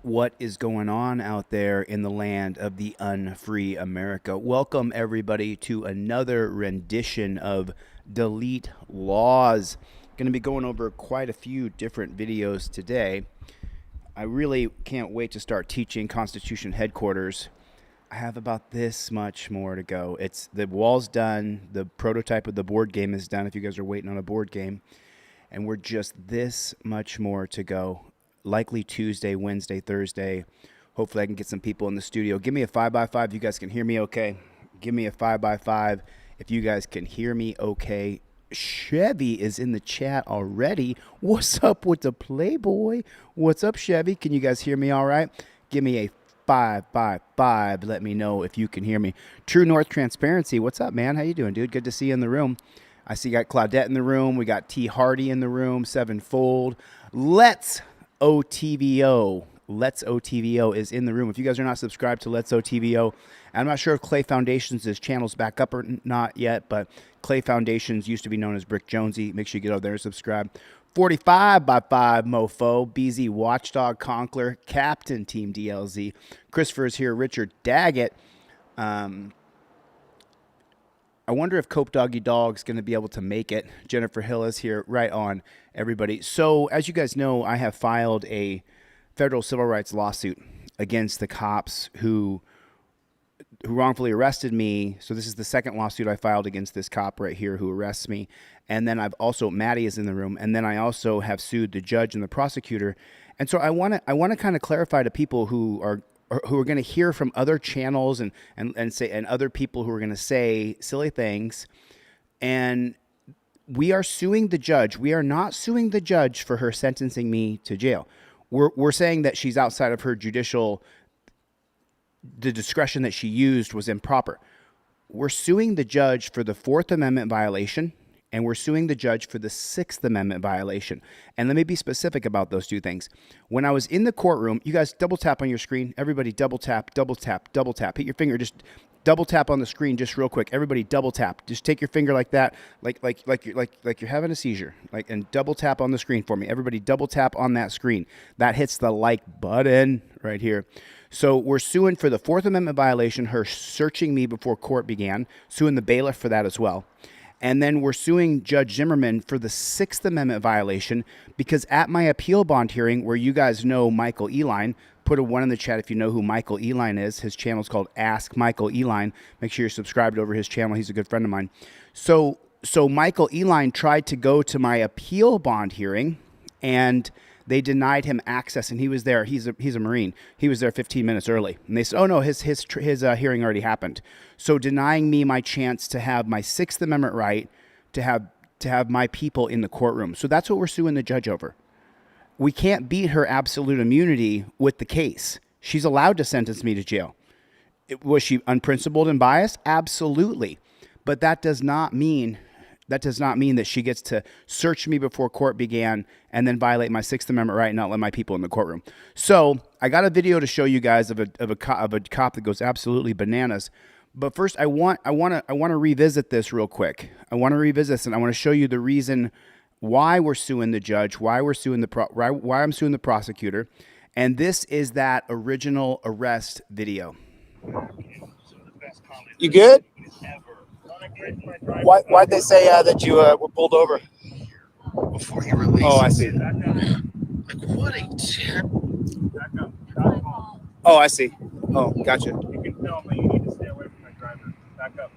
What is going on out there in the land of the unfree America? Welcome everybody to another rendition of Delete Lawz. Going to be going over quite a few different videos today. I really can't wait to start teaching Constitution headquarters. I have about this much more to go. It's the wall's done. The prototype of the board game is done if you guys are waiting on a board game. And we're just this much more to go. Likely Tuesday, Wednesday, Thursday. Hopefully I can get some people in the studio. Give me a 5x5 if you guys can hear me okay. Give me a 5x5 if you guys can hear me okay. Chevy is in the chat already. What's up with the Playboy? What's up, Chevy? Can you guys hear me all right? Give me a 5x5. Let me know if you can hear me. True North Transparency. What's up, man? How you doing, dude? Good to see you in the room. I see you got Claudette in the room. We got T. Hardy in the room. Sevenfold. Let's OTVO. Let's OTVO is in the room. If you guys are not subscribed to Let's OTVO, I'm not sure if Clay Foundations' channel's back up or not yet, but Clay Foundations used to be known as Brick Jonesy. Make sure you get over there and subscribe. 45x5 mofo, BZ Watchdog Conkler, Captain Team DLZ. Christopher is here. Richard Daggett. I wonder if Cope Doggy Dog's going to be able to make it. Jennifer Hill is here. Right on, everybody. So, as you guys know, I have filed a federal civil rights lawsuit against the cops who wrongfully arrested me. So this is the second lawsuit I filed against this cop right here who arrests me. And then I've also, Maddie is in the room. And then I also have sued the judge and the prosecutor. And so I want to kind of clarify to people who are going to hear from other channels and other people who are going to say silly things. And we are suing the judge. We are not suing the judge for her sentencing me to jail. We're saying that she's outside of her judicial, the discretion that she used was improper. We're suing the judge for the Fourth Amendment violation, and we're suing the judge for the Sixth Amendment violation. And let me be specific about those two things. When I was in the courtroom, you guys double tap on your screen. Everybody double tap, double tap, double tap. Hit your finger, just double tap on the screen just real quick. Everybody double tap. Just take your finger like that, like you're having a seizure. And double tap on the screen for me. Everybody double tap on that screen. That hits the like button right here. So we're suing for the Fourth Amendment violation, her searching me before court began, suing the bailiff for that as well. And then we're suing Judge Zimmerman for the Sixth Amendment violation because at my appeal bond hearing, where you guys know Michael Eline, put a 1 in the chat if you know who Michael Eline is. His channel is called Ask Michael Eline. Make sure you're subscribed over his channel. He's a good friend of mine. So Michael Eline tried to go to my appeal bond hearing, and they denied him access, and he was there. He's a Marine. He was there 15 minutes early, and they said, "Oh no, his hearing already happened." So denying me my chance to have my Sixth Amendment right to have my people in the courtroom. So that's what we're suing the judge over. We can't beat her absolute immunity with the case. She's allowed to sentence me to jail. Was she unprincipled and biased? Absolutely, but that does not mean that she gets to search me before court began and then violate my Sixth Amendment right and not let my people in the courtroom. So I got a video to show you guys of a cop that goes absolutely bananas. But first, I want to revisit this real quick. I want to revisit this, and I want to show you the reason why we're suing the judge, why I'm suing the prosecutor, and this is that original arrest video. You good? Why'd they say that you were pulled over? Before he released. Oh, I see. Like, what a terrible. Oh, I see. Oh, gotcha. You can tell me you need to stay away from my driver. Back up.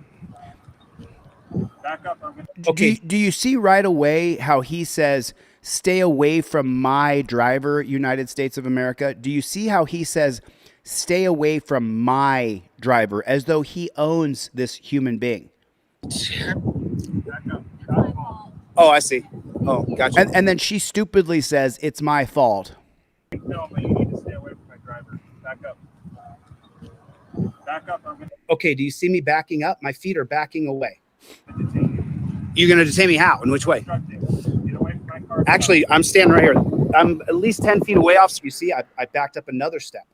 Back up. Okay. Do you see right away how he says, stay away from my driver, United States of America? Do you see how he says, stay away from my driver, as though he owns this human being? Back up. Oh, I see. Oh, gotcha. And then she stupidly says, it's my fault. You can tell me you need to stay away from my driver. Back up. Back up. Okay, do you see me backing up? My feet are backing away. You're going to detain me how? In which way? Actually, I'm standing right here. I'm at least 10 feet away off. So you see, I backed up another step.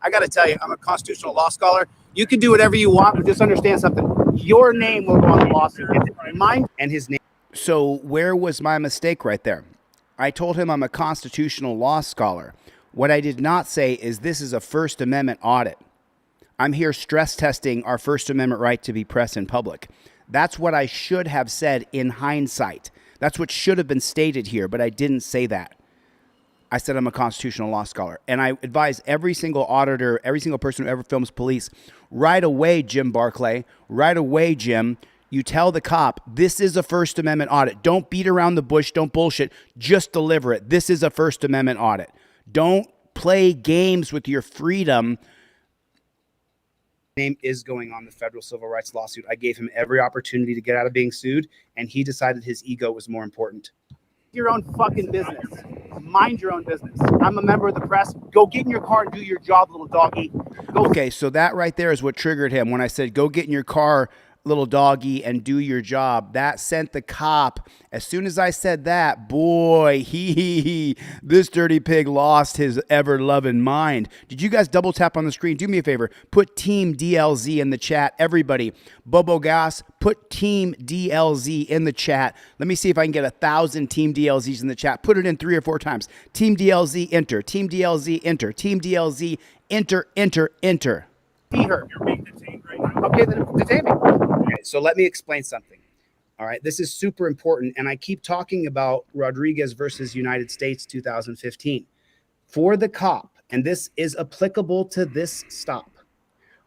I got to tell you, I'm a constitutional law scholar. You can do whatever you want, but just understand something. Your name will go on the lawsuit. Mine and his name. So where was my mistake right there? I told him I'm a constitutional law scholar. What I did not say is this is a First Amendment audit. I'm here stress testing our First Amendment right to be press in public. That's what I should have said in hindsight. That's what should have been stated here, but I didn't say that. I said I'm a constitutional law scholar. And I advise every single auditor, every single person who ever films police, right away, Jim Barclay, right away, Jim, you tell the cop, this is a First Amendment audit. Don't beat around the bush. Don't bullshit. Just deliver it. This is a First Amendment audit. Don't play games with your freedom. Name is going on the federal civil rights lawsuit. I gave him every opportunity to get out of being sued, and he decided his ego was more important. Your own fucking business. Mind your own business. I'm a member of the press. Go get in your car and do your job, little doggy. Go. Okay, so that right there is what triggered him. When I said, go get in your car, little doggy, and do your job, that sent the cop. As soon as I said that, boy, this dirty pig lost his ever-loving mind. Did you guys double tap on the screen? Do me a favor. Put Team DLZ in the chat. Everybody, Bobo Gas, put Team DLZ in the chat. Let me see if I can get 1,000 Team DLZs in the chat. Put it in 3 or 4 times. Team DLZ, enter. Team DLZ, enter. Team DLZ, enter, enter, enter. Be her. You're being detained right now. Okay, then detain me. Okay, so let me explain something. All right, this is super important, and I keep talking about Rodriguez versus United States 2015. For the cop, and this is applicable to this stop,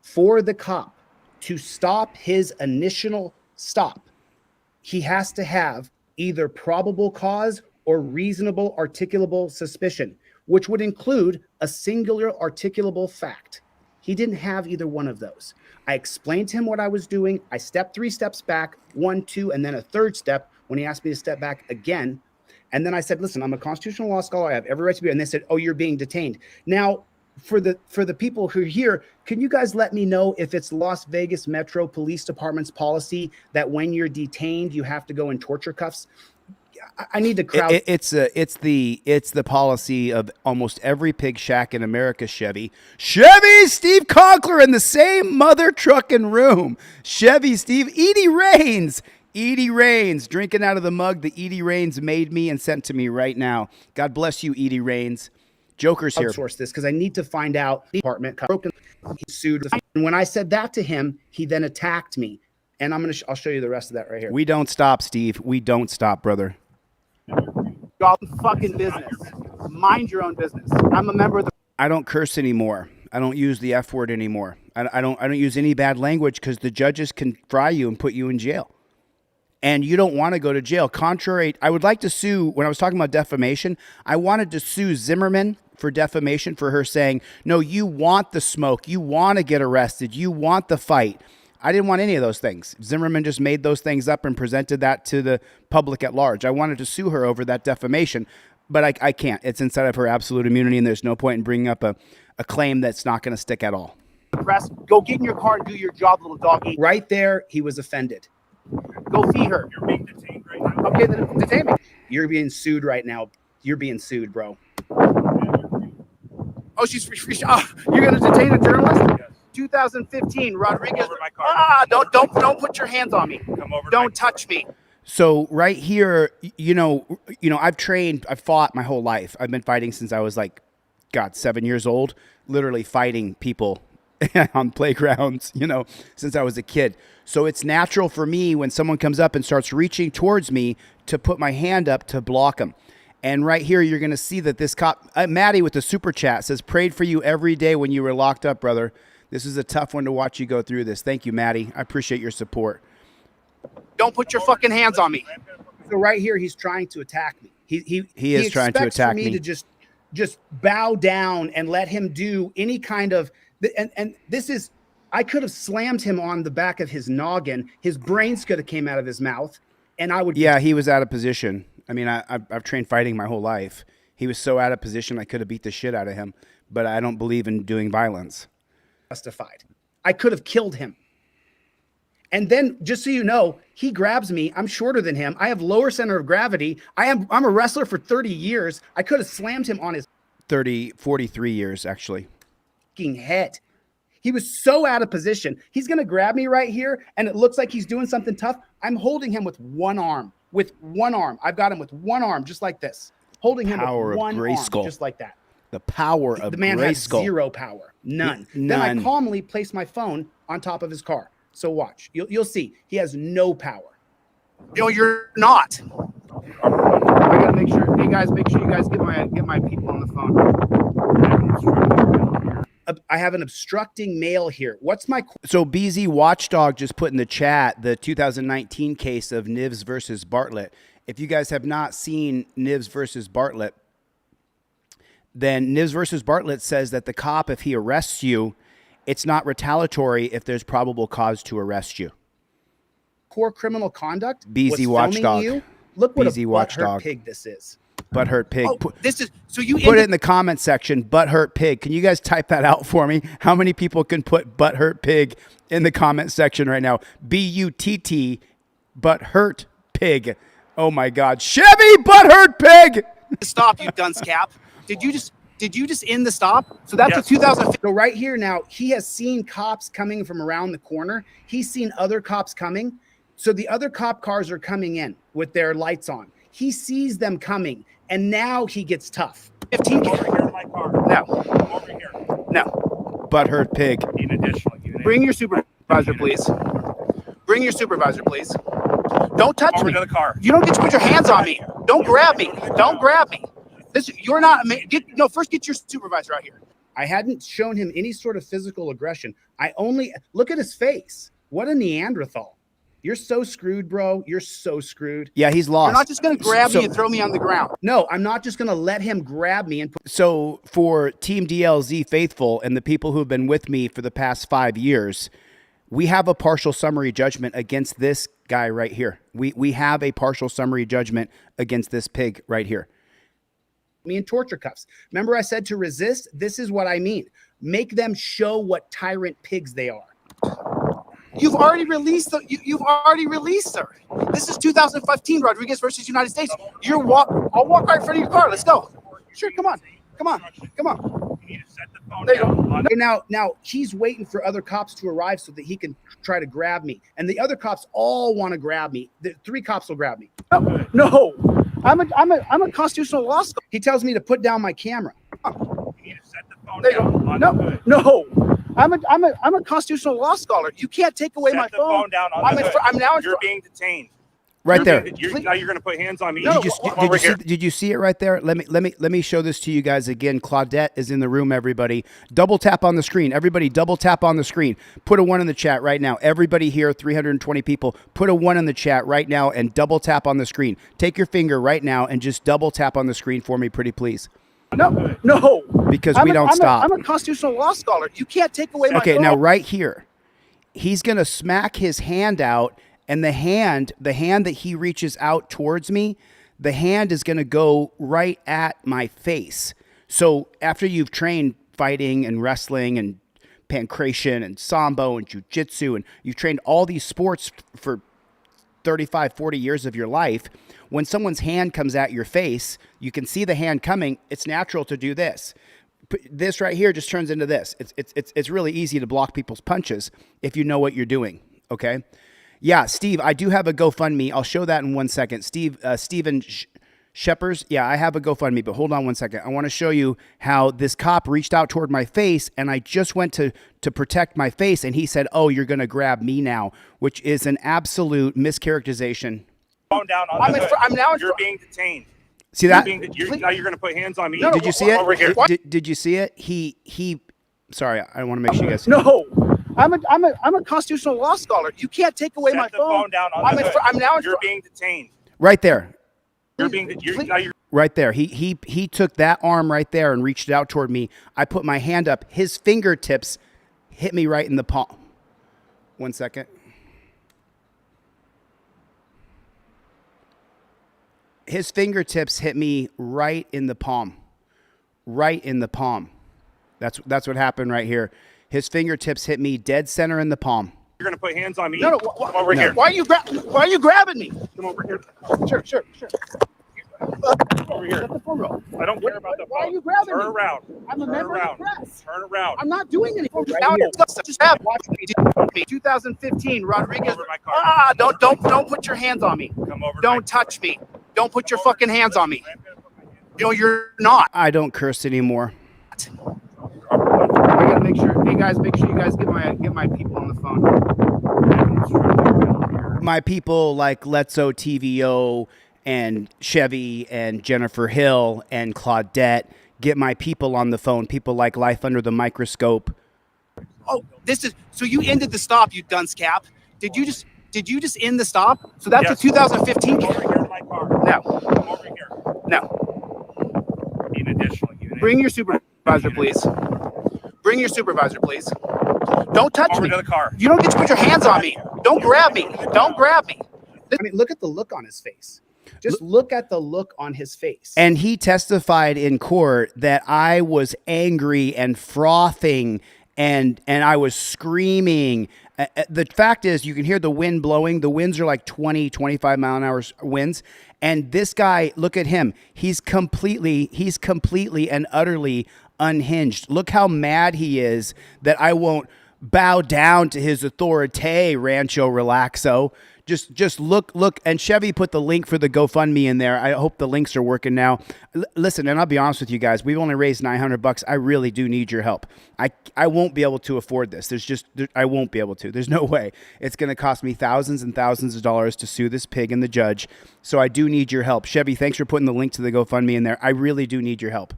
for the cop to stop his initial stop, he has to have either probable cause or reasonable articulable suspicion, which would include a singular articulable fact. He didn't have either one of those. I explained to him what I was doing. I stepped 3 steps back, 1, 2, and then a 3rd step when he asked me to step back again. And then I said, listen, I'm a constitutional law scholar. I have every right to be here. And they said, oh, you're being detained. Now, for the people who are here, can you guys let me know if it's Las Vegas Metro Police Department's policy that when you're detained, you have to go in torture cuffs? I need the crowd. It's the policy of almost every pig shack in America. Chevy, Steve Conkler in the same mother trucking room. Chevy, Steve, Edie Rains drinking out of the mug that Edie Rains made me and sent to me right now. God bless you, Edie Rains. Joker's here. Outsource this because I need to find out the department broken. He sued, and when I said that to him, he then attacked me. And I'll show you the rest of that right here. We don't stop, Steve. We don't stop, brother. Your fucking business. Mind your own business. I'm a member of the. I don't curse anymore. I don't use the F word anymore. I don't use any bad language because the judges can fry you and put you in jail. And you don't want to go to jail. Contrary, I would like to sue, when I was talking about defamation, I wanted to sue Zimmerman for defamation for her saying, no, you want the smoke. You want to get arrested. You want the fight. I didn't want any of those things. Zimmerman just made those things up and presented that to the public at large. I wanted to sue her over that defamation, but I can't. It's inside of her absolute immunity, and there's no point in bringing up a claim that's not going to stick at all. Press, go get in your car and do your job, little doggy. Right there, he was offended. Go feed her. You're being detained right now. Okay, then detain me. You're being sued right now. You're being sued, bro. Oh, she's free. Oh, you're going to detain a journalist? Yes. 2015, Rodriguez. Over my car. Don't put your hands on me. Come over. Don't touch me. So right here, I've fought my whole life. I've been fighting since I was 7 years old, literally fighting people on playgrounds, since I was a kid. So it's natural for me when someone comes up and starts reaching towards me to put my hand up to block them. And right here, you're going to see that this cop, Maddie with the super chat says, prayed for you every day when you were locked up, brother. This is a tough one to watch you go through this. Thank you, Maddie. I appreciate your support. Don't put your fucking hands on me. So right here, he's trying to attack me. He is trying to attack me. To just bow down and let him do any kind of, and this is, I could have slammed him on the back of his noggin. His brains could have came out of his mouth, and I would. Yeah, he was out of position. I mean, I've trained fighting my whole life. He was so out of position, I could have beat the shit out of him. But I don't believe in doing violence. Justified. I could have killed him. And then, just so you know, he grabs me. I'm shorter than him. I have lower center of gravity. I'm a wrestler for 30 years. I could have slammed him on his 43 years, actually. Head. He was so out of position. He's going to grab me right here, and it looks like he's doing something tough. I'm holding him with one arm. I've got him with one arm, just like this. Holding him with one arm, just like that. The power of The man has Grayskull. zero power, none. None. Then I calmly place my phone on top of his car. So watch, you'll see he has no power. No, you're not. I gotta make sure. Hey guys, make sure you guys get my people on the phone. I have an obstructing male here. What's my So BZ Watchdog just put in the chat the 2019 case of Nivs versus Bartlett. If you guys have not seen Nivs versus Bartlett, then Nivs versus Bartlett says that the cop, if he arrests you, it's not retaliatory if there's probable cause to arrest you. core criminal conduct? BZ was filming Watchdog. you? Look what BZ a Watchdog. butthurt pig this is. Butthurt pig. Oh, this is so you Put it in the comment section, butthurt pig. Can you guys type that out for me? How many people can put butthurt pig in the comment section right now? B-U-T-T, butthurt pig. Oh my God. Chevy butthurt pig. stop, you dunce cap. Did you just end the stop? So that's a 2015. So right here now, he has seen cops coming from around the corner. He's seen other cops coming. So the other cop cars are coming in with their lights on. He sees them coming, and now he gets tough. 15. Over here in my car. No. Over here. No. Butthurt pig. Need an additional unit. Bring your supervisor, please. Bring your supervisor, please. Don't touch Over me. to the car. You don't get to put your hands on me. Don't grab me. Don't grab me. You're not. First get your supervisor out here. I hadn't shown him any sort of physical aggression. I only look at his face. What a Neanderthal. You're so screwed, bro. You're so screwed. Yeah, he's lost. You're not just going to grab So- me and throw me on the ground. No, I'm not just going to let him grab me and put. So for Team DLZ faithful and the people who have been with me for the past 5 years, we have a partial summary judgment against this guy right here. We have a partial summary judgment against this pig right here. Me in torture cuffs. Remember I said to resist? This is what I mean. Make them show what tyrant pigs they are. You've already released her. You've already released her. This is 2015 Rodriguez versus United States. I'll walk right in front of your car. Let's go. Sure, come on. Come on. Come on. You need to set the phone There you down. go. Now he's waiting for other cops to arrive so that he can try to grab me. And the other cops all want to grab me. The 3 cops will grab me. No. I'm a constitutional law scholar. He tells me to put down my camera. You need to set the phone There you down. go. On the hood. No. I'm a constitutional law scholar. You can't take away Set my the phone. phone down on the hood. I'm now. You're being detained. Right You're there. being- now you're going to put hands on me. No, Did you see it right there? Let me show this to you guys again. Claudette is in the room, everybody. Double tap on the screen. Everybody double tap on the screen. Put a 1 in the chat right now. Everybody here, 320 people, put a 1 in the chat right now and double tap on the screen. Take your finger right now and just double tap on the screen for me, pretty please. No. Because we don't stop. I'm a constitutional law scholar. You can't take away my phone. Okay, now right here, he's going to smack his hand out, and the hand that he reaches out towards me, the hand is going to go right at my face. So after you've trained fighting and wrestling and pancration and sambo and jiu-jitsu, and you've trained all these sports for 35, 40 years of your life, when someone's hand comes at your face, you can see the hand coming. It's natural to do this. This right here just turns into this. It's really easy to block people's punches if you know what you're doing. Okay. Yeah, Steve, I do have a GoFundMe. I'll show that in 1 second. Steven Sheppers. Yeah, I have a GoFundMe, but hold on 1 second. I want to show you how this cop reached out toward my face, and I just went to protect my face, and he said, "Oh, you're going to grab me now," which is an absolute mischaracterization. Phone down on the hood. I'm now. You're being detained. See that? Now you're going to put hands on me. Did you see it? Over here. Did you see it? He. Sorry, I want to make sure you guys. No. I'm a constitutional law scholar. You can't take away Set my the phone. phone down on the hood. I'm now. You're being detained. Right there. You're Right there. He took that arm right there and reached out toward me. I put my hand up. His fingertips hit me right in the palm. 1 second. His fingertips hit me right in the palm. Right in the palm. That's what happened right here. His fingertips hit me dead center in the palm. You're going to put hands on me. No, Come over here. Why are you grabbing me? Come over here. Sure. Over here. Let the phone roll. I don't care about the phone. Why are you grabbing Turn me? around. I'm a Turn member around. of the press. Turn around. I'm not doing anything. Right here. Just have watch me. 2015 Rodriguez. Over my car. Don't put your hands on me. Come over. Don't touch me. Don't put your fucking hands on me. No, you're not. I don't curse anymore. I gotta make sure. Hey guys, make sure you guys get my people on the phone. My people like Letzo TVO and Chevy and Jennifer Hill and Claudette. Get my people on the phone. People like Life Under the Microscope. Oh, this is so you ended the stop, you dunce cap. Did you just end the stop? So that's Yes. a 2015. Over here in my car. No, Over here. no. Need an additional unit. Bring your supervisor, please. Bring your supervisor, please. Don't touch Over me. to the car. You don't get to put your hands on me. Don't grab me. Don't grab me. I mean, look at the look on his face. Just look at the look on his face. And he testified in court that I was angry and frothing and I was screaming. The fact is, you can hear the wind blowing. The winds are like 20, 25 mile an hour winds. And this guy, look at him. He's completely and utterly unhinged. Look how mad he is that I won't bow down to his authority, Rancho Relaxo. Just look, and Chevy put the link for the GoFundMe in there. I hope the links are working now. Listen, and I'll be honest with you guys, we've only raised $900. I really do need your help. I won't be able to afford this. I won't be able to. There's no way. It's going to cost me thousands and thousands of dollars to sue this pig and the judge. So I do need your help. Chevy, thanks for putting the link to the GoFundMe in there. I really do need your help.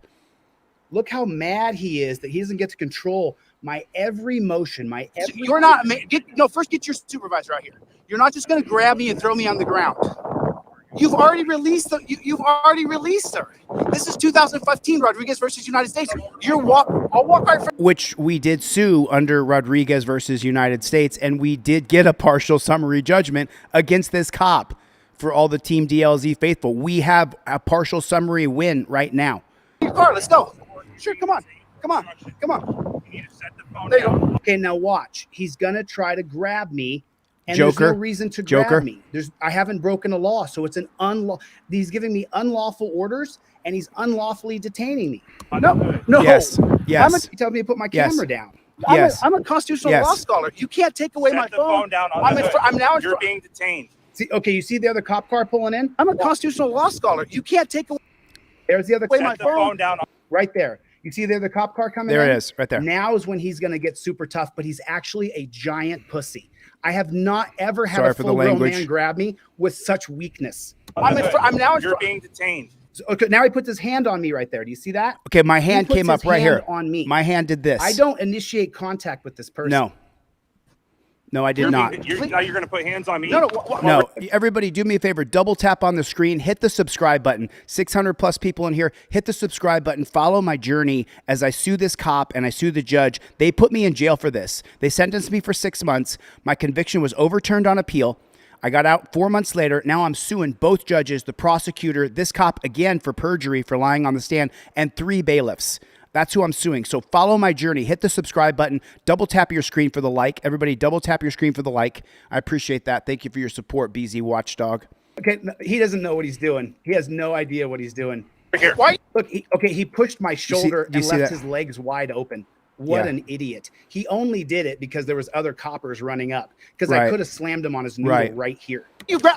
Look how mad he is that he doesn't get to control my every motion, my every. You're not. First get your supervisor out here. You're not just going to grab me and throw me on the ground. You've already released. You've already released her. This is 2015 Rodriguez versus United States. I'll walk right from. Which we did sue under Rodriguez versus United States, and we did get a partial summary judgment against this cop. For all the Team DLZ faithful, we have a partial summary win right now. Your car. Let's go. Sure. Come on. You need to set the phone there you go. Okay, now watch. He's gonna try to grab me. And Joker. There's no reason to grab me. I haven't broken a law, so it's an He's giving me unlawful orders, and he's unlawfully detaining me. No. Yes. You tell me to put my camera down. I'm a constitutional law scholar. You can't take away my phone. Down on I'm now. You're being detained. See, okay, you see the other cop car pulling in? I'm a constitutional law scholar. You can't take away. There's the other. Set the phone down. Right there. You see the other cop car coming in? There it is, right there. Now is when he's going to get super tough, but he's actually a giant pussy. I have not ever had a full-grown man grab me with such weakness. I'm now. You're being detained. Okay, now he puts his hand on me right there. Do you see that? Okay, my hand came up right here. On me. My hand did this. I don't initiate contact with this person. No, I did not. Now you're going to put hands on me? No, everybody do me a favor. Double tap on the screen. Hit the subscribe button. 600 plus people in here. Hit the subscribe button. Follow my journey as I sue this cop and I sue the judge. They put me in jail for this. They sentenced me for 6 months. My conviction was overturned on appeal. I got out 4 months later. Now I'm suing both judges, the prosecutor, this cop again for perjury, for lying on the stand, and 3 bailiffs. That's who I'm suing. So follow my journey. Hit the subscribe button. Double tap your screen for the like. Everybody, double tap your screen for the like. I appreciate that. Thank you for your support, BZ Watchdog. Okay, he doesn't know what he's doing. He has no idea what he's doing. Here. Why? Look, he pushed my shoulder and left that? His legs wide open. What an idiot. He only did it because there was other coppers running up. Because I could have slammed him on his noodle right here.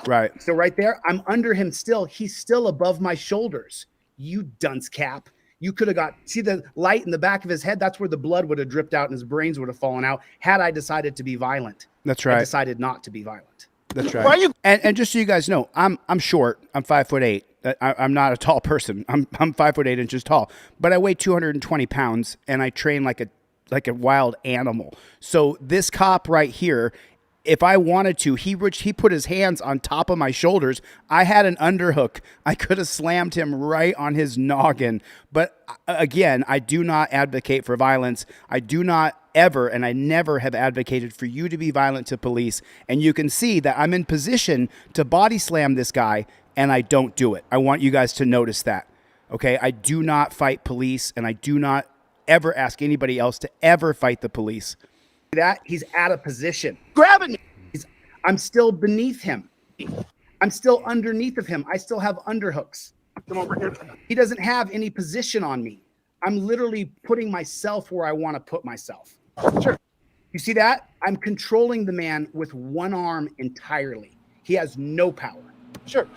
Right. So right there, I'm under him still. He's still above my shoulders. You dunce cap. You could have see the light in the back of his head? That's where the blood would have dripped out and his brains would have fallen out had I decided to be violent. That's right. I decided not to be violent. That's right. Why are you? And just so you guys know, I'm short. I'm 5'8". I'm not a tall person. I'm 5'8" inches tall, but I weigh 220 pounds and I train like a wild animal. So this cop right here, if I wanted to, he put his hands on top of my shoulders. I had an underhook. I could have slammed him right on his noggin. But again, I do not advocate for violence. I do not ever, and I never have advocated for you to be violent to police. And you can see that I'm in position to body slam this guy, and I don't do it. I want you guys to notice that. Okay? I do not fight police, and I do not ever ask anybody else to ever fight the police. That he's out of position. Grabbing me. I'm still beneath him. I'm still underneath of him. I still have underhooks. Come over here. He doesn't have any position on me. I'm literally putting myself where I want to put myself. Sure. You see that? I'm controlling the man with one arm entirely. He has no power. Sure.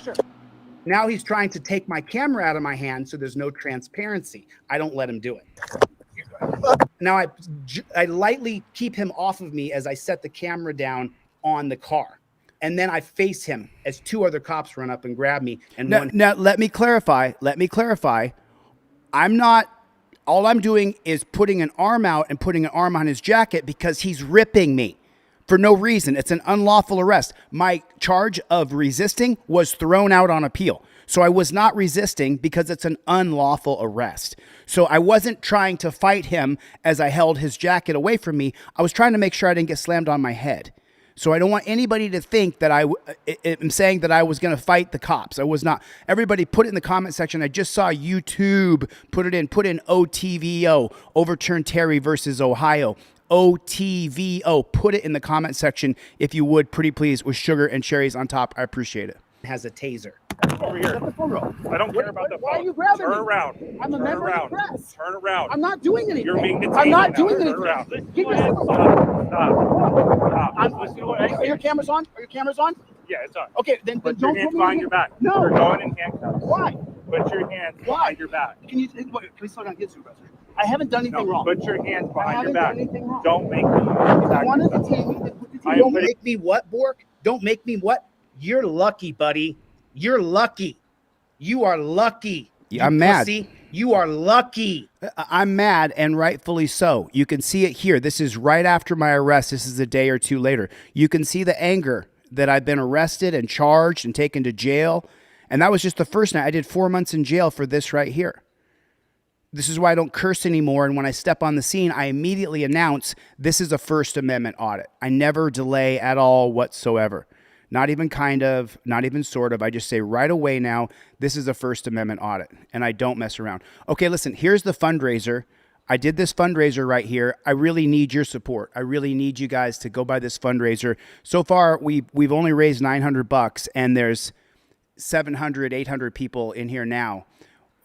Now he's trying to take my camera out of my hand, so there's no transparency. I don't let him do it. Now I lightly keep him off of me as I set the camera down on the car. And then I face him as two other cops run up and grab me. And now let me clarify. All I'm doing is putting an arm out and putting an arm on his jacket because he's ripping me for no reason. It's an unlawful arrest. My charge of resisting was thrown out on appeal. So I was not resisting because it's an unlawful arrest. So I wasn't trying to fight him as I held his jacket away from me. I was trying to make sure I didn't get slammed on my head. So I don't want anybody to think that I'm saying that I was going to fight the cops. I was not. Everybody put it in the comment section. I just saw YouTube put in OTVO, overturn Terry versus Ohio. OTVO, put it in the comment section if you would, pretty please, with sugar and cherries on top. I appreciate it. has a taser. Over here. I don't care about the phone. Why are you grabbing Turn me? around. I'm a Turn member around. of the press. Turn around. I'm not doing anything. You're being detained. I'm not now. doing Turn anything. around. Give me Stop. Are your cameras on? Are your cameras on? Yeah, it's on. Okay, then Put don't your hands put me behind in your back. No. You're going in handcuffs. Why? Put your hands behind your back. Can we slow down? Get supervisor. I haven't done anything wrong. Put your hands I behind haven't your back. done anything wrong. Don't make me If you attack want to you. detain me, then put the I am Don't putting- make me what, Bork? Don't make me what? You're lucky, buddy. You're lucky. You are lucky. Yeah, I'm mad. Pussy. You are lucky. I'm mad, and rightfully so. You can see it here. This is right after my arrest. This is a day or two later. You can see the anger that I've been arrested and charged and taken to jail. And that was just the first night. I did 4 months in jail for this right here. This is why I don't curse anymore. And when I step on the scene, I immediately announce this is a First Amendment audit. I never delay at all whatsoever. Not even kind of, not even sort of. I just say right away now, this is a First Amendment audit. And I don't mess around. Okay, listen, here's the fundraiser. I did this fundraiser right here. I really need your support. I really need you guys to go by this fundraiser. So far, we've only raised $900, and there's 700, 800 people in here now.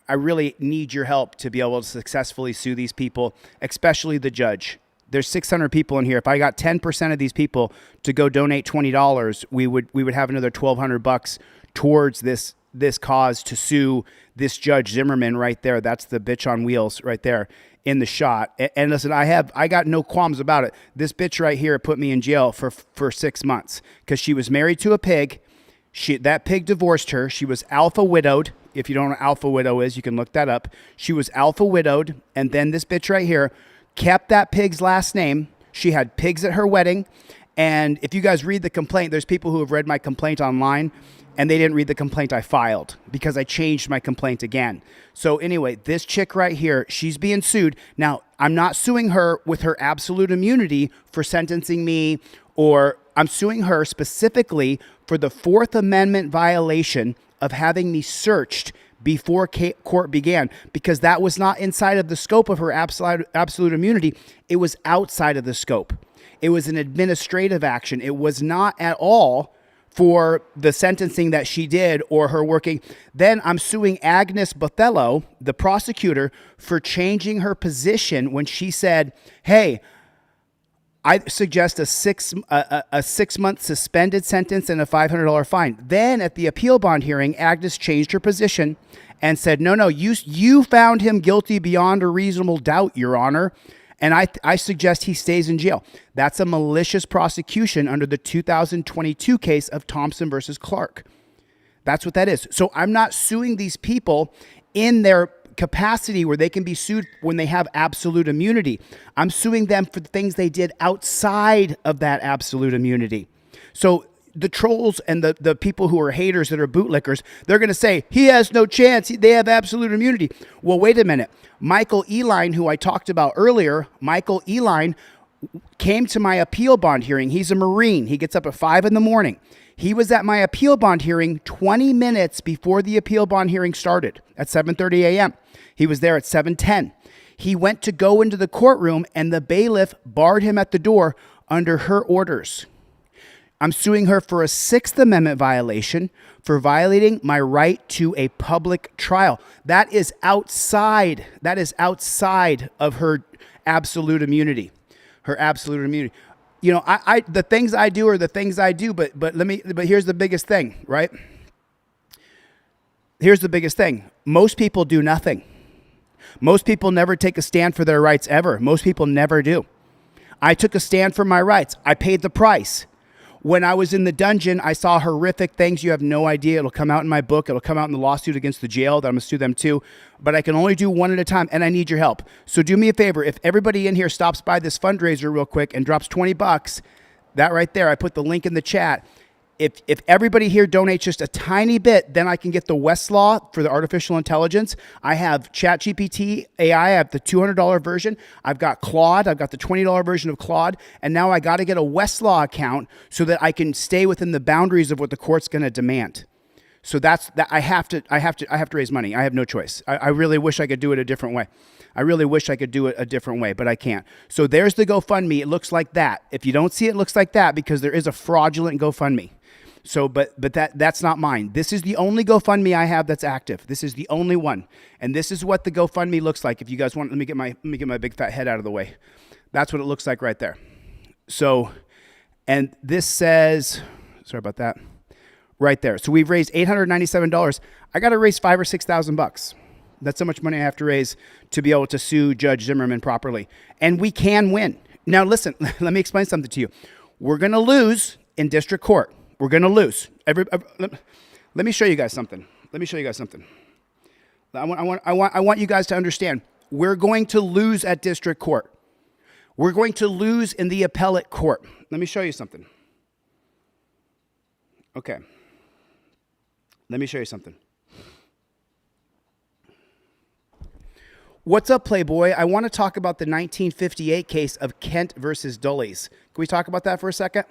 I really need your help to be able to successfully sue these people, especially the judge. There's 600 people in here. If I got 10% of these people to go donate $20, we would have another $1,200 towards this cause to sue this Judge Zimmerman right there. That's the bitch on wheels right there in the shot. And listen, I got no qualms about it. This bitch right here put me in jail for 6 months because she was married to a pig. That pig divorced her. She was alpha widowed. If you don't know what alpha widow is, you can look that up. She was alpha widowed. And then this bitch right here kept that pig's last name. She had pigs at her wedding. And if you guys read the complaint, there's people who have read my complaint online and they didn't read the complaint I filed because I changed my complaint again. So anyway, this chick right here, she's being sued. Now, I'm not suing her with her absolute immunity for sentencing me, or I'm suing her specifically for the Fourth Amendment violation of having me searched before court began, because that was not inside of the scope of her absolute immunity. It was outside of the scope. It was an administrative action. It was not at all for the sentencing that she did or her working. Then I'm suing Agnes Bothello, the prosecutor, for changing her position when she said, hey, I suggest a 6 month suspended sentence and a $500 fine. Then at the appeal bond hearing, Agnes changed her position and said, no, you found him guilty beyond a reasonable doubt, Your Honor. And I suggest he stays in jail. That's a malicious prosecution under the 2022 case of Thompson versus Clark. That's what that is. So I'm not suing these people in their capacity where they can be sued when they have absolute immunity. I'm suing them for the things they did outside of that absolute immunity. So the trolls and the people who are haters that are bootlickers, they're going to say, he has no chance. They have absolute immunity. Well, wait a minute. Michael Eline, who I talked about earlier, Michael Eline came to my appeal bond hearing. He's a Marine. He gets up at 5 a.m. He was at my appeal bond hearing 20 minutes before the appeal bond hearing started at 7:30 a.m. He was there at 7:10. He went to go into the courtroom and the bailiff barred him at the door under her orders. I'm suing her for a Sixth Amendment violation for violating my right to a public trial. That is outside of her absolute immunity. Her absolute immunity. You know, I the things I do are the things I do, but here's the biggest thing, right? here's the biggest thing. Most people do nothing. Most people never take a stand for their rights ever. Most people never do. I took a stand for my rights. I paid the price. When I was in the dungeon, I saw horrific things. You have no idea. It'll come out in my book. It'll come out in the lawsuit against the jail that I'm going to sue them too. But I can only do one at a time, and I need your help. So do me a favor. If everybody in here stops by this fundraiser real quick and drops $20, that right there, I put the link in the chat. If everybody here donates just a tiny bit, then I can get the Westlaw for the artificial intelligence. I have ChatGPT AI. I have the $200 version. I've got Claude. I've got the $20 version of Claude. And now I got to get a Westlaw account so that I can stay within the boundaries of what the court's going to demand. So that's that. I have to raise money. I have no choice. I really wish I could do it a different way. I really wish I could do it a different way, but I can't. So there's the GoFundMe. It looks like that. If you don't see it, it looks like that because there is a fraudulent GoFundMe. So, but that's not mine. This is the only GoFundMe I have that's active. This is the only one, and this is what the GoFundMe looks like. If you guys want, let me get my big fat head out of the way. That's what it looks like right there. So, and this says, sorry about that, right there. So we've raised $897. I got to raise $5,000 or $6,000. That's how much money I have to raise to be able to sue Judge Zimmerman properly, and we can win. Now, listen, let me explain something to you. We're going to lose in district court. We're going to lose. Let me show you guys something. Let me show you guys something. I want you guys to understand. We're going to lose at district court. We're going to lose in the appellate court. Let me show you something. Okay. Let me show you something. What's up, Playboy? I want to talk about the 1958 case of Kent versus Dulles. Can we talk about that for a second?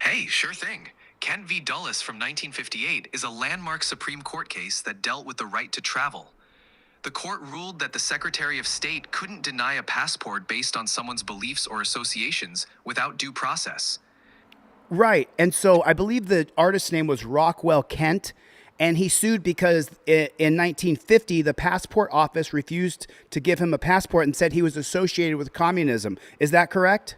Hey, sure thing. Kent v. Dulles from 1958 is a landmark Supreme Court case that dealt with the right to travel. The court ruled that the Secretary of State couldn't deny a passport based on someone's beliefs or associations without due process. Right. And so I believe the artist's name was Rockwell Kent, and he sued because in 1950, the passport office refused to give him a passport and said he was associated with communism. Is that correct?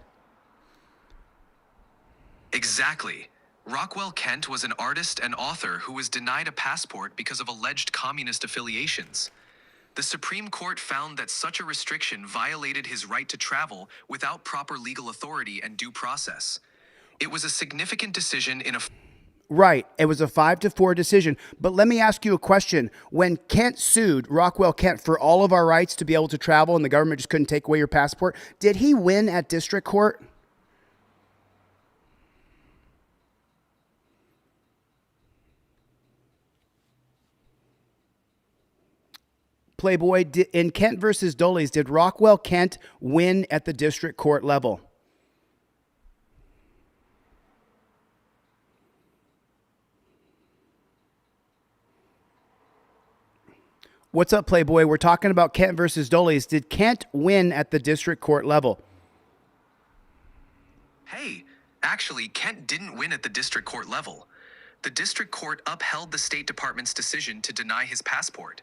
Exactly. Rockwell Kent was an artist and author who was denied a passport because of alleged communist affiliations. The Supreme Court found that such a restriction violated his right to travel without proper legal authority and due process. It was a significant decision in a... Right. It was a 5-4 decision. But let me ask you a question. When Kent sued Rockwell Kent for all of our rights to be able to travel and the government just couldn't take away your passport, did he win at district court? Playboy, in Kent versus Dulles, did Rockwell Kent win at the district court level? What's up, Playboy? We're talking about Kent versus Dulles. Did Kent win at the district court level? Hey, actually, Kent didn't win at the district court level. The district court upheld the State Department's decision to deny his passport.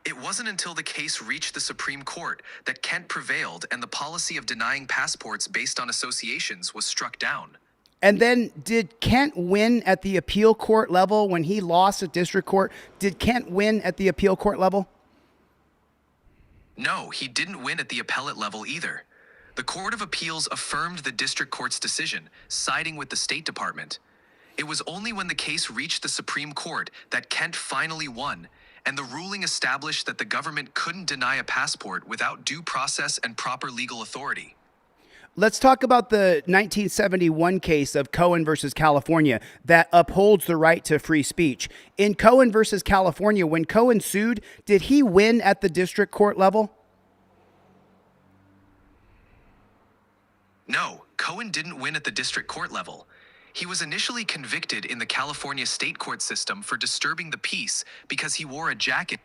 It wasn't until the case reached the Supreme Court that Kent prevailed and the policy of denying passports based on associations was struck down. And then did Kent win at the appeal court level when he lost at district court? Did Kent win at the appeal court level? No, he didn't win at the appellate level either. The Court of Appeals affirmed the district court's decision, siding with the State Department. It was only when the case reached the Supreme Court that Kent finally won, and the ruling established that the government couldn't deny a passport without due process and proper legal authority. Let's talk about the 1971 case of Cohen versus California that upholds the right to free speech. In Cohen versus California, when Cohen sued, did he win at the district court level? No, Cohen didn't win at the district court level. He was initially convicted in the California state court system for disturbing the peace because he wore a jacket.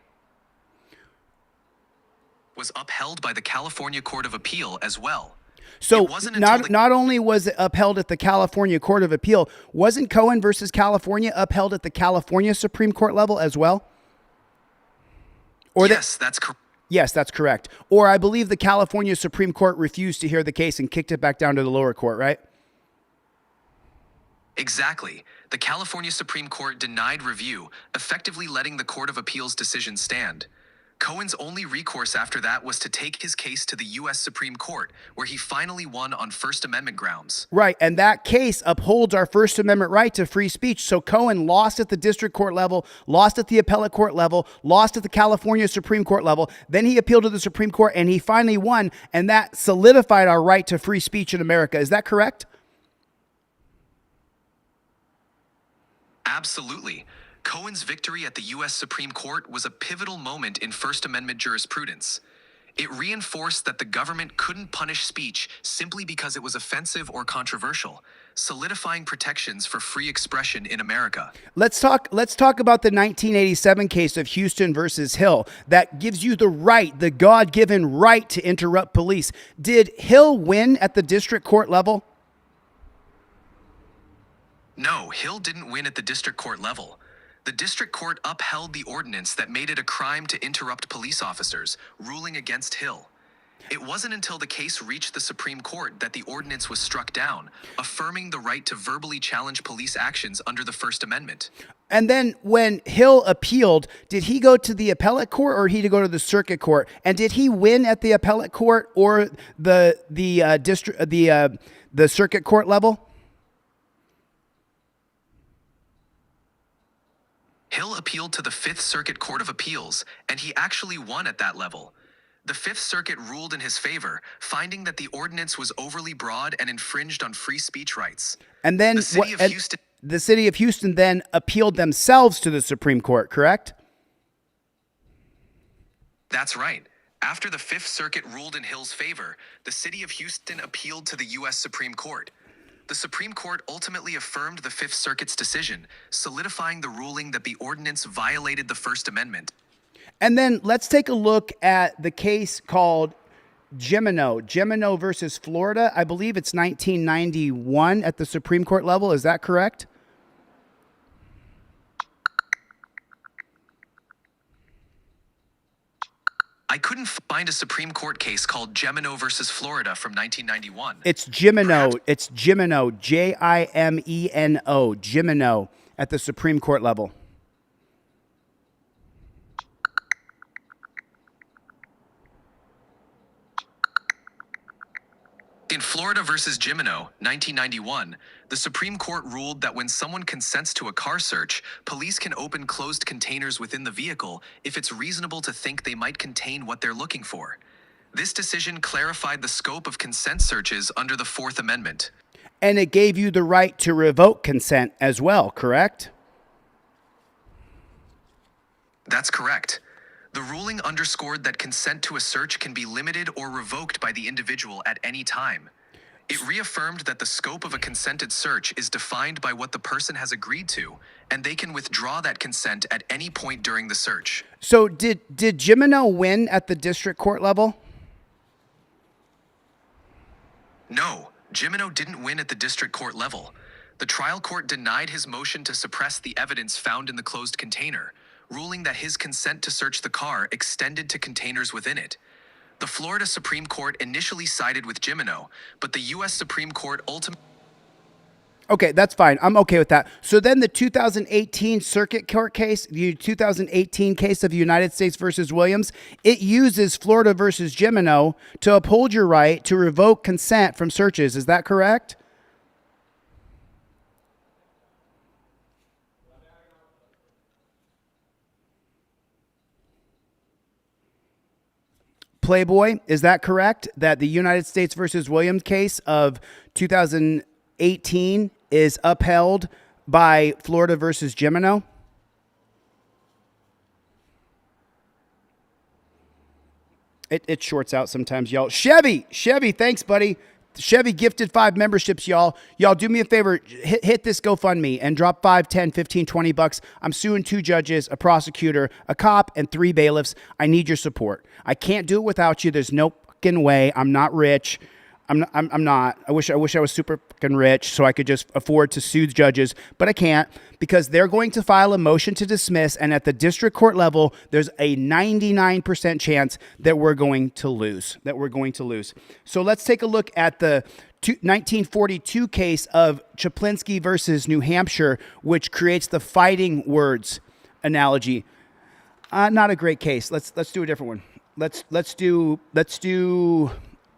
Was upheld by the California Court of Appeal as well. So not only was it upheld at the California Court of Appeal, wasn't Cohen versus California upheld at the California Supreme Court level as well? Or yes, that's correct. Yes, that's correct. Or I believe the California Supreme Court refused to hear the case and kicked it back down to the lower court, right? Exactly. The California Supreme Court denied review, effectively letting the Court of Appeals decision stand. Cohen's only recourse after that was to take his case to the U.S. Supreme Court, where he finally won on First Amendment grounds. Right, and that case upholds our First Amendment right to free speech. So Cohen lost at the district court level, lost at the appellate court level, lost at the California Supreme Court level. Then he appealed to the Supreme Court, and he finally won, and that solidified our right to free speech in America. Is that correct? Absolutely. Cohen's victory at the U.S. Supreme Court was a pivotal moment in First Amendment jurisprudence. It reinforced that the government couldn't punish speech simply because it was offensive or controversial, solidifying protections for free expression in America. Let's talk about the 1987 case of Houston versus Hill that gives you the right, the God-given right to interrupt police. Did Hill win at the district court level? No, Hill didn't win at the district court level. The district court upheld the ordinance that made it a crime to interrupt police officers, ruling against Hill. It wasn't until the case reached the Supreme Court that the ordinance was struck down, affirming the right to verbally challenge police actions under the First Amendment. And then when Hill appealed, did he go to the appellate court or he to go to the circuit court? And did he win at the appellate court or the circuit court level? Hill appealed to the Fifth Circuit Court of Appeals, and he actually won at that level. The Fifth Circuit ruled in his favor, finding that the ordinance was overly broad and infringed on free speech rights. And then the city of Houston then appealed themselves to the Supreme Court, correct? That's right. After the Fifth Circuit ruled in Hill's favor, the city of Houston appealed to the U.S. Supreme Court. The Supreme Court ultimately affirmed the Fifth Circuit's decision, solidifying the ruling that the ordinance violated the First Amendment. And then let's take a look at the case called Gemino versus Florida. I believe it's 1991 at the Supreme Court level. Is that correct? I couldn't find a Supreme Court case called Gemino versus Florida from 1991. It's Gemino. It's Gemino, Jimeno, Gemino at the Supreme Court level. In Florida versus Gemino, 1991, the Supreme Court ruled that when someone consents to a car search, police can open closed containers within the vehicle if it's reasonable to think they might contain what they're looking for. This decision clarified the scope of consent searches under the Fourth Amendment. And it gave you the right to revoke consent as well, correct? That's correct. The ruling underscored that consent to a search can be limited or revoked by the individual at any time. It reaffirmed that the scope of a consented search is defined by what the person has agreed to, and they can withdraw that consent at any point during the search. So did Gemino win at the district court level? No, Gemino didn't win at the district court level. The trial court denied his motion to suppress the evidence found in the closed container, ruling that his consent to search the car extended to containers within it. The Florida Supreme Court initially sided with Gemino, but the U.S. Supreme Court ultimately... Okay, that's fine. I'm okay with that. So then the 2018 circuit court case, the 2018 case of United States versus Williams, it uses Florida versus Gemino to uphold your right to revoke consent from searches. Is that correct? Playboy, is that correct? That the United States versus Williams case of 2018 is upheld by Florida versus Gemino? It shorts out sometimes, y'all. Chevy, thanks, buddy. Chevy gifted 5 memberships, y'all. Y'all do me a favor, hit this GoFundMe and drop 5, 10, 15, 20 bucks. I'm suing 2 judges, a prosecutor, a cop, and 3 bailiffs. I need your support. I can't do it without you. There's no fucking way. I'm not rich. I'm not. I wish I was super fucking rich so I could just afford to sue judges, but I can't because they're going to file a motion to dismiss, and at the district court level, there's a 99% chance that we're going to lose. So let's take a look at the 1942 case of Chaplinsky versus New Hampshire, which creates the fighting words analogy. Not a great case. Let's do a different one. Let's do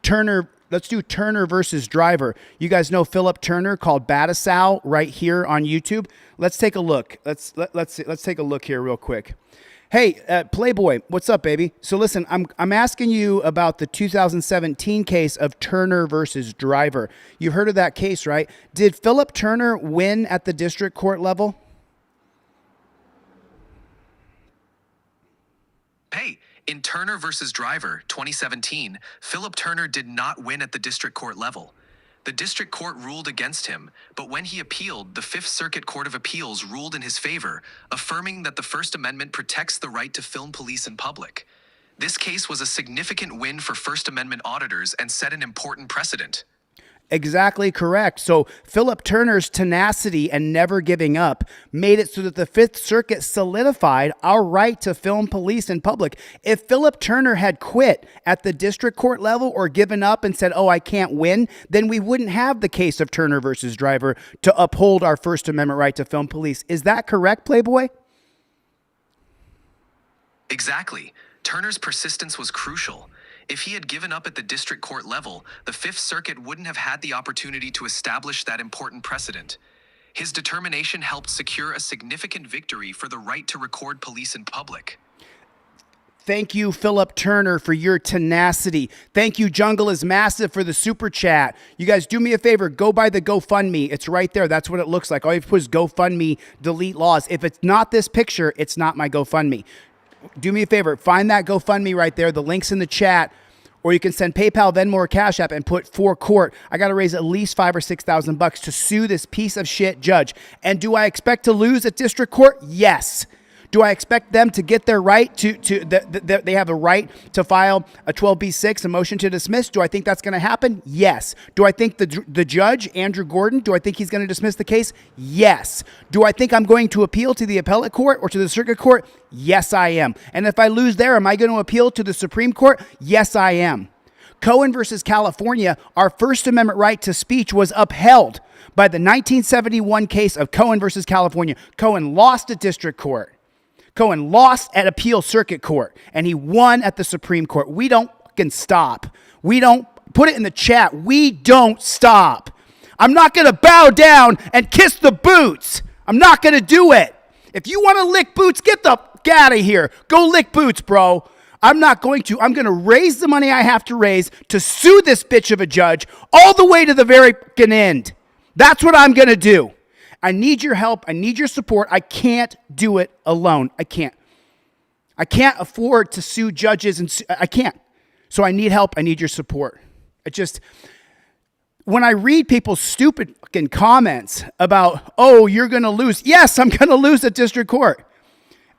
Turner. Let's do Turner versus Driver. You guys know Philip Turner called Batisal right here on YouTube. Let's take a look. Let's take a look here real quick. Hey, Playboy, what's up, baby? So listen, I'm asking you about the 2017 case of Turner versus Driver. You've heard of that case, right? Did Philip Turner win at the district court level? Hey, in Turner versus Driver 2017, Philip Turner did not win at the district court level. The district court ruled against him, but when he appealed, the Fifth Circuit Court of Appeals ruled in his favor, affirming that the First Amendment protects the right to film police in public. This case was a significant win for First Amendment auditors and set an important precedent. Exactly correct. So Philip Turner's tenacity and never giving up made it so that the Fifth Circuit solidified our right to film police in public. If Philip Turner had quit at the district court level or given up and said, oh, I can't win, then we wouldn't have the case of Turner versus Driver to uphold our First Amendment right to film police. Is that correct, Playboy? Exactly. Turner's persistence was crucial. If he had given up at the district court level, the Fifth Circuit wouldn't have had the opportunity to establish that important precedent. His determination helped secure a significant victory for the right to record police in public. Thank you, Philip Turner, for your tenacity. Thank you, Jungle is Massive, for the super chat. You guys, do me a favor. Go buy the GoFundMe. It's right there. That's what it looks like. All you have to put is GoFundMe, delete Lawz. If it's not this picture, it's not my GoFundMe. Do me a favor. Find that GoFundMe right there. The link's in the chat. Or you can send PayPal, Venmo, or Cash App and put for court. I got to raise at least $5,000 or $6,000 to sue this piece of shit judge. And do I expect to lose at district court? Yes. Do I expect them to get their right they have a right to file a 12B6, a motion to dismiss? Do I think that's going to happen? Yes. Do I think the judge, Andrew Gordon, do I think he's going to dismiss the case? Yes. Do I think I'm going to appeal to the appellate court or to the circuit court? Yes, I am. And if I lose there, am I going to appeal to the Supreme Court? Yes, I am. Cohen versus California, our First Amendment right to speech was upheld by the 1971 case of Cohen versus California. Cohen lost at district court. Cohen lost at appeal circuit court, and he won at the Supreme Court. We don't fucking stop. We don't, put it in the chat, we don't stop. I'm not going to bow down and kiss the boots. I'm not going to do it. If you want to lick boots, get the fuck out of here. Go lick boots, bro. I'm not going to. I'm going to raise the money I have to raise to sue this bitch of a judge all the way to the very fucking end. That's what I'm going to do. I need your help. I need your support. I can't do it alone. I can't afford to sue judges, and I can't. So I need help. I need your support. When I read people's stupid fucking comments about, oh, you're going to lose. Yes, I'm going to lose at district court.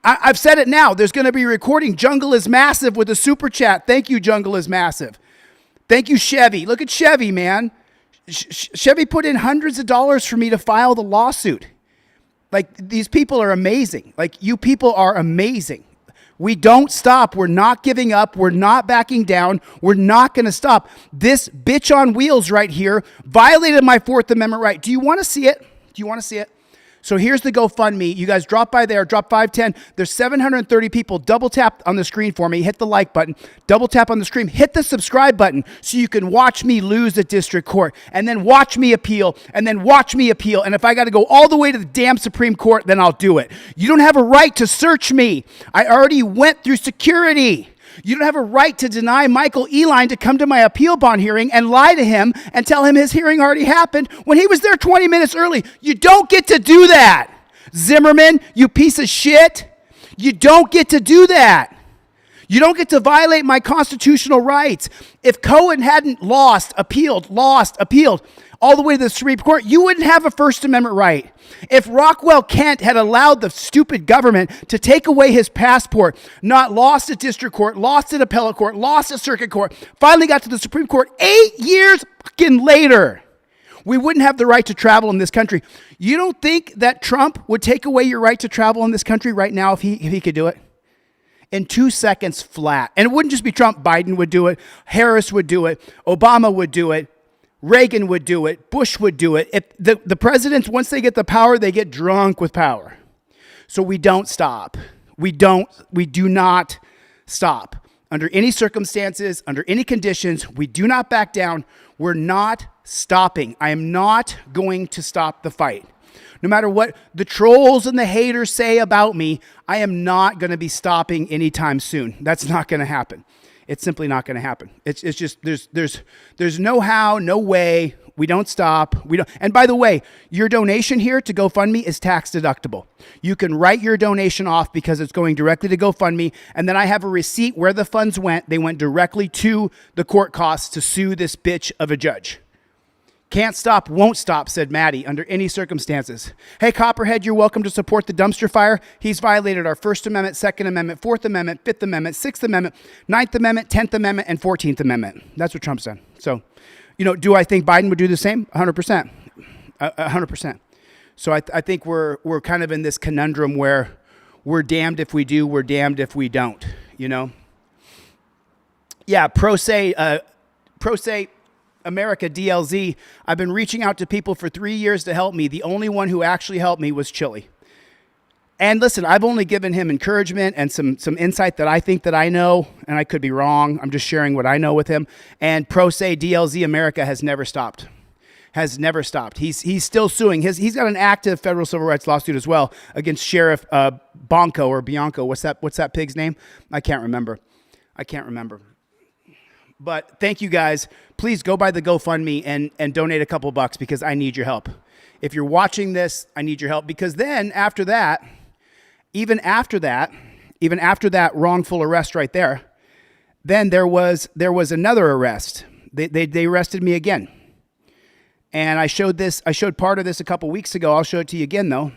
I've said it now. There's going to be a recording. Jungle is Massive with a super chat. Thank you, Jungle is Massive. Thank you, Chevy. Look at Chevy, man. Chevy put in hundreds of dollars for me to file the lawsuit. Like, these people are amazing. Like, you people are amazing. We don't stop. We're not giving up. We're not backing down. We're not going to stop. This bitch on wheels right here violated my Fourth Amendment right. Do you want to see it? Do you want to see it? So here's the GoFundMe. You guys drop by there, drop 510. There's 730 people. Double tap on the screen for me. Hit the like button. Double tap on the screen. Hit the subscribe button so you can watch me lose at district court and then watch me appeal and then watch me appeal. And if I got to go all the way to the damn Supreme Court, then I'll do it. You don't have a right to search me. I already went through security. You don't have a right to deny Michael Eline to come to my appeal bond hearing and lie to him and tell him his hearing already happened when he was there 20 minutes early. You don't get to do that. Zimmerman, you piece of shit. You don't get to do that. You don't get to violate my constitutional rights. If Cohen hadn't appealed, all the way to the Supreme Court, you wouldn't have a First Amendment right. If Rockwell Kent had allowed the stupid government to take away his passport, not lost at district court, lost at appellate court, lost at circuit court, finally got to the Supreme Court 8 years fucking later, we wouldn't have the right to travel in this country. You don't think that Trump would take away your right to travel in this country right now if he could do it? In 2 seconds flat. And it wouldn't just be Trump. Biden would do it. Harris would do it. Obama would do it. Reagan would do it. Bush would do it. If the presidents, once they get the power, they get drunk with power. So we don't stop. We do not stop. Under any circumstances, under any conditions, we do not back down. We're not stopping. I am not going to stop the fight. No matter what the trolls and the haters say about me, I am not going to be stopping anytime soon. That's not going to happen. It's simply not going to happen. It's just there's no how, no way. We don't stop. We don't. And by the way, your donation here to GoFundMe is tax deductible. You can write your donation off because it's going directly to GoFundMe, and then I have a receipt where the funds went. They went directly to the court costs to sue this bitch of a judge. Can't stop, won't stop, said Maddie, under any circumstances. Hey, Copperhead, you're welcome to support the dumpster fire. He's violated our First Amendment, Second Amendment, Fourth Amendment, Fifth Amendment, Sixth Amendment, Ninth Amendment, 10th Amendment, and 14th Amendment. That's what Trump's done. So, do I think Biden would do the same? 100%. 100%. So I think we're kind of in this conundrum where we're damned if we do, we're damned if we don't, Yeah, Pro Se America, DLZ, I've been reaching out to people for 3 years to help me. The only one who actually helped me was Chille. And listen, I've only given him encouragement and some insight that I think that I know, and I could be wrong. I'm just sharing what I know with him. And Pro Se DLZ America has never stopped. Has never stopped. He's still suing. He's got an active federal civil rights lawsuit as well against Sheriff Bonco or Bianco. What's that pig's name? I can't remember. But thank you guys. Please go by the GoFundMe and donate a couple bucks because I need your help. If you're watching this, I need your help because then even after that wrongful arrest right there, then there was another arrest. They arrested me again. And I showed part of this a couple weeks ago. I'll show it to you again though.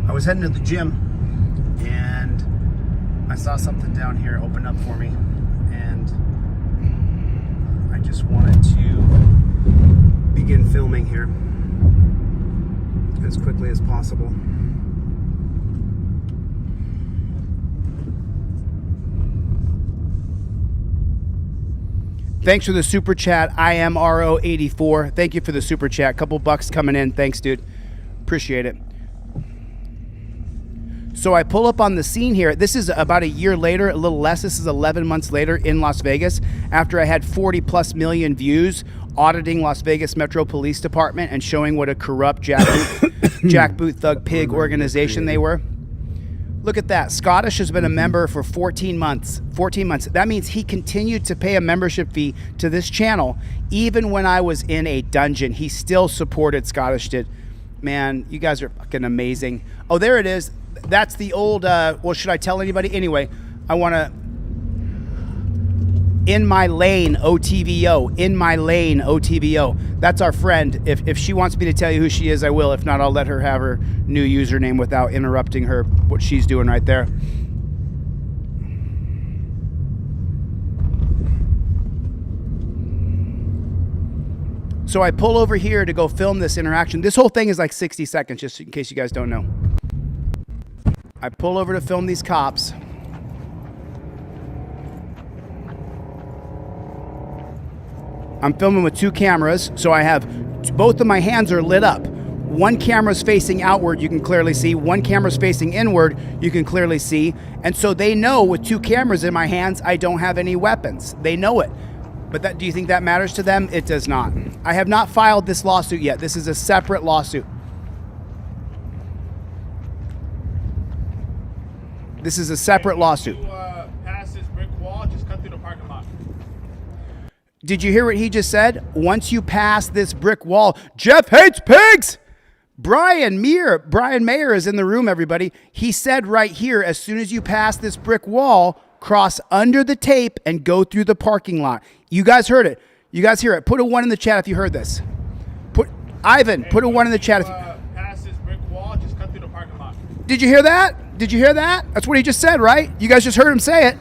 I was heading to the gym and I saw something down here open up for me. I just wanted to begin filming here as quickly as possible. Thanks for the super chat, IMRO84. Thank you for the super chat. Couple bucks coming in. Thanks, dude. Appreciate it. So I pull up on the scene here. This is about a year later, a little less. This is 11 months later in Las Vegas after I had 40 plus million views auditing Las Vegas Metro Police Department and showing what a corrupt jackboot thug pig organization they were. Look at that. Scottish has been a member for 14 months. 14 months. That means he continued to pay a membership fee to this channel even when I was in a dungeon. He still supported Scottish did. Man, you guys are fucking amazing. Oh, there it is. That's the old, well, should I tell anybody? Anyway, I want to, In My Lane OTVO, In My Lane OTVO. That's our friend. If she wants me to tell you who she is, I will. If not, I'll let her have her new username without interrupting her, what she's doing right there. So I pull over here to go film this interaction. This whole thing is like 60 seconds, just in case you guys don't know. I pull over to film these cops. I'm filming with two cameras, so I have both of my hands are lit up. One camera's facing outward, you can clearly see. One camera's facing inward, you can clearly see. And so they know with two cameras in my hands, I don't have any weapons. They know it. But do you think that matters to them? It does not. I have not filed this lawsuit yet. This is a separate lawsuit. This is a separate lawsuit. Pass this brick wall, just cut through the parking lot. Did you hear what he just said? Once you pass this brick wall, Jeff hates pigs. Brian Mayer is in the room, everybody. He said right here, as soon as you pass this brick wall, cross under the tape and go through the parking lot. You guys heard it. You guys hear it? Put a 1 in the chat if you heard this. Ivan, put a 1 in the chat. Past this brick wall, just cut through the parking lot. Did you hear that? Did you hear that? That's what he just said, right? You guys just heard him say it.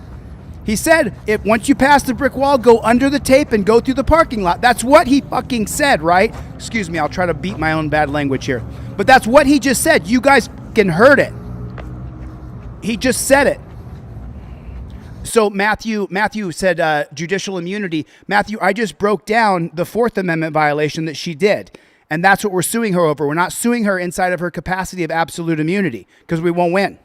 He said, once you pass the brick wall, go under the tape and go through the parking lot. That's what he fucking said, right? Excuse me, I'll try to beat my own bad language here. But that's what he just said. You guys fucking heard it. He just said it. So Matthew said judicial immunity. Matthew, I just broke down the 4th Amendment violation that she did. And that's what we're suing her over. We're not suing her inside of her capacity of absolute immunity because we won't win.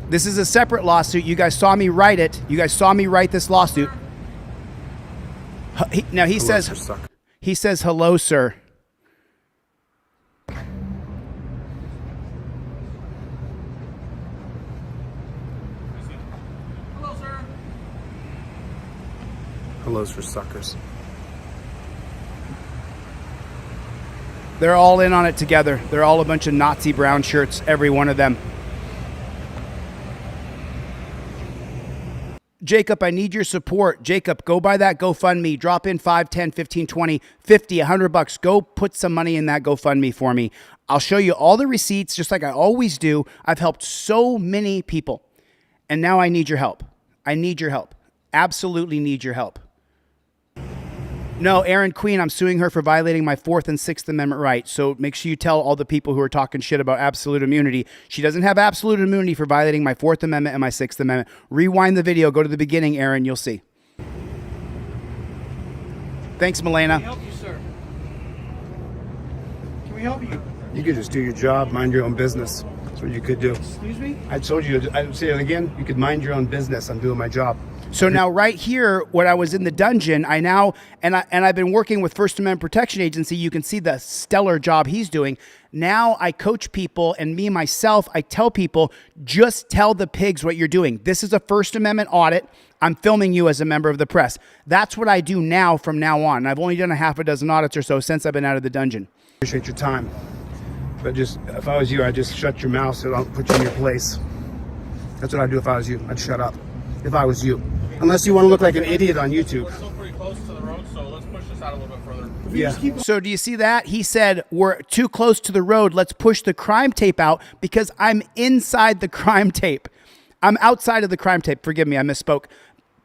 This is a separate lawsuit. You guys saw me write it. You guys saw me write this lawsuit. Now he says, hello, sir. Hello, sir. Hello's for suckers. They're all in on it together. They're all a bunch of Nazi brown shirts, every one of them. Jacob, I need your support. Jacob, go buy that GoFundMe. Drop in 5, 10, 15, 20, 50, $100. Go put some money in that GoFundMe for me. I'll show you all the receipts just like I always do. I've helped so many people. And now I need your help. I need your help. Absolutely need your help. No, Aaron Queen, I'm suing her for violating my 4th and 6th Amendment rights. So make sure you tell all the people who are talking shit about absolute immunity. She doesn't have absolute immunity for violating my 4th Amendment and my 6th Amendment. Rewind the video. Go to the beginning, Aaron. You'll see. Thanks, Milena. Can we help you, sir? Can we help you? You could just do your job, mind your own business. That's what you could do. Excuse me? I told you, I'd say it again, you could mind your own business. I'm doing my job. So now right here, when I was in the dungeon, I've been working with First Amendment Protection Agency. You can see the stellar job he's doing. Now I coach people, and me, myself, I tell people, just tell the pigs what you're doing. This is a First Amendment audit. I'm filming you as a member of the press. That's what I do now from now on. And I've only done a half a dozen audits or so since I've been out of the dungeon. Appreciate your time. But just, if I was you, I'd just shut your mouth so I don't put you in your place. That's what I'd do if I was you. I'd shut up. If I was you. Unless you want to look like an idiot on YouTube. We're still pretty close to the road, so let's push this out a little bit further. Yeah. So do you see that? He said, we're too close to the road. Let's push the crime tape out because I'm inside the crime tape. I'm outside of the crime tape. Forgive me, I misspoke.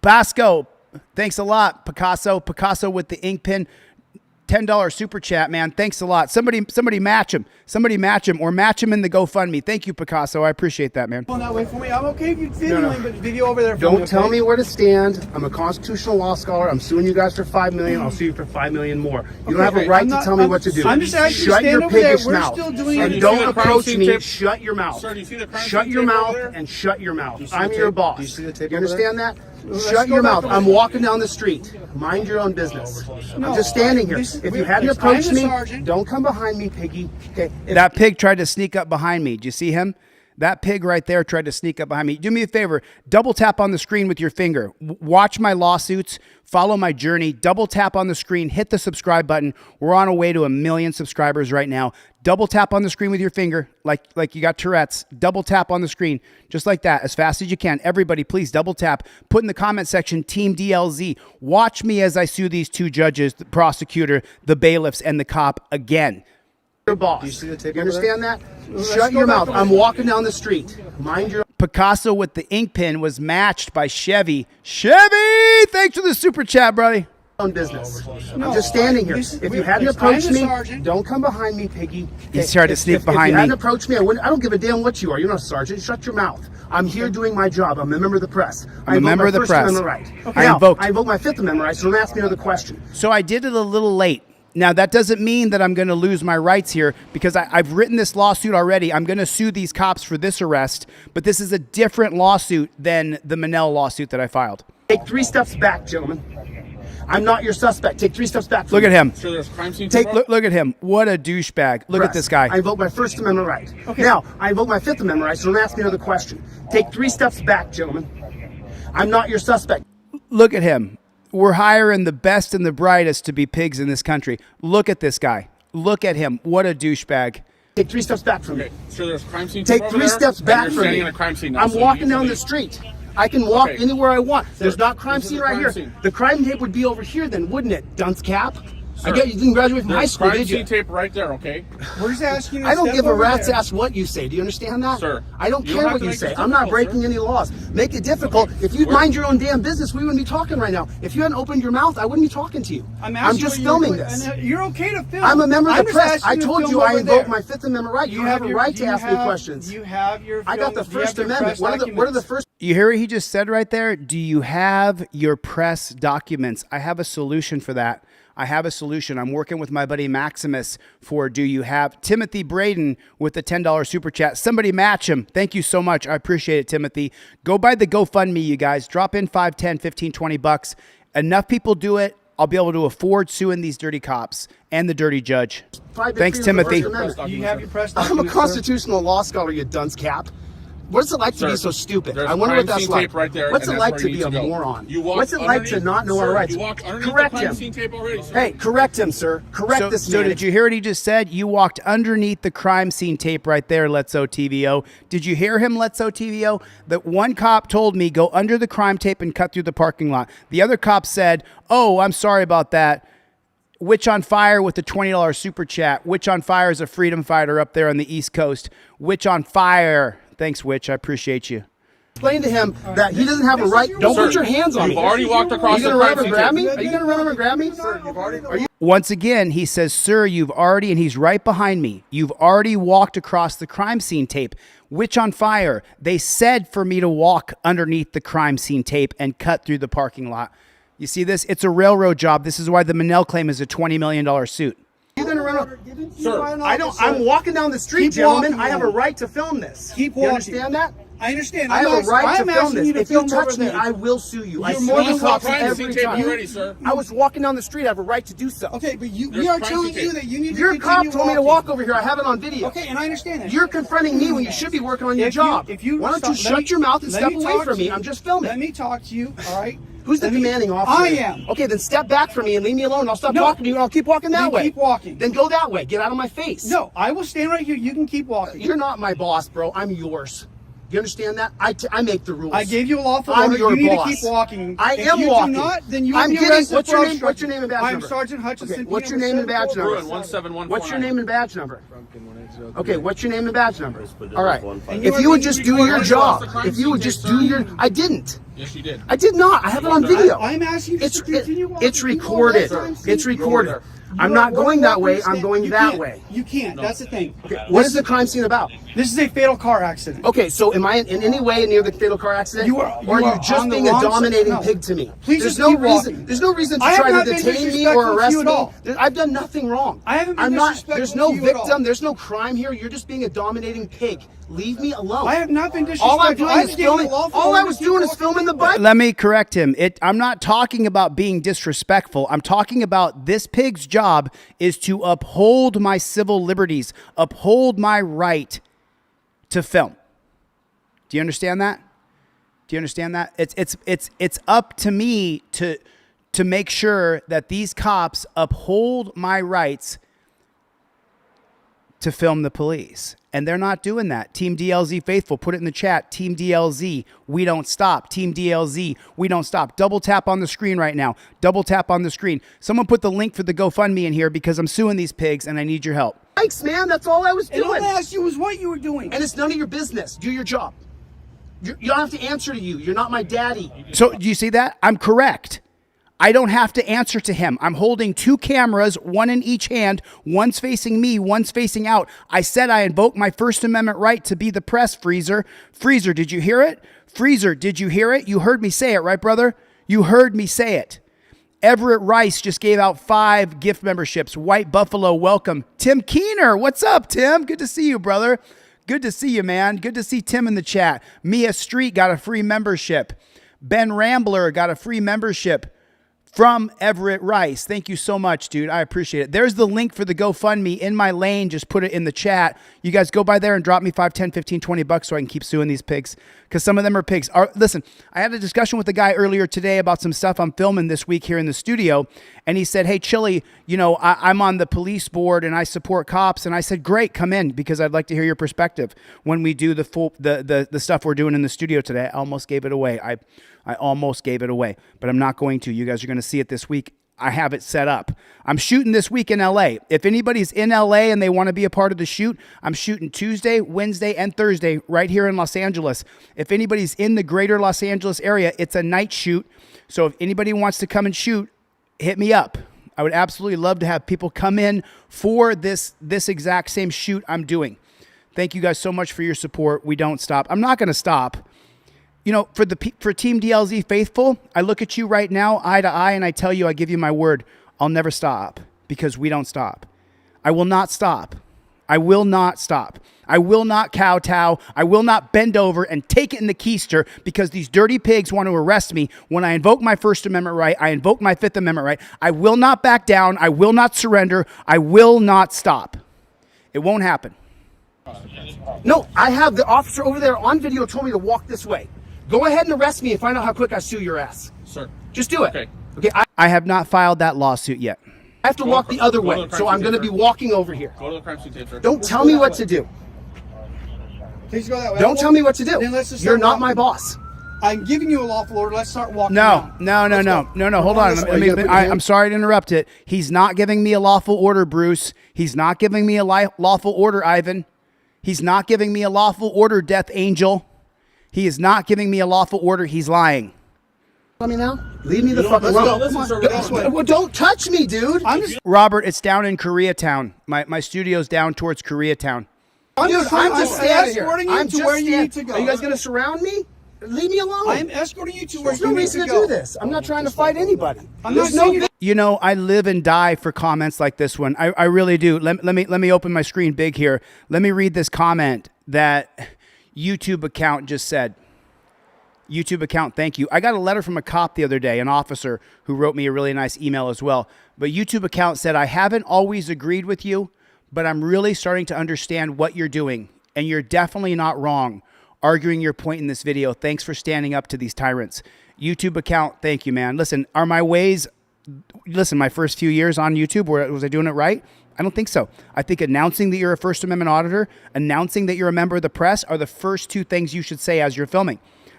Basco, thanks a lot. Picasso with the ink pen. $10 super chat, man. Thanks a lot. Somebody match him. Somebody match him or match him in the GoFundMe. Thank you, Picasso. I appreciate that, man. Going that way for me. I'm okay if you videoing, but video over there for me. Don't tell me where to stand. I'm a constitutional law scholar. I'm suing you guys for $5 million. I'll sue you for $5 million more. You don't have a right to tell me what to do. I'm just asking you to Shut stand your over there. piggish We're mouth. still doing And it. don't approach me. Shut your mouth. Sir, do you see the crime Shut scene your tape mouth over there? and shut your mouth. You see I'm the your tape? boss. Do you see the tape You over there? understand that? Let's Shut go your back mouth. over I'm there. walking down the street. Mind your own business. No, I'm just standing here. this- If you we- hadn't I'm approached the me, sergeant. don't come behind me, piggy. Okay. That pig tried to sneak up behind me. Do you see him? That pig right there tried to sneak up behind me. Do me a favor. Double tap on the screen with your finger. Watch my lawsuits. Follow my journey. Double tap on the screen. Hit the subscribe button. We're on our way to 1 million subscribers right now. Double tap on the screen with your finger like you got Tourette's. Double tap on the screen just like that as fast as you can. Everybody, please double tap. Put in the comment section, Team DLZ. Watch me as I sue these 2 judges, the prosecutor, the bailiffs, and the cop again. Your boss. Do you see the tape You over there? understand that? Let's Shut go your back mouth. over I'm there. walking down the street. Mind your Picasso with the ink pen was matched by Chevy. Chevy! Thanks for the super chat, buddy. own business. No, I'm just standing here. this- If we- you hadn't I'm approached the me, sergeant. don't come behind me, piggy. He's trying to If- sneak if behind you me. hadn't approached me, I don't give a damn what you are. You're not a sergeant. Shut your mouth. I'm here doing my job. I'm a member of the press. I'm a member of the press. I invoke my Fifth Amendment right, so don't ask me another question. So I did it a little late. Now, that doesn't mean that I'm going to lose my rights here because I've written this lawsuit already. I'm going to sue these cops for this arrest, but this is a different lawsuit than the Manel lawsuit that I filed. Take 3 steps back, gentlemen. I'm not your suspect. Take 3 steps back. Look at him. So there's crime scene. Look at him. What a douchebag. Look at this guy. I invoke my First Amendment right. Now, I invoke my Fifth Amendment right, so don't ask me another question. Take 3 steps back, gentlemen. I'm not your suspect. Look at him. We're hiring the best and the brightest to be pigs in this country. Look at this guy. Look at him. What a douchebag. Take 3 steps back from me. So there's a crime scene. Take over 3 there, steps and back you're from standing me. in a crime scene now, I'm so walking you down leave. the street. I can walk Okay. anywhere I want. There's not crime this is scene the right crime here. scene. The crime tape would be over here then, wouldn't it, dunce cap? I Sir, get you didn't graduate from high There's school, crime did you? scene tape right there, okay? We're just asking you to I don't step give a over rat's there. ass what you say. Do you understand that? Sir, I don't you care don't have what to you make say. this I'm not difficult, breaking sir. any laws. Make it difficult. If you'd mind your own damn business, we wouldn't be talking right now. If you hadn't opened your mouth, I wouldn't be talking to you. I'm asking just what you're filming doing, this. and you're okay to film. I'm a member of I'm the just press. asking I to told film you I over invoke there. my Fifth Amendment right. You have a right to ask me questions. You have your. I got the film- you have First your Amendment. press What are the documents. first? You hear what he just said right there? Do you have your press documents? I have a solution for that. I have a solution. I'm working with my buddy Maximus for do you have Timothy Braden with the $10 super chat. Somebody match him. Thank you so much. I appreciate it, Timothy. Go buy the GoFundMe, you guys. Drop in 5, 10, 15, 20 bucks. Enough people do it. I'll be able to afford suing these dirty cops and the dirty judge. Thanks, Timothy. You have your press I'm a documents, sir. constitutional law scholar, you dunce cap. What's it like to Sir, be so stupid? there's I wonder what crime that's scene like. tape right there, What's and it that's like where to you be a need to go. moron? You walk What's it like to underneath- not know our sir, rights? You walk underneath Correct the crime him. scene tape already, sir. Hey, correct him, sir. Correct So, this so man. did you hear what he just said? You walked underneath the crime scene tape right there, Let's OTVO. Did you hear him, Let's OTVO? That one cop told me go under the crime tape and cut through the parking lot. The other cop said, oh, I'm sorry about that. Witch on Fire with the $20 super chat. Witch on Fire is a freedom fighter up there on the East Coast. Witch on Fire. Thanks, Witch. I appreciate you. Explain to him that he doesn't have a right. Don't Sir, put your hands on you've me. already walked Are across you the gonna run crime over scene and grab me? tape. Are you gonna run over and grab me? Are you? Once again, he says, sir, you've already, and he's right behind me, you've already walked across the crime scene tape. Witch on Fire. They said for me to walk underneath the crime scene tape and cut through the parking lot. You see this? It's a railroad job. This is why the Manel claim is a $20 million suit. You're gonna run over. Sir, I don't. I'm walking down the street, Keep gentlemen. walking, I have a man. right to film this. Keep You walking. understand that? I understand. I have a right to I'm film asking this. you to If you film touch over me, there. I will sue you. I You're sue more you than cops welcome. Crime scene every tape time. already, sir. I was walking down the street. I have a right to do so. Okay, but we There's are crime telling scene you tape. that you need to Your cop continue told me to walking. walk over here. I have it on video. Okay, and I understand that. You're confronting me when you should be working on your If job. you Why don't you stop- let shut me- your mouth and let step me away talk from to me? you. I'm just filming. Let me talk to you, all right? Who's the Let me- commanding officer? I am. Okay, then step back from me and leave me alone. I'll stop No. talking to you and I'll keep walking that Then way. keep walking. Then go that way. Get out of my face. No, I will stand right here. You can keep walking. You're not my boss, bro. I'm yours. You understand that? I make the rules. I gave you a lawful I'm order. your You need boss. to keep walking. I If am you walking. do not, then you will I'm be getting. arrested What's for your name? obstruction. What's your name and badge I'm number? Sergeant Hutchinson. Okay, what's your PO name and badge number? Ruin 17149. What's your name and badge number? Okay, what's your name and badge number? All right. And If you would just do your job, the crime if you would scene just tape, do sir. your, I didn't. Yes, you did. I did not. I have it on video. I'm asking you to It's continue walking. it's recorded. It's recorded. I'm not going that way. I'm going that way. You can't. That's the thing. What is the crime scene about? This is a fatal car accident. Okay, so am I in any way near the fatal car accident? You are- or you are are you just on the being a wrong side. dominating No. pig to me? Please there's just no keep reason. walking. There's no reason to I have try to not been detain me disrespectful or to arrest you at me. all. I've done nothing wrong. I haven't been I'm not. disrespectful There's no to you at all. victim. There's no crime here. You're just being a dominating pig. Leave me alone. I have not been disrespectful. All I'm doing I is gave you a filming. lawful All I order was to keep doing is walking. filming the bike. Let me correct him. I'm not talking about being disrespectful. I'm talking about this pig's job is to uphold my civil liberties, uphold my right to film. Do you understand that? Do you understand that? It's up to me to make sure that these cops uphold my rights to film the police. And they're not doing that. Team DLZ Faithful, put it in the chat. Team DLZ, we don't stop. Team DLZ, we don't stop. Double tap on the screen right now. Double tap on the screen. Someone put the link for the GoFundMe in here because I'm suing these pigs and I need your help. Bikes, man. That's all I was And all doing. I asked you was what you were doing. And it's none of your business. Do your job. You don't have to answer to you. You're not my daddy. So do you see that? I'm correct. I don't have to answer to him. I'm holding two cameras, one in each hand. One's facing me, one's facing out. I said I invoke my First Amendment right to be the press, Freezer. Freezer, did you hear it? Freezer, did you hear it? You heard me say it, right, brother? You heard me say it. Everett Rice just gave out 5 gift memberships. White Buffalo, welcome. Tim Keener, what's up, Tim? Good to see you, brother. Good to see you, man. Good to see Tim in the chat. Mia Street got a free membership. Ben Rambler got a free membership. from Everett Rice. Thank you so much, dude. I appreciate it. There's the link for the GoFundMe in my lane. Just put it in the chat. You guys go by there and drop me 5, 10, 15, 20 bucks so I can keep suing these pigs, because some of them are pigs. Listen, I had a discussion with a guy earlier today about some stuff I'm filming this week here in the studio, and he said, hey, Chille, you know, I'm on the police board and I support cops. And I said, great, come in, because I'd like to hear your perspective when we do the stuff we're doing in the studio today. I almost gave it away. I almost gave it away, but I'm not going to. You guys are going to see it this week. I have it set up. I'm shooting this week in LA. If anybody's in LA and they want to be a part of the shoot, I'm shooting Tuesday, Wednesday, and Thursday right here in Los Angeles. If anybody's in the greater Los Angeles area, it's a night shoot. So if anybody wants to come and shoot, hit me up. I would absolutely love to have people come in for this exact same shoot I'm doing. Thank you guys so much for your support. We don't stop. I'm not going to stop. You know, for Team DLZ faithful, I look at you right now, eye to eye, and I tell you, I give you my word, I'll never stop, because we don't stop. I will not stop. I will not stop. I will not kowtow. I will not bend over and take it in the keister because these dirty pigs want to arrest me. When I invoke my First Amendment right, I invoke my Fifth Amendment right. I will not back down. I will not surrender. I will not stop. It won't happen. No, I have the officer over there on video told me to walk this way. Go ahead and arrest me and find out how quick I sue your ass. Sir. Just do it. Okay. Okay. I have not filed that lawsuit yet. I have to walk the other way, so I'm going to be walking over here. Go to the crime scene tape, sir. Don't tell me what to do. Please go that way. Don't tell me what to do. Then let's just You're start not my walking. boss. I'm giving you a lawful order. Let's start walking. No. Hold on. this way. I'm sorry to interrupt it. He's not giving me a lawful order, Bruce. He's not giving me a lawful order, Ivan. He's not giving me a lawful order, Death Angel. He is not giving me a lawful order. He's lying. Let me now. Leave me the fuck Let's go. alone. Listen, sir, we're this way. Well, don't touch me, dude. I'm just Robert, it's down in Koreatown. My studio's down towards Koreatown. standing here. escorting you I'm to just where you standing. need to go. Are you guys going to surround me? Leave me alone. I'm escorting you to where There's you no need reason to to go. do this. I'm not trying to fight anybody. I'm There's not saying no. You know, I live and die for comments like this one. I really do. Let me open my screen big here. Let me read this comment that YouTube account just said. YouTube account, thank you. I got a letter from a cop the other day, an officer who wrote me a really nice email as well. But YouTube account said, I haven't always agreed with you, but I'm really starting to understand what you're doing. And you're definitely not wrong arguing your point in this video. Thanks for standing up to these tyrants. YouTube account, thank you, man. Listen, are my ways, my first few years on YouTube, was I doing it right? I don't think so. I think announcing that you're a First Amendment auditor, announcing that you're a member of the press are the first two things you should say as you're filming.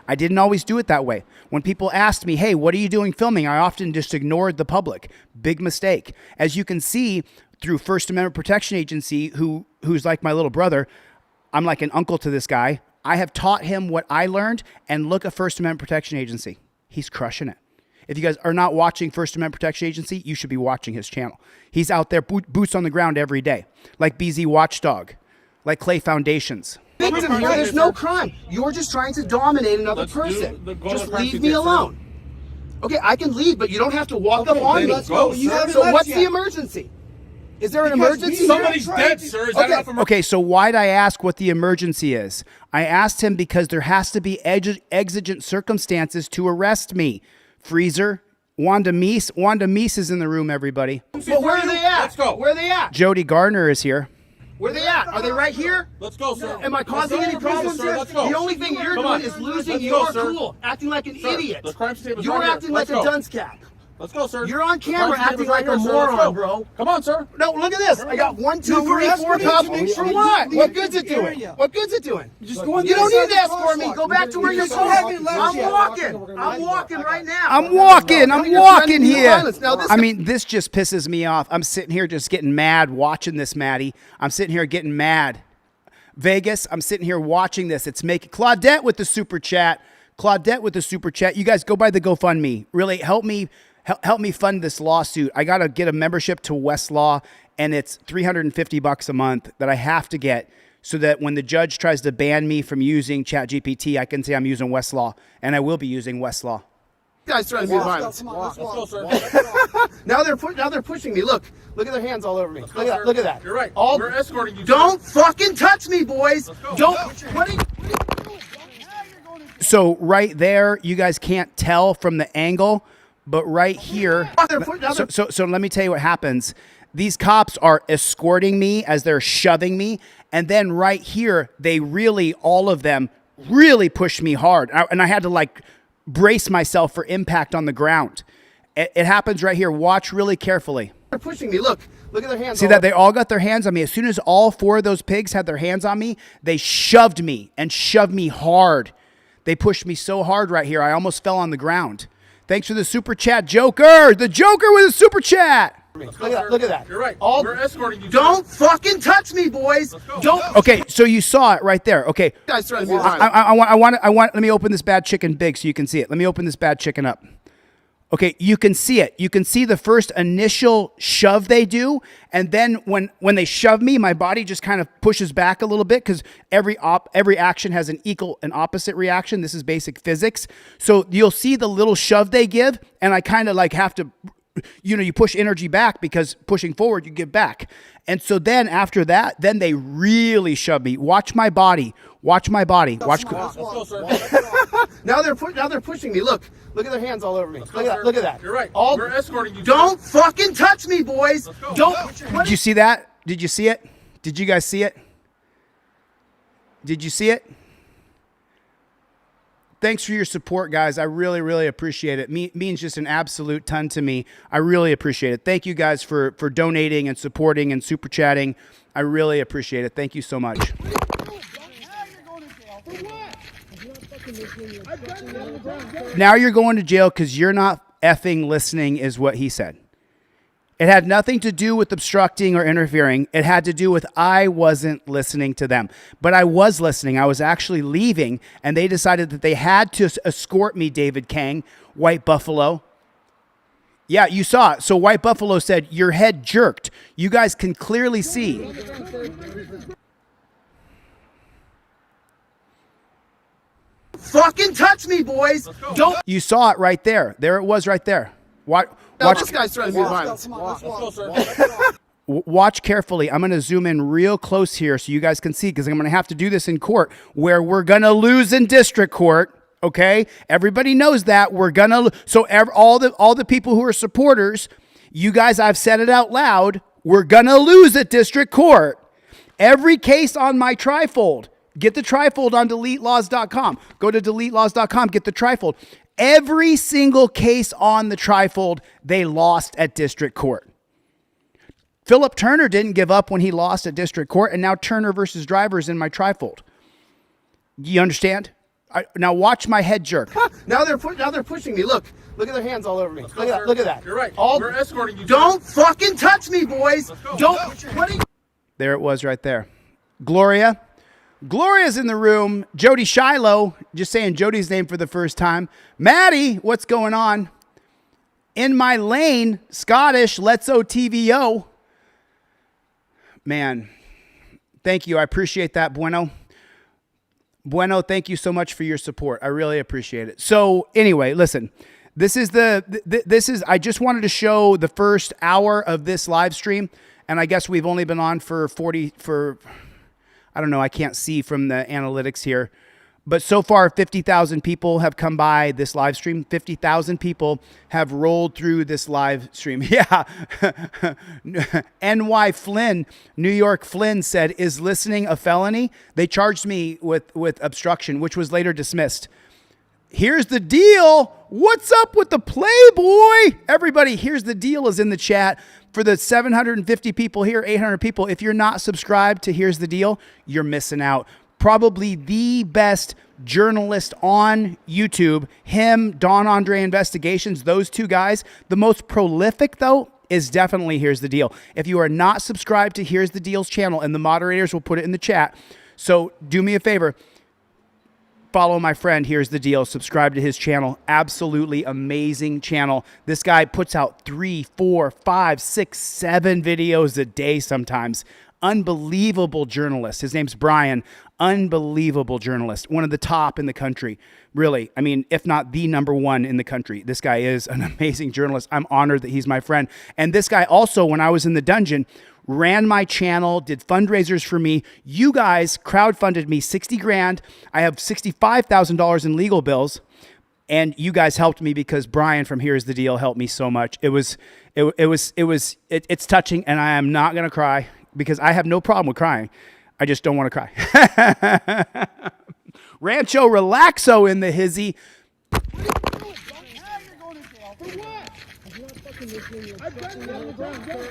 I didn't always do it that way. When people asked me, hey, what are you doing filming? I often just ignored the public. Big mistake. As you can see through First Amendment Protection Agency, who's like my little brother, I'm like an uncle to this guy. I have taught him what I learned, and look at First Amendment Protection Agency. He's crushing it. If you guys are not watching First Amendment Protection Agency, you should be watching his channel. He's out there boots on the ground every day, like BZ Watchdog, like Clay Foundations. Victim here. There's no crime. You're just trying to dominate another person. Just leave me alone. Okay, I can leave, but you don't have to walk up on me. Let's go. You haven't So left what's yet. the emergency? Is there an Because emergency? we- here? Somebody's dead, sir. Is that enough emergency? Okay, so why'd I ask what the emergency is? I asked him because there has to be exigent circumstances to arrest me. Freezer, Wanda Meese is in the room, everybody. Well, where are they at? Let's go. Where are they at? Jody Gardner is here. Where are they at? Are they right here? Let's go, sir. Am I causing any problems? sir? Let's go. The only thing you're Come doing on. is losing Let's your go, sir. cool, acting like an Sir, idiot. the crime scene is You're right here. acting like Let's a go. dunce cap. Let's go, sir. You're on The camera crime scene acting is right like a here, sir. Let's moron, go. bro. Come on, sir. No, look at this. I got 1, 2, No, we're 3, 4 escorting cops. you to make sure For you what? leave What the good's it doing? area. What good's it doing? Just go on You the don't other need to side of the escort me. crosswalk. Go back to where You you're just haven't left I'm yet. walking. I'm walking right now. I'm walking You're threatening me with here. violence. Now, this I mean, this just pisses me off. I'm sitting here just getting mad watching this, Maddie. I'm sitting here getting mad. Vegas, I'm sitting here watching this. It's making Claudette with the super chat. You guys go by the GoFundMe. Really help me fund this lawsuit. I got to get a membership to Westlaw, and it's $350 a month that I have to get so that when the judge tries to ban me from using ChatGPT, I can say I'm using Westlaw, and I will be using Westlaw. You guys threatening me with violence. Let's go, sir. Now they're pushing me. Look at their hands all over me. Look at that. You're right. All, We're escorting you. don't fucking touch me, boys. Don't. What are you? So right there, you guys can't tell from the angle, but right here. Now they're- So let me tell you what happens. These cops are escorting me as they're shoving me. And then right here, they really, all of them really pushed me hard. And I had to like brace myself for impact on the ground. It happens right here. Watch really carefully. They're pushing me. Look at their hands. See that they all got their hands on me. As soon as all 4 of those pigs had their hands on me, they shoved me and shoved me hard. They pushed me so hard right here, I almost fell on the ground. Thanks for the super chat, Joker. The Joker with a super chat. Look at that. You're right. All, We're escorting you. don't fucking touch me, boys. Don't. Okay, so you saw it right there. Okay, You guys threatened me. I want. Let me open this bad chicken big so you can see it. Let me open this bad chicken up. Okay, you can see it. You can see the first initial shove they do, and then when they shove me, my body just kind of pushes back a little bit because every action has an equal and opposite reaction. This is basic physics. So you'll see the little shove they give, and I kind of like have to, you push energy back because pushing forward you give back. And so then after that, then they really shove me. Watch my body. Watch my body. Watch. Let's go, sir. Now they're pushing me. Look at their hands all over me. Look at that. You're right. All, We're escorting you. don't fucking touch me, boys. Don't. Did you see that? Did you see it? Did you guys see it? Did you see it? Thanks for your support, guys. I really, really appreciate it. Means just an absolute ton to me. I really appreciate it. Thank you guys for donating and supporting and super chatting. I really appreciate it. Thank you so much. Now you're going to jail because you're not effing listening is what he said. It had nothing to do with obstructing or interfering. It had to do with I wasn't listening to them. But I was listening. I was actually leaving, and they decided that they had to escort me, David Kang, White Buffalo. Yeah, you saw it. So White Buffalo said, your head jerked. You guys can clearly see. Fucking touch me, boys. Don't. You saw it right there. There it was right there. Watch. This guy's threatening me with violence. Let's go, sir. Watch carefully. I'm going to zoom in real close here so you guys can see because I'm going to have to do this in court where we're going to lose in district court. Okay? Everybody knows that. We're going to so all the people who are supporters, you guys, I've said it out loud, we're going to lose at district court. Every case on my trifold. Get the trifold on DeleteLawz.com. Go to DeleteLawz.com. Get the trifold. Every single case on the trifold, they lost at district court. Philip Turner didn't give up when he lost at district court, and now Turner versus Driver is in my trifold. You understand? Now watch my head jerk. Now they're pushing me. Look at their hands all over me. Look at that. You're right. All, We're escorting you. don't fucking touch me, boys. Don't. What are you? There it was right there. Gloria's in the room. Jody Shiloh, just saying Jody's name for the first time. Maddie, what's going on? In my lane, Scottish, Let's OTVO. Man, thank you. I appreciate that, Bueno. Bueno, thank you so much for your support. I really appreciate it. So anyway, listen, this is I just wanted to show the first hour of this live stream. And I guess we've only been on for I don't know, I can't see from the analytics here. But so far, 50,000 people have come by this live stream. 50,000 people have rolled through this live stream. Yeah. NY Flynn, New York Flynn said, is listening a felony? They charged me with obstruction, which was later dismissed. Here's the deal. What's up with the Playboy? Everybody, here's the deal is in the chat. For the 750 people here, 800 people, if you're not subscribed to Here's the Deal, you're missing out. Probably the best journalist on YouTube, him, Don Andre Investigations, those two guys. The most prolific, though, is definitely Here's the Deal. If you are not subscribed to Here's the Deal's channel, and the moderators will put it in the chat, so do me a favor. Follow my friend, Here's the Deal. Subscribe to his channel. Absolutely amazing channel. This guy puts out 3, 4, 5, 6, 7 videos a day sometimes. Unbelievable journalist. His name's Brian. Unbelievable journalist. One of the top in the country. Really. I mean, if not the number one in the country. This guy is an amazing journalist. I'm honored that he's my friend. And this guy also, when I was in the dungeon, ran my channel, did fundraisers for me. You guys crowdfunded me 60 grand. I have $65,000 in legal bills. And you guys helped me because Brian from Here's the Deal helped me so much. It's touching, and I am not going to cry because I have no problem with crying. I just don't want to cry. Rancho Relaxo in the hizzy.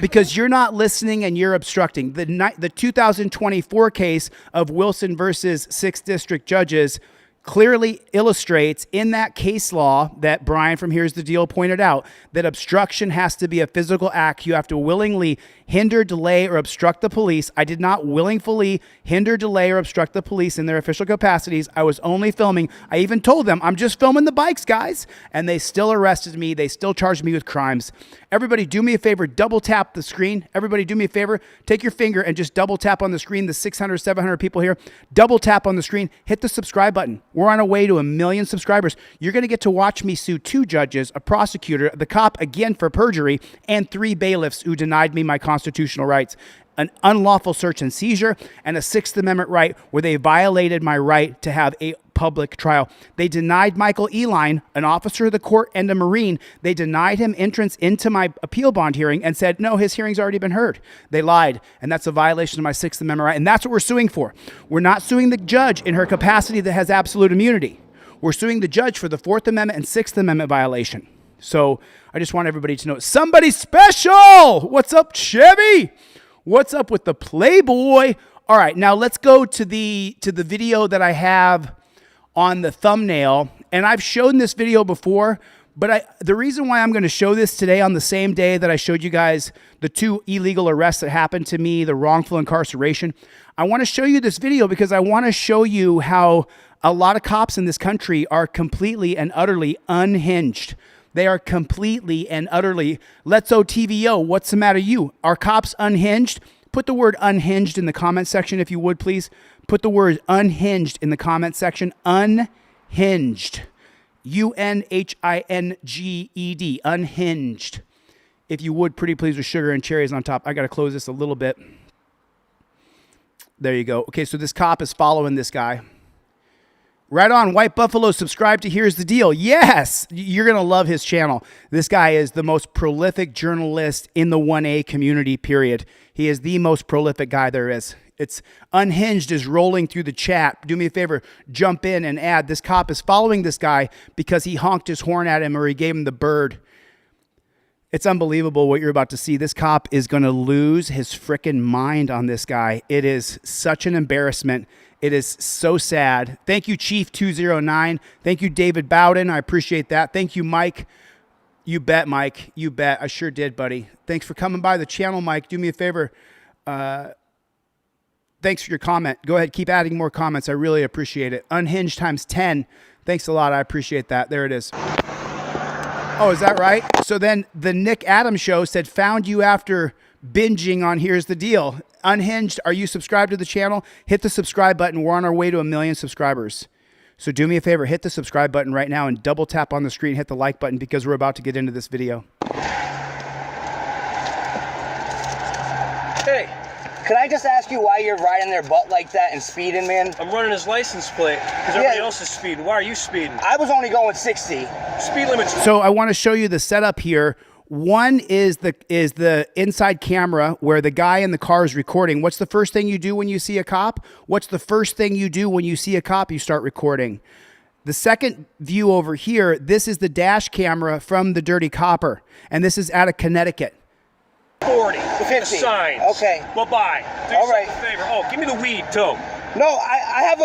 Because you're not listening and you're obstructing. The 2024 case of Wilson versus 6th District judges clearly illustrates in that case law that Brian from Here's the Deal pointed out that obstruction has to be a physical act. You have to willingly hinder, delay, or obstruct the police. I did not willingly hinder, delay, or obstruct the police in their official capacities. I was only filming. I even told them, I'm just filming the bikes, guys. And they still arrested me. They still charged me with crimes. Everybody do me a favor, double tap the screen. Everybody do me a favor, take your finger and just double tap on the screen, the 600, 700 people here. Double tap on the screen, hit the subscribe button. We're on our way to 1 million subscribers. You're going to get to watch me sue 2 judges, a prosecutor, the cop again for perjury, and 3 bailiffs who denied me my constitutional rights. An unlawful search and seizure, and a 6th Amendment right where they violated my right to have a public trial. They denied Michael Eline, an officer of the court and a Marine, they denied him entrance into my appeal bond hearing and said, no, his hearing's already been heard. They lied, and that's a violation of my 6th Amendment right, and that's what we're suing for. We're not suing the judge in her capacity that has absolute immunity. We're suing the judge for the 4th Amendment and 6th Amendment violation. So I just want everybody to know, somebody special! What's up, Chevy? What's up with the Playboy? All right, now let's go to the video that I have on the thumbnail. And I've shown this video before, but the reason why I'm going to show this today on the same day that I showed you guys the 2 illegal arrests that happened to me, the wrongful incarceration, I want to show you this video because I want to show you how a lot of cops in this country are completely and utterly unhinged. They are completely and utterly, let's OTVO, what's the matter you? Are cops unhinged? Put the word unhinged in the comment section if you would, please. Put the word unhinged in the comment section. Unhinged. UNHINGED. Unhinged. If you would, pretty please, with sugar and cherries on top. I got to close this a little bit. There you go. Okay, so this cop is following this guy. Right on, White Buffalo, subscribe to Here's the Deal. Yes, you're going to love his channel. This guy is the most prolific journalist in the 1A community, period. He is the most prolific guy there is. It's Unhinged is rolling through the chat. Do me a favor, jump in and add. This cop is following this guy because he honked his horn at him or he gave him the bird. It's unbelievable what you're about to see. This cop is going to lose his frickin' mind on this guy. It is such an embarrassment. It is so sad. Thank you, Chief209. Thank you, David Bowden. I appreciate that. Thank you, Mike. You bet, Mike. You bet. I sure did, buddy. Thanks for coming by the channel, Mike. Do me a favor. Thanks for your comment. Go ahead. Keep adding more comments. I really appreciate it. Unhinged times 10. Thanks a lot. I appreciate that. There it is. Oh, is that right? So then the Nick Adams show said, found you after binging on Here's the Deal. Unhinged, are you subscribed to the channel? Hit the subscribe button. We're on our way to 1 million subscribers. So do me a favor, hit the subscribe button right now and double tap on the screen, hit the like button because we're about to get into this video. Hey, could I just ask you why you're riding their butt like that and speeding, man? I'm running his license plate because everybody else is speeding. Why are you speeding? I was only going 60. Speed limit's... So I want to show you the setup here. One is the inside camera where the guy in the car is recording. What's the first thing you do when you see a cop? What's the first thing you do when you see a cop? You start recording. The second view over here, this is the dash camera from the Dirty Copper, and this is out of Connecticut. 40. 50. Signs. Okay. Bye-bye. Do All right. yourself a favor. Oh, give me the weed, too. No, I have a...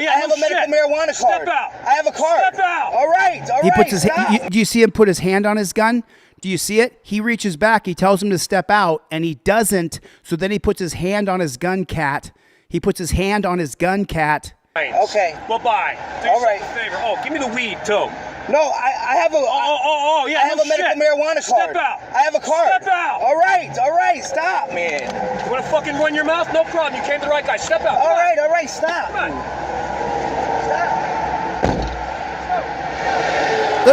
Yeah, I have a medical marijuana card. Step out. I have a card. Step out. All right. He puts his. Do you see him put his hand on his gun? Do you see it? He reaches back. He tells him to step out, and he doesn't. So then he puts his hand on his gun cat. He puts his hand on his gun cat. Okay. Bye-bye. Do All yourself right. a favor. Oh, give me the weed, too. No, I have a... Yeah, I have a medical marijuana card. Step out. I have a card. Step out. All right. Stop, man. You want to fucking run your mouth? No problem. You came to the right guy. Step out. All right. Stop. Come on.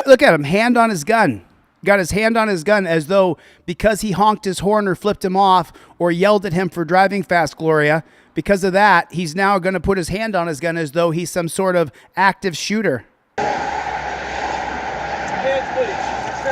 Look at him. Hand on his gun. Got his hand on his gun as though because he honked his horn or flipped him off or yelled at him for driving fast, Gloria, because of that, he's now going to put his hand on his gun as though he's some sort of active shooter.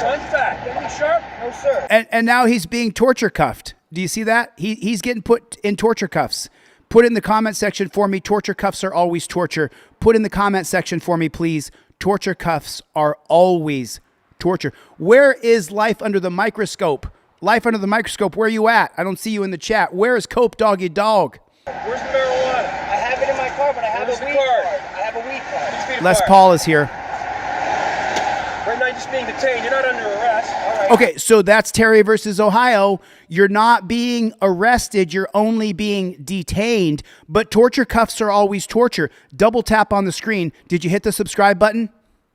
One fact. Anything sharp? No, sir. And now he's being torture cuffed. Do you see that? He's getting put in torture cuffs. Put in the comment section for me. Torture cuffs are always torture. Put in the comment section for me, please. Torture cuffs are always torture. Where is life under the microscope? Life under the microscope, where are you at? I don't see you in the chat. Where is Cope Doggy Dog? Where's the marijuana? I have it in my car, but I have Where's a the weed card? card. I have a weed card. Les Paul is here. Right now you're just being detained. You're not under arrest. All right. Okay, so that's Terry versus Ohio. You're not being arrested. You're only being detained. But torture cuffs are always torture. Double tap on the screen. Did you hit the subscribe button?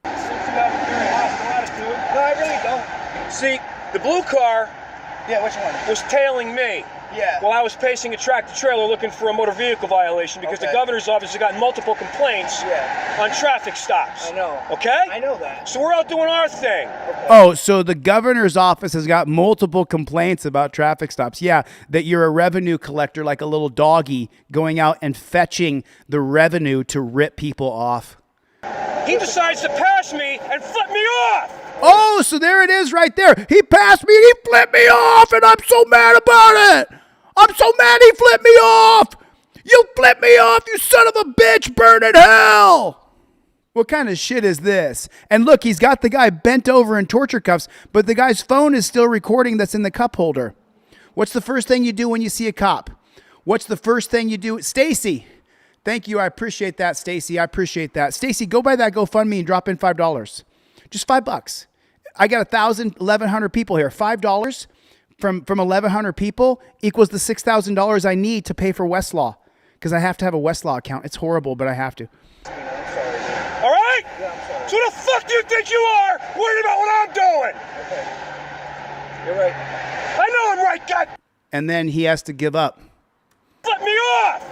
Seems you have a very hostile attitude. No, I really don't. See, the blue car Yeah, which one? was tailing me. Yeah. While I was pacing a tractor trailer looking for a motor vehicle violation because the Okay. governor's office has gotten multiple complaints on traffic stops. I know. Okay? I know that. So we're out doing our thing. Oh, so the governor's office has got multiple complaints about traffic stops. Yeah, that you're a revenue collector like a little doggy going out and fetching the revenue to rip people off. He decides to pass me and flip me off. Oh, so there it is right there. He passed me and he flipped me off, and I'm so mad about it. I'm so mad he flipped me off. You flipped me off, you son of a bitch. Burn in hell. What kind of shit is this? And look, he's got the guy bent over in torture cuffs, but the guy's phone is still recording that's in the cup holder. What's the first thing you do when you see a cop? What's the first thing you do? Stacy. Thank you. I appreciate that, Stacy. I appreciate that. Stacy, go buy that GoFundMe and drop in $5. Just $5. I got 1,100 people here. $5 from 1,100 people equals the $6,000 I need to pay for Westlaw, because I have to have a Westlaw account. It's horrible, but I have to. All right? So who the fuck do you think you are worried about what I'm doing? You're right. I know I'm right, God. And then he has to give up. Flip me off.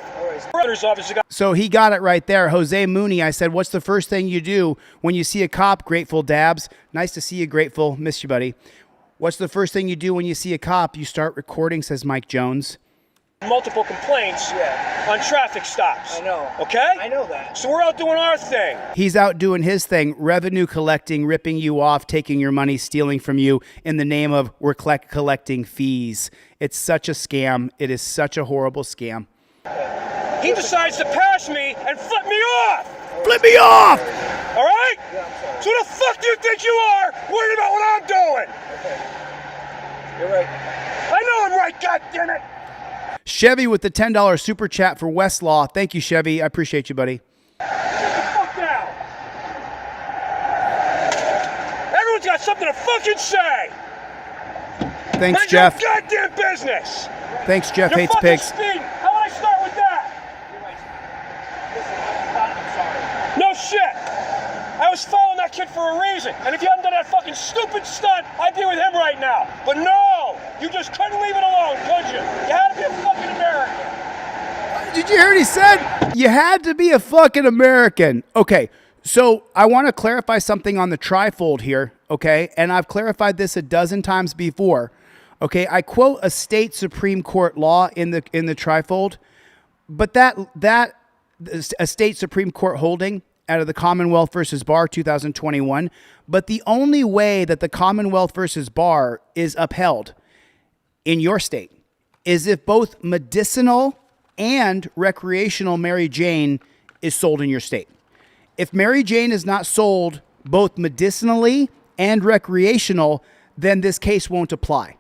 Governor's office has got So he got it right there. Jose Mooney, I said, what's the first thing you do when you see a cop? Grateful Dabs. Nice to see you, Grateful. Miss you, buddy. What's the first thing you do when you see a cop? You start recording, says Mike Jones. multiple complaints on traffic stops. I know. Okay? I know that. So we're out doing our thing. He's out doing his thing, revenue collecting, ripping you off, taking your money, stealing from you in the name of we're collecting fees. It's such a scam. It is such a horrible scam. He decides to pass me and flip me off. Flip me off! All right? So who the fuck do you think you are worried about what I'm doing? You're right. I know I'm right, goddammit. Chevy with the $10 super chat for Westlaw. Thank you, Chevy. I appreciate you, buddy. Get the fuck down. Everyone's got something to fucking say. Thanks, Mind Jeff. your goddamn business. Thanks, Jeff You're Hates fucking Pigs. speeding. How would I start with that? No shit. I was following that kid for a reason. And if you hadn't done that fucking stupid stunt, I'd be with him right now. But no, you just couldn't leave it alone, could you? You had to be a fucking American. Did you hear what he said? You had to be a fucking American. Okay, so I want to clarify something on the trifold here, okay? And I've clarified this a dozen times before. Okay, I quote a state Supreme Court law in the trifold, but that a state Supreme Court holding out of the Commonwealth versus Barr 2021, but the only way that the Commonwealth versus Barr is upheld in your state is if both medicinal and recreational Mary Jane is sold in your state. If Mary Jane is not sold both medicinally and recreational, then this case won't apply.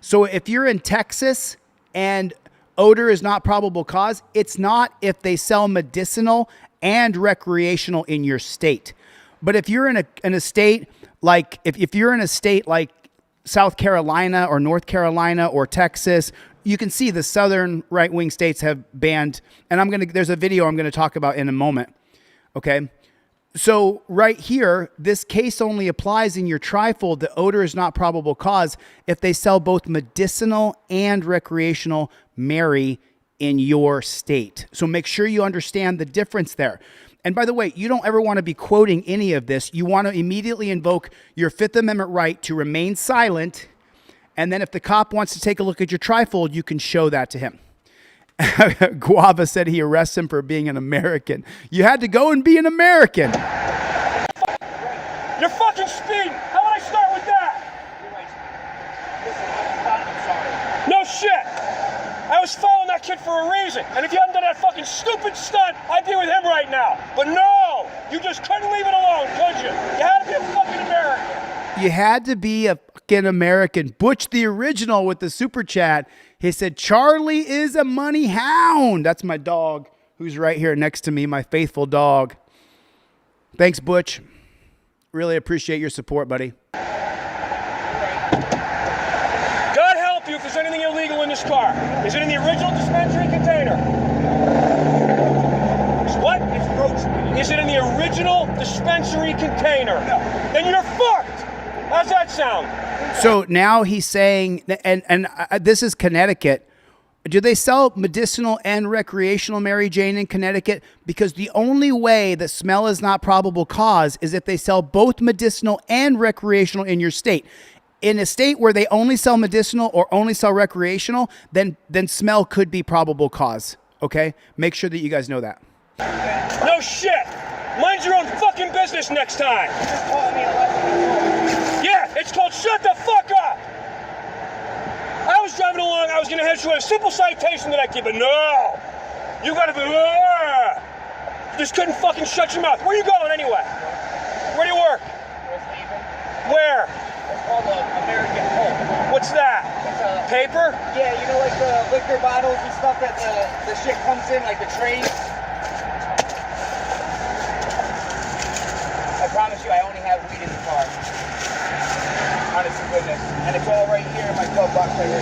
So if you're in Texas and odor is not probable cause, it's not if they sell medicinal and recreational in your state. But if you're in a state like if you're in a state like South Carolina or North Carolina or Texas, you can see the southern right-wing states have banned, and there's a video I'm going to talk about in a moment. Okay? So right here, this case only applies in your trifold. The odor is not probable cause if they sell both medicinal and recreational Mary in your state. So make sure you understand the difference there. And by the way, you don't ever want to be quoting any of this. You want to immediately invoke your Fifth Amendment right to remain silent. And then if the cop wants to take a look at your trifold, you can show that to him. Guava said he arrests him for being an American. You had to go and be an American. You're fucking speeding. How would I start with that? stupid stunt, I'd be with him right now. But no, you just couldn't leave it alone, could you? You had to be a fucking American. You had to be a fucking American. Butch the Original with the super chat. He said, Charlie is a money hound. That's my dog who's right here next to me, my faithful dog. Thanks, Butch. Really appreciate your support, buddy. God help you if there's anything illegal in this car. Is it in the original dispensary container? What? It's roach. Is it in the original dispensary container? No. Then you're fucked. How's that sound? So now he's saying, and this is Connecticut. Do they sell medicinal and recreational Mary Jane in Connecticut? Because the only way that smell is not probable cause is if they sell both medicinal and recreational in your state. In a state where they only sell medicinal or only sell recreational, then smell could be probable cause. Okay? Make sure that you guys know that. No shit. Mind your own fucking business next time. Yeah, it's called shut the fuck up. I was driving along, I was gonna have you a simple citation that I give, but no. You gotta be, you just couldn't fucking shut your mouth. Where you going anyway? Where do you work? Where? It's called American Pulp. What's that? It's paper? Yeah, you know, like the liquor bottles and stuff that the shit comes in, like the trays. I promise you, I only have weed in the car. Honest to goodness. And it's all right here in my glove box right here.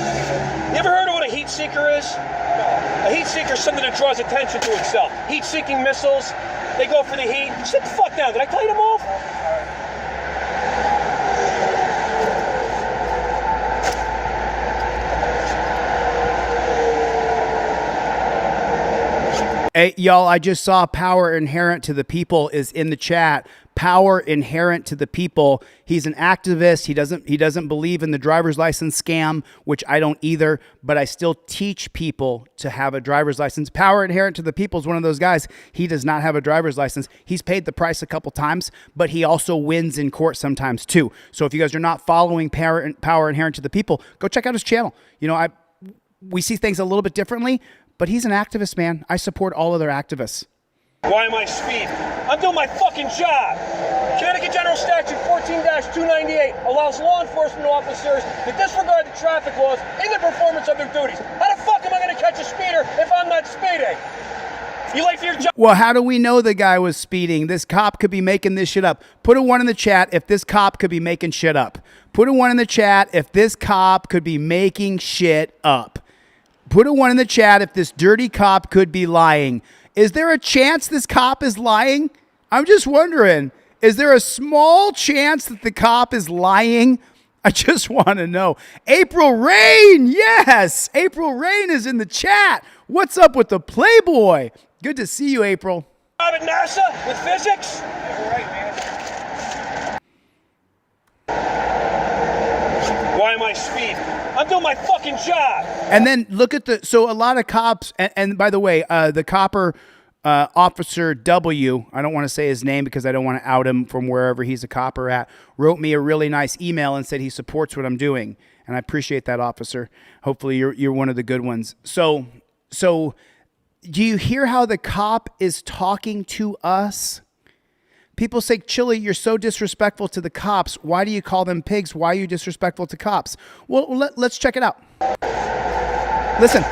You ever heard of what a heat seeker is? No. A heat seeker is something that draws attention to itself. Heat-seeking missiles, they go for the heat. Sit the fuck down. Did I tell you to move? Hey, y'all, I just saw Power Inherent to the People is in the chat. Power Inherent to the People. He's an activist. He doesn't believe in the driver's license scam, which I don't either, but I still teach people to have a driver's license. Power Inherent to the People is one of those guys. He does not have a driver's license. He's paid the price a couple times, but he also wins in court sometimes too. So if you guys are not following Power Inherent to the People, go check out his channel. You know, we see things a little bit differently, but he's an activist, man. I support all other activists. Why am I speeding? I'm doing my fucking job. Connecticut General Statute 14-298 allows law enforcement officers to disregard the traffic laws in the performance of their duties. How the fuck am I going to catch a speeder if I'm not speeding? You late for your job? Well, how do we know the guy was speeding? This cop could be making this shit up. Put a 1 in the chat if this cop could be making shit up. Put a 1 in the chat if this cop could be making shit up. Put a 1 in the chat if this dirty cop could be lying. Is there a chance this cop is lying? I'm just wondering. Is there a small chance that the cop is lying? I just want to know. April Rain, yes! April Rain is in the chat. What's up with the Playboy? Good to see you, April. Job at NASA with physics? Why am I speeding? I'm doing my fucking job. And then look at so a lot of cops, and by the way, the copper Officer W, I don't want to say his name because I don't want to out him from wherever he's a copper at, wrote me a really nice email and said he supports what I'm doing. And I appreciate that, officer. Hopefully you're one of the good ones. So do you hear how the cop is talking to us? People say, Chille, you're so disrespectful to the cops. Why do you call them pigs? Why are you disrespectful to cops? Well, let's check it out. Listen.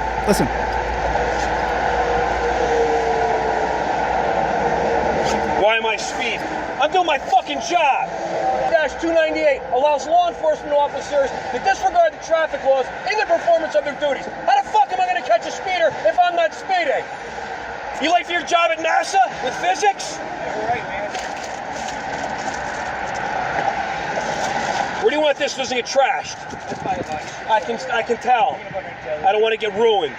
Why am I speeding? I'm doing my fucking job. 298 allows law enforcement officers to disregard the traffic laws in the performance of their duties. How the fuck am I going to catch a speeder if I'm not speeding? You late for your job at NASA with physics? You're right, man. Where do you want this? Doesn't get trashed. That's my advice. I can tell. I don't want to get ruined.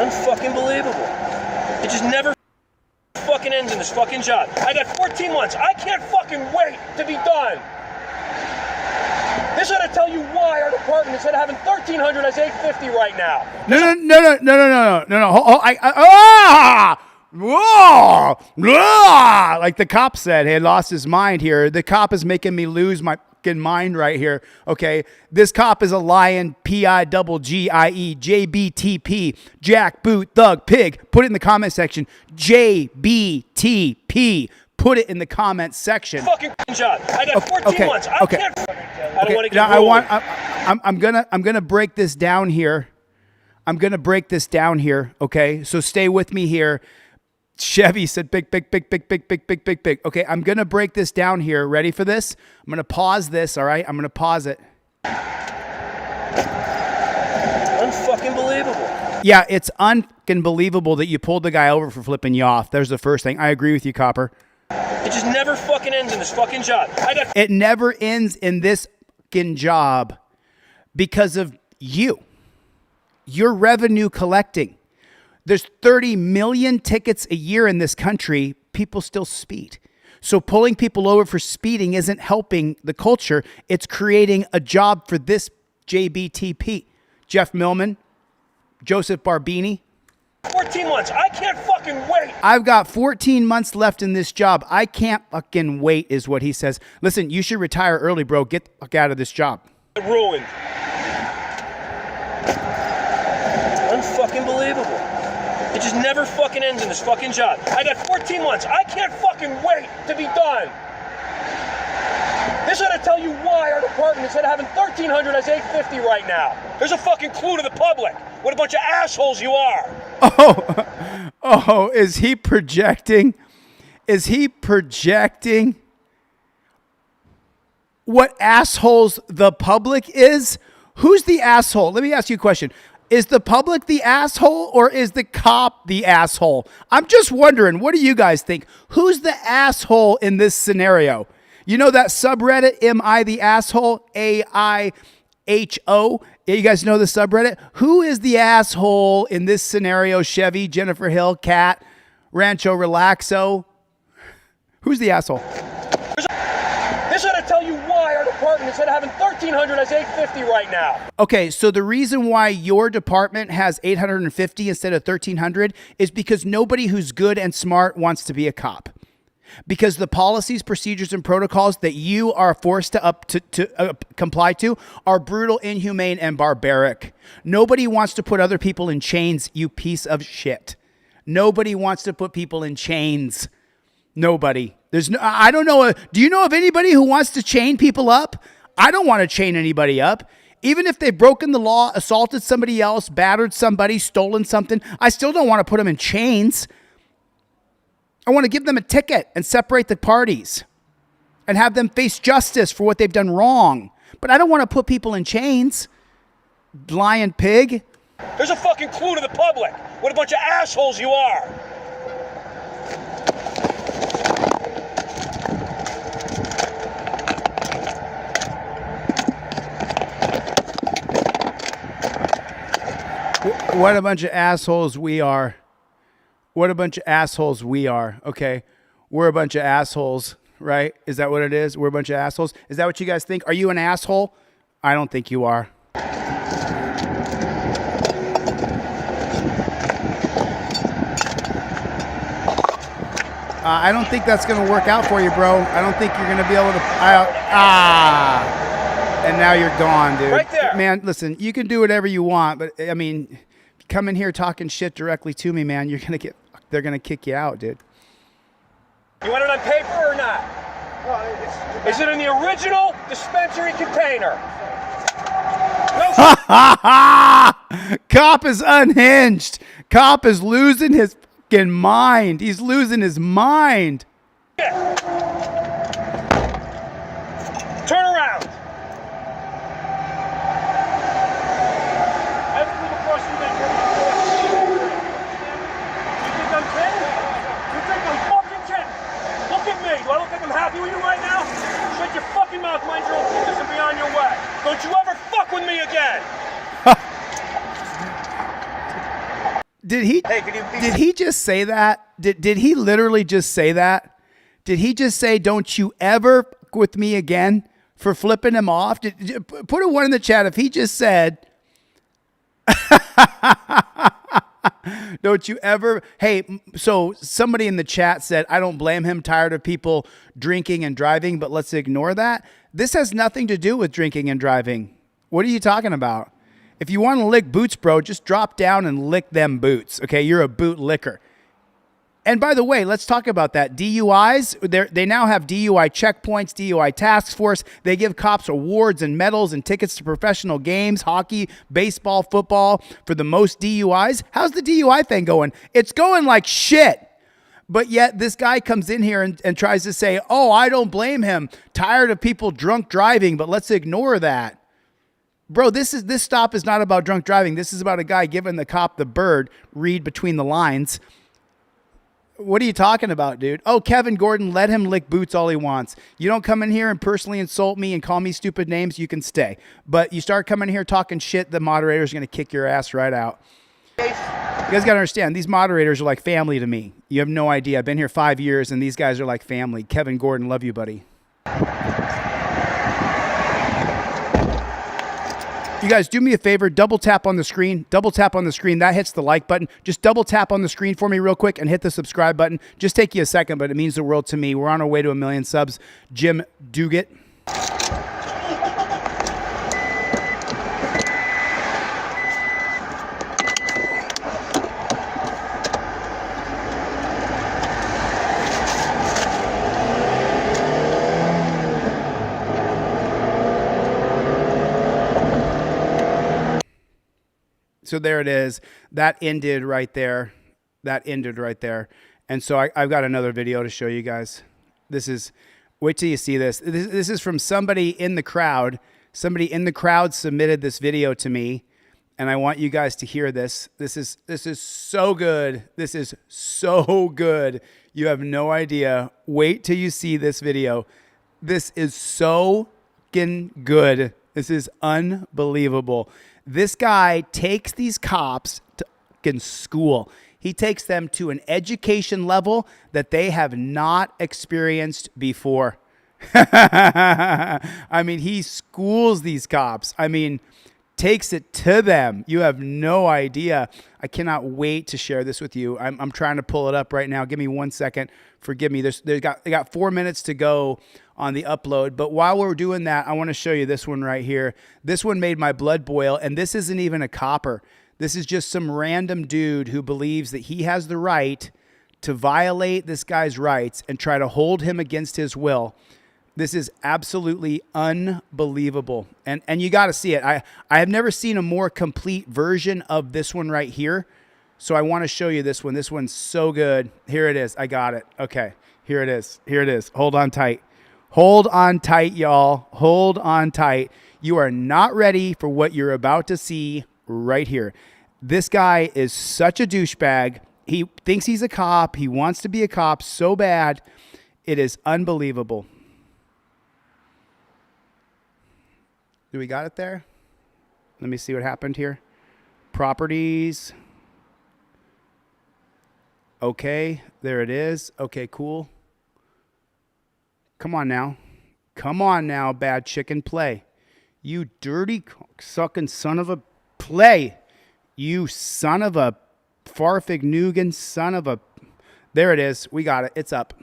Unfucking believable. It just never fucking ends in this fucking job. I got 14 months. I can't fucking wait to be done. This ought to tell you why our department, instead of having 1,300, has 850 right now. No. Like the cop said, he had lost his mind here. The cop is making me lose my fucking mind right here. Okay. This cop is a lion, PIGGIE, JBTP, Jack, Boot, Thug, Pig. Put it in the comment section. JBTP. Put it in the comment section. Fucking job. I got 14 months. I can't. I don't want to get now, ruined. I'm gonna break this down here. Okay, so stay with me here. Chevy said big. Okay, I'm gonna break this down here. Ready for this? I'm gonna pause this. All right, I'm gonna pause it. Unfucking believable. Yeah, it's unfucking believable that you pulled the guy over for flipping you off. There's the first thing. I agree with you, Copper. It just never fucking ends in this fucking job. It never ends in this fucking job because of you. Your revenue collecting. There's 30 million tickets a year in this country. People still speed. So pulling people over for speeding isn't helping the culture. It's creating a job for this JBTP. Jeff Millman, Joseph Barbini. 14 months. I can't fucking wait. I've got 14 months left in this job. I can't fucking wait is what he says. Listen, you should retire early, bro. Get the fuck out of this job. Ruined. Unfucking believable. It just never fucking ends in this fucking job. I got 14 months. I can't fucking wait to be done. This ought to tell you why our department, instead of having 1,300, has 850 right now. There's a fucking clue to the public. What a bunch of assholes you are. Oh, is he projecting? Is he projecting what assholes the public is? Who's the asshole? Let me ask you a question. Is the public the asshole or is the cop the asshole? I'm just wondering, what do you guys think? Who's the asshole in this scenario? You know that subreddit, Am I the Asshole? AIHO. You guys know the subreddit? Who is the asshole in this scenario? Chevy, Jennifer Hill, Kat, Rancho Relaxo. Who's the asshole? This ought to tell you why our department, instead of having 1,300, has 850 right now. Okay, so the reason why your department has 850 instead of 1,300 is because nobody who's good and smart wants to be a cop. Because the policies, procedures, and protocols that you are forced to comply to are brutal, inhumane, and barbaric. Nobody wants to put other people in chains, you piece of shit. Nobody wants to put people in chains. Nobody. I don't know. Do you know of anybody who wants to chain people up? I don't want to chain anybody up. Even if they've broken the law, assaulted somebody else, battered somebody, stolen something, I still don't want to put them in chains. I want to give them a ticket and separate the parties and have them face justice for what they've done wrong. But I don't want to put people in chains. Lion pig. There's a fucking clue to the public. What a bunch of assholes you are. What a bunch of assholes we are. What a bunch of assholes we are. Okay. We're a bunch of assholes, right? Is that what it is? We're a bunch of assholes. Is that what you guys think? Are you an asshole? I don't think you are. I don't think that's going to work out for you, bro. I don't think you're going to be able to. And now you're gone, dude. Right there. Man, listen, you can do whatever you want, but I mean, come in here talking shit directly to me, man. They're going to kick you out, dude. You want it on paper or not? Is it in the original dispensary container? No. Cop is unhinged. Cop is losing his fucking mind. He's losing his mind. Turn around. I have to leave across you then. You think I'm kidding? You think I'm fucking kidding? Look at me. Do I look like I'm happy with you right now? Shut your fucking mouth, mind your own business, and be on your way. Don't you ever fuck with me again. Did he just say that? Did he literally just say that? Did he just say, don't you ever fuck with me again for flipping him off? Put a 1 in the chat if he just said, Don't you ever? Hey, so somebody in the chat said, I don't blame him, tired of people drinking and driving, but let's ignore that. This has nothing to do with drinking and driving. What are you talking about? If you want to lick boots, bro, just drop down and lick them boots. Okay, you're a boot licker. And by the way, let's talk about that. DUIs, they now have DUI checkpoints, DUI task force. They give cops awards and medals and tickets to professional games, hockey, baseball, football for the most DUIs. How's the DUI thing going? It's going like shit. But yet this guy comes in here and tries to say, oh, I don't blame him. Tired of people drunk driving, but let's ignore that. Bro, this stop is not about drunk driving. This is about a guy giving the cop the bird. Read between the lines. What are you talking about, dude? Oh, Kevin Gordon, let him lick boots all he wants. You don't come in here and personally insult me and call me stupid names, you can stay. But you start coming here talking shit, the moderator's going to kick your ass right out. You guys got to understand, these moderators are like family to me. You have no idea. I've been here 5 years, and these guys are like family. Kevin Gordon, love you, buddy. You guys, do me a favor, double tap on the screen. Double tap on the screen. That hits the like button. Just double tap on the screen for me real quick and hit the subscribe button. Just take you a second, but it means the world to me. We're on our way to 1 million subs. Jim Duguid. So there it is. That ended right there. That ended right there. And so I've got another video to show you guys. This is, wait till you see this. This is from somebody in the crowd. Somebody in the crowd submitted this video to me, and I want you guys to hear this. This is so good. This is so good. You have no idea. Wait till you see this video. This is so fucking good. This is unbelievable. This guy takes these cops to fucking school. He takes them to an education level that they have not experienced before. I mean, he schools these cops. I mean, takes it to them. You have no idea. I cannot wait to share this with you. I'm trying to pull it up right now. Give me 1 second. Forgive me. They got 4 minutes to go on the upload. But while we're doing that, I want to show you this one right here. This one made my blood boil, and this isn't even a copper. This is just some random dude who believes that he has the right to violate this guy's rights and try to hold him against his will. This is absolutely unbelievable. And you got to see it. I have never seen a more complete version of this one right here. So I want to show you this one. This one's so good. Here it is. I got it. Okay. Here it is. Here it is. Hold on tight. Hold on tight, y'all. Hold on tight. You are not ready for what you're about to see right here. This guy is such a douchebag. He thinks he's a cop. He wants to be a cop so bad. It is unbelievable. Do we got it there? Let me see what happened here. Properties. Okay, there it is. Okay, cool. Come on now. Come on now, bad chicken, play. You dirty sucking son of a play. You son of a farfignugan son of a... There it is. We got it. It's up.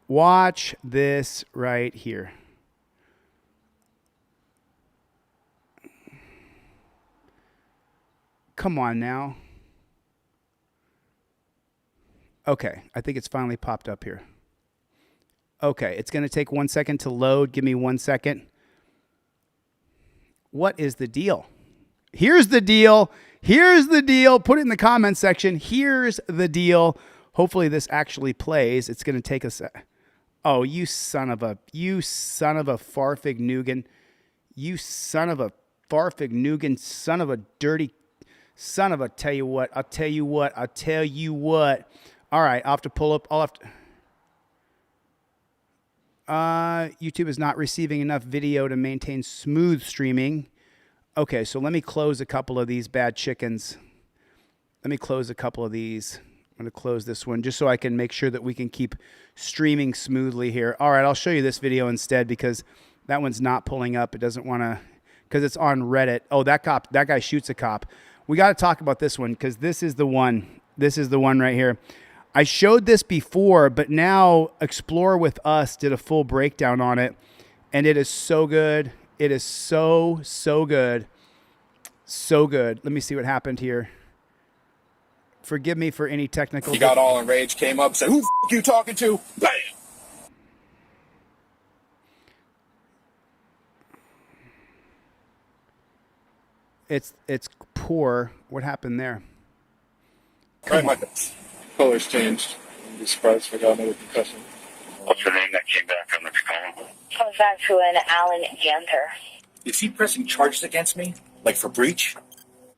Watch this right here. Come on now. Okay, I think it's finally popped up here. Okay, it's going to take 1 second to load. Give me 1 second. What is the deal? Here's the deal. Here's the deal. Put it in the comment section. Here's the deal. Hopefully this actually plays. It's going to take a sec. Oh, you son of a farfignugan. You son of a farfignugan, son of a dirty, son of a, tell you what. All right, I'll have to pull up. YouTube is not receiving enough video to maintain smooth streaming. Okay, so let me close a couple of these bad chickens. Let me close a couple of these. I'm going to close this one just so I can make sure that we can keep streaming smoothly here. All right, I'll show you this video instead because that one's not pulling up. It doesn't want to, because it's on Reddit. Oh, that guy shoots a cop. We got to talk about this one because this is the one. This is the one right here. I showed this before, but now Explore With Us did a full breakdown on it, and it is so good. It is so good. So good. Let me see what happened here. Forgive me for any technical. He got all enraged, came up, said, "Who the f you talking to?" Bam! It's poor. What happened there? Right, my colors changed. I'd be surprised if I got another concussion. What's the name that came back on the call? Comes back to an Alan Ganter. Is he pressing charges against me? Like for breach?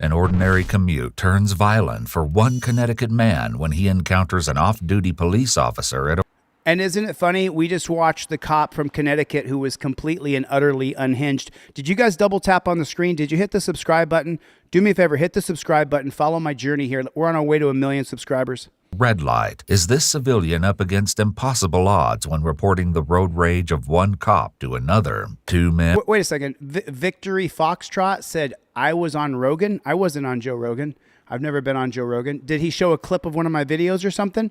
An ordinary commute turns violent for one Connecticut man when he encounters an off-duty police officer at a... And isn't it funny? We just watched the cop from Connecticut who was completely and utterly unhinged. Did you guys double tap on the screen? Did you hit the subscribe button? Do me a favor, hit the subscribe button. Follow my journey here. We're on our way to 1 million subscribers. red light. Is this civilian up against impossible odds when reporting the road rage of one cop to another? Two men... Wait a second. Victory Foxtrot said, I was on Rogan. I wasn't on Joe Rogan. I've never been on Joe Rogan. Did he show a clip of one of my videos or something?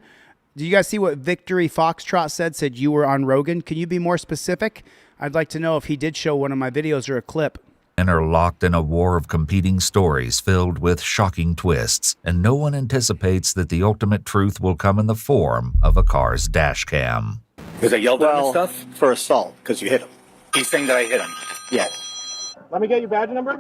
Do you guys see what Victory Foxtrot said? Said you were on Rogan. Can you be more specific? I'd like to know if he did show one of my videos or a clip. Men are locked in a war of competing stories filled with shocking twists, and no one anticipates that the ultimate truth will come in the form of a car's dash cam. Because I yelled at him and stuff? For assault, because you hit him. He's saying that I hit him. Yes. Let me get your badge number.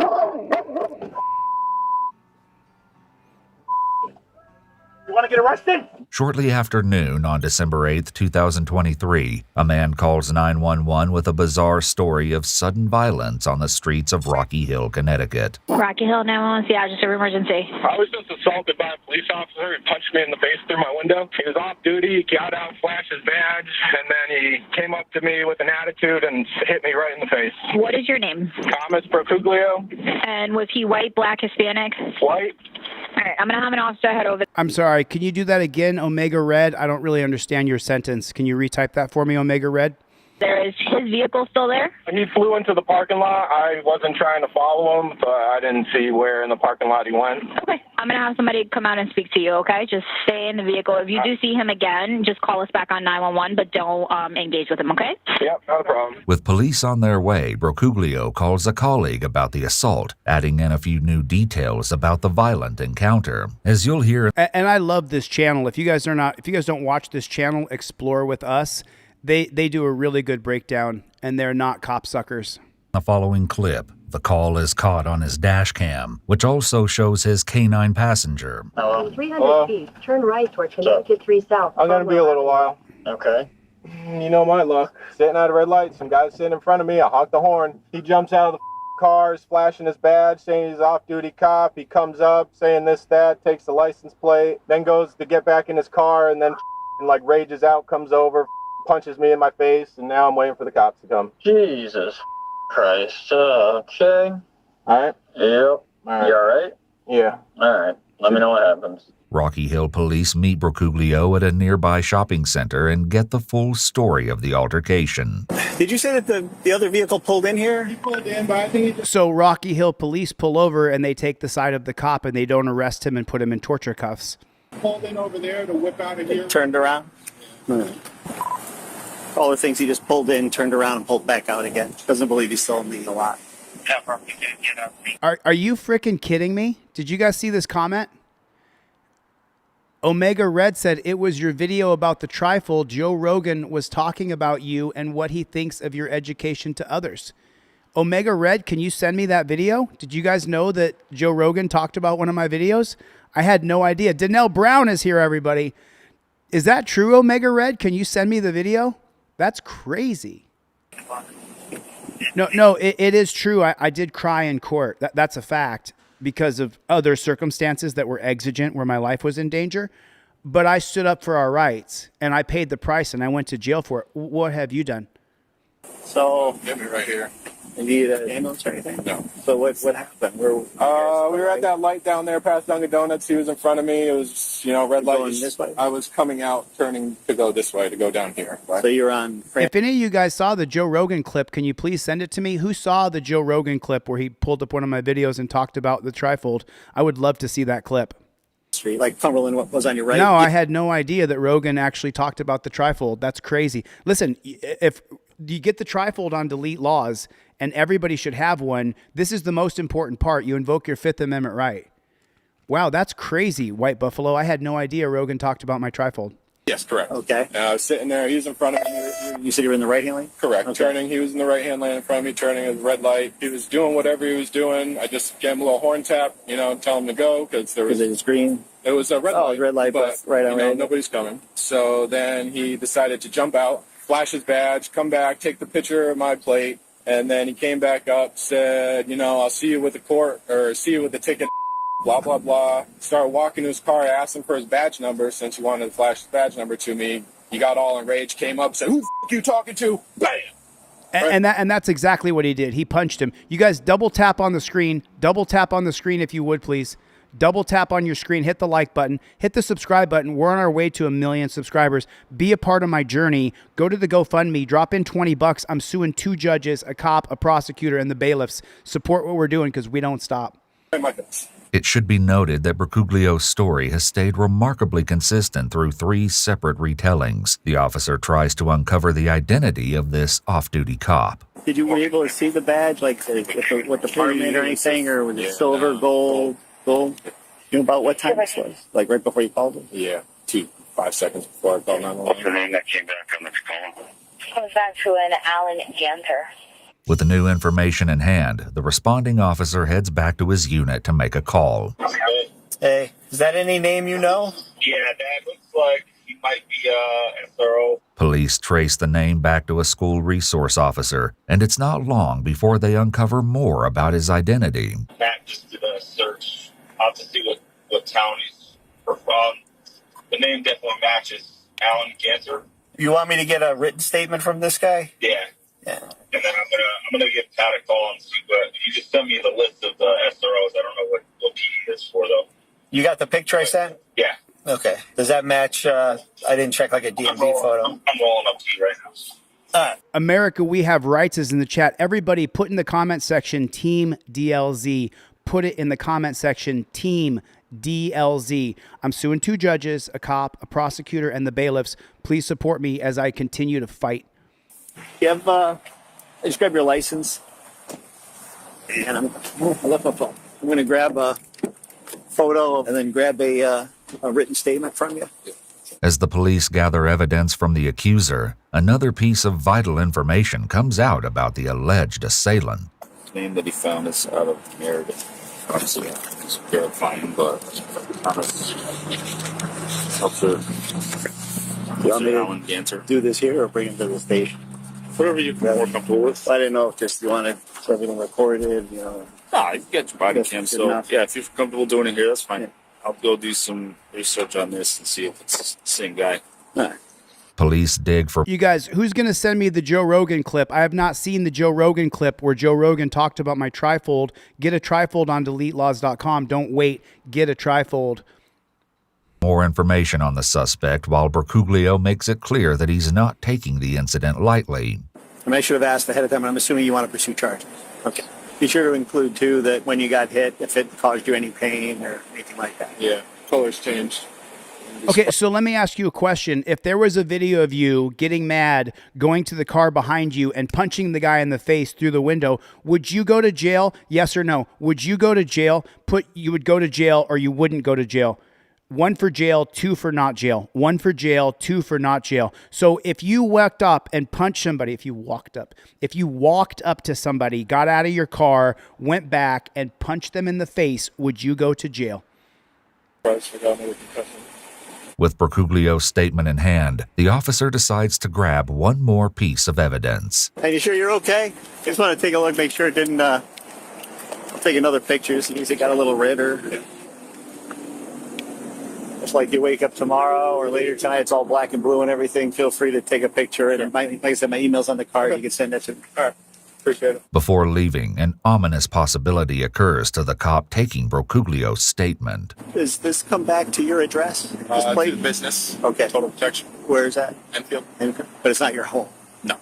You want to get arrested? Shortly after noon on December 8th, 2023, a man calls 911 with a bizarre story of sudden violence on the streets of Rocky Hill, Connecticut. Rocky Hill 911, yeah, just an emergency. I was just assaulted by a police officer. He punched me in the face through my window. He was off duty. He got out, flashed his badge, and then he came up to me with an attitude and hit me right in the face. What is your name? Thomas Brocuglio. And was he white, black, Hispanic? White. All right, I'm going to have an officer head over. I'm sorry. Can you do that again, Omega Red? I don't really understand your sentence. Can you retype that for me, Omega Red? There is his vehicle still there? He flew into the parking lot. I wasn't trying to follow him, but I didn't see where in the parking lot he went. Okay. I'm going to have somebody come out and speak to you, okay? Just stay in the vehicle. If you do see him again, just call us back on 911, but don't engage with him, okay? Yep, not a problem. With police on their way, Brocuglio calls a colleague about the assault, adding in a few new details about the violent encounter. As you'll hear... And I love this channel. If you guys don't watch this channel, Explore With Us, they do a really good breakdown, and they're not copsuckers. The following clip, the call is caught on his dash cam, which also shows his canine passenger. Hello? 300 feet. Turn right toward Connecticut 3 South. I'm going to be a little while. Okay. You know my luck. Sitting at a red light, some guy sitting in front of me, I honk the horn. He jumps out of the car, is flashing his badge, saying he's an off-duty cop. He comes up, saying this, that, takes the license plate, then goes to get back in his car, and then like rages out, comes over, punches me in my face, and now I'm waiting for the cops to come. Jesus Christ. Okay. All right? Yep. All right. You all right? Yeah. All right. Let me know what happens. Rocky Hill police meet Brocuglio at a nearby shopping center and get the full story of the altercation. Did you say that the other vehicle pulled in here? He pulled in, but I think he just... So Rocky Hill police pull over, and they take the side of the cop, and they don't arrest him and put him in torture cuffs. pulled in over there to whip out of here. Turned around? All the things he just pulled in, turned around, and pulled back out again. Doesn't believe he's still in the lot. Are you freaking kidding me? Did you guys see this comment? Omega Red said, it was your video about the trifle. Joe Rogan was talking about you and what he thinks of your education to others. Omega Red, can you send me that video? Did you guys know that Joe Rogan talked about one of my videos? I had no idea. Danelle Brown is here, everybody. Is that true, Omega Red? Can you send me the video? That's crazy. No, it is true. I did cry in court. That's a fact because of other circumstances that were exigent where my life was in danger. But I stood up for our rights, and I paid the price, and I went to jail for it. What have you done? So, Get me right here. And you need an ambulance or anything? No. So what happened? We were at that light down there past Dunkin' Donuts. He was in front of me. It was, red light. Going this way? I was coming out, turning to go this way, to go down here. Right? So you're on... If any of you guys saw the Joe Rogan clip, can you please send it to me? Who saw the Joe Rogan clip where he pulled up one of my videos and talked about the trifold? I would love to see that clip. Street, like Cumberland was on your right? No, I had no idea that Rogan actually talked about the trifold. That's crazy. Listen, if you get the trifold on delete Lawz, and everybody should have one, this is the most important part. You invoke your Fifth Amendment right. Wow, that's crazy, White Buffalo. I had no idea Rogan talked about my trifold. Yes, correct. Okay. I was sitting there. He was in front of me. You said you were in the right-hand lane? Correct. Okay. Turning. He was in the right-hand lane in front of me, turning at the red light. He was doing whatever he was doing. I just gave him a little horn tap, tell him to go because it was green? It was a red light. Red light, but right on right. Nobody's coming. So then he decided to jump out, flash his badge, come back, take the picture of my plate, and then he came back up, said, I'll see you with the court, or see you with the ticket, blah, blah, blah. Started walking to his car, I asked him for his badge number since he wanted to flash his badge number to me. He got all enraged, came up, said, "Who the f*** you talking to?" Bam! And that's exactly what he did. He punched him. You guys double tap on the screen. Double tap on the screen if you would, please. Double tap on your screen. Hit the like button. Hit the subscribe button. We're on our way to 1 million subscribers. Be a part of my journey. Go to the GoFundMe. Drop in $20. I'm suing 2 judges, a cop, a prosecutor, and the bailiffs. Support what we're doing because we don't stop. It should be noted that Bercuglio's story has stayed remarkably consistent through 3 separate retellings. The officer tries to uncover the identity of this off-duty cop. Were you able to see the badge, like what the pyramid or anything, or was it silver, gold? You know about what time this was? Like right before you called him? Yeah, 5 seconds before I called 911. What's the name that came back on the call? Comes back to an Alan Ganter. With the new information in hand, the responding officer heads back to his unit to make a call. Hey, is that any name you know? Yeah, that looks like he might be SRO. Police trace the name back to a school resource officer, and it's not long before they uncover more about his identity. Matt just did a search out to see what town he's from. The name definitely matches Alan Ganter. You want me to get a written statement from this guy? Yeah. Yeah. And then I'm gonna give Pat a call and see. But he just sent me the list of the SROs. I don't know what he is for though. You got the picture I sent? Yeah. Okay. Does that match? I didn't check like a DMV photo. I'm rolling up to you right now. America, we have rights is in the chat. Everybody put in the comment section, Team DLZ. Put it in the comment section, Team DLZ. I'm suing 2 judges, a cop, a prosecutor, and the bailiffs. Please support me as I continue to fight. You have, just grab your license. And I left my phone. I'm going to grab a photo and then grab a written statement from you. As the police gather evidence from the accuser, another piece of vital information comes out about the alleged assailant. The name that he found is out of narrative. Obviously, it's verifying, but Officer, you want me to do this here or bring him to the station? Whatever you're more comfortable with. I didn't know if just you wanted everything recorded, you can get your body cam. So, yeah, if you're comfortable doing it here, that's fine. Yeah. I'll go do some research on this and see if it's the same guy. All right. Police dig for... You guys, who's going to send me the Joe Rogan clip? I have not seen the Joe Rogan clip where Joe Rogan talked about my trifold. Get a trifold on DeleteLawz.com. Don't wait. Get a trifold. More information on the suspect while Bercuglio makes it clear that he's not taking the incident lightly. I should have asked ahead of time, I'm assuming you want to pursue charges. Okay. Be sure to include, too, that when you got hit, if it caused you any pain or anything like that. Yeah, colors changed. Okay, so let me ask you a question. If there was a video of you getting mad, going to the car behind you and punching the guy in the face through the window, would you go to jail? Yes or no? Would you go to jail? You would go to jail or you wouldn't go to jail? 1 for jail, 2 for not jail. 1 for jail, 2 for not jail. So if you walked up and punched somebody, if you walked up to somebody, got out of your car, went back and punched them in the face, would you go to jail? With Bercuglio's statement in hand, the officer decides to grab one more piece of evidence. Are you sure you're okay? Just want to take a look, make sure it didn't... I'll take another picture, see if it got a little red or... Just like you wake up tomorrow or later tonight, it's all black and blue and everything. Feel free to take a picture. And like I said, my email's on the card. You can send that to me. All right. Appreciate it. Before leaving, an ominous possibility occurs to the cop taking Brocuglio's statement. Does this come back to your address? This To plate? the business. Okay. Total protection. Where is that? Enfield. But it's not your home. No.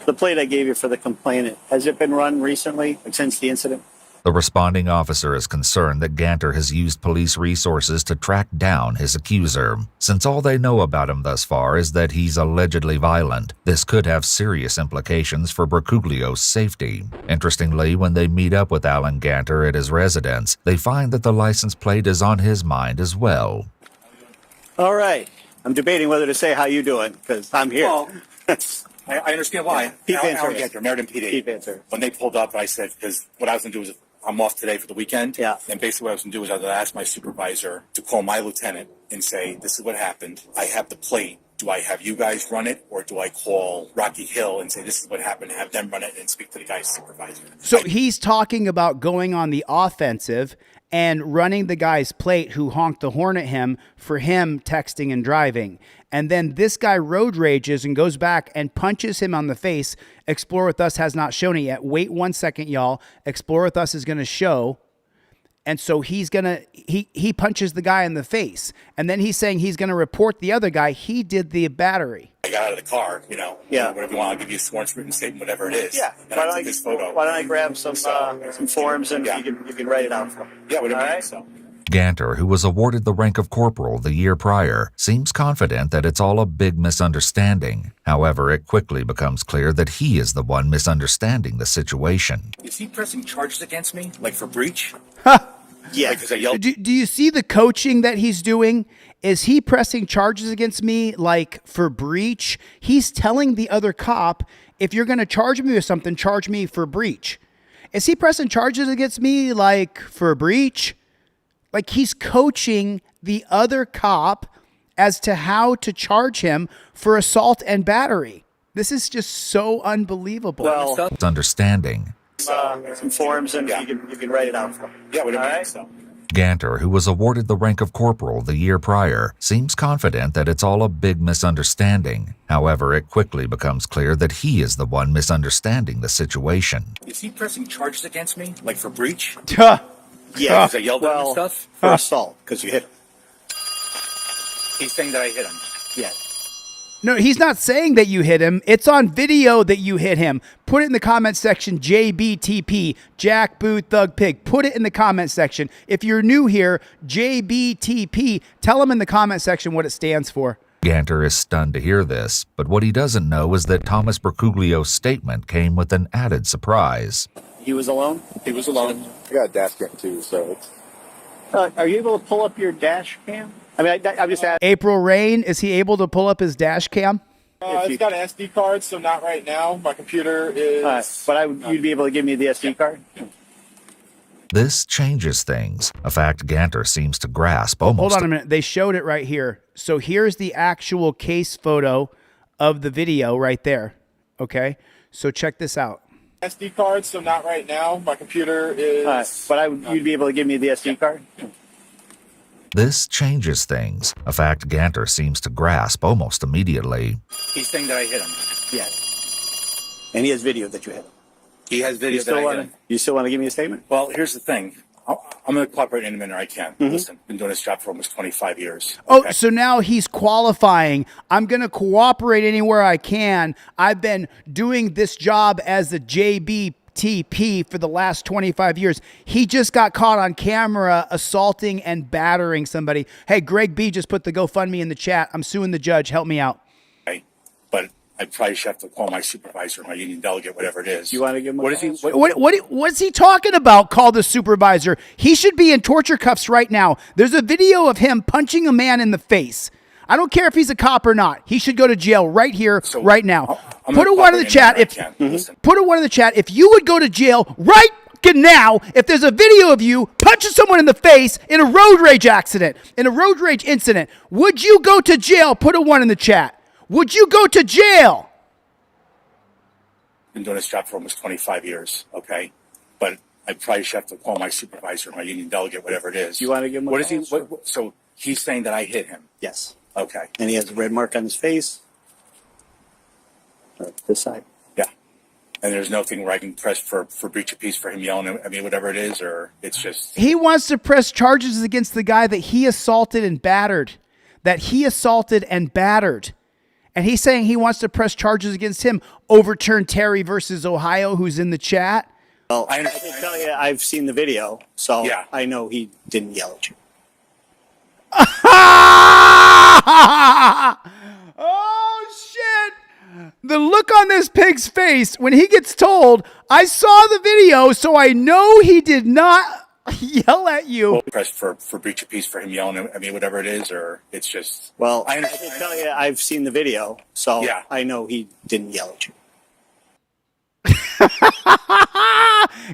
The plate I gave you for the complainant, has it been run recently, since the incident? The responding officer is concerned that Ganter has used police resources to track down his accuser. Since all they know about him thus far is that he's allegedly violent, this could have serious implications for Brocuglio's safety. Interestingly, when they meet up with Alan Ganter at his residence, they find that the license plate is on his mind as well. All right. I'm debating whether to say how you doing, because I'm here. Well, I understand why. Keep Alan answering. Ganter, Meriden PD. Keep answering. When they pulled up, I said, because what I was going to do was, I'm off today for the weekend. Yeah. And basically what I was going to do is I was going to ask my supervisor to call my lieutenant and say, this is what happened. I have the plate. Do I have you guys run it, or do I call Rocky Hill and say, this is what happened, have them run it and speak to the guy's supervisor? So he's talking about going on the offensive and running the guy's plate who honked the horn at him for him texting and driving. And then this guy road rages and goes back and punches him on the face. Explore With Us has not shown it yet. Wait 1 second, y'all. Explore With Us is going to show. And so he's going to, he punches the guy in the face. And then he's saying he's going to report the other guy. He did the battery. I got out of the car, Yeah. whatever you want, I'll give you a sworn written statement, whatever it is. Yeah. And I took this photo. Why don't I grab some forms and Yeah. you can write it out for me? Yeah, whatever All you right. need, so. Ganter, who was awarded the rank of corporal the year prior, seems confident that it's all a big misunderstanding. However, it quickly becomes clear that he is the one misunderstanding the situation. Is he pressing charges against me, like for breach? Yeah. Because I yelled. Do you see the coaching that he's doing? Is he pressing charges against me like for breach? He's telling the other cop, if you're going to charge me with something, charge me for breach. Is he pressing charges against me like for breach? Like he's coaching the other cop as to how to charge him for assault and battery. This is just so unbelievable. Well, Understanding. some forms and you can write it out for me. Yeah, whatever All you need, right. so. Ganter, who was awarded the rank of corporal the year prior, seems confident that it's all a big misunderstanding. However, it quickly becomes clear that he is the one misunderstanding the situation. Is he pressing charges against me, like for breach? Yeah. Because I yelled at him and Well, stuff? for assault, because you hit him. He's saying that I hit him. Yeah. No, he's not saying that you hit him. It's on video that you hit him. Put it in the comment section, JBTP, Jack Boo Thug Pig. Put it in the comment section. If you're new here, JBTP, tell him in the comment section what it stands for. Ganter is stunned to hear this, but what he doesn't know is that Thomas Brocuglio's statement came with an added surprise. He was alone? He was alone. I got a dash cam too, so it's... Are you able to pull up your dash cam? I mean, I'm just asking. April Rain, is he able to pull up his dash cam? it's got an SD card, so not right now. My computer is... But you'd be able to give me the SD card? This changes things, a fact Ganter seems to grasp almost. Hold on a minute. They showed it right here. So here's the actual case photo of the video right there. Okay? So check this out. SD card, so not right now. My computer is... But you'd be able to give me the SD card? This changes things, a fact Ganter seems to grasp almost immediately. He's saying that I hit him. Yeah. And he has video that you hit him. He has video that I hit him. You still want to give me a statement? Well, here's the thing. I'm going to cooperate in a minute I can. Listen, been doing this job for almost 25 years. Oh, so now he's qualifying. I'm going to cooperate anywhere I can. I've been doing this job as a JBTP for the last 25 years. He just got caught on camera assaulting and battering somebody. Hey, Greg B just put the GoFundMe in the chat. I'm suing the judge. Help me out. Okay. But I probably should have to call my supervisor, my union delegate, whatever it is. You want to give him a What is he? What's he talking about? Call the supervisor. He should be in torture cuffs right now. There's a video of him punching a man in the face. I don't care if he's a cop or not. He should go to jail right here, right now. Put a one in the chat. Put a one in the chat. If you would go to jail right now, if there's a video of you punching someone in the face in a road rage accident, in a road rage incident, would you go to jail? Put a one in the chat. Would you go to jail? Been doing this job for almost 25 years. Okay. But I probably should have to call my supervisor, my union delegate, whatever it is. You want to give him a What is call? he? So he's saying that I hit him. Yes. Okay. And he has a red mark on his face. This side. Yeah. And there's nothing where I can press for breach of peace for him yelling, I mean, whatever it is, or it's just... He wants to press charges against the guy that he assaulted and battered. And he's saying he wants to press charges against him. Overturn Terry versus Ohio, who's in the chat. Well, I can tell you, I've seen the video, so Yeah. I know he didn't yell at you. Oh, shit. The look on this pig's face when he gets told, I saw the video, so I know he did not yell at you. Press for breach of peace for him yelling, I mean, whatever it is, or it's just... Well, I can tell you, I've seen the video, so Yeah. I know he didn't yell at you.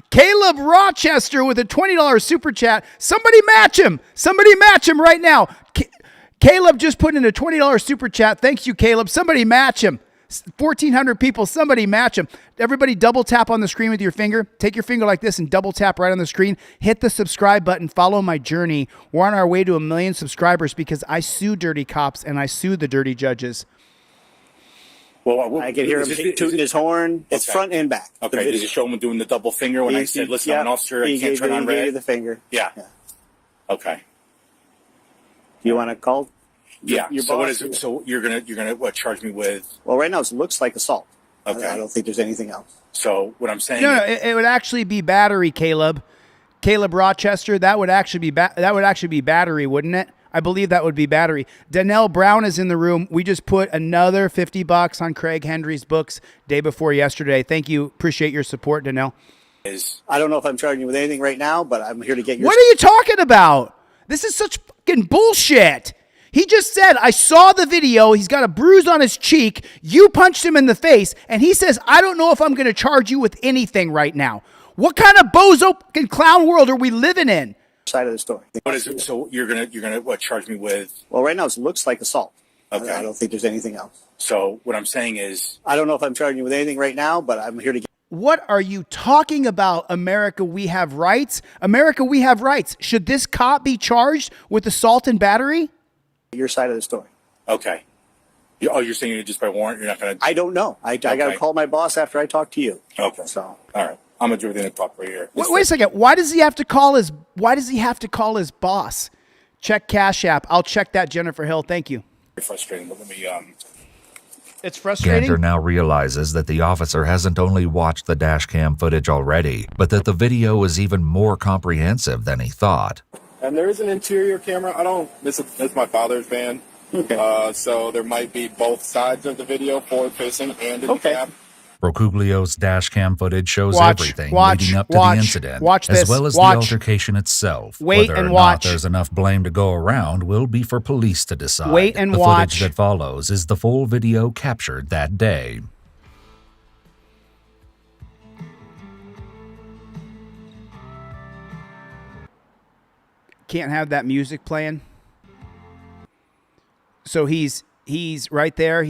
Caleb Rochester with a $20 super chat. Somebody match him. Somebody match him right now. Caleb just put in a $20 super chat. Thanks you, Caleb. Somebody match him. 1,400 people. Somebody match him. Everybody double tap on the screen with your finger. Take your finger like this and double tap right on the screen. Hit the subscribe button. Follow my journey. We're on our way to 1 million subscribers because I sue dirty cops and I sue the dirty judges. Well, I can hear him tooting his horn. It's front and back. Okay, did you show him doing the double finger when I said, listen, I'm an officer, I can't turn on red? He gave you the finger. Yeah. Okay. Do you want to call? Yeah. Your So what boss? is it? So you're gonna what, charge me with? Well, right now it looks like assault. Okay. I don't think there's anything else. So what I'm saying? No, it would actually be battery, Caleb. Caleb Rochester, that would actually be battery, wouldn't it? I believe that would be battery. Danelle Brown is in the room. We just put another $50 on Craig Hendry's books day before yesterday. Thank you. Appreciate your support, Danelle. I don't know if I'm charging you with anything right now, but I'm here to get your... What are you talking about? This is such fucking bullshit. He just said, I saw the video. He's got a bruise on his cheek. You punched him in the face. And he says, I don't know if I'm going to charge you with anything right now. What kind of bozo fucking clown world are we living in? Side of the story. What is it? So you're gonna what, charge me with? Well, right now it looks like assault. Okay. I don't think there's anything else. So what I'm saying is, I don't know if I'm charging you with anything right now, but I'm here to get... What are you talking about, America? We have rights. America, we have rights. Should this cop be charged with assault and battery? Your side of the story. Okay. You're saying you're just by warrant? You're not gonna? I don't know. I got to call my boss after I talk to you. Okay. So all right. I'm gonna do everything to talk right here. Wait a second. Why does he have to call his boss? Check Cash App. I'll check that, Jennifer Hill. Thank you. Frustrating, but let me It's frustrating. Ganter now realizes that the officer hasn't only watched the dash cam footage already, but that the video is even more comprehensive than he thought. And there is an interior camera. This is my father's van. Okay. So there might be both sides of the video, forward facing and in the cab. Brocuglio's dash cam footage shows everything leading up to the incident, as well as the altercation itself. Wait Whether and or watch. not there's enough blame to go around will be for police to decide. Wait and the watch. footage that follows is the full video captured that day. Can't have that music playing. So he's right there.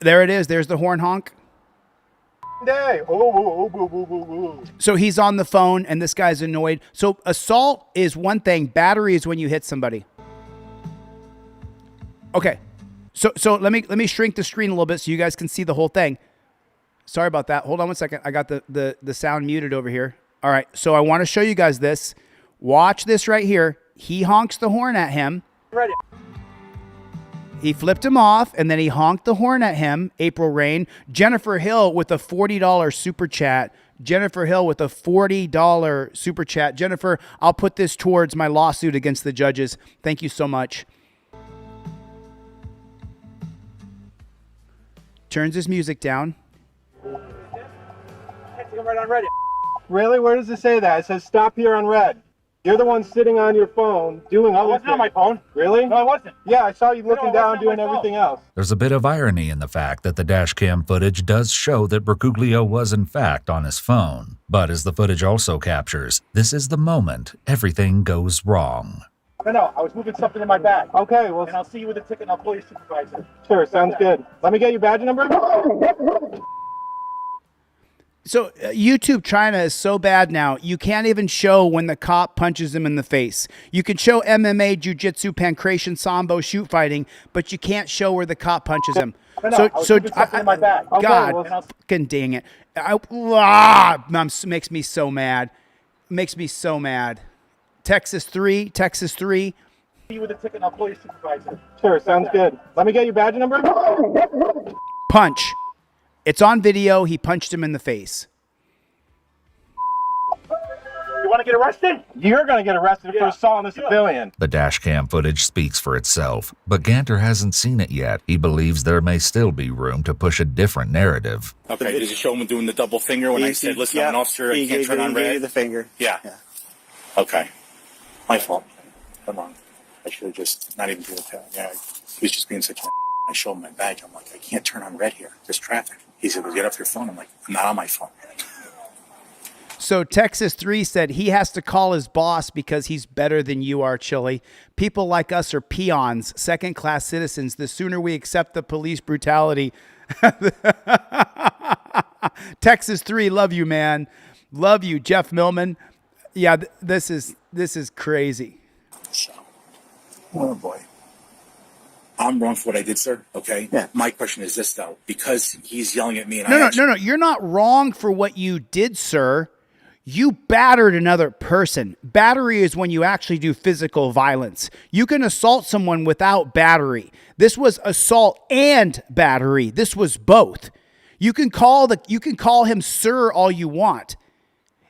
There it is. There's the horn honk. So he's on the phone and this guy's annoyed. So assault is one thing. Battery is when you hit somebody. Okay. So let me shrink the screen a little bit so you guys can see the whole thing. Sorry about that. Hold on 1 second. I got the sound muted over here. All right. So I want to show you guys this. Watch this right here. He honks the horn at him. Ready. He flipped him off, and then he honked the horn at him. April Rain. Jennifer Hill with a $40 super chat. Jennifer Hill with a $40 super chat. Jennifer, I'll put this towards my lawsuit against the judges. Thank you so much. Turns his music down. Right on ready. Really? Where does it say that? It says stop here on red. You're the one sitting on your phone doing other things. I wasn't on my phone. Really? No, I wasn't. Yeah, I saw you looking down doing everything else. There's a bit of irony in the fact that the dash cam footage does show that Brocuglio was in fact on his phone. But as the footage also captures, this is the moment everything goes wrong. No, I was moving something in my bag. Okay, well... And I'll see you with a ticket and I'll pull your supervisor. Sure, sounds good. Let me get your badge number. So YouTube China is so bad now, you can't even show when the cop punches him in the face. You can show MMA, jiu-jitsu, pancration, sambo, shoot fighting, but you can't show where the cop punches him. No, my bag. God, fucking dang it. Makes me so mad. Makes me so mad. Texas 3. You with a ticket, I'll call your supervisor. Sure, sounds good. Let me get your badge number. Punch. It's on video. He punched him in the face. You want to get arrested? You're going to get arrested for assault on a civilian. The dash cam footage speaks for itself, but Ganter hasn't seen it yet. He believes there may still be room to push a different narrative. Okay, did you show him doing the double finger when I said, listen, I'm an officer, I can't turn on red? He gave you the finger. Yeah. Okay. My fault. I'm wrong. I should have just not even do it. Yeah, he was just being such a I show him my badge. I'm like, I can't turn on red here. There's traffic. He said, well, get off your phone. I'm like, I'm not on my phone. So Texas 3 said he has to call his boss because he's better than you are, Chille. People like us are peons, second-class citizens. The sooner we accept the police brutality. Texas 3, love you, man. Love you, Jeff Millman. Yeah, this is crazy. So, oh boy. I'm wrong for what I did, sir. Okay. Yeah. My question is this, though, because he's yelling at me, and No. You're not wrong for what you did, sir. You battered another person. Battery is when you actually do physical violence. You can assault someone without battery. This was assault and battery. This was both. You can call him sir all you want.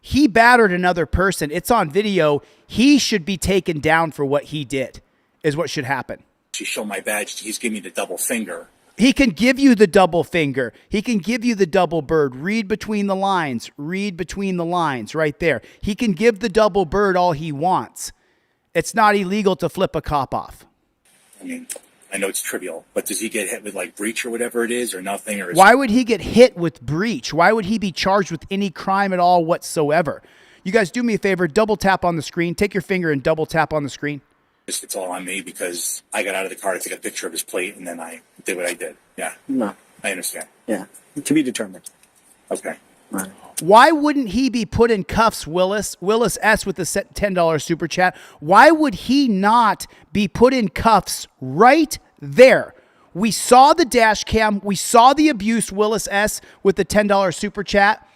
He battered another person. It's on video. He should be taken down for what he did, is what should happen. She showed my badge. He's giving me the double finger. He can give you the double finger. He can give you the double bird. Read between the lines. Read between the lines right there. He can give the double bird all he wants. It's not illegal to flip a cop off. I mean, I know it's trivial, but does he get hit with like breach or whatever it is or nothing? Or why would he get hit with breach? Why would he be charged with any crime at all whatsoever? You guys do me a favor. Double tap on the screen. Take your finger and double tap on the screen. It's all on me because I got out of the car to take a picture of his plate and then I did what I did. Yeah. No. I understand. Yeah. To be determined. Okay. Right. Why wouldn't he be put in cuffs, Willis? Willis S. with the $10 super chat. Why would he not be put in cuffs right there? We saw the dash cam. We saw the abuse, Willis S. with the $10 super chat.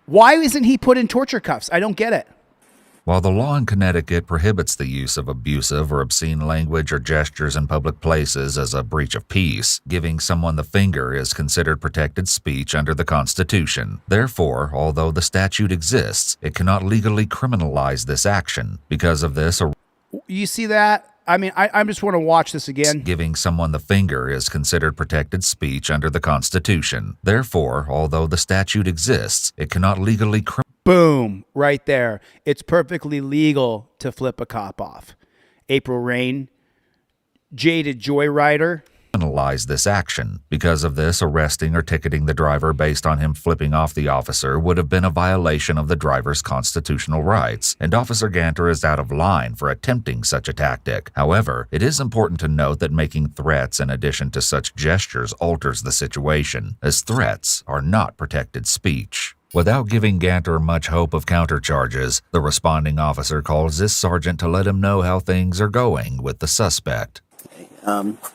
Why isn't he put in torture cuffs? I don't get it. While the law in Connecticut prohibits the use of abusive or obscene language or gestures in public places as a breach of peace, giving someone the finger is considered protected speech under the Constitution. Therefore, although the statute exists, it cannot legally criminalize this action. Because of this, you see that? I mean, I just want to watch this again. Giving someone the finger is considered protected speech under the Constitution. Therefore, although the statute exists, it cannot legally Boom, right there. It's perfectly legal to flip a cop off. April Rain, jaded joyrider. Criminalize this action. Because of this, arresting or ticketing the driver based on him flipping off the officer would have been a violation of the driver's constitutional rights, and Officer Ganter is out of line for attempting such a tactic. However, it is important to note that making threats in addition to such gestures alters the situation, as threats are not protected speech. Without giving Ganter much hope of countercharges, the responding officer calls this sergeant to let him know how things are going with the suspect.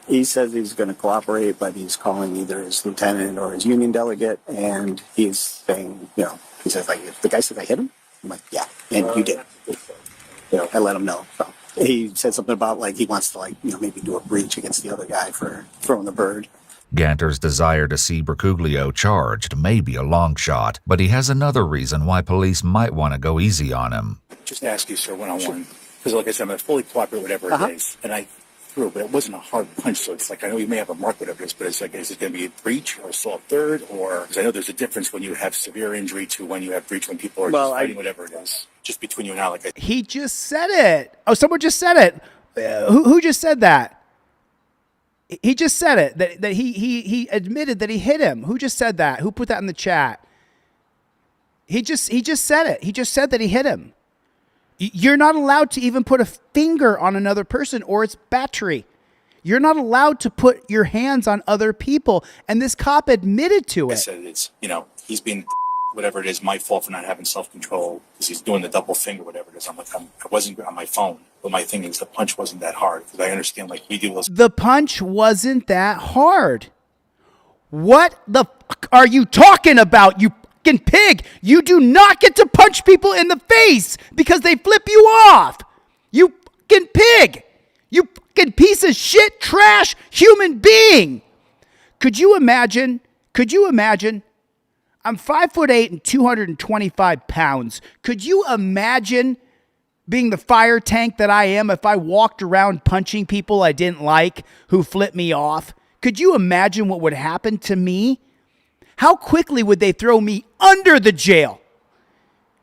He says he's going to cooperate, but he's calling either his lieutenant or his union delegate, and he's saying, he says, like, if the guy says I hit him, I'm like, yeah, and you did. I let him know. So he said something about, like, he wants to, maybe do a breach against the other guy for throwing the bird. Ganter's desire to see Bercuglio charged may be a long shot, but he has another reason why police might want to go easy on him. Just ask you, sir, one-on-one. Because like I said, I'm going to fully cooperate whatever it is. And I threw it, but it wasn't a hard punch. So it's like, I know you may have a mark, whatever it is, but it's like, is it going to be a breach or assault third? Or, because I know there's a difference when you have severe injury to when you have breach, when people are just fighting, whatever it is. Just between you and I, He just said it. Oh, someone just said it. Who just said that? He just said it, that he admitted that he hit him. Who just said that? Who put that in the chat? He just said it. He just said that he hit him. You're not allowed to even put a finger on another person or it's battery. You're not allowed to put your hands on other people. And this cop admitted to it. I said it's, he's being whatever it is, my fault for not having self-control because he's doing the double finger, whatever it is. I'm like, I wasn't on my phone, but my thing is the punch wasn't that hard because I understand like we do those. The punch wasn't that hard. What the fuck are you talking about, you fucking pig? You do not get to punch people in the face because they flip you off. You fucking pig. You fucking piece of shit, trash human being. Could you imagine? I'm 5'8" and 225 pounds. Could you imagine being the fire tank that I am if I walked around punching people I didn't like who flipped me off? Could you imagine what would happen to me? How quickly would they throw me under the jail?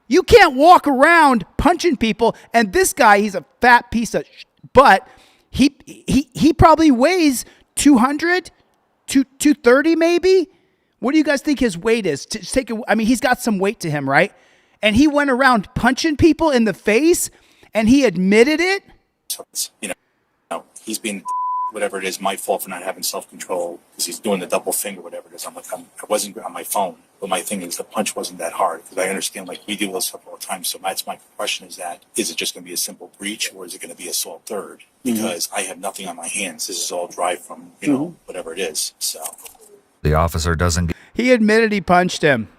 You can't walk around punching people, and this guy, he's a fat piece of but he probably weighs 200, 230 maybe? What do you guys think his weight is? He's got some weight to him, right? And he went around punching people in the face, and he admitted it? He's being whatever it is, my fault for not having self-control because he's doing the double finger, whatever it is. I'm like, I wasn't on my phone, but my thing is the punch wasn't that hard because I understand like we do this stuff all the time. So that's my question is it just going to be a simple breach or is it going to be assault third? Because I have nothing on my hands. This is all dry from, whatever it is. So the officer doesn't He admitted he punched him.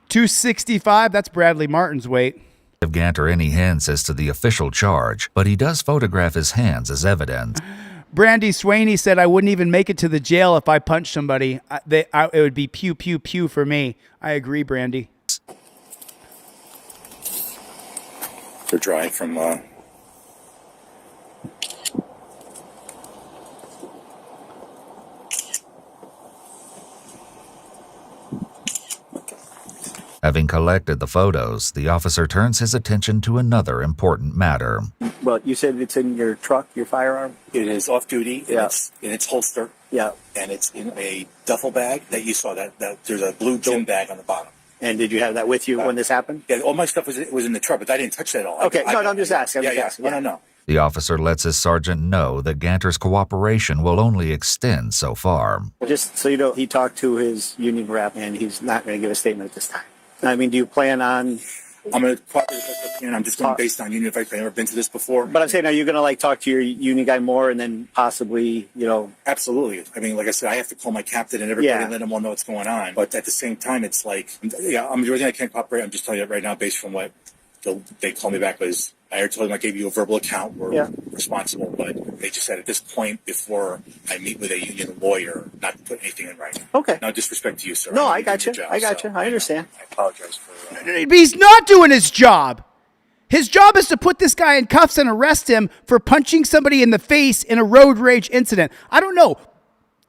265, that's Bradley Martin's weight. give Ganter any hints as to the official charge, but he does photograph his hands as evidence. Brandy Swaney said, I wouldn't even make it to the jail if I punched somebody. It would be pew, pew, pew for me. I agree, Brandy. they're dry from Having collected the photos, the officer turns his attention to another important matter. Well, you said it's in your truck, your firearm? It is off duty. Yeah. It's in its holster. Yeah. And it's in a duffel bag that you saw that there's a blue gym bag on the bottom. And did you have that with you when this happened? Yeah, all my stuff was in the truck, but I didn't touch that at all. Okay, I'm just asking. No. The officer lets his sergeant know that Ganter's cooperation will only extend so far. Just so you know, he talked to his union rep, and he's not going to give a statement at this time. I mean, do you plan on... I'm going to cooperate as best I can. I'm just going based on union advice. I've never been to this before. But I'm saying, are you going to talk to your union guy more and then possibly, Absolutely. I mean, like I said, I have to call my captain and everybody and let them all know what's going on. But at the same time, it's like, I'm doing everything I can to cooperate. I'm just telling you right now, based from what they called me back was, I already told them I gave you a verbal account. We're responsible, but they just said at this point, before I meet with a union lawyer, not to put anything in writing. Okay. No disrespect to you, sir. No, I got you. I understand. I apologize for He's not doing his job. His job is to put this guy in cuffs and arrest him for punching somebody in the face in a road rage incident. I don't know.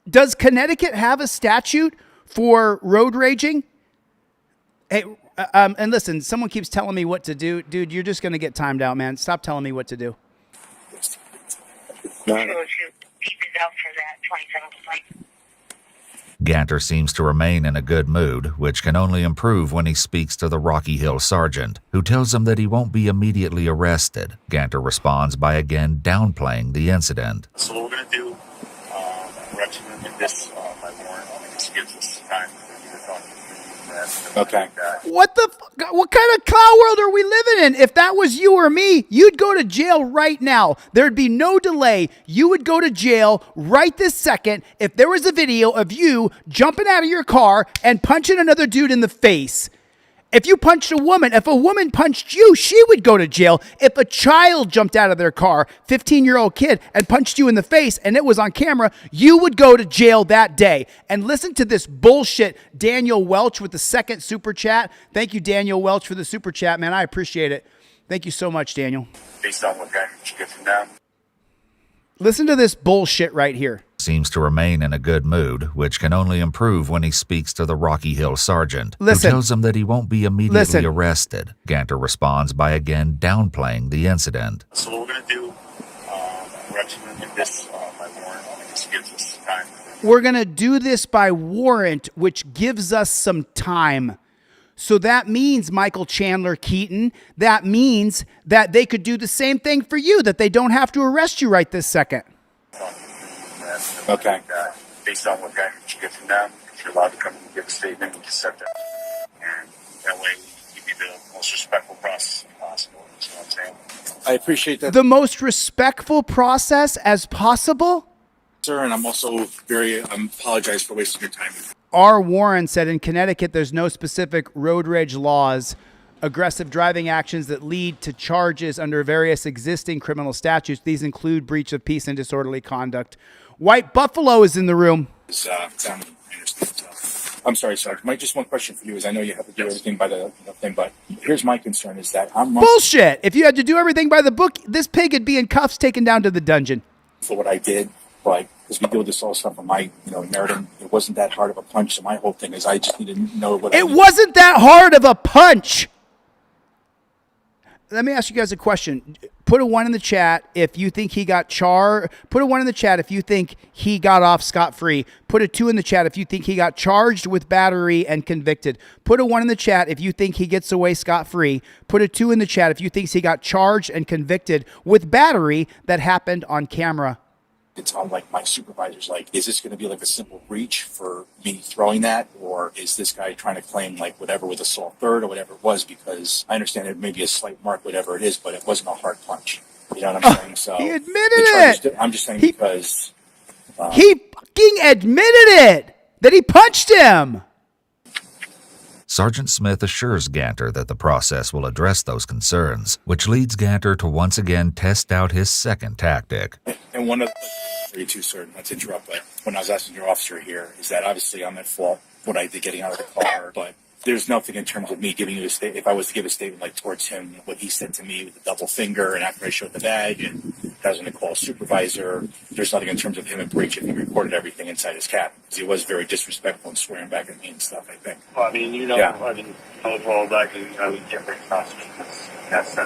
Does Connecticut have a statute for road raging? Hey, and listen, someone keeps telling me what to do. Dude, you're just going to get timed out, man. Stop telling me what to do. Ganter seems to remain in a good mood, which can only improve when he speaks to the Rocky Hill sergeant, who tells him that he won't be immediately arrested. Ganter responds by again downplaying the incident. So what we're going to do, we're actually going to get this by warrant. This gives us time to talk. Okay. What kind of clown world are we living in? If that was you or me, you'd go to jail right now. There'd be no delay. You would go to jail right this second if there was a video of you jumping out of your car and punching another dude in the face. If you punched a woman, if a woman punched you, she would go to jail. If a child jumped out of their car, 15-year-old kid, and punched you in the face and it was on camera, you would go to jail that day. And listen to this bullshit. Daniel Welch with the second super chat. Thank you, Daniel Welch, for the super chat, man. I appreciate it. Thank you so much, Daniel. Based on what guidance you get from them. Listen to this bullshit right here. Seems to remain in a good mood, which can only improve when he speaks to the Rocky Hill sergeant, who tells him that he won't be immediately arrested. Ganter responds by again downplaying the incident. So what we're going to do, we're actually going to get this by warrant. This gives us time. We're going to do this by warrant, which gives us some time. So that means, Michael Chandler Keaton, that means that they could do the same thing for you, that they don't have to arrest you right this second. Okay. Based on what guidance you get from them, if you're allowed to come and give a statement, we can set that. And That way we can give you the most respectful process possible. You know what I'm saying? I appreciate that, The most respectful process as possible? sir, and I'm also apologize for wasting your time. R. Warren said in Connecticut, there's no specific road rage laws, aggressive driving actions that lead to charges under various existing criminal statutes. These include breach of peace and disorderly conduct. White Buffalo is in the room. I'm sorry, sir. Mike, just one question for you is I know you have to do everything by the thing, but here's my concern is that I'm Bullshit. If you had to do everything by the book, this pig would be in cuffs taken down to the dungeon. for what I did, but because we deal with this all stuff on my, Meriden, it wasn't that hard of a punch. So my whole thing is I just need to know what It wasn't that hard of a punch. Let me ask you guys a question. Put a 1 in the chat if you think he got Put a 1 in the chat if you think he got off scot-free. Put a 2 in the chat if you think he got charged with battery and convicted. Put a 1 in the chat if you think he gets away scot-free. Put a 2 in the chat if you think he got charged and convicted with battery that happened on camera. It's on like my supervisor's like, is this going to be like a simple breach for me throwing that? Or is this guy trying to claim like whatever with assault third or whatever it was? Because I understand it may be a slight mark, whatever it is, but it wasn't a hard punch. You know what I'm saying? So he admitted it. I'm just saying because he fucking admitted it that he punched him. Sergeant Smith assures Ganter that the process will address those concerns, which leads Ganter to once again test out his second tactic. And one of for you too, sir, not to interrupt, but when I was asking your officer here, is that obviously I'm at fault what I did getting out of the car, but there's nothing in terms of me giving you a statement. If I was to give a statement like towards him, what he said to me with the double finger, and after I showed the badge, and I was going to call a supervisor, there's nothing in terms of him in breach if he recorded everything inside his cabin. Because he was very disrespectful and swearing back at me and stuff, I think. Well, I mean, Yeah. I mean, overall, back, we can't bring prosecutions. That's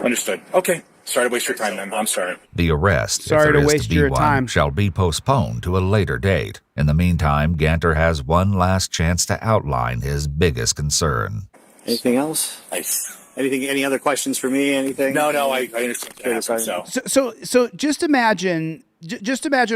Understood. Okay. Sorry to waste your time, then. I'm sorry. The arrest, Sorry if there to is waste be your one, time. shall be postponed to a later date. In the meantime, Ganter has one last chance to outline his biggest concern. Anything else? Any other questions for me? Anything? No, I understand. So just imagine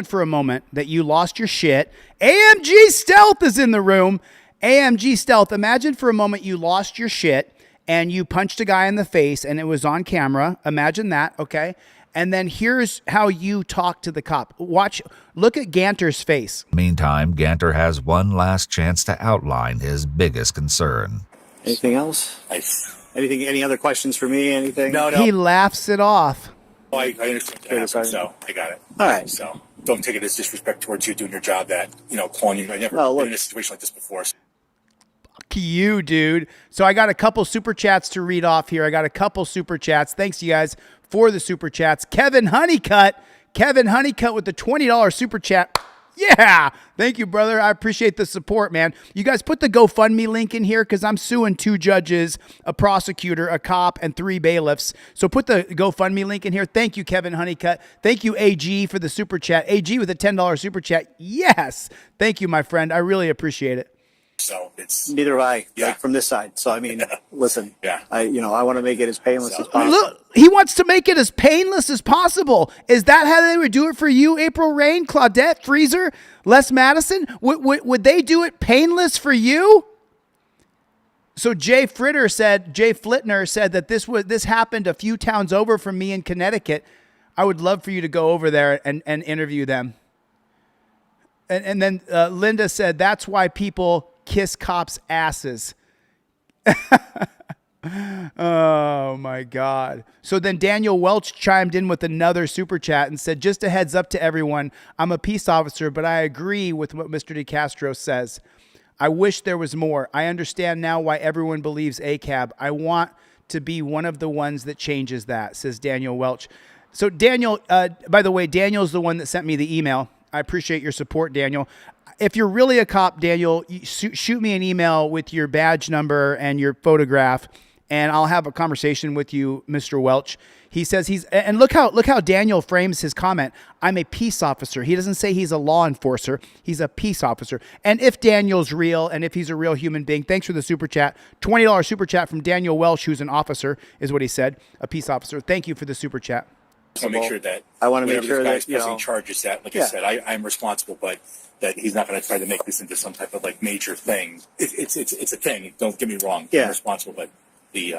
for a moment that you lost your shit. AMG Stealth is in the room. AMG Stealth. Imagine for a moment you lost your shit and you punched a guy in the face and it was on camera. Imagine that, okay? And then here's how you talk to the cop. Look at Ganter's face. Meantime, Ganter has one last chance to outline his biggest concern. Anything else? Any other questions for me? Anything? No. He laughs it off. I understand. So I got it. All right. So don't take it as disrespect towards you doing your job. That calling you. I never been in a situation like this before. So. Fuck you, dude. So I got a couple super chats to read off here. Thanks, you guys, for the super chats. Kevin Honeycutt with the $20 super chat. Yeah. Thank you, brother. I appreciate the support, man. You guys put the GoFundMe link in here because I'm suing 2 judges, a prosecutor, a cop, and 3 bailiffs. So put the GoFundMe link in here. Thank you, Kevin Honeycutt. Thank you, AG, for the super chat. AG with a $10 super chat. Yes. Thank you, my friend. I really appreciate it. So it's neither have I. Like from this side. So I mean, listen. Yeah. I want to make it as painless as possible. Look, he wants to make it as painless as possible. Is that how they would do it for you, April Rain, Claudette, Freezer, Les Madison? Would they do it painless for you? So Jay Flitner said that this happened a few towns over from me in Connecticut. I would love for you to go over there and interview them. And then Linda said that's why people kiss cops' asses. Oh my God. So then Daniel Welch chimed in with another super chat and said, just a heads up to everyone, I'm a peace officer, but I agree with what Mr. DeCastro says. I wish there was more. I understand now why everyone believes ACAB. I want to be one of the ones that changes that, says Daniel Welch. So Daniel, by the way, Daniel's the one that sent me the email. I appreciate your support, Daniel. If you're really a cop, Daniel, shoot me an email with your badge number and your photograph, and I'll have a conversation with you, Mr. Welch. He says and look how Daniel frames his comment. I'm a peace officer. He doesn't say he's a law enforcer. He's a peace officer. And if Daniel's real and if he's a real human being, thanks for the super chat. $20 super chat from Daniel Welch, who's an officer, is what he said, a peace officer. Thank you for the super chat. I want to make sure that I want to make whatever sure this guy's that, you pressing know, charges that, like I Yeah. said, I'm responsible, but that he's not going to try to make this into some type of like major thing. It's a thing. Don't get me wrong. Yeah. I'm responsible, but the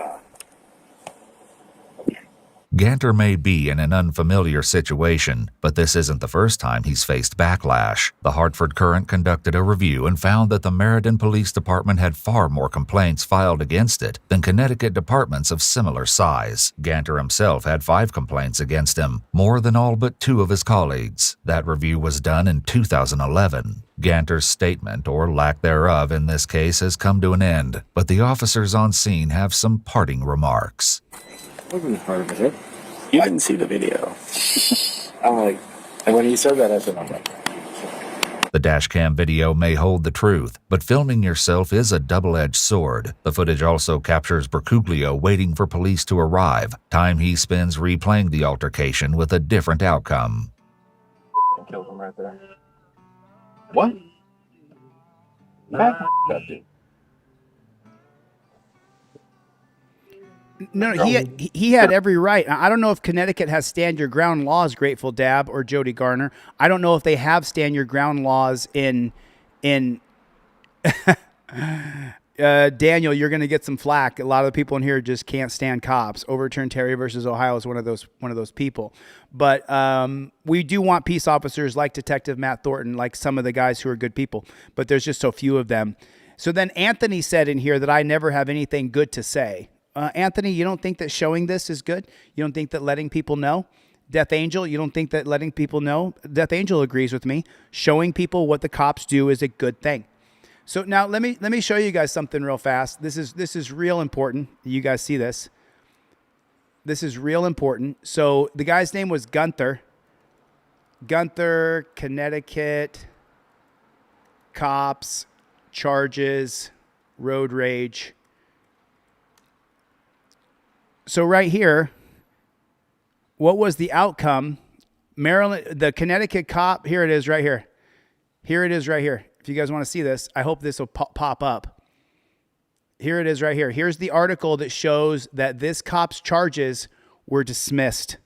Ganter may be in an unfamiliar situation, but this isn't the first time he's faced backlash. The Hartford Courant conducted a review and found that the Meriden Police Department had far more complaints filed against it than Connecticut departments of similar size. Ganter himself had 5 complaints against him, more than all but 2 of his colleagues. That review was done in 2011. Ganter's statement, or lack thereof in this case, has come to an end, but the officers on scene have some parting remarks. Wasn't part of it. You didn't see the video. I'm like, and when he said that, I said, I'm like. The dashcam video may hold the truth, but filming yourself is a double-edged sword. The footage also captures Bercuglio waiting for police to arrive, time he spends replaying the altercation with a different outcome. I killed him right there. What? That dude. No, he had every right. I don't know if Connecticut has stand your ground laws, Grateful Dab or Jody Garner. I don't know if they have stand your ground laws in Daniel, you're going to get some flack. A lot of the people in here just can't stand cops. Overturn Terry versus Ohio is one of those people. But we do want peace officers like Detective Matt Thornton, like some of the guys who are good people. But there's just so few of them. So then Anthony said in here that I never have anything good to say. Anthony, you don't think that showing this is good? You don't think that letting people know? Death Angel, you don't think that letting people know? Death Angel agrees with me. Showing people what the cops do is a good thing. So now let me show you guys something real fast. This is real important. You guys see this? This is real important. So the guy's name was Gunther. Gunther, Connecticut, cops, charges, road rage. So right here, what was the outcome? Maryland, the Connecticut cop, here it is right here. Here it is right here. If you guys want to see this, I hope this will pop up. Here it is right here. Here's the article that shows that this cop's charges were dismissed.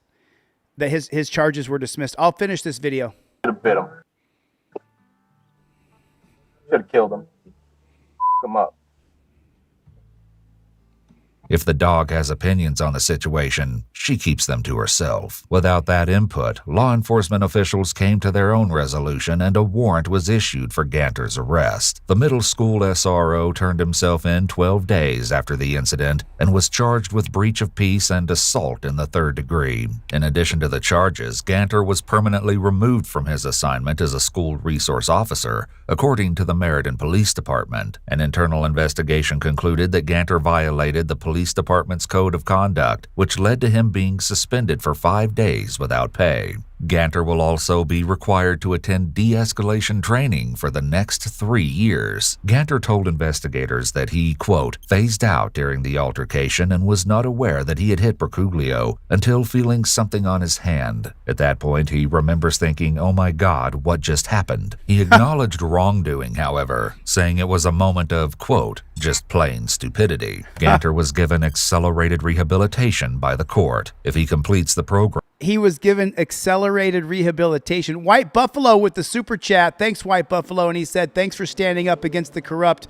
That his charges were dismissed. I'll finish this video. Should have bit him. Should have killed him. F*** him up. If the dog has opinions on the situation, she keeps them to herself. Without that input, law enforcement officials came to their own resolution and a warrant was issued for Ganter's arrest. The middle school SRO turned himself in 12 days after the incident and was charged with breach of peace and assault in the 3rd degree. In addition to the charges, Ganter was permanently removed from his assignment as a school resource officer, according to the Meriden Police Department. An internal investigation concluded that Ganter violated the police department's code of conduct, which led to him being suspended for 5 days without pay. Ganter will also be required to attend de-escalation training for the next 3 years. Ganter told investigators that he, quote, phased out during the altercation and was not aware that he had hit Bercuglio until feeling something on his hand. At that point, he remembers thinking, oh my God, what just happened? He acknowledged wrongdoing, however, saying it was a moment of, quote, just plain stupidity. Ganter was given accelerated rehabilitation by the court. If he completes the program, he was given accelerated rehabilitation. White Buffalo with the super chat. Thanks, White Buffalo. And he said, thanks for standing up against the corrupt,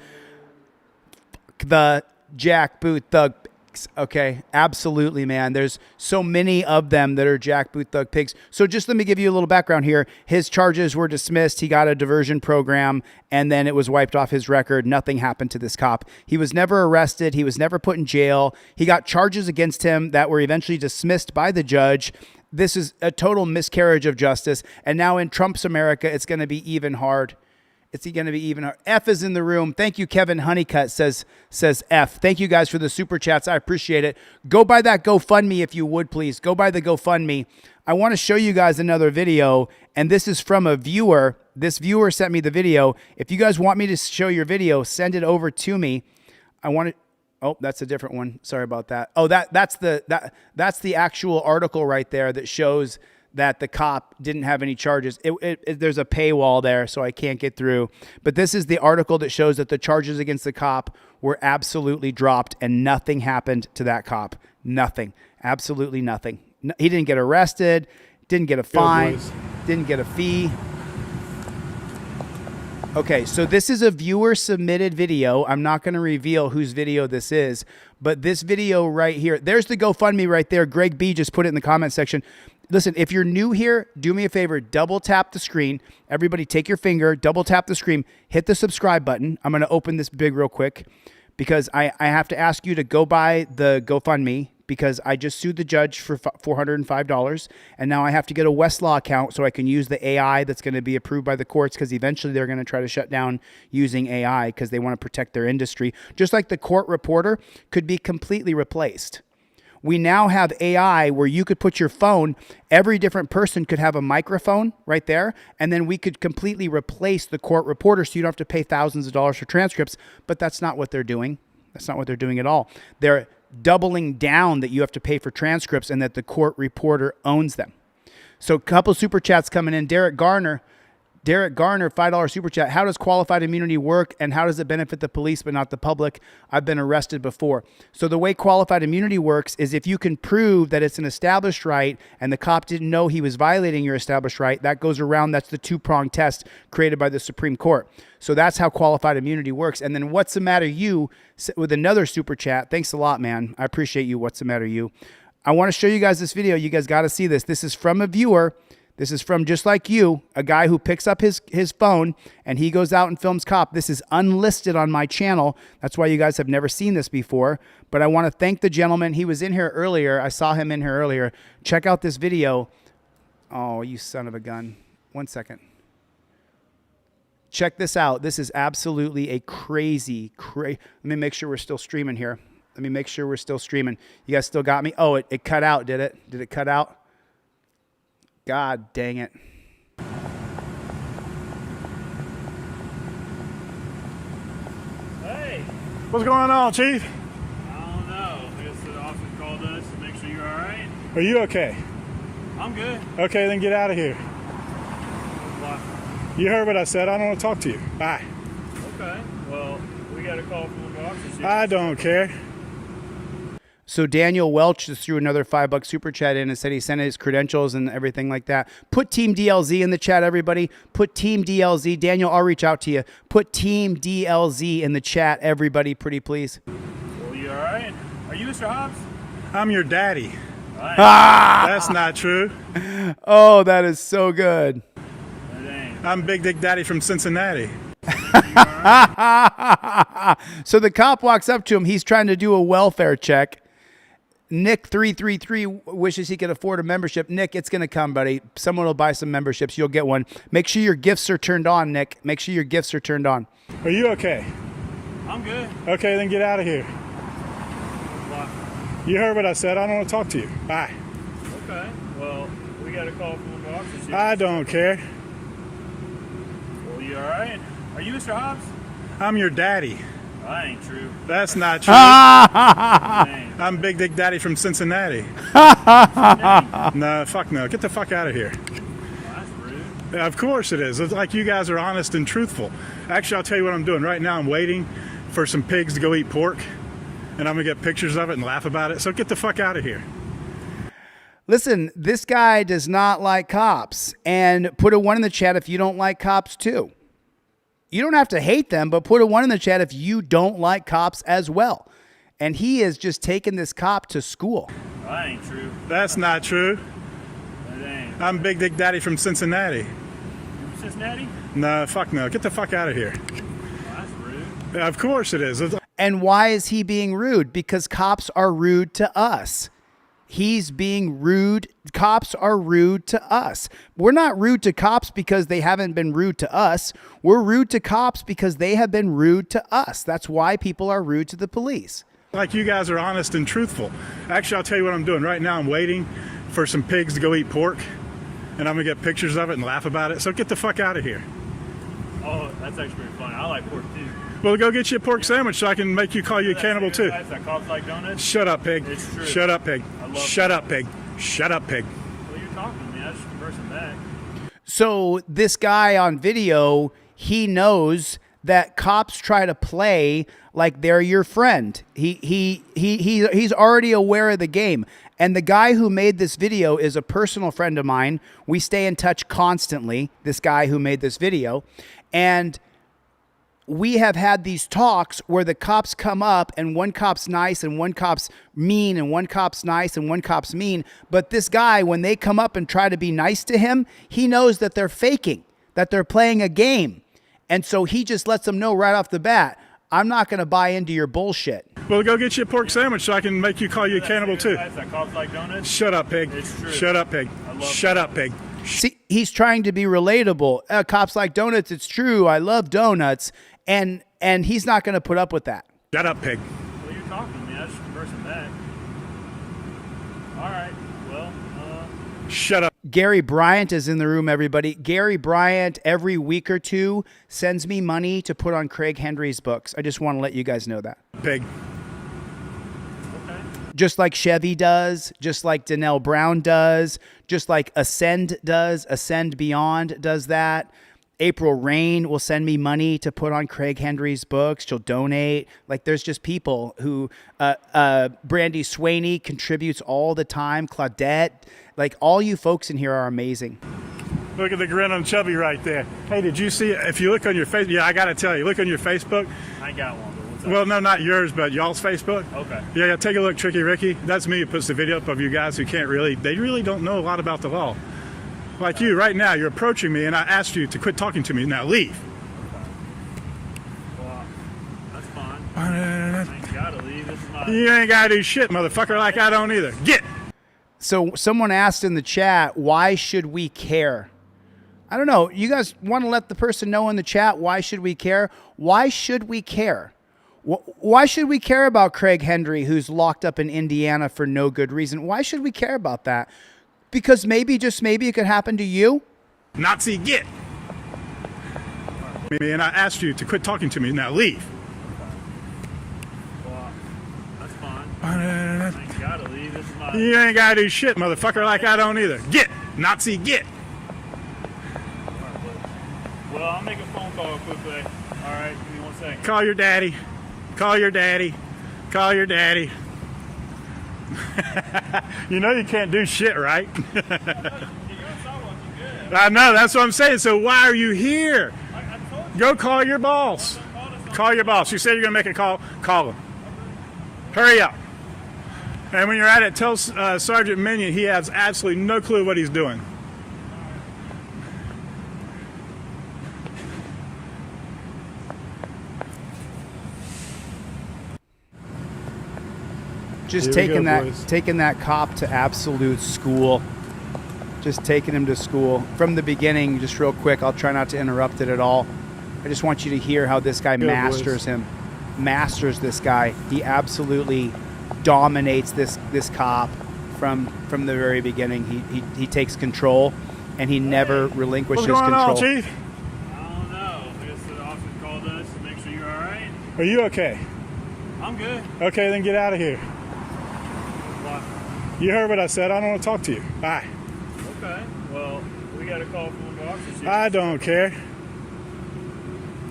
the jackboot thug pigs. Okay, absolutely, man. There's so many of them that are jackboot thug pigs. So just let me give you a little background here. His charges were dismissed. He got a diversion program, and then it was wiped off his record. Nothing happened to this cop. He was never arrested. He was never put in jail. He got charges against him that were eventually dismissed by the judge. This is a total miscarriage of justice. And now in Trump's America, it's going to be even hard. It's going to be even hard. F is in the room. Thank you, Kevin Honeycutt says F. Thank you guys for the super chats. I appreciate it. Go buy that GoFundMe if you would, please. Go buy the GoFundMe. I want to show you guys another video, and this is from a viewer. This viewer sent me the video. If you guys want me to show your video, send it over to me. I want to... Oh, that's a different one. Sorry about that. Oh, that's the actual article right there that shows that the cop didn't have any charges. There's a paywall there, so I can't get through. But this is the article that shows that the charges against the cop were absolutely dropped and nothing happened to that cop. Nothing. Absolutely nothing. He didn't get arrested, didn't get a fine, boys. didn't get a fee. Okay, so this is a viewer submitted video. I'm not going to reveal whose video this is, but this video right here, there's the GoFundMe right there. Greg B just put it in the comment section. Listen, if you're new here, do me a favor, double tap the screen. Everybody take your finger, double tap the screen, hit the subscribe button. I'm going to open this big real quick because I have to ask you to go buy the GoFundMe because I just sued the judge for $405, and now I have to get a Westlaw account so I can use the AI that's going to be approved by the courts because eventually they're going to try to shut down using AI because they want to protect their industry. Just like the court reporter could be completely replaced. We now have AI where you could put your phone, every different person could have a microphone right there, and then we could completely replace the court reporter so you don't have to pay thousands of dollars for transcripts, but that's not what they're doing. That's not what they're doing at all. They're doubling down that you have to pay for transcripts and that the court reporter owns them. So a couple super chats coming in. Derek Garner, $5 super chat. How does qualified immunity work and how does it benefit the police but not the public? I've been arrested before. So the way qualified immunity works is if you can prove that it's an established right and the cop didn't know he was violating your established right, that goes around. That's the two-pronged test created by the Supreme Court. So that's how qualified immunity works. And then What's the Matter You with another super chat. Thanks a lot, man. I appreciate you. What's the Matter You? I want to show you guys this video. You guys got to see this. This is from a viewer. This is from just like you, a guy who picks up his phone and he goes out and films cop. This is unlisted on my channel. That's why you guys have never seen this before. But I want to thank the gentleman. He was in here earlier. I saw him in here earlier. Check out this video. Oh, you son of a gun. 1 second. Check this out. This is absolutely a crazy. Let me make sure we're still streaming here. Let me make sure we're still streaming. You guys still got me? Oh, it cut out, did it? Did it cut out? God dang it. Hey. What's going on, Chief? I don't know. I guess the officer called us to make sure you're all right. Are you okay? I'm good. Okay, then get out of here. Why? You heard what I said. I don't want to talk to you. Bye. Okay. Well, we got a call from the officer. I don't care. So Daniel Welch just threw another $5 super chat in and said he sent his credentials and everything like that. Put Team DLZ in the chat, everybody. Put Team DLZ. Daniel, I'll reach out to you. Put Team DLZ in the chat, everybody, pretty please. Well, you all right? Are you Mr. Hobbs? I'm your daddy. Ah! That's not true. Oh, that is so good. I'm Big Dick Daddy from Cincinnati. So the cop walks up to him. He's trying to do a welfare check. Nick 333 wishes he could afford a membership. Nick, it's going to come, buddy. Someone will buy some memberships. You'll get one. Make sure your gifts are turned on, Nick. Make sure your gifts are turned on. Are you okay? I'm good. Okay, then get out of here. Why? You heard what I said. I don't want to talk to you. Bye. Okay. Well, we got a call from the officer. I don't care. Well, you all right? Are you Mr. Hobbs? I'm your daddy. That ain't true. That's not true. I'm Big Dick Daddy from Cincinnati. No, fuck no. Get the fuck out of here. That's rude. Of course it is. It's like you guys are honest and truthful. Actually, I'll tell you what I'm doing. Right now I'm waiting for some pigs to go eat pork, and I'm going to get pictures of it and laugh about it. So get the fuck out of here. Listen, this guy does not like cops. And put a 1 in the chat if you don't like cops too. You don't have to hate them, but put a 1 in the chat if you don't like cops as well. And he has just taken this cop to school. That ain't true. That's not true. That ain't. I'm Big Dick Daddy from Cincinnati. You from Cincinnati? No, fuck no. Get the fuck out of here. That's rude. Of course it is. And why is he being rude? Because cops are rude to us. He's being rude. Cops are rude to us. We're not rude to cops because they haven't been rude to us. We're rude to cops because they have been rude to us. That's why people are rude to the police. Like you guys are honest and truthful. Actually, I'll tell you what I'm doing. Right now I'm waiting for some pigs to go eat pork, and I'm going to get pictures of it and laugh about it. So get the fuck out of here. Oh, that's actually pretty funny. I like pork too. Well, go get you a pork sandwich so I can make you call you a cannibal too. That cops like donuts? Shut up, pig. It's true. Shut up, pig. Shut up, pig. Shut up, pig. Well, you're talking to me. I just conversing back. So this guy on video, he knows that cops try to play like they're your friend. He's already aware of the game. And the guy who made this video is a personal friend of mine. We stay in touch constantly, this guy who made this video. And we have had these talks where the cops come up and one cop's nice and one cop's mean and one cop's nice and one cop's mean. But this guy, when they come up and try to be nice to him, he knows that they're faking, that they're playing a game. And so he just lets them know right off the bat, I'm not going to buy into your bullshit. Well, go get you a pork sandwich so I can make you call you cannibal too. That cops like donuts? Shut up, pig. It's true. Shut up, pig. Shut up, pig. See, he's trying to be relatable. Cops like donuts. It's true. I love donuts. And he's not going to put up with that. Shut up, pig. Well, you're talking to me. I should converse with that. All right. Well, Shut up. Gary Bryant is in the room, everybody. Gary Bryant, every week or two, sends me money to put on Craig Henry's books. I just want to let you guys know that. Pig. okay. Just like Chevy does, just like Donnell Brown does, just like Ascend does. Ascend Beyond does that. April Rain will send me money to put on Craig Henry's books. She'll donate. Like, there's just people who, Brandy Swaney contributes all the time. Claudette, like, all you folks in here are amazing. Look at the grin on Chubby right there. Hey, did you see, if you look on your Facebook, yeah, I got to tell you, look on your Facebook. I got one. But what's up? Well, no, not yours, but y'all's Facebook. Okay. Yeah, take a look, Tricky Ricky. That's me who puts the video up of you guys who can't really, they really don't know a lot about the law. Like you right now, you're approaching me and I asked you to quit talking to me. Now leave. Well, that's fine. I ain't gotta leave. This is my... You ain't got to do shit, motherfucker, like I don't either. Get! So someone asked in the chat, why should we care? I don't know. You guys want to let the person know in the chat, why should we care? Why should we care? Why should we care about Craig Henry, who's locked up in Indiana for no good reason? Why should we care about that? Because maybe, just maybe, it could happen to you? Nazi, get! And I asked you to quit talking to me. Now leave. Well, that's fine. I ain't gotta leave. This is my... You ain't got to do shit, motherfucker, like I don't either. Get! Nazi, get! Well, I'll make a phone call quickly. All right, give me 1 second. Call your daddy. Call your daddy. Call your daddy. You know you can't do shit, right? I know, that's what I'm saying. So why are you here? Go call your boss. Call your boss. You said you're going to make a call. Call him. Hurry up. And when you're at it, tell Sergeant Minion he has absolutely no clue what he's doing. Just taking that cop to absolute school. Just taking him to school. From the beginning, just real quick, I'll try not to interrupt it at all. I just want you to hear how this guy masters him. Masters this guy. He absolutely dominates this cop from the very beginning. He takes control, and he never relinquishes control. What's going on, Chief? I don't know. I guess the officer called us to make sure you're all right. Are you okay? I'm good. Okay, then get out of here. What? You heard what I said. I don't want to talk to you. Bye. Okay. Well, we got a call from the officer. I don't care.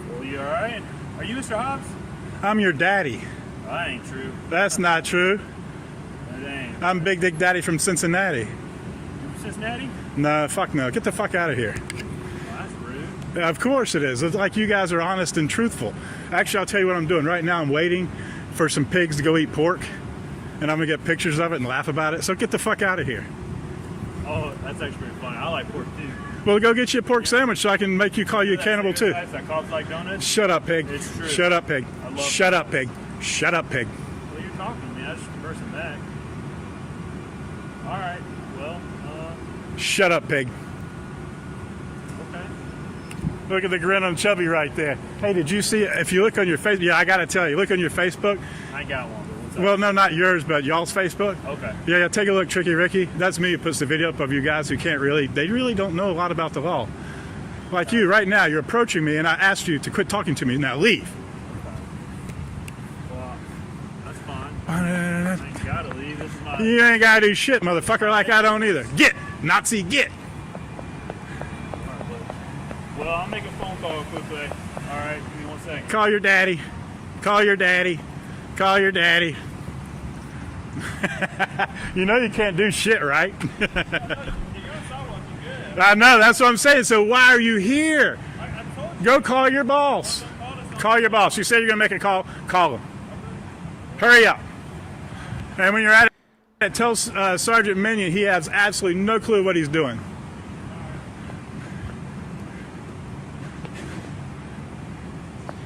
Well, you all right? Are you Mr. Hobbs? I'm your daddy. That ain't true. That's not true. That ain't. I'm Big Dick Daddy from Cincinnati. You from Cincinnati? No, fuck no. Get the fuck out of here. Well, that's rude. Of course it is. It's like you guys are honest and truthful. Actually, I'll tell you what I'm doing. Right now, I'm waiting for some pigs to go eat pork, and I'm going to get pictures of it and laugh about it. So get the fuck out of here. Oh, that's actually pretty funny. I like pork, too. Well, go get you a pork sandwich so I can make you call you a cannibal, too. That cops like donuts? Shut up, pig. It's true. Shut up, pig. I love Shut up, pig. Shut up, pig. Well, you're talking to me. I should converse with that. All right. Well, Shut up, pig. okay. Look at the grin on Chubby right there. Hey, did you see, if you look on your Facebook, yeah, I got to tell you, look on your Facebook. I got one. But what's up? Well, no, not yours, but y'all's Facebook. Okay. Yeah, take a look, Tricky Ricky. That's me who puts the video up of you guys who can't really, they really don't know a lot about the law. Like you right now, you're approaching me and I asked you to quit talking to me. Now leave. Well, that's fine. I ain't gotta leave. This is my... You ain't got to do shit, motherfucker, like I don't either. Get! Nazi, get! Well, I'll make a phone call quickly. All right, give me 1 second. Call your daddy. Call your daddy. Call your daddy. You know you can't do shit, right? I know, that's what I'm saying. So why are you here? Go call your boss. Call your boss. You said you're going to make a call. Call him. Hurry up. And when you're at it, tell Sergeant Minion he has absolutely no clue what he's doing.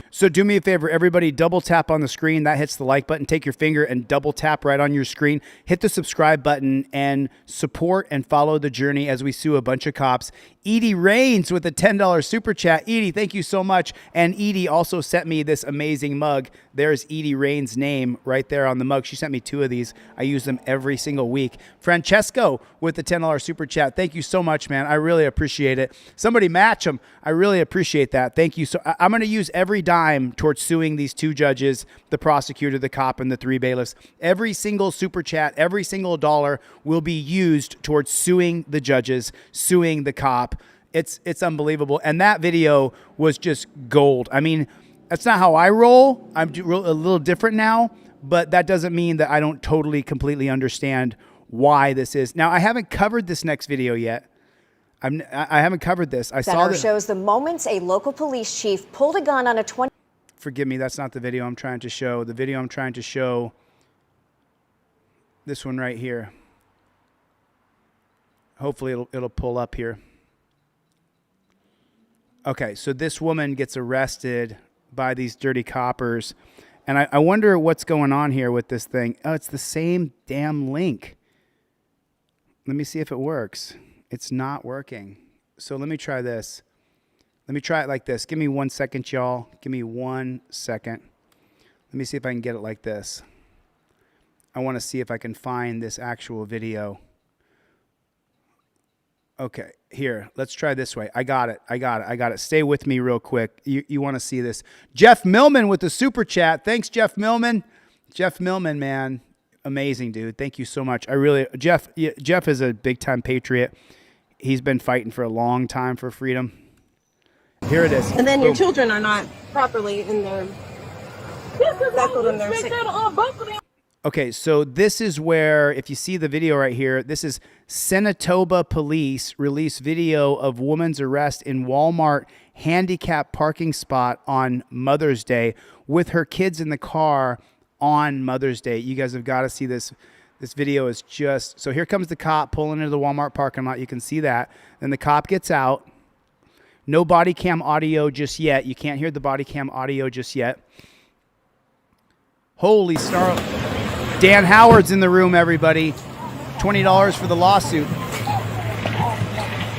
So do me a favor, everybody, double tap on the screen. That hits the like button. Take your finger and double tap right on your screen. Hit the subscribe button and support and follow the journey as we sue a bunch of cops. Edie Rains with a $10 super chat. Edie, thank you so much. And Edie also sent me this amazing mug. There's Edie Rains' name right there on the mug. She sent me 2 of these. I use them every single week. Francesco with the $10 super chat. Thank you so much, man. I really appreciate it. Somebody match them. I really appreciate that. Thank you. So I'm going to use every dime towards suing these 2 judges, the prosecutor, the cop, and the 3 bailiffs. Every single super chat, every single dollar will be used towards suing the judges, suing the cop. It's unbelievable. And that video was just gold. I mean, that's not how I roll. I'm a little different now, but that doesn't mean that I don't totally, completely understand why this is. Now, I haven't covered this next video yet. I haven't covered this. I saw that. Shows the moments a local police chief pulled a gun on a 20. Forgive me, that's not the video I'm trying to show. The video I'm trying to show, this one right here. Hopefully it'll pull up here. Okay, so this woman gets arrested by these dirty coppers. And I wonder what's going on here with this thing. Oh, it's the same damn link. Let me see if it works. It's not working. So let me try this. Let me try it like this. Give me 1 second, y'all. Give me 1 second. Let me see if I can get it like this. I want to see if I can find this actual video. Okay, here. Let's try this way. I got it. Stay with me real quick. You want to see this. Jeff Millman with the super chat. Thanks, Jeff Millman. Jeff Millman, man. Amazing, dude. Thank you so much. Jeff is a big-time patriot. He's been fighting for a long time for freedom. Here it is. And then your children are not properly in their buckled in their seat. Okay, so this is where, if you see the video right here, this is Senatoba police release video of woman's arrest in Walmart handicap parking spot on Mother's Day with her kids in the car on Mother's Day. You guys have got to see this. This video is just, so here comes the cop pulling into the Walmart parking lot. You can see that. Then the cop gets out. No body cam audio just yet. You can't hear the body cam audio just yet. Holy star. Dan Howard's in the room, everybody. $20 for the lawsuit.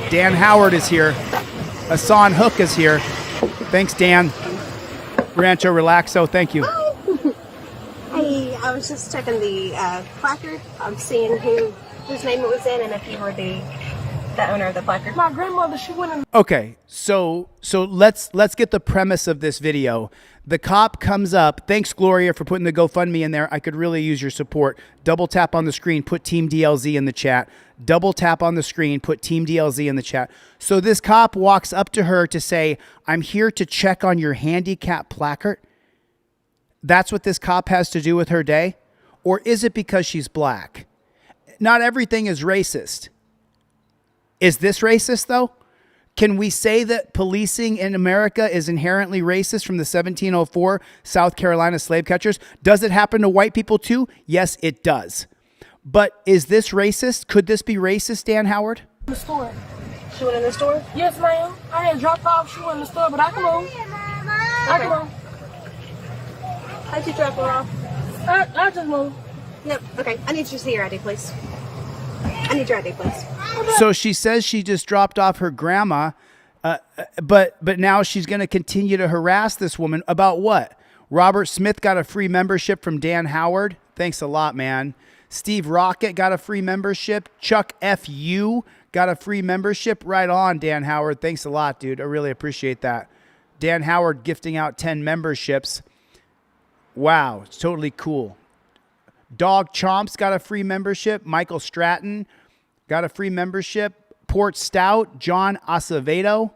Dan Howard is here. Hassan Hook is here. Thanks, Dan. Rancho Relaxo, thank you. Hey, I was just checking the placard. I'm seeing whose name it was in and if you were the owner of the placard. My grandmother, she went in. Okay, so let's get the premise of this video. The cop comes up. Thanks, Gloria, for putting the GoFundMe in there. I could really use your support. Double tap on the screen, put Team DLZ in the chat. Double tap on the screen, put Team DLZ in the chat. So this cop walks up to her to say, I'm here to check on your handicap placard. That's what this cop has to do with her day? Or is it because she's black? Not everything is racist. Is this racist, though? Can we say that policing in America is inherently racist from the 1704 South Carolina slave catchers? Does it happen to white people too? Yes, it does. But is this racist? Could this be racist, Dan Howard? In the store. She went in the store? Yes, ma'am. I had dropped off. She went in the store, but I can move. I can move. How'd you drop her off? I just moved. Yep. Okay. I need you to see your ID, please. I need your ID, please. So she says she just dropped off her grandma, but now she's going to continue to harass this woman about what? Robert Smith got a free membership from Dan Howard. Thanks a lot, man. Steve Rocket got a free membership. Chuck F.U. got a free membership. Right on, Dan Howard. Thanks a lot, dude. I really appreciate that. Dan Howard gifting out 10 memberships. Wow, it's totally cool. Dog Chomps got a free membership. Michael Stratton got a free membership. Port Stout, John Acevedo.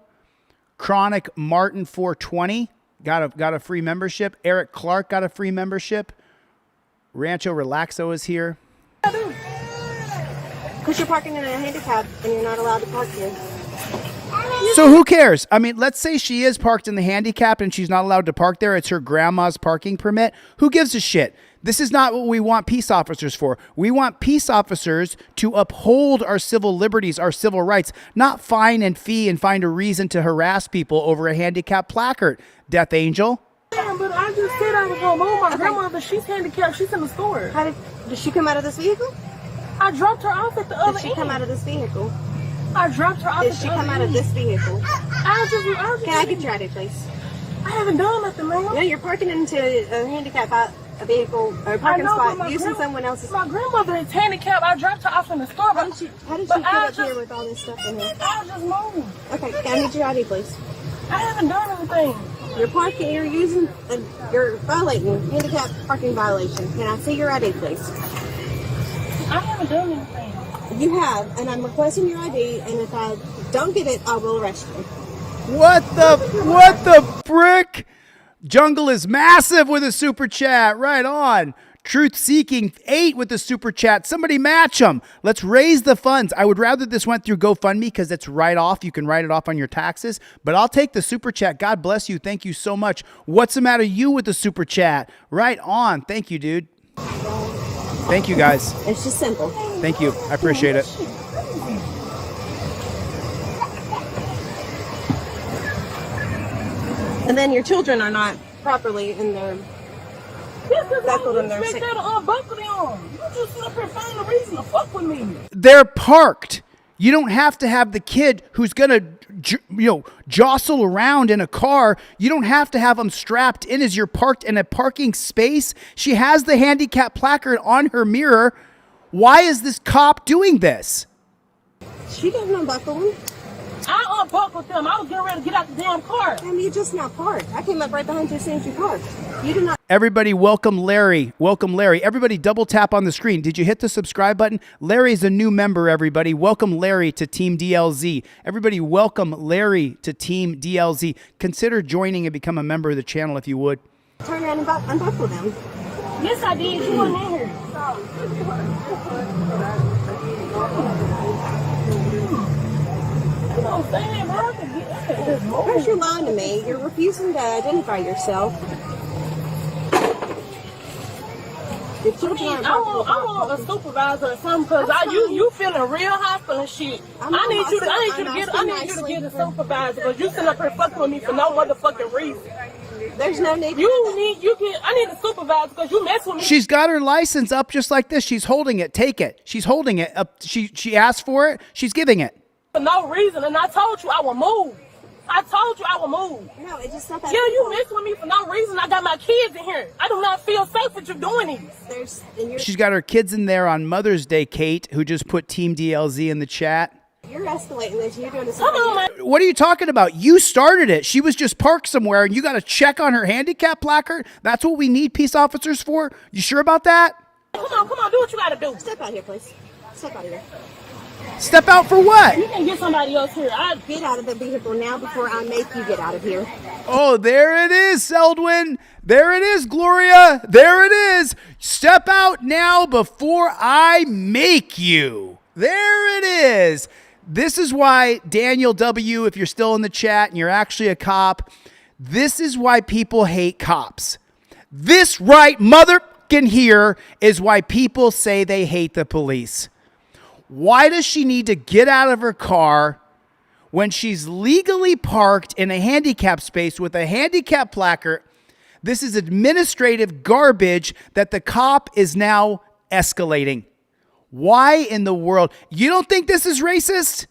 Chronic Martin 420 got a free membership. Eric Clark got a free membership. Rancho Relaxo is here. Because you're parking in a handicap and you're not allowed to park here. So who cares? I mean, let's say she is parked in the handicap and she's not allowed to park there. It's her grandma's parking permit. Who gives a shit? This is not what we want peace officers for. We want peace officers to uphold our civil liberties, our civil rights, not fine and fee and find a reason to harass people over a handicap placard. Death Angel. Yeah, but I just said I was going to move my grandmother. She's handicapped. She's in the store. Did she come out of this vehicle? I dropped her off at the other end. Did she come out of this vehicle? I dropped her off. Did she come out of this vehicle? Can I get your ID, please? I haven't done nothing, ma'am. No, you're parking into a handicap a vehicle or a parking spot using someone else's. My grandmother is handicapped. I dropped her off in the store. How did you get up here with all this stuff in here? I just moved. Okay, can I get your ID, please? I haven't done anything. You're parking. You're violating handicap parking violation. Can I see your ID, please? I haven't done anything. You have, and I'm requesting your ID. And if I don't get it, I will arrest you. What the frick? Jungle is massive with a super chat. Right on. Truth Seeking 8 with the super chat. Somebody match them. Let's raise the funds. I would rather this went through GoFundMe because it's right off. You can write it off on your taxes. But I'll take the super chat. God bless you. Thank you so much. What's the matter you with the super chat? Right on. Thank you, dude. Thank you, guys. It's just simple. Thank you. I appreciate it. And then your children are not properly in their buckled in their seat. You just sit up here finding a reason to fuck with me. They're parked. You don't have to have the kid who's going to, jostle around in a car. You don't have to have them strapped in as you're parked in a parking space. She has the handicap placard on her mirror. Why is this cop doing this? She doesn't unbuckle them. I unbuckled them. I was getting ready to get out the damn car. I mean, you just now parked. I came up right behind you as soon as you parked. You did not. Everybody, welcome Larry. Welcome Larry. Everybody double tap on the screen. Did you hit the subscribe button? Larry's a new member, everybody. Welcome Larry to Team DLZ. Everybody, welcome Larry to Team DLZ. Consider joining and become a member of the channel if you would. Turn around and unbuckle them. Yes, I did. You weren't in here. First, you're lying to me. You're refusing to identify yourself. I want a supervisor or something because you feeling real hostile and shit. I need you to get a supervisor because you sitting up here fucking with me for no motherfucking reason. There's no need. I need a supervisor because you mess with me. She's got her license up just like this. She's holding it. Take it. She's holding it up. She asked for it. She's giving it. For no reason, and I told you I would move. No, it just not that. Yeah, you mess with me for no reason. I got my kids in here. I do not feel safe with you doing this. She's got her kids in there on Mother's Day, Kate, who just put Team DLZ in the chat. You're escalating this. You're doing this. Come on, man. What are you talking about? You started it. She was just parked somewhere, and you got to check on her handicap placard? That's what we need peace officers for? You sure about that? Come on, do what you got to do. Step out here, please. Step out of here. Step out for what? You can get somebody else here. I'd get out of the vehicle now before I make you get out of here. Oh, there it is, Seldwin. There it is, Gloria. There it is. Step out now before I make you. There it is. This is why, Daniel W., if you're still in the chat and you're actually a cop, this is why people hate cops. This right motherfucking here is why people say they hate the police. Why does she need to get out of her car when she's legally parked in a handicap space with a handicap placard? This is administrative garbage that the cop is now escalating. Why in the world? You don't think this is racist?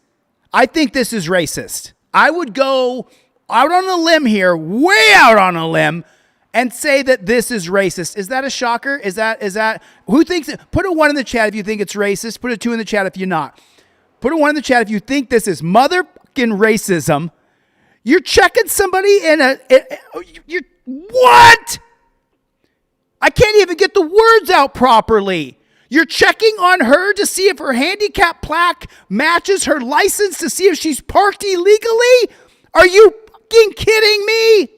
I think this is racist. I would go out on a limb here, way out on a limb, and say that this is racist. Is that a shocker? Is that who thinks it? Put a 1 in the chat if you think it's racist. Put a 2 in the chat if you're not. Put a 1 in the chat if you think this is motherfucking racism. You're checking somebody you're what? I can't even get the words out properly. You're checking on her to see if her handicap plaque matches her license to see if she's parked illegally? Are you fucking kidding me?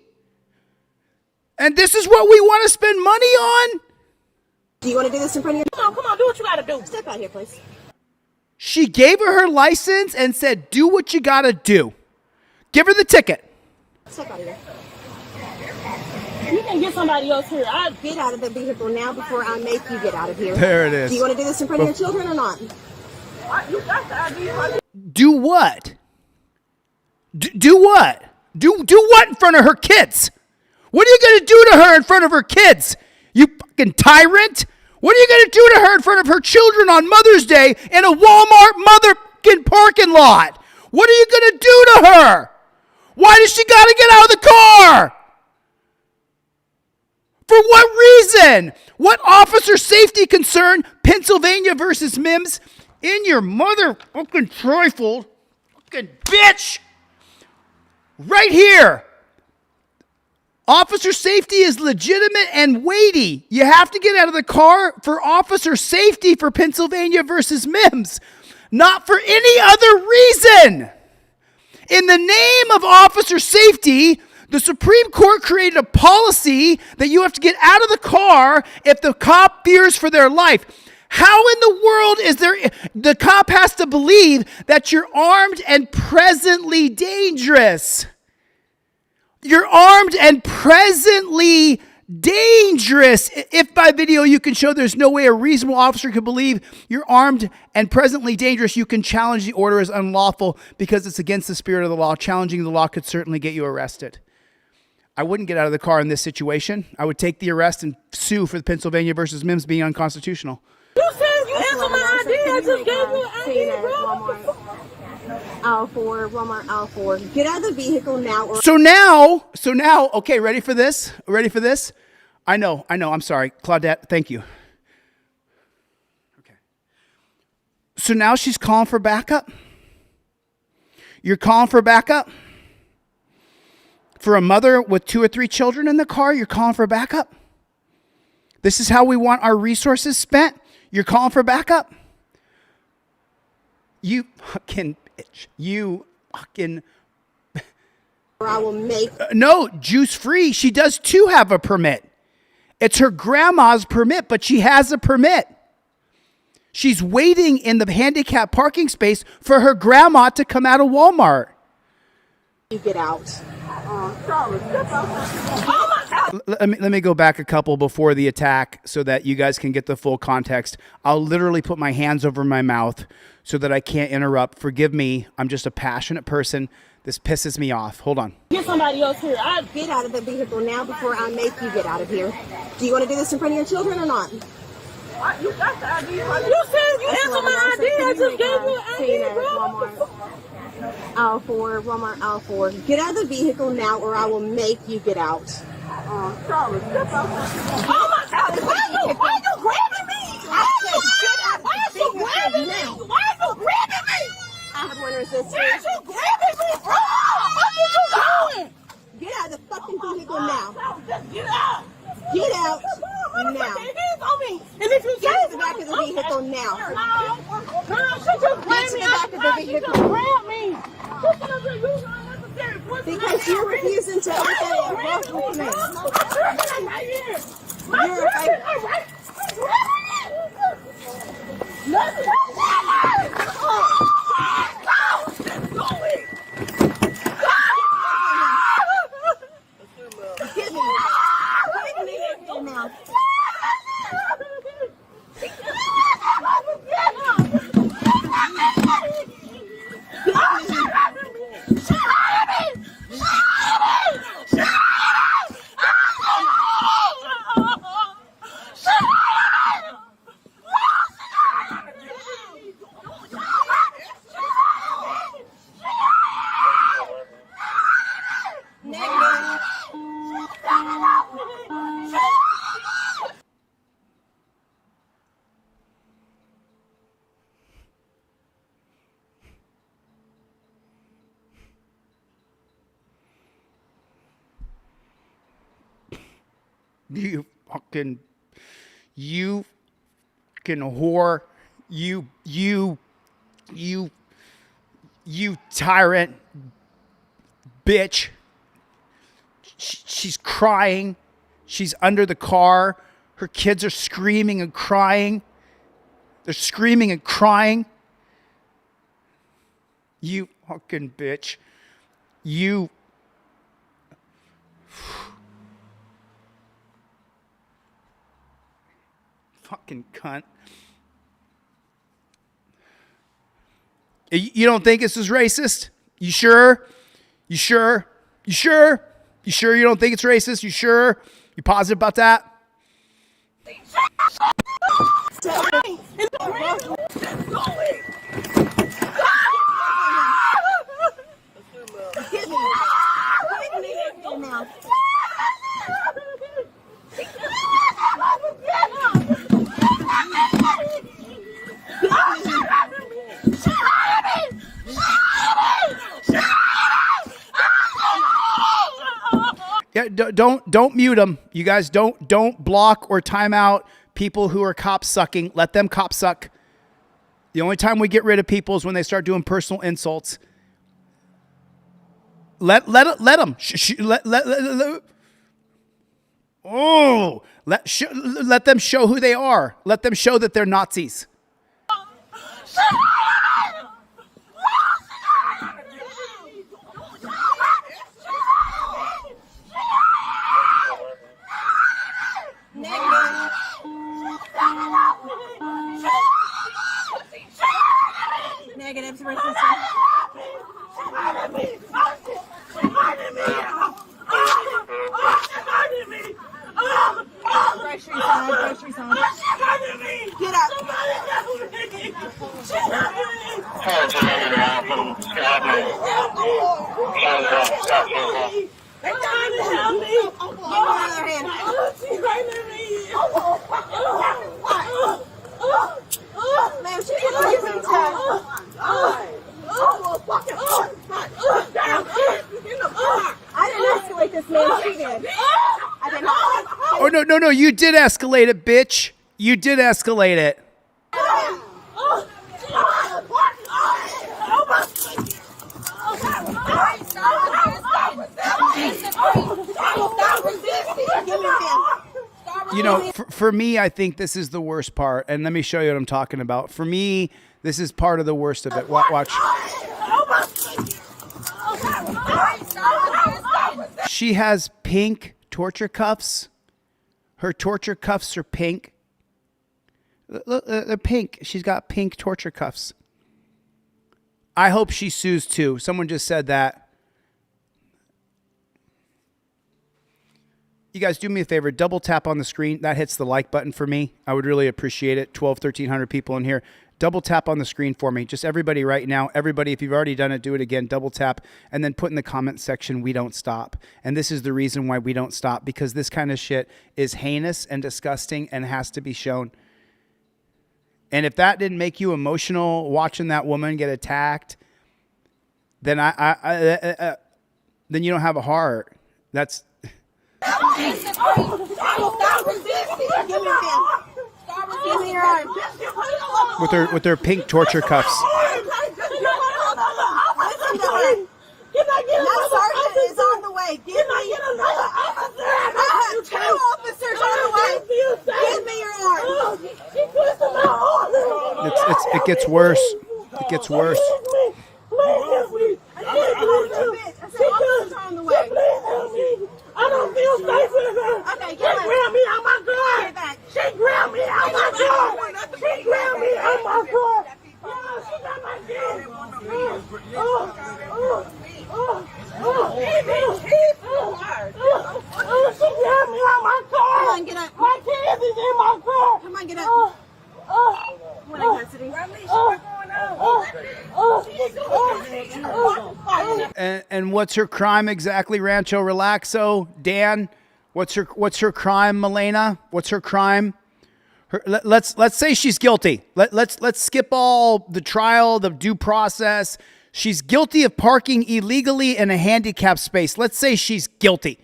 And this is what we want to spend money on? Do you want to do this in front of your... Come on, do what you gotta do. Step out here, please. She gave her license and said, do what you got to do. Give her the ticket. Step out of here. You can get somebody else here. Get out of the vehicle now before I make you get out of here. There it is. Do you want to do this in front of your children or not? You got the ID. Do what? Do what? Do what in front of her kids? What are you going to do to her in front of her kids? You fucking tyrant. What are you going to do to her in front of her children on Mother's Day in a Walmart motherfucking parking lot? What are you going to do to her? Why does she got to get out of the car? For what reason? What officer safety concern? Pennsylvania versus Mims? In your motherfucking trifle. Fucking bitch. Right here. Officer safety is legitimate and weighty. You have to get out of the car for officer safety for Pennsylvania versus Mims. Not for any other reason. In the name of officer safety, the Supreme Court created a policy that you have to get out of the car if the cop fears for their life. How in the world is the cop has to believe that you're armed and presently dangerous? You're armed and presently dangerous. If by video you can show there's no way a reasonable officer could believe you're armed and presently dangerous, you can challenge the order as unlawful because it's against the spirit of the law. Challenging the law could certainly get you arrested. I wouldn't get out of the car in this situation. I would take the arrest and sue for the Pennsylvania versus Mims being unconstitutional. You said you answered my ID. I just gave you an ID, bro. Aisle 4, Walmart aisle 4. Get out of the vehicle now. Or So now, okay, ready for this? Ready for this? I know, I'm sorry. Claudette, thank you. Okay. So now she's calling for backup? You're calling for backup? For a mother with 2 or 3 children in the car, you're calling for backup? This is how we want our resources spent? You're calling for backup? You fucking bitch. You fucking... Or I will make... No, juice free. She does too have a permit. It's her grandma's permit, but she has a permit. She's waiting in the handicapped parking space for her grandma to come out of Walmart. You get out. Let me go back a couple before the attack so that you guys can get the full context. I'll literally put my hands over my mouth so that I can't interrupt. Forgive me. I'm just a passionate person. This pisses me off. Hold on. Get somebody else here. Get out of the vehicle now before I make you get out of here. Do you want to do this in front of your children or not? You got the ID. You said you answered my ID. I just gave you an ID, bro. Aisle 4, Walmart aisle 4. Get out of the vehicle now or I will make you get out. Oh my God! Why you grabbing me? Why you grabbing me? I have one resistance. Why you grabbing me, bro? What are you doing? Get out of the fucking vehicle now. Just get out. Get out now. Hands on me. And if you get to the back of the vehicle now. Girl, she just grabbed me. Get to the back of the vehicle. She just grabbed me. Because you're refusing to obey a lawful command. You're You fucking whore. You tyrant bitch. She's crying. She's under the car. Her kids are screaming and crying. They're screaming and crying. You fucking bitch. You. Fucking cunt. You don't think this is racist? You sure? You sure? You sure? You sure you don't think it's racist? You sure? You positive about that? Yeah, don't mute them. You guys don't block or time out people who are cop sucking. Let them cop suck. The only time we get rid of people is when they start doing personal insults. Let them. Let them show who they are. Let them show that they're Nazis. Negative. Grocery zone. Get up. They're trying to help me. Give me another hand. Ma'am, she can breathe sometimes. I didn't escalate this, ma'am. She did. I did not. Oh, no. You did escalate it, bitch. You did escalate it. You know, for me, I think this is the worst part. And let me show you what I'm talking about. For me, this is part of the worst of it. Watch. She has pink torture cuffs. Her torture cuffs are pink. Look, they're pink. She's got pink torture cuffs. I hope she sues too. Someone just said that. You guys do me a favor, double tap on the screen. That hits the like button for me. I would really appreciate it. 1,300 people in here. Double tap on the screen for me. Just everybody right now. Everybody, if you've already done it, do it again. Double tap and then put in the comment section, we don't stop. And this is the reason why we don't stop, because this kind of shit is heinous and disgusting and has to be shown. And if that didn't make you emotional watching that woman get attacked, then then you don't have a heart. That's... With her pink torture cuffs. That sergeant is on the way. Give me another officer. I have 2 officers on the way. Give me your arm. It gets worse. It gets worse. I don't feel safe with her. Okay, she grabbed me out my car. She grabbed me out my car. She grabbed me out my car. She got my kid. She grabbed me out my car. Come on, get up. My kids is in my car. Come on, get up. What intensity? And what's her crime exactly, Rancho Relaxo? Dan, what's her crime, Milena? What's her crime? Let's say she's guilty. Let's skip all the trial, the due process. She's guilty of parking illegally in a handicapped space. Let's say she's guilty,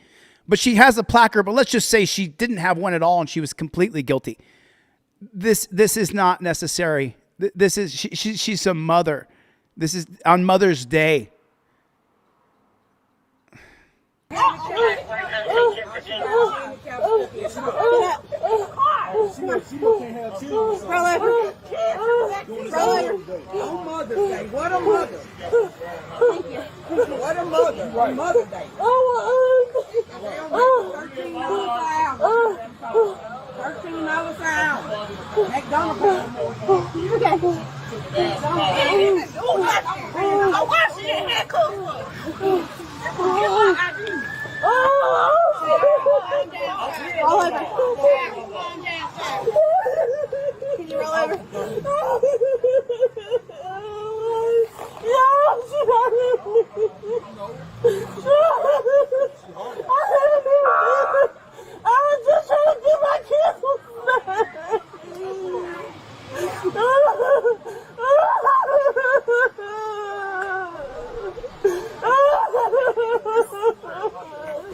but she has a placard. But let's just say she didn't have one at all and she was completely guilty. This is not necessary. This is she's a mother. This is on Mother's Day. Roll over. Roll over. On Mother's Day. What a mother. Thank you. What a mother. On Mother's Day. $13 an hour. McDonald's. Okay. Oh, why she in here cooking? Roll over. Can you roll over? I was just trying to get my kids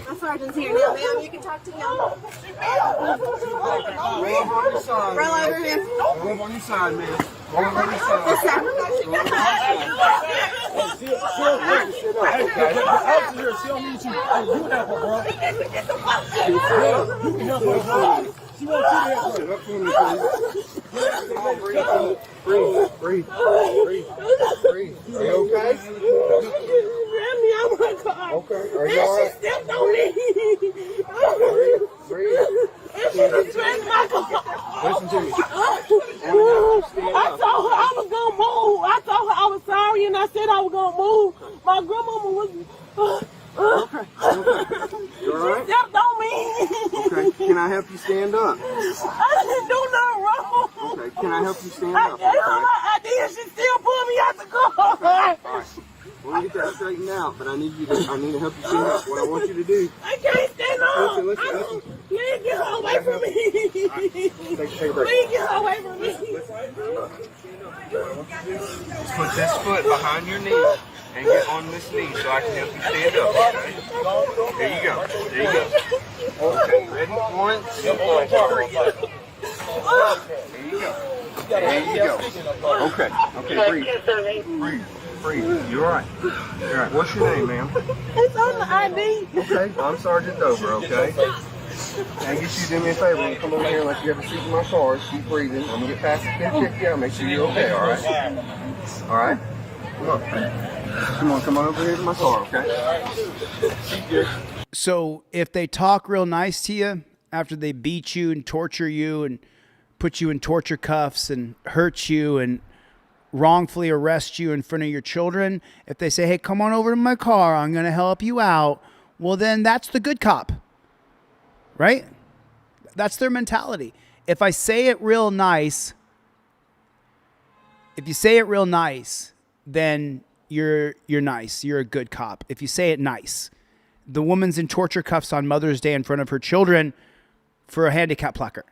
my sergeant's here now, ma'am. You can talk to him. Roll on your side. Roll over him. Roll on your side, man. Roll on your side. This side. She don't need you. You help her, bro. You can help her, bro. She wants you to help her. Breathe. Are you okay? Ran me out my car. Okay. Are you all right? She stepped on me. Breathe. And she just ran my car. Listen to me. I told her I was gonna move. I told her I was sorry, and I said I was gonna move. My grandmama was. Okay. You all right? She stepped on me. Okay. Can I help you stand up? I didn't do nothing wrong. Okay. Can I help you stand I up? gave her my ID, and she still pulled me out the car. All right. We'll get that straightened out, but I need to help you stand up. What I want you to do. I can't stand up. Listen. Please get her away from me. Take a break. Please get her away from me. Just put this foot behind your knee and get on this knee so I can help you stand up. Okay? There you go. Okay. Ready? 1, 2, 3. There you go. Okay. Breathe. You all right? What's your name, ma'am? It's on the ID. Okay. I'm Sergeant Dover, okay? Now get you to do me a favor. When you come over here like you have a seat in my car, keep breathing. I'm going to get past the 1050 out. Make sure you're okay, all right? All right? Come on over here to my car, okay? So if they talk real nice to you after they beat you and torture you and put you in torture cuffs and hurt you and wrongfully arrest you in front of your children, if they say, hey, come on over to my car, I'm going to help you out, well, then that's the good cop, right? That's their mentality. If I say it real nice, then you're nice. You're a good cop. If you say it nice. The woman's in torture cuffs on Mother's Day in front of her children for a handicap placard.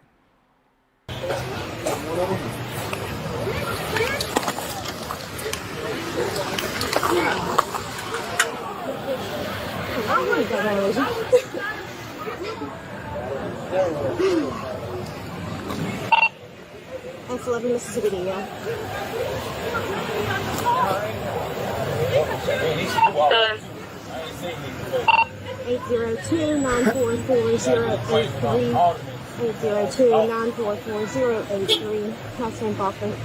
That's 11 Mississippi, yeah. Eight 802-944-0838. Councilman Faulkner.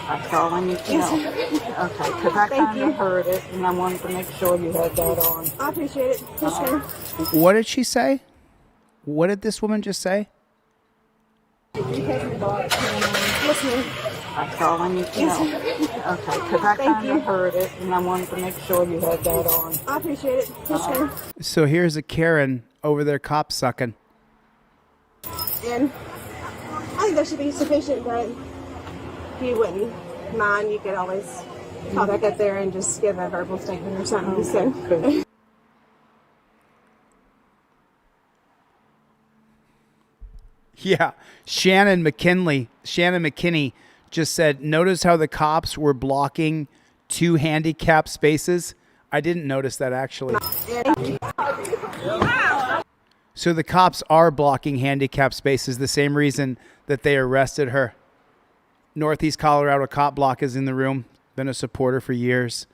That's all I need to know. Okay, because I kind of heard it, and I wanted to make sure you had that on. I appreciate it. Yes, sir. What did she say? What did this woman just say? That's all I need to know. Okay, because I kind of heard it, and I wanted to make sure you had that on. I appreciate it. Yes, sir. So here's a Karen over there cop sucking. And I think that should be sufficient, but if you wouldn't mind, you could always call back up there and just give a verbal statement or something. So. Yeah. Shannon McKinney just said, notice how the cops were blocking 2 handicapped spaces? I didn't notice that, actually. So the cops are blocking handicapped spaces, the same reason that they arrested her. Northeast Colorado cop block is in the room. Been a supporter for years.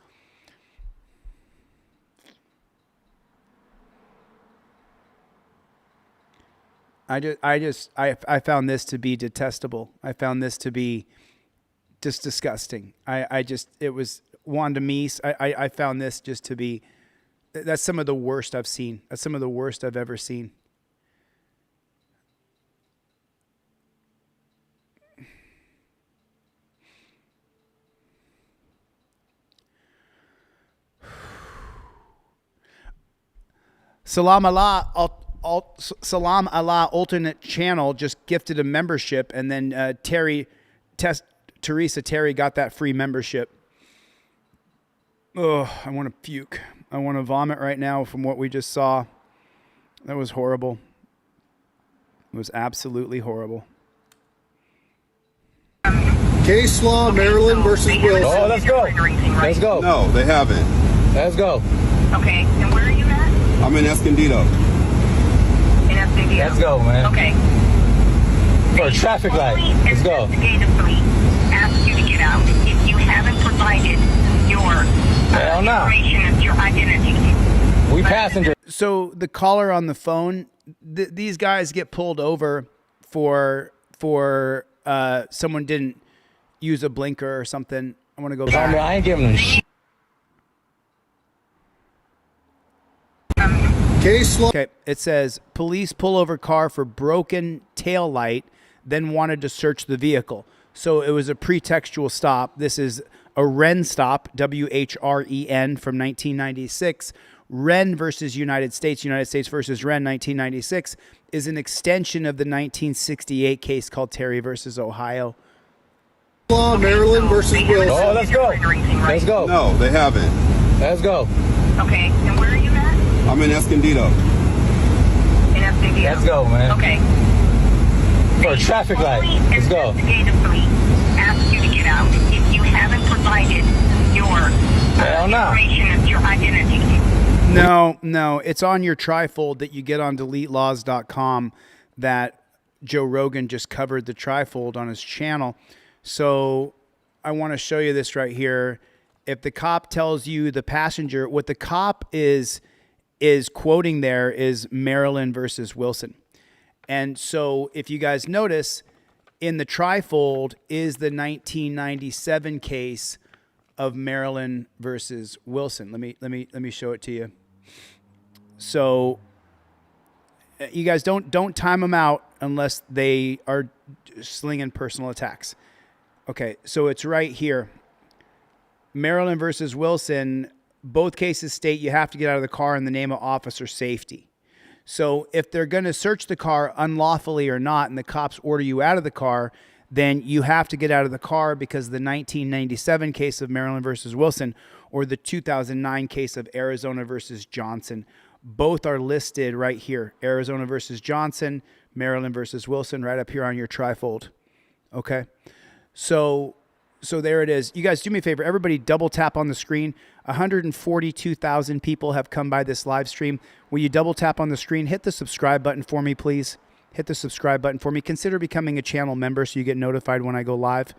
I found this to be detestable. I found this to be just disgusting. It was Wanda Meese. I found this just to be, that's some of the worst I've seen. That's some of the worst I've ever seen. Salam Allah alternate channel just gifted a membership, and then Teresa Terry got that free membership. Oh, I want to puke. I want to vomit right now from what we just saw. That was horrible. It was absolutely horrible. Case law, Maryland versus Wilson. Oh, let's go. Let's go. No, they haven't. Let's go. Okay, and where are you at? I'm in Escondido. In Escondido. Let's go, man. Okay. For a traffic light. Let's go. Investigatively ask you to get out if you haven't provided your information of your identity. We passengers. So the caller on the phone, these guys get pulled over for someone didn't use a blinker or something. I want to go back. I ain't giving them shit. Okay, it says police pull over car for broken tail light, then wanted to search the vehicle. So it was a pretextual stop. This is a Wren stop, WHREN from 1996. Wren versus United States versus Wren 1996 is an extension of the 1968 case called Terry versus Ohio. Law, Maryland versus Wilson. Oh, let's go. Let's go. No, they haven't. Let's go. Okay, and where are you at? I'm in Escondido. In Escondido. Let's go, man. Okay. For a traffic light. Let's go. Investigatively ask you to get out if you haven't provided your information of your identity. No, it's on your trifold that you get on DeleteLawz.com that Joe Rogan just covered the trifold on his channel. So I want to show you this right here. If the cop tells you the passenger, what the cop is quoting there is Maryland versus Wilson. And so if you guys notice, in the trifold is the 1997 case of Maryland versus Wilson. Let me show it to you. So you guys don't time them out unless they are slinging personal attacks. Okay, so it's right here. Maryland versus Wilson, both cases state you have to get out of the car in the name of officer safety. So if they're going to search the car unlawfully or not, and the cops order you out of the car, then you have to get out of the car because the 1997 case of Maryland versus Wilson or the 2009 case of Arizona versus Johnson, both are listed right here. Arizona versus Johnson, Maryland versus Wilson, right up here on your trifold. Okay? So there it is. You guys do me a favor. Everybody double tap on the screen. 142,000 people have come by this live stream. Will you double tap on the screen? Hit the subscribe button for me, please. Hit the subscribe button for me. Consider becoming a channel member so you get notified when I go live.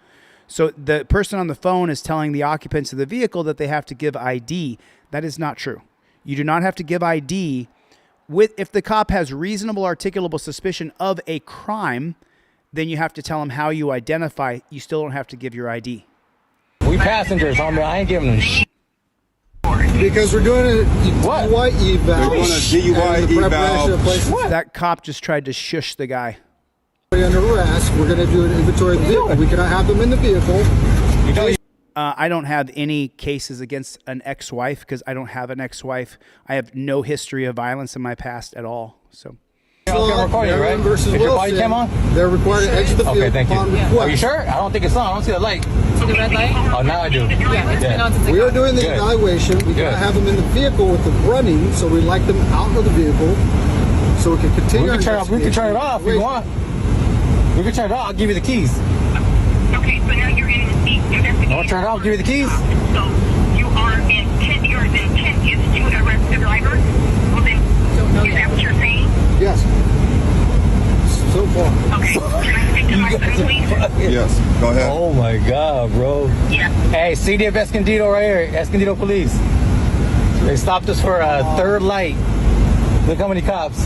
So the person on the phone is telling the occupants of the vehicle that they have to give ID. That is not true. You do not have to give ID. If the cop has reasonable articulable suspicion of a crime, then you have to tell them how you identify. You still don't have to give your ID. We passengers, homie. I ain't giving them shit. Because we're doing a DUI eval. They're doing a DUI eval. That cop just tried to shush the guy. Under arrest, we're going to do an inventory of the vehicle. We cannot have them in the vehicle. I don't have any cases against an ex-wife because I don't have an ex-wife. I have no history of violence in my past at all. So. Maryland versus Wilson, they're required to exit the vehicle. Okay, thank you. Are you sure? I don't think it's on. I don't see the light. See the red light? Oh, now I do. Yeah, it's been on since We are doing the evaluation. We cannot have them in the vehicle with them running, so we like them out of the vehicle so we can continue. We can turn it off if you want. You can turn it off. I'll give you the keys. Okay, so now you're in the investigation. Don't turn it off. I'll give you the keys. So your intent is to arrest the driver? Well then, is that what you're saying? Yes. So far. Okay, can I speak to my son, please? Yes. Go ahead. Oh my God, bro. Yeah. Hey, CD of Escondido right here. Escondido police. They stopped us for a third light. Look how many cops.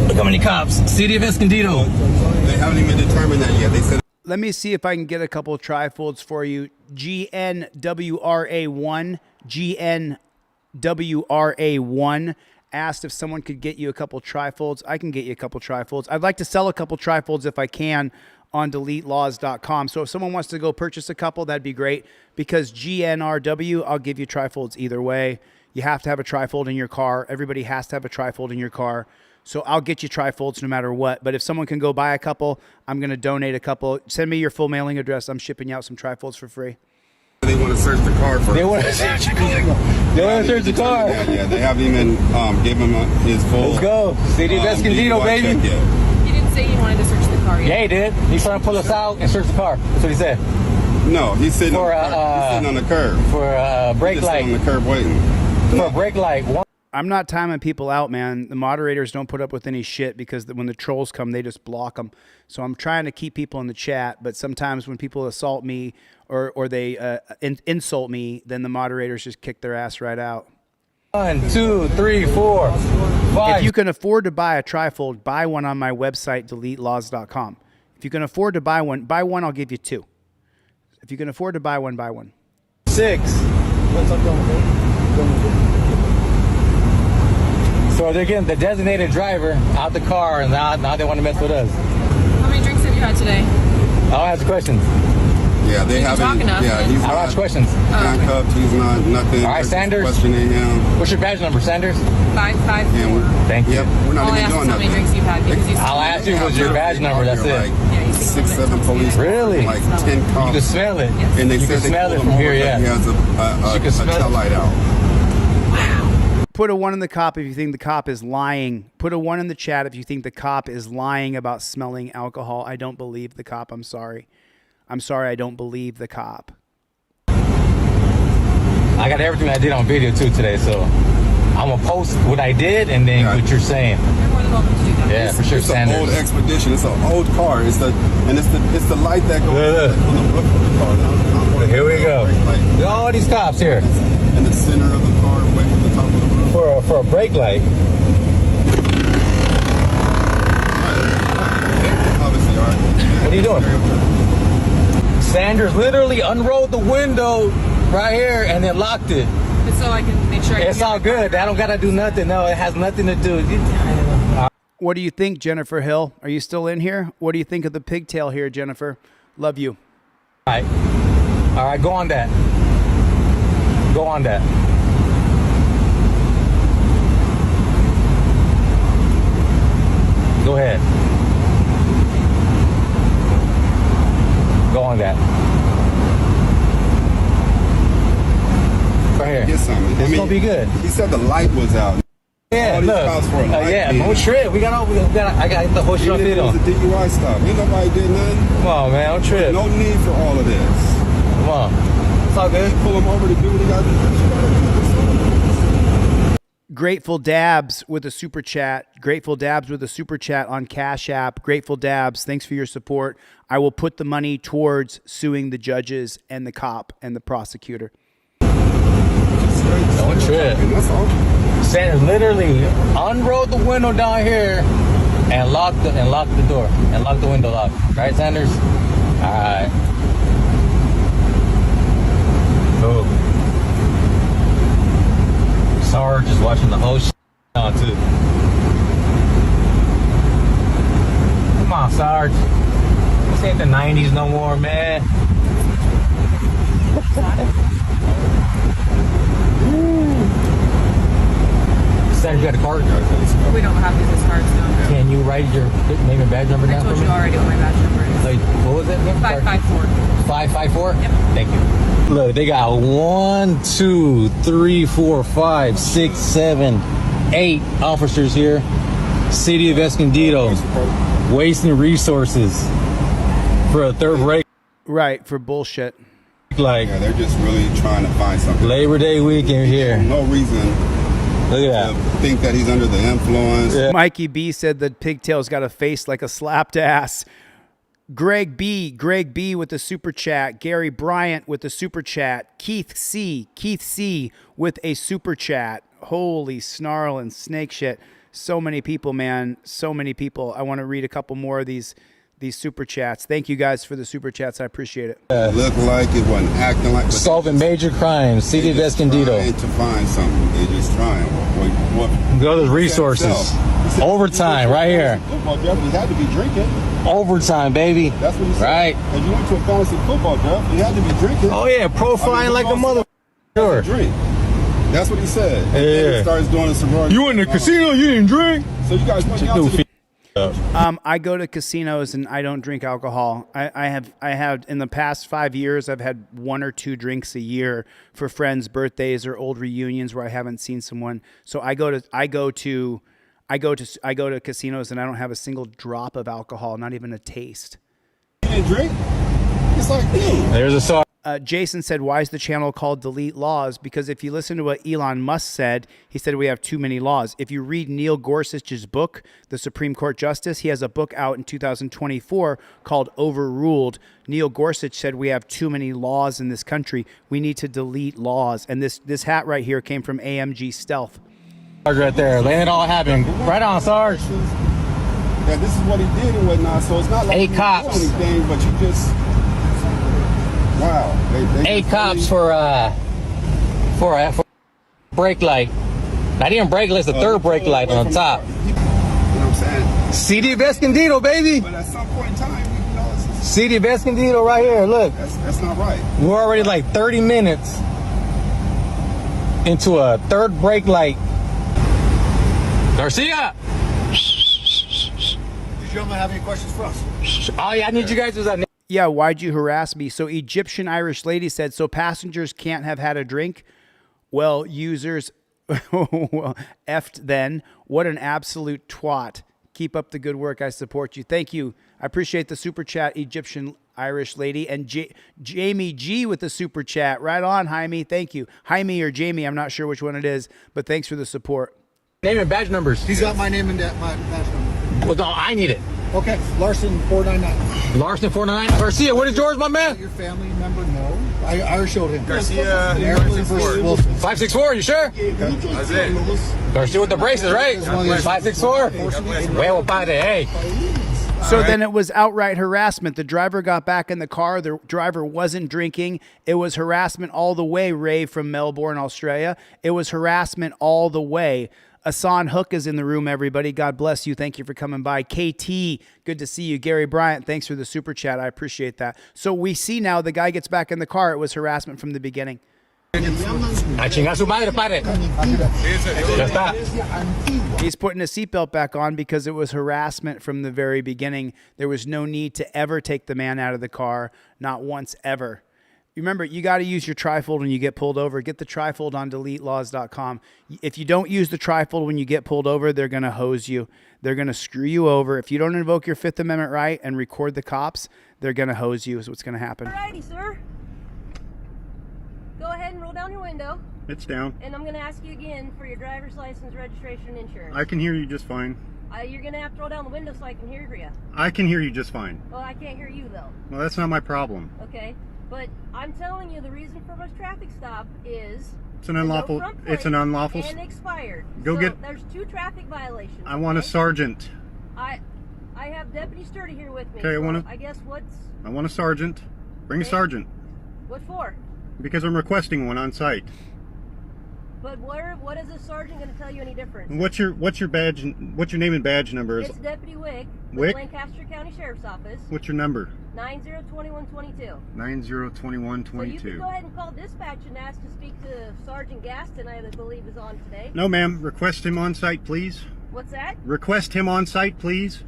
Look how many cops. CD of Escondido. They haven't even determined that yet. They said. Let me see if I can get a couple of trifolds for you. GNWRA1. GNWRA1 asked if someone could get you a couple trifolds. I can get you a couple trifolds. I'd like to sell a couple trifolds if I can on DeleteLawz.com. So if someone wants to go purchase a couple, that'd be great. Because GNRW, I'll give you trifolds either way. You have to have a trifold in your car. Everybody has to have a trifold in your car. So I'll get you trifolds no matter what. But if someone can go buy a couple, I'm going to donate a couple. Send me your full mailing address. I'm shipping you out some trifolds for free. They want to search the car first. They want to search the car. They want to search the car. Yeah, they haven't even given him his full. Let's go. CD of Escondido, baby. He didn't say he wanted to search the car yet. Yeah, he did. He's trying to pull us out and search the car. That's what he said. No, he's sitting, he's sitting on the curb. For a brake light. On the curb waiting. For a brake light. I'm not timing people out, man. The moderators don't put up with any shit because when the trolls come, they just block them. So I'm trying to keep people in the chat, but sometimes when people assault me or they insult me, then the moderators just kick their ass right out. 1, 2, 3, 4, 5. If you can afford to buy a trifold, buy one on my website, DeleteLawz.com. If you can afford to buy one, I'll give you 2. If you can afford to buy one, buy one. 6. So they're getting the designated driver out the car, and now they want to mess with us. How many drinks have you had today? I'll ask questions. Yeah, they haven't. Yeah, he's I'll ask questions. Handcuffed. He's not nothing. All right, Sanders. Questioning him. What's your badge number, Sanders? 554. Thank you. Yep, we're not even doing how many nothing. drinks you've had because he's. I'll ask you what's your badge number. That's it. Like 6, 7 police. Really? Like 10 cops. You can smell it. And they you said can smell they it pulled from him here. over Yeah. because he has a tail light out. Put a 1 in the cop if you think the cop is lying. Put a 1 in the chat if you think the cop is lying about smelling alcohol. I don't believe the cop. I'm sorry. I'm sorry. I don't believe the cop. I got everything I did on video too today, so I'm gonna post what I did and then what you're saying. You're more than welcome to do that. Yeah, for sure. It's Sanders. an old Expedition. It's an old car. It's the light that goes on the roof of the car. Here we go. Look at all these cops here. In the center of the car, away from the top of the roof. For a brake light. Obviously, all right. What are you doing? Sanders literally unrolled the window right here and then locked it. Just so I can make sure. It's all good. I don't gotta do nothing. No, it has nothing to do. What do you think, Jennifer Hill? Are you still in here? What do you think of the pigtail here, Jennifer? Love you. All right, go on that. Go on that. Go ahead. Go on that. Right here. Get something. This is gonna be good. He said the light was out. Yeah, all these look. cops for a light. Yeah, no trip. I got the whole shit on Even if video. it was a DUI stop. Ain't nobody did nothing. Come on, man. Don't trip. No need for all of this. Come on. It's all good. Pull him over to do what he got to do. Grateful Dabs with a super chat. Grateful Dabs with a super chat on Cash App. Grateful Dabs, thanks for your support. I will put the money towards suing the judges and the cop and the prosecutor. Don't trip. That's all. Sanders literally unrolled the window down here and locked the door and locked the window lock. Right, Sanders? All right. Oh. Sarge is watching the whole shit on too. Come on, Sarge. This ain't the 90s no more, man. Sanders, you got a card? We don't have business cards now. Can you write your name and badge number down? I told you already what my badge number is. Like, what was that again? 554. 554? Yep. Thank you. Look, they got 1, 2, 3, 4, 5, 6, 7, 8 officers here. City of Escondido. wasting resources for a third rate. Right, for bullshit. Like, yeah, they're just really trying to find something. Labor Day weekend here. No reason Look at that. to think that he's under the influence. Yeah. Mikey B said that Pigtail's got a face like a slapped ass. Greg B with the super chat. Gary Bryant with the super chat. Keith C with a super chat. Holy snarl and snake shit. So many people, man. So many people. I want to read a couple more of these super chats. Thank you guys for the super chats. I appreciate it. It looked like it wasn't acting like. Solving major crimes. CD Escondido. Trying to find something. They're just trying. Go to resources. Overtime, right here. Football, Jeff, you had to be drinking. Overtime, baby. That's what he said. Right. And you went to a fantasy football, Jeff. You had to be drinking. Oh yeah, profiling like a mother. Sure. Drink. That's what he said. And Yeah. then he starts doing a sorority. You in the casino? You didn't drink. So you guys went out to the. I go to casinos and I don't drink alcohol. I have in the past 5 years, I've had 1 or 2 drinks a year for friends' birthdays or old reunions where I haven't seen someone. So I go to casinos and I don't have a single drop of alcohol, not even a taste. You didn't drink? It's like, There's a song. Jason said, why is the channel called Delete Laws? Because if you listen to what Elon Musk said, he said we have too many laws. If you read Neil Gorsuch's book, The Supreme Court Justice, he has a book out in 2024 called Overruled. Neil Gorsuch said we have too many laws in this country. We need to delete laws. And this hat right here came from AMG Stealth. Right there, letting it all happen. Right on, Sarge. Yeah, this is what he did and whatnot. So it's not like 8 you cops. do anything, but you just. Wow. They 8 cops for brake light. Not even brake light, it's the third brake light on top. You know what I'm saying? CD Escondido, baby. But at some point in time, you know, it's CD Escondido right here, look. that's not right. We're already like 30 minutes into a third brake light. Garcia! Did you gentlemen have any questions for us? Oh yeah, I need you guys to... Yeah, why'd you harass me? So Egyptian Irish lady said, so passengers can't have had a drink? Well, users, well, effed then. What an absolute twat. Keep up the good work. I support you. Thank you. I appreciate the super chat, Egyptian Irish lady. And Jamie G with the super chat. Right on, Jaime. Thank you. Jaime or Jamie, I'm not sure which one it is, but thanks for the support. Name and badge numbers. He's got my name and my badge number. Well, no, I need it. Okay, Larson 499. Larson 499. Garcia, what is yours, my man? Your family member? No. I already showed him. Garcia, 564, you sure? That's it. Garcia with the braces, right? 564? Well, padre, hey. So then it was outright harassment. The driver got back in the car. The driver wasn't drinking. It was harassment all the way, Ray from Melbourne, Australia. It was harassment all the way. Asan Hook is in the room, everybody. God bless you. Thank you for coming by. KT, good to see you. Gary Bryant, thanks for the super chat. I appreciate that. So we see now the guy gets back in the car. It was harassment from the beginning. He's putting a seatbelt back on because it was harassment from the very beginning. There was no need to ever take the man out of the car, not once ever. Remember, you got to use your trifold when you get pulled over. Get the trifold on DeleteLaws.com. If you don't use the trifold when you get pulled over, they're going to hose you. They're going to screw you over. If you don't invoke your Fifth Amendment right and record the cops, they're going to hose you is what's going to happen. Alrighty, sir. Go ahead and roll down your window. It's down. And I'm going to ask you again for your driver's license, registration, and insurance. I can hear you just fine. You're going to have to roll down the window so I can hear you. I can hear you just fine. Well, I can't hear you, though. Well, that's not my problem. Okay. But I'm telling you, the reason for this traffic stop is It's an unlawful. It's an unlawful. and expired. Go so get. There's 2 traffic violations. I want a sergeant. I have Deputy Sturdy here with me. Okay, so I guess what's. I want a sergeant. Bring a sergeant. What for? Because I'm requesting one on site. But what is a sergeant going to tell you any different? What's your badge? What's your name and badge number? It's Deputy Wick. Wick? Lancaster County Sheriff's Office. What's your number? 902122. 902122. So you can go ahead and call dispatch and ask to speak to Sergeant Gaston, I believe is on today. No, ma'am. Request him on site, please. What's that? Request him on site, please.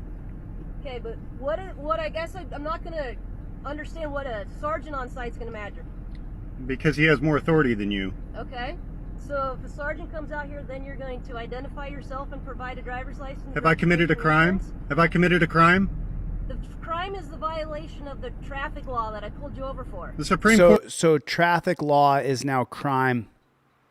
Okay, but what I guess I'm not going to understand what a sergeant on site's going to matter. Because he has more authority than you. Okay. So if the sergeant comes out here, then you're going to identify yourself and provide a driver's license? Have I committed a crime? Have I committed a crime? The crime is the violation of the traffic law that I pulled you over for. The Supreme Court. So traffic law is now crime.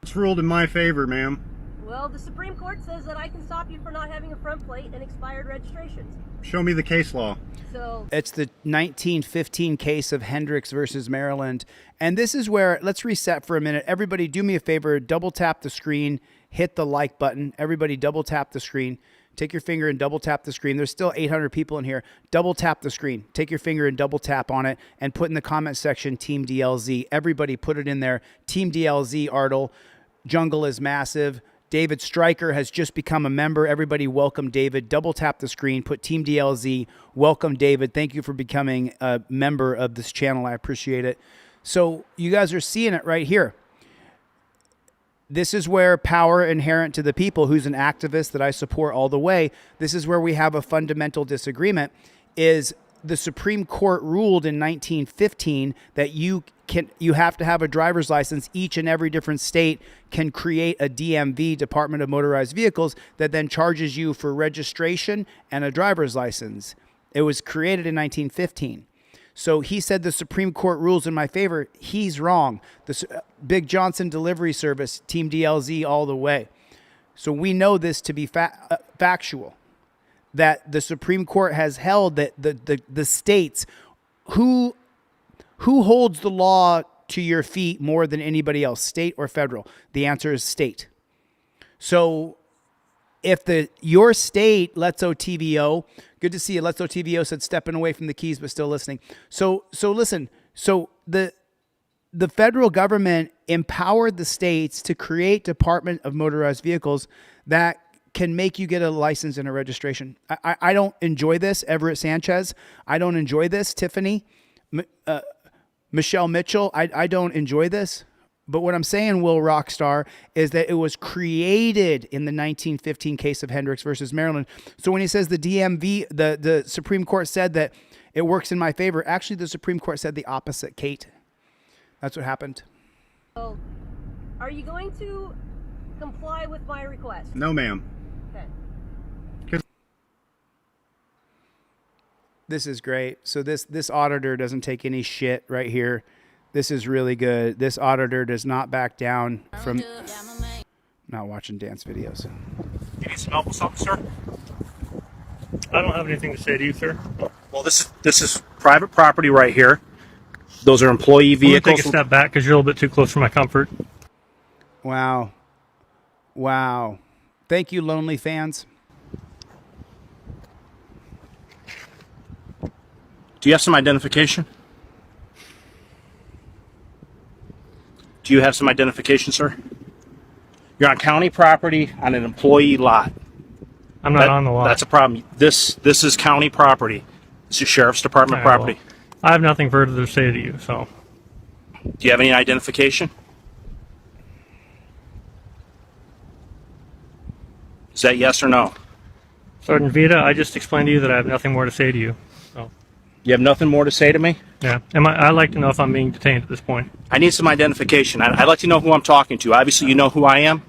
It's ruled in my favor, ma'am. Well, the Supreme Court says that I can stop you for not having a front plate and expired registrations. Show me the case law. So it's the 1915 case of Hendricks versus Maryland. And this is where, let's reset for a minute. Everybody do me a favor, double tap the screen, hit the like button. Everybody double tap the screen. Take your finger and double tap the screen. There's still 800 people in here. Double tap the screen. Take your finger and double tap on it and put in the comment section, Team DLZ. Everybody put it in there. Team DLZ, Artle. Jungle is massive. David Stryker has just become a member. Everybody welcome David. Double tap the screen. Put Team DLZ. Welcome David. Thank you for becoming a member of this channel. I appreciate it. So you guys are seeing it right here. This is where power inherent to the people, who's an activist that I support all the way. This is where we have a fundamental disagreement. Is the Supreme Court ruled in 1915 that you have to have a driver's license. Each and every different state can create a DMV, Department of Motorized Vehicles, that then charges you for registration and a driver's license. It was created in 1915. So he said the Supreme Court rules in my favor. He's wrong. The Big Johnson Delivery Service, Team DLZ all the way. So we know this to be factual, that the Supreme Court has held that the states, who holds the law to your feet more than anybody else, state or federal? The answer is state. So if your state, Let's OTVO, good to see you. Let's OTVO said stepping away from the keys but still listening. So listen. So the federal government empowered the states to create Department of Motorized Vehicles that can make you get a license and a registration. I don't enjoy this, Everett Sanchez. I don't enjoy this, Tiffany. Michelle Mitchell. I don't enjoy this. But what I'm saying, Will Rockstar, is that it was created in the 1915 case of Hendricks versus Maryland. So when he says the DMV, the Supreme Court said that it works in my favor, actually the Supreme Court said the opposite, Kate. That's what happened. So are you going to comply with my request? No, ma'am. Okay. This is great. So this auditor doesn't take any shit right here. This is really good. This auditor does not back down from not watching dance videos. You need some help with something, sir? I don't have anything to say to you, sir. Well, this is private property right here. Those are employee vehicles. I'm gonna take a step back because you're a little bit too close for my comfort. Wow. Wow. Thank you, lonely fans. Do you have some identification? Do you have some identification, sir? You're on county property on an employee lot. I'm not on the lot. That's a problem. This is county property. This is Sheriff's Department property. Well, I have nothing further to say to you, so. Do you have any identification? Is that yes or no? Sergeant Vita, I just explained to you that I have nothing more to say to you. So. You have nothing more to say to me? Yeah. I'd like to know if I'm being detained at this point. I need some identification. I'd like to know who I'm talking to. Obviously, you know who I am.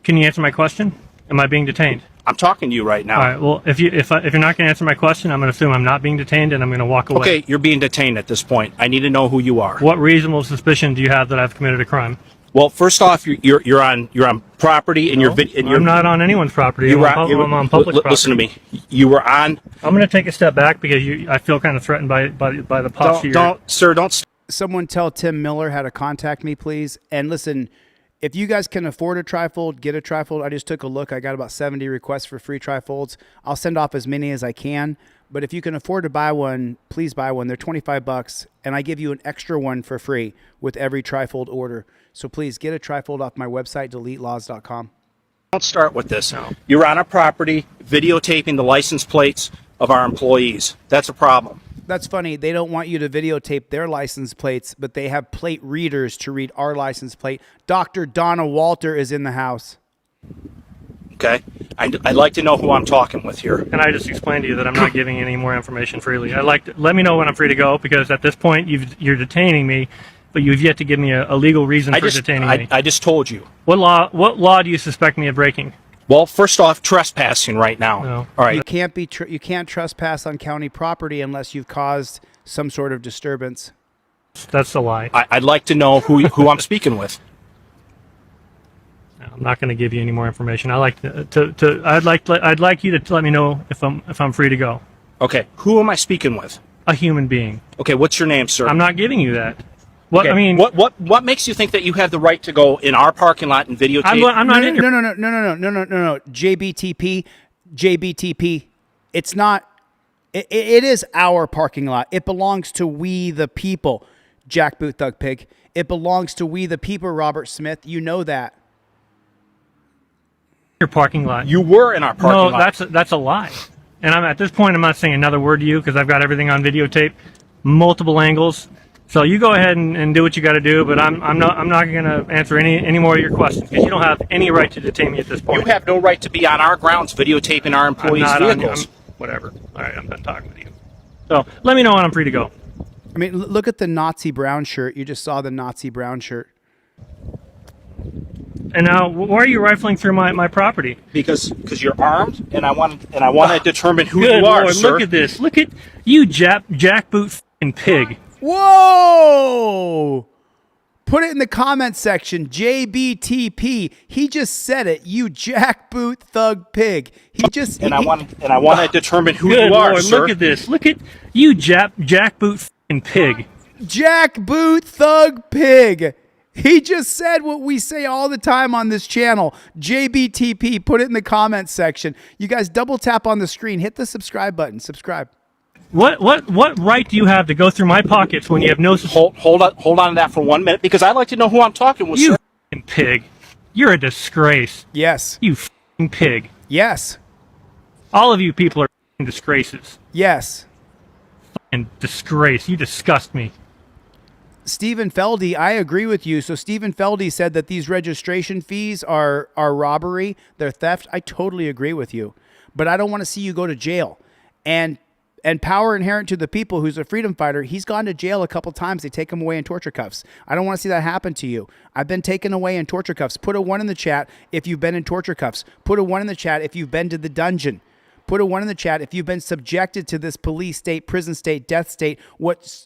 Can you answer my question? Am I being detained? I'm talking to you right now. All right. Well, if you're not going to answer my question, I'm going to assume I'm not being detained and I'm going to walk away. Okay, you're being detained at this point. I need to know who you are. What reasonable suspicion do you have that I've committed a crime? Well, first off, you're on property, and I'm not on anyone's property. I'm on public property. Listen to me. You were on. I'm going to take a step back because I feel kind of threatened by the posture. Don't. Someone tell Tim Miller how to contact me, please. And listen, if you guys can afford a trifold, get a trifold. I just took a look. I got about 70 requests for free trifolds. I'll send off as many as I can. But if you can afford to buy one, please buy one. They're $25, and I give you an extra one for free with every trifold order. So please get a trifold off my website, DeleteLawz.com. Don't start with this. No. You're on a property videotaping the license plates of our employees. That's a problem. That's funny. They don't want you to videotape their license plates, but they have plate readers to read our license plate. Dr. Donna Walter is in the house. Okay. I'd like to know who I'm talking with here. And I just explained to you that I'm not giving any more information freely. Let me know when I'm free to go, because at this point you're detaining me, but you've yet to give me a legal reason for detaining me. I just told you. What law do you suspect me of breaking? Well, first off, trespassing right now. No. All right. You can't trespass on county property unless you've caused some sort of disturbance. That's a lie. I'd like to know who I'm speaking with. I'm not going to give you any more information. I'd like you to let me know if I'm free to go. Okay. Who am I speaking with? A human being. Okay. What's your name, sir? I'm not giving you that. What Okay, I mean, what makes you think that you have the right to go in our parking lot and videotape? I'm not in your. No. JBTP. It's not. It is our parking lot. It belongs to we the people. Jackboot Thug Pig. It belongs to we the people. Robert Smith. You know that. Your parking lot. You were in our parking lot. No, that's a lie. And at this point, I'm not saying another word to you because I've got everything on videotape, multiple angles. So you go ahead and do what you got to do, but I'm not going to answer any more of your questions because you don't have any right to detain me at this point. You have no right to be on our grounds videotaping our employees' vehicles. Whatever. All right, I'm done talking with you. So let me know when I'm free to go. I mean, look at the Nazi brown shirt. You just saw the Nazi brown shirt. And now, why are you rifling through my property? Because you're armed, and I want to determine who you are, Lord, sir. Look at this. Look at you, jackboot f***ing pig. Whoa! Put it in the comments section. JBTP. He just said it. You jackboot thug pig. I want to determine who you are, Lord, sir. Look at this. Look at you, jackboot f***ing pig. Jackboot thug pig. He just said what we say all the time on this channel. JBTP. Put it in the comments section. You guys double tap on the screen. Hit the subscribe button. Subscribe. What right do you have to go through my pockets when you have no... Hold on to that for 1 minute, because I'd like to know who I'm talking with, you sir. You pig. You're a disgrace. Yes. You f***ing pig. Yes. All of you people are f***ing disgraces. Yes. F***ing disgrace. You disgust me. Stephen Feldy, I agree with you. So Stephen Feldy said that these registration fees are robbery. They're theft. I totally agree with you. But I don't want to see you go to jail. And power inherent to the people, who's a freedom fighter, he's gone to jail a couple times. They take him away in torture cuffs. I don't want to see that happen to you. I've been taken away in torture cuffs. Put a 1 in the chat if you've been in torture cuffs. Put a 1 in the chat if you've been to the dungeon. Put a 1 in the chat if you've been subjected to this police state, prison state, death state, what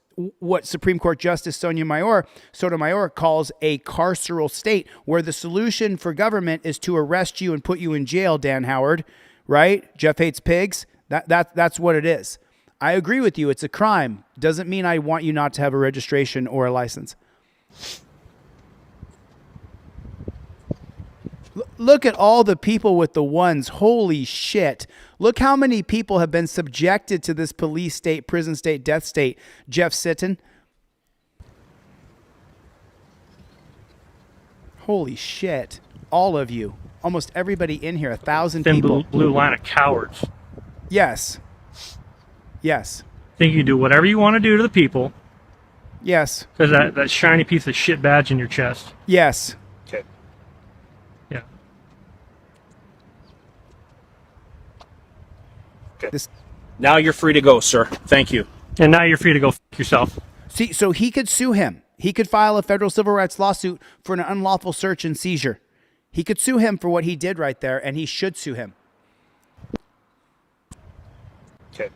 Supreme Court Justice Sotomayor calls a carceral state, where the solution for government is to arrest you and put you in jail, Dan Howard, right? Jeff hates pigs. That's what it is. I agree with you. It's a crime. Doesn't mean I want you not to have a registration or a license. Look at all the people with the ones. Holy shit. Look how many people have been subjected to this police state, prison state, death state. Jeff Sitton. Holy shit. All of you. Almost everybody in here. 1,000 people. Blue line of cowards. Yes. Yes. Think you do whatever you want to do to the people. Yes. Because that shiny piece of shit badge in your chest. Yes. Okay. Yeah. Okay. Now you're free to go, sir. Thank you. And now you're free to go f*** yourself. See, so he could sue him. He could file a federal civil rights lawsuit for an unlawful search and seizure. He could sue him for what he did right there, and he should sue him. Okay.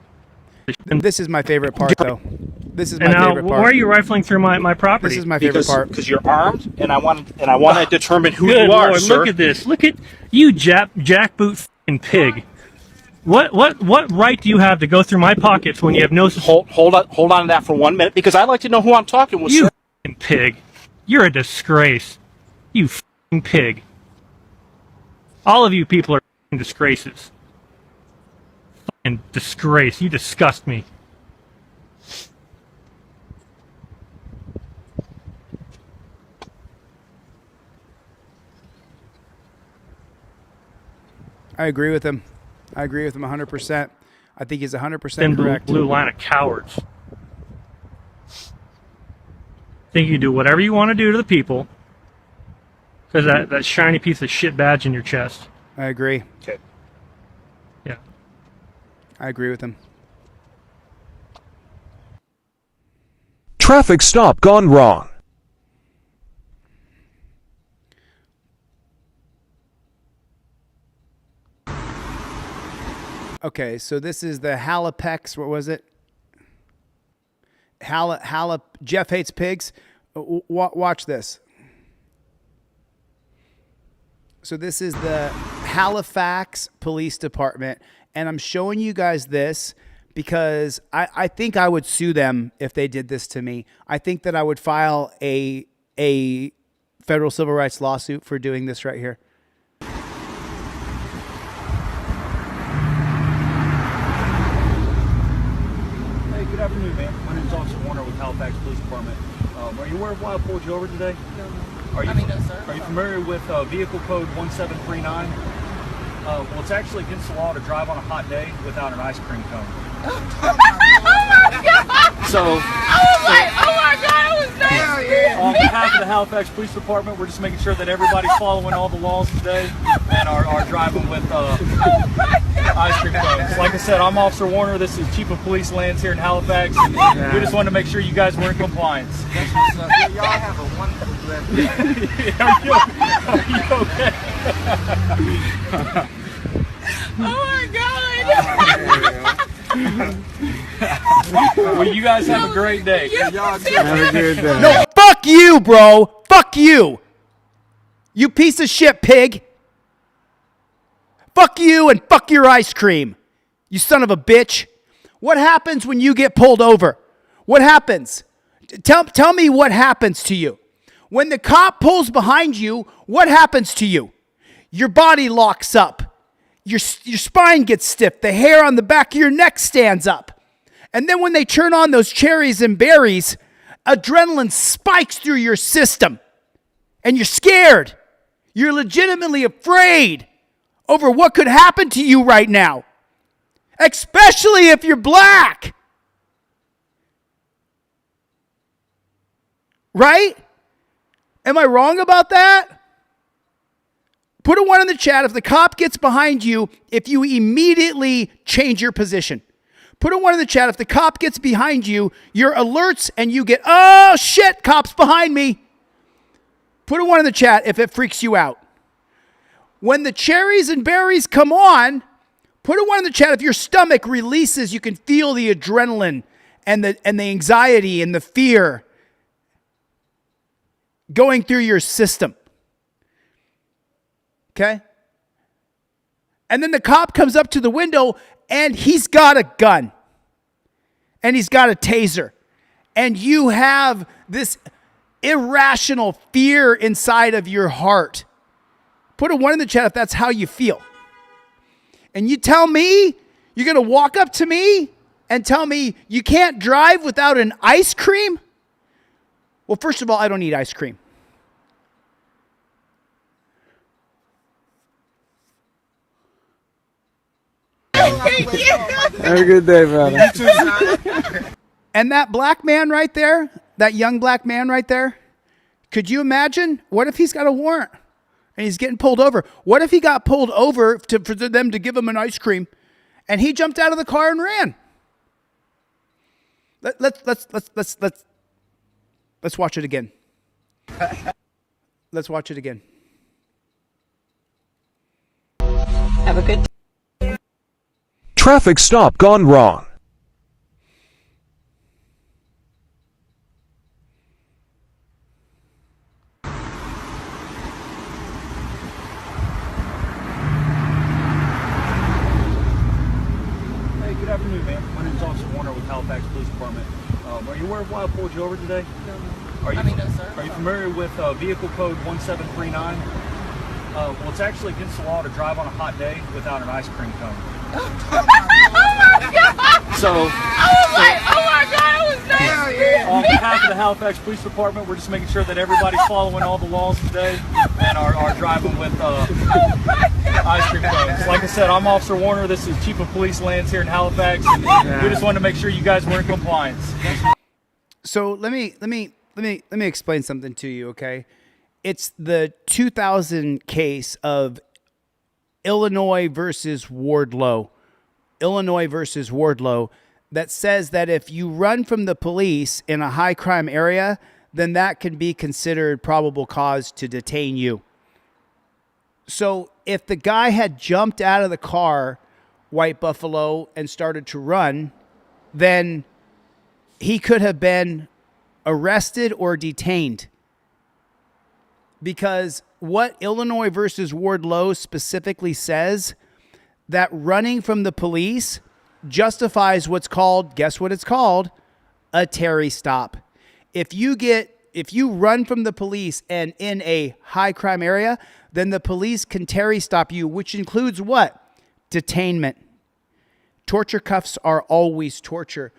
And this is my favorite part, though. This is my favorite part. Why are you rifling through my property? This is my favorite part. Because you're armed, and I want to determine who you are, Lord, sir. Look at this. Look at you, jackboot f***ing pig. What right do you have to go through my pockets when you have no... Hold on to that for 1 minute, because I'd like to know who I'm talking with, you sir. You pig. You're a disgrace. You f***ing pig. All of you people are f***ing disgraces. F***ing disgrace. You disgust me. I agree with him. I agree with him 100%. I think he's 100% correct. Blue line of cowards. Think you do whatever you want to do to the people. Because that shiny piece of shit badge in your chest. I agree. Okay. Yeah. I agree with him. Traffic stop gone wrong. Okay, so this is the Halipex. What was it? Jeff Hates Pigs. Watch this. So this is the Halifax Police Department, and I'm showing you guys this because I think I would sue them if they did this to me. I think that I would file a federal civil rights lawsuit for doing this right here. Hey, good afternoon, man. My name is Officer Warner with Halifax Police Department. Are you aware of why I pulled you over today? No. Are you familiar with vehicle code 1739? Well, it's actually against the law to drive on a hot day without an ice cream cone. So, oh my God, it was nasty. On behalf of the Halifax Police Department, we're just making sure that everybody's following all the laws today and are driving with ice cream cones. Like I said, I'm Officer Warner. This is Chief of Police Lance here in Halifax. And we just wanted to make sure you guys were in compliance. Y'all have a wonderful day. Are you okay? Oh my God. Well, you guys have a great day. Have a good day. No, fuck you, bro. Fuck you. You piece of shit pig. Fuck you and fuck your ice cream. You son of a bitch. What happens when you get pulled over? What happens? Tell me what happens to you. When the cop pulls behind you, what happens to you? Your body locks up. Your spine gets stiff. The hair on the back of your neck stands up. And then when they turn on those cherries and berries, adrenaline spikes through your system. And you're scared. You're legitimately afraid over what could happen to you right now. Especially if you're black. Right? Am I wrong about that? Put a 1 in the chat if the cop gets behind you, if you immediately change your position. Put a 1 in the chat if the cop gets behind you, your alerts, and you get, oh shit, cop's behind me. Put a 1 in the chat if it freaks you out. When the cherries and berries come on, put a 1 in the chat if your stomach releases, you can feel the adrenaline and the anxiety and the fear going through your system. Okay? And then the cop comes up to the window and he's got a gun. And he's got a taser. And you have this irrational fear inside of your heart. Put a 1 in the chat if that's how you feel. And you tell me, you're going to walk up to me and tell me you can't drive without an ice cream? Well, first of all, I don't eat ice cream. Have a good day, brother. And that black man right there, that young black man right there, could you imagine? What if he's got a warrant and he's getting pulled over? What if he got pulled over for them to give him an ice cream and he jumped out of the car and ran? Let's watch it again. Let's watch it again. Have a good day. Traffic stop gone wrong. Hey, good afternoon, man. My name is Officer Warner with Halifax Police Department. Are you aware of why I pulled you over today? No. Are you familiar with vehicle code 1739? Well, it's actually against the law to drive on a hot day without an ice cream cone. So, oh my God, it was nasty. On behalf of the Halifax Police Department, we're just making sure that everybody's following all the laws today and are driving with ice cream cones. Like I said, I'm Officer Warner. This is Chief of Police Lance here in Halifax, and we just wanted to make sure you guys were in compliance. So let me explain something to you, okay? It's the 2000 case of Illinois versus Wardlow that says that if you run from the police in a high crime area, then that can be considered probable cause to detain you. So if the guy had jumped out of the car white buffalo and started to run, then he could have been arrested or detained. Because what Illinois versus Ward Lawz specifically says, that running from the police justifies what's called, guess what it's called? A Terry stop. If you run from the police and in a high crime area, then the police can Terry stop you, which includes what? Detainment. Torture cuffs are always torture.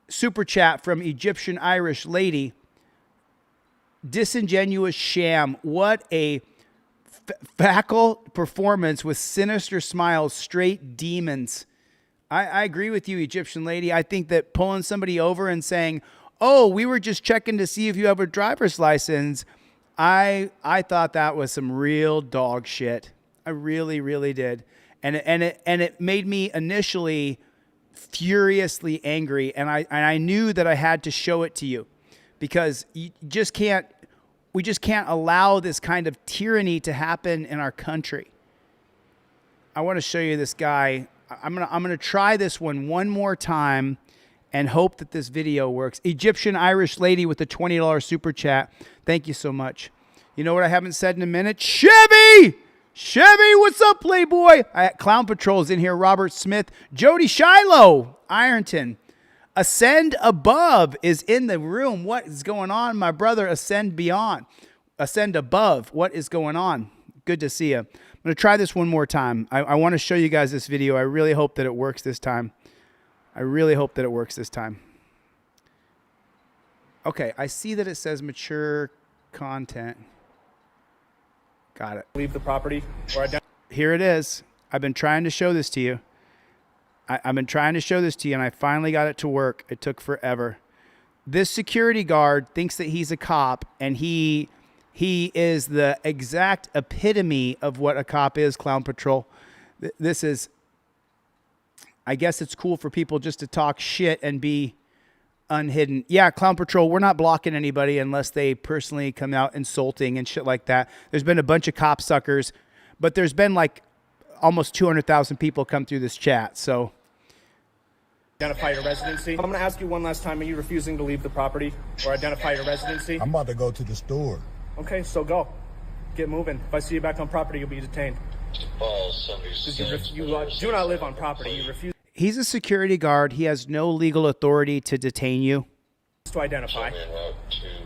Super chat from Egyptian Irish lady. Disingenuous sham. What a fackle performance with sinister smiles, straight demons. I agree with you, Egyptian lady. I think that pulling somebody over and saying, oh, we were just checking to see if you have a driver's license, I thought that was some real dog shit. I really, really did. And it made me initially furiously angry, and I knew that I had to show it to you, because we just can't allow this kind of tyranny to happen in our country. I want to show you this guy. I'm gonna try this one more time and hope that this video works. Egyptian Irish lady with the $20 super chat. Thank you so much. You know what I haven't said in a minute? Chevy! Chevy, what's up, Playboy? Clown Patrol's in here. Robert Smith. Jody Shiloh. Ironton. Ascend Above is in the room. What is going on, my brother? Ascend Beyond. Ascend Above. What is going on? Good to see you. I'm going to try this one more time. I want to show you guys this video. I really hope that it works this time. Okay, I see that it says mature content. Got it. Leave the property. Here it is. I've been trying to show this to you. I've been trying to show this to you, and I finally got it to work. It took forever. This security guard thinks that he's a cop, and he is the exact epitome of what a cop is, Clown Patrol. This is, I guess it's cool for people just to talk shit and be unhidden. Yeah, Clown Patrol, we're not blocking anybody unless they personally come out insulting and shit like that. There's been a bunch of cop suckers, but there's been like almost 200,000 people come through this chat, so. Identify your residency. I'm going to ask you one last time. Are you refusing to leave the property or identify your residency? I'm about to go to the store. Okay, so go. Get moving. If I see you back on property, you'll be detained. You do not live on property. You refuse He's a security guard. He has no legal authority to detain you. to identify.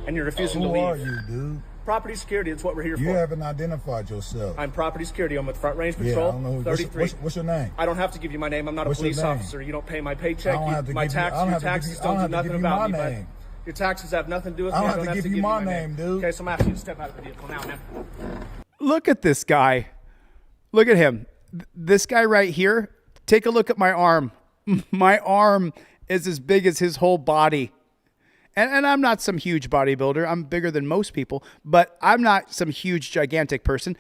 And you're refusing to leave. Who are you, dude? Property security, it's what we're here for. You haven't identified yourself. I'm property security. I'm with Front Range Patrol, I don't know who, 33. What's your name? I don't have to give you my name. I'm not a police officer. You don't pay my paycheck. My taxes don't do nothing about me. But your taxes have nothing to do with me. I don't have to give you my name, dude. Okay, so I'm asking you to step out of the vehicle now, man. Look at this guy. Look at him. This guy right here. Take a look at my arm. My arm is as big as his whole body. And I'm not some huge bodybuilder. I'm bigger than most people, but I'm not some huge, gigantic person.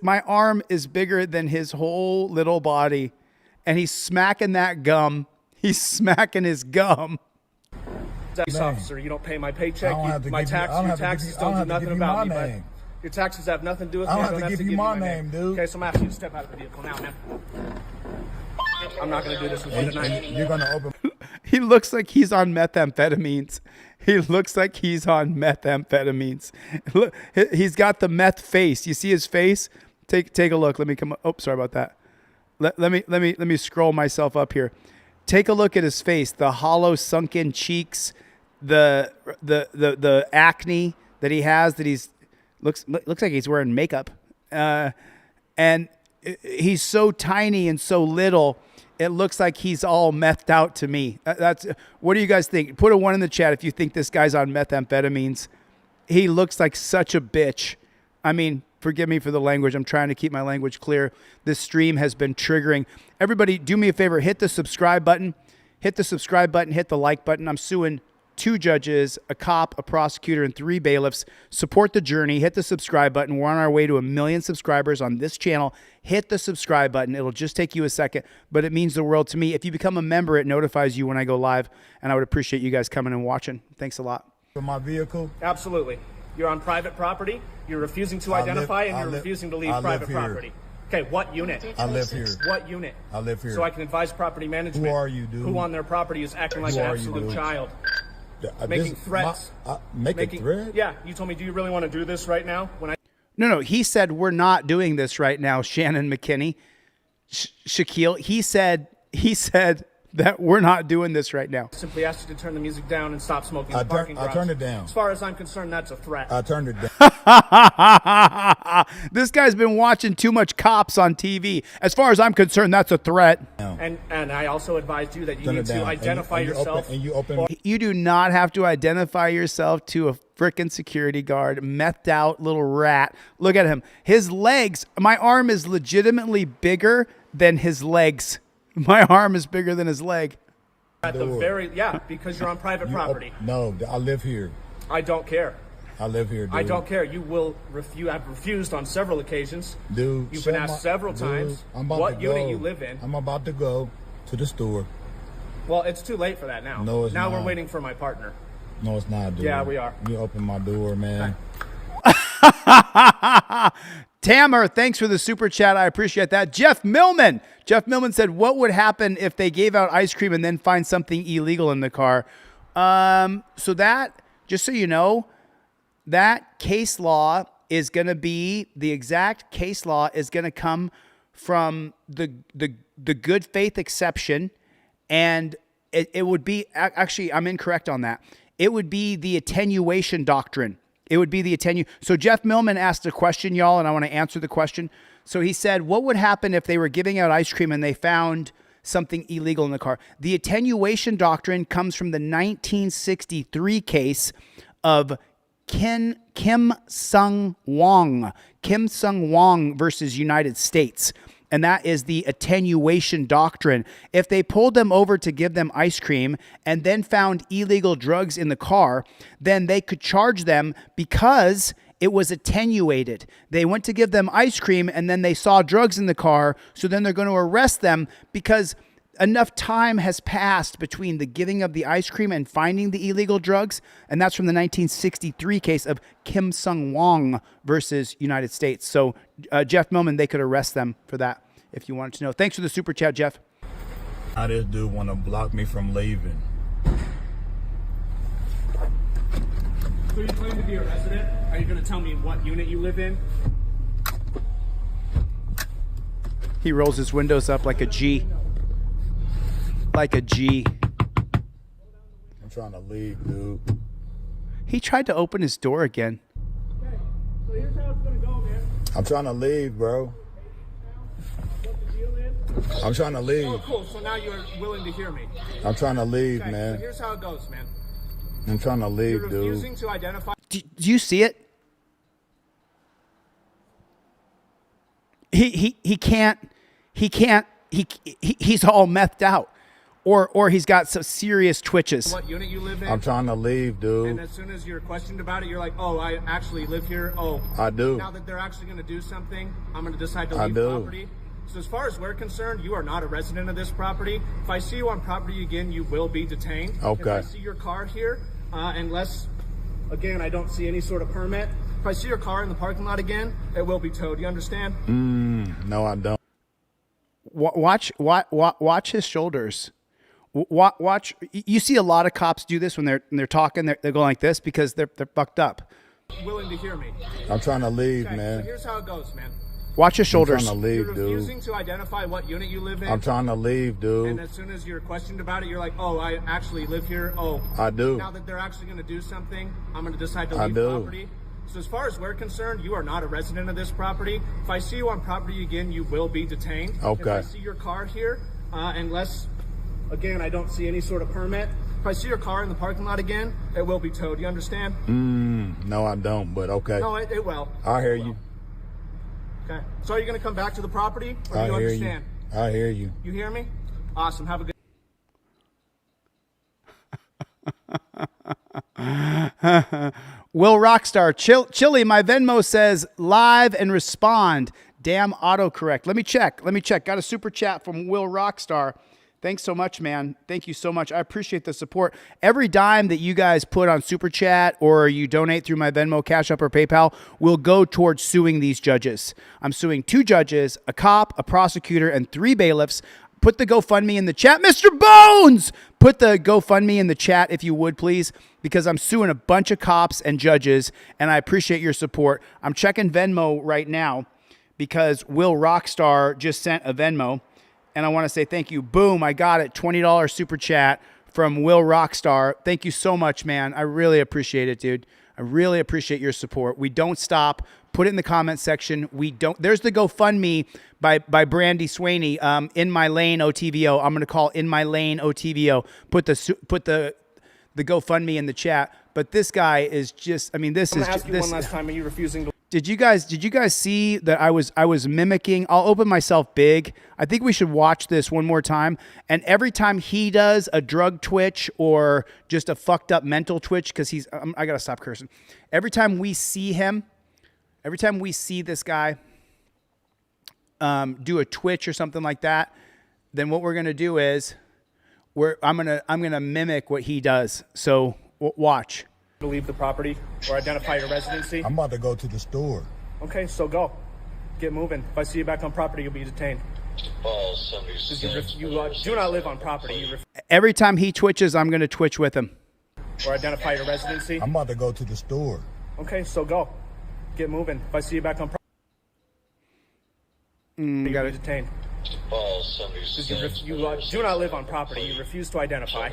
My arm is bigger than his whole little body, and he's smacking that gum. He's smacking his gum. Officer, you don't pay my paycheck. Your taxes don't do nothing about me. But your taxes have nothing to do with me. I don't have to give you my name, dude. Okay, so I'm asking you to step out of the vehicle now, man. I'm not going to do this with you tonight. You're going to open. He looks like he's on methamphetamines. He looks like he's on methamphetamines. Look, he's got the meth face. You see his face? Take a look. Let me come up. Oh, sorry about that. Let me scroll myself up here. Take a look at his face. The hollow, sunken cheeks, the acne that he has. That looks like he's wearing makeup, and he's so tiny and so little. It looks like he's all methed out to me. What do you guys think? Put a 1 in the chat if you think this guy's on methamphetamines. He looks like such a bitch. I mean, forgive me for the language. I'm trying to keep my language clear. This stream has been triggering. Everybody, do me a favor. Hit the subscribe button. Hit the subscribe button. Hit the like button. I'm suing 2 judges, a cop, a prosecutor, and 3 bailiffs. Support the journey. Hit the subscribe button. We're on our way to 1 million subscribers on this channel. Hit the subscribe button. It'll just take you a second, but it means the world to me. If you become a member, it notifies you when I go live, and I would appreciate you guys coming and watching. Thanks a lot. For my vehicle? Absolutely. You're on private property. You're refusing to identify, and you're refusing to leave private property. Okay, what unit? I live here. What unit? I live here. So I can advise property management. Who are you, dude? Who on their property is acting like an absolute child? Making threats. Making threats? Yeah, you told me, do you really want to do this right now? When I No, he said we're not doing this right now, Shannon McKinney. Shaquille, he said that we're not doing this right now. simply asked you to turn the music down and stop smoking in the parking garage. I turned it down. As far as I'm concerned, that's a threat. I turned it down. This guy's been watching too much Cops on TV. As far as I'm concerned, that's a threat. And I also advised you that you need to identify yourself. You do not have to identify yourself to a frickin' security guard, methed out little rat. Look at him. His legs, my arm is legitimately bigger than his legs. My arm is bigger than his leg. At the because you're on private property. No, I live here. I don't care. I live here, dude. I don't care. You have refused on several occasions. Dude, you've been asked several times what unit you live in. I'm about to go to the store. Well, it's too late for that now. No, it's not. Now we're waiting for my partner. No, it's not, dude. Yeah, we are. You open my door, man. Tamer, thanks for the super chat. I appreciate that. Jeff Millman said, what would happen if they gave out ice cream and then find something illegal in the car? So that, just so you know, that case law is going to be, the exact case law is going to come from the good faith exception. And it would be, actually, I'm incorrect on that. It would be the attenuation doctrine. It would be the So Jeff Millman asked a question, y'all, and I want to answer the question. So he said, what would happen if they were giving out ice cream and they found something illegal in the car? The attenuation doctrine comes from the 1963 case of Kim Sung Wong versus United States. And that is the attenuation doctrine. If they pulled them over to give them ice cream and then found illegal drugs in the car, then they could charge them because it was attenuated. They went to give them ice cream and then they saw drugs in the car. So then they're going to arrest them because enough time has passed between the giving of the ice cream and finding the illegal drugs. And that's from the 1963 case of Kim Sung Wong versus United States. So Jeff Millman, they could arrest them for that if you wanted to know. Thanks for the super chat, Jeff. Now this dude want to block me from leaving. So you claim to be a resident? Are you going to tell me what unit you live in? He rolls his windows up like a G. Like a G. I'm trying to leave, dude. He tried to open his door again. Okay, so here's how it's going to go, man. I'm trying to leave, bro. I'm trying to leave. Oh, cool. So now you're willing to hear me. I'm trying to leave, Okay, man. so here's how it goes, man. I'm trying to leave, You're dude. refusing to identify. Do you see it? He can't. He's all methed out. Or he's got some serious twitches. What unit you live in? I'm trying to leave, dude. And as soon as you're questioned about it, you're like, oh, I actually live here. Oh, I do. Now that they're actually going to do something, I'm going to decide to I leave do. property. So as far as we're concerned, you are not a resident of this property. If I see you on property again, you will be detained. Okay. If I see your car here, unless, again, I don't see any sort of permit. If I see your car in the parking lot again, it will be towed. You understand? No, I don't. Watch his shoulders. Watch. You see a lot of cops do this when they're talking. They're going like this because they're fucked up. Willing to hear me. I'm trying to leave, Okay, man. so here's how it goes, man. Watch his shoulders. I'm trying to leave, You're dude. refusing to identify what unit you live in. I'm trying to leave, dude. And as soon as you're questioned about it, you're like, oh, I actually live here. Oh, I do. Now that they're actually going to do something, I'm going to decide to I leave do. property. So as far as we're concerned, you are not a resident of this property. If I see you on property again, you will be detained. Okay. If I see your car here, unless, again, I don't see any sort of permit. If I see your car in the parking lot again, it will be towed. You understand? No, I don't, but okay. No, it will. I hear you. Okay. So are you going to come back to the property, or do I you hear understand? you. I hear you. You hear me? Awesome. Have a good. Will Rockstar, Chille, my Venmo says live and respond. Damn autocorrect. Let me check. Got a super chat from Will Rockstar. Thanks so much, man. Thank you so much. I appreciate the support. Every dime that you guys put on Super Chat or you donate through my Venmo, Cash App, or PayPal will go towards suing these judges. I'm suing 2 judges, a cop, a prosecutor, and 3 bailiffs. Put the GoFundMe in the chat. Mr. Bones! Put the GoFundMe in the chat if you would, please, because I'm suing a bunch of cops and judges, and I appreciate your support. I'm checking Venmo right now because Will Rockstar just sent a Venmo. And I want to say thank you. Boom, I got it. $20 super chat from Will Rockstar. Thank you so much, man. I really appreciate it, dude. I really appreciate your support. We don't stop. Put it in the comment section. We don't. There's the GoFundMe by Brandy Swaney. In My Lane OTVO. I'm going to call In My Lane OTVO. Put the GoFundMe in the chat. But this guy is just. I mean, this I'm is. gonna ask you one last time. Are you refusing to? Did you guys see that I was mimicking? I'll open myself big. I think we should watch this one more time. And every time he does a drug twitch or just a fucked up mental twitch, because I gotta stop cursing. Every time we see him, every time we see this guy do a twitch or something like that, then what we're gonna do is I'm gonna mimic what he does. So watch. To leave the property or identify your residency? I'm about to go to the store. Okay, so go. Get moving. If I see you back on property, you'll be detained. You do not live on property. Every time he twitches, I'm going to twitch with him. Or identify your residency? I'm about to go to the store. Okay, so go. Get moving. If I see you back on property, you'll be detained. You do not live on property. You refuse to identify.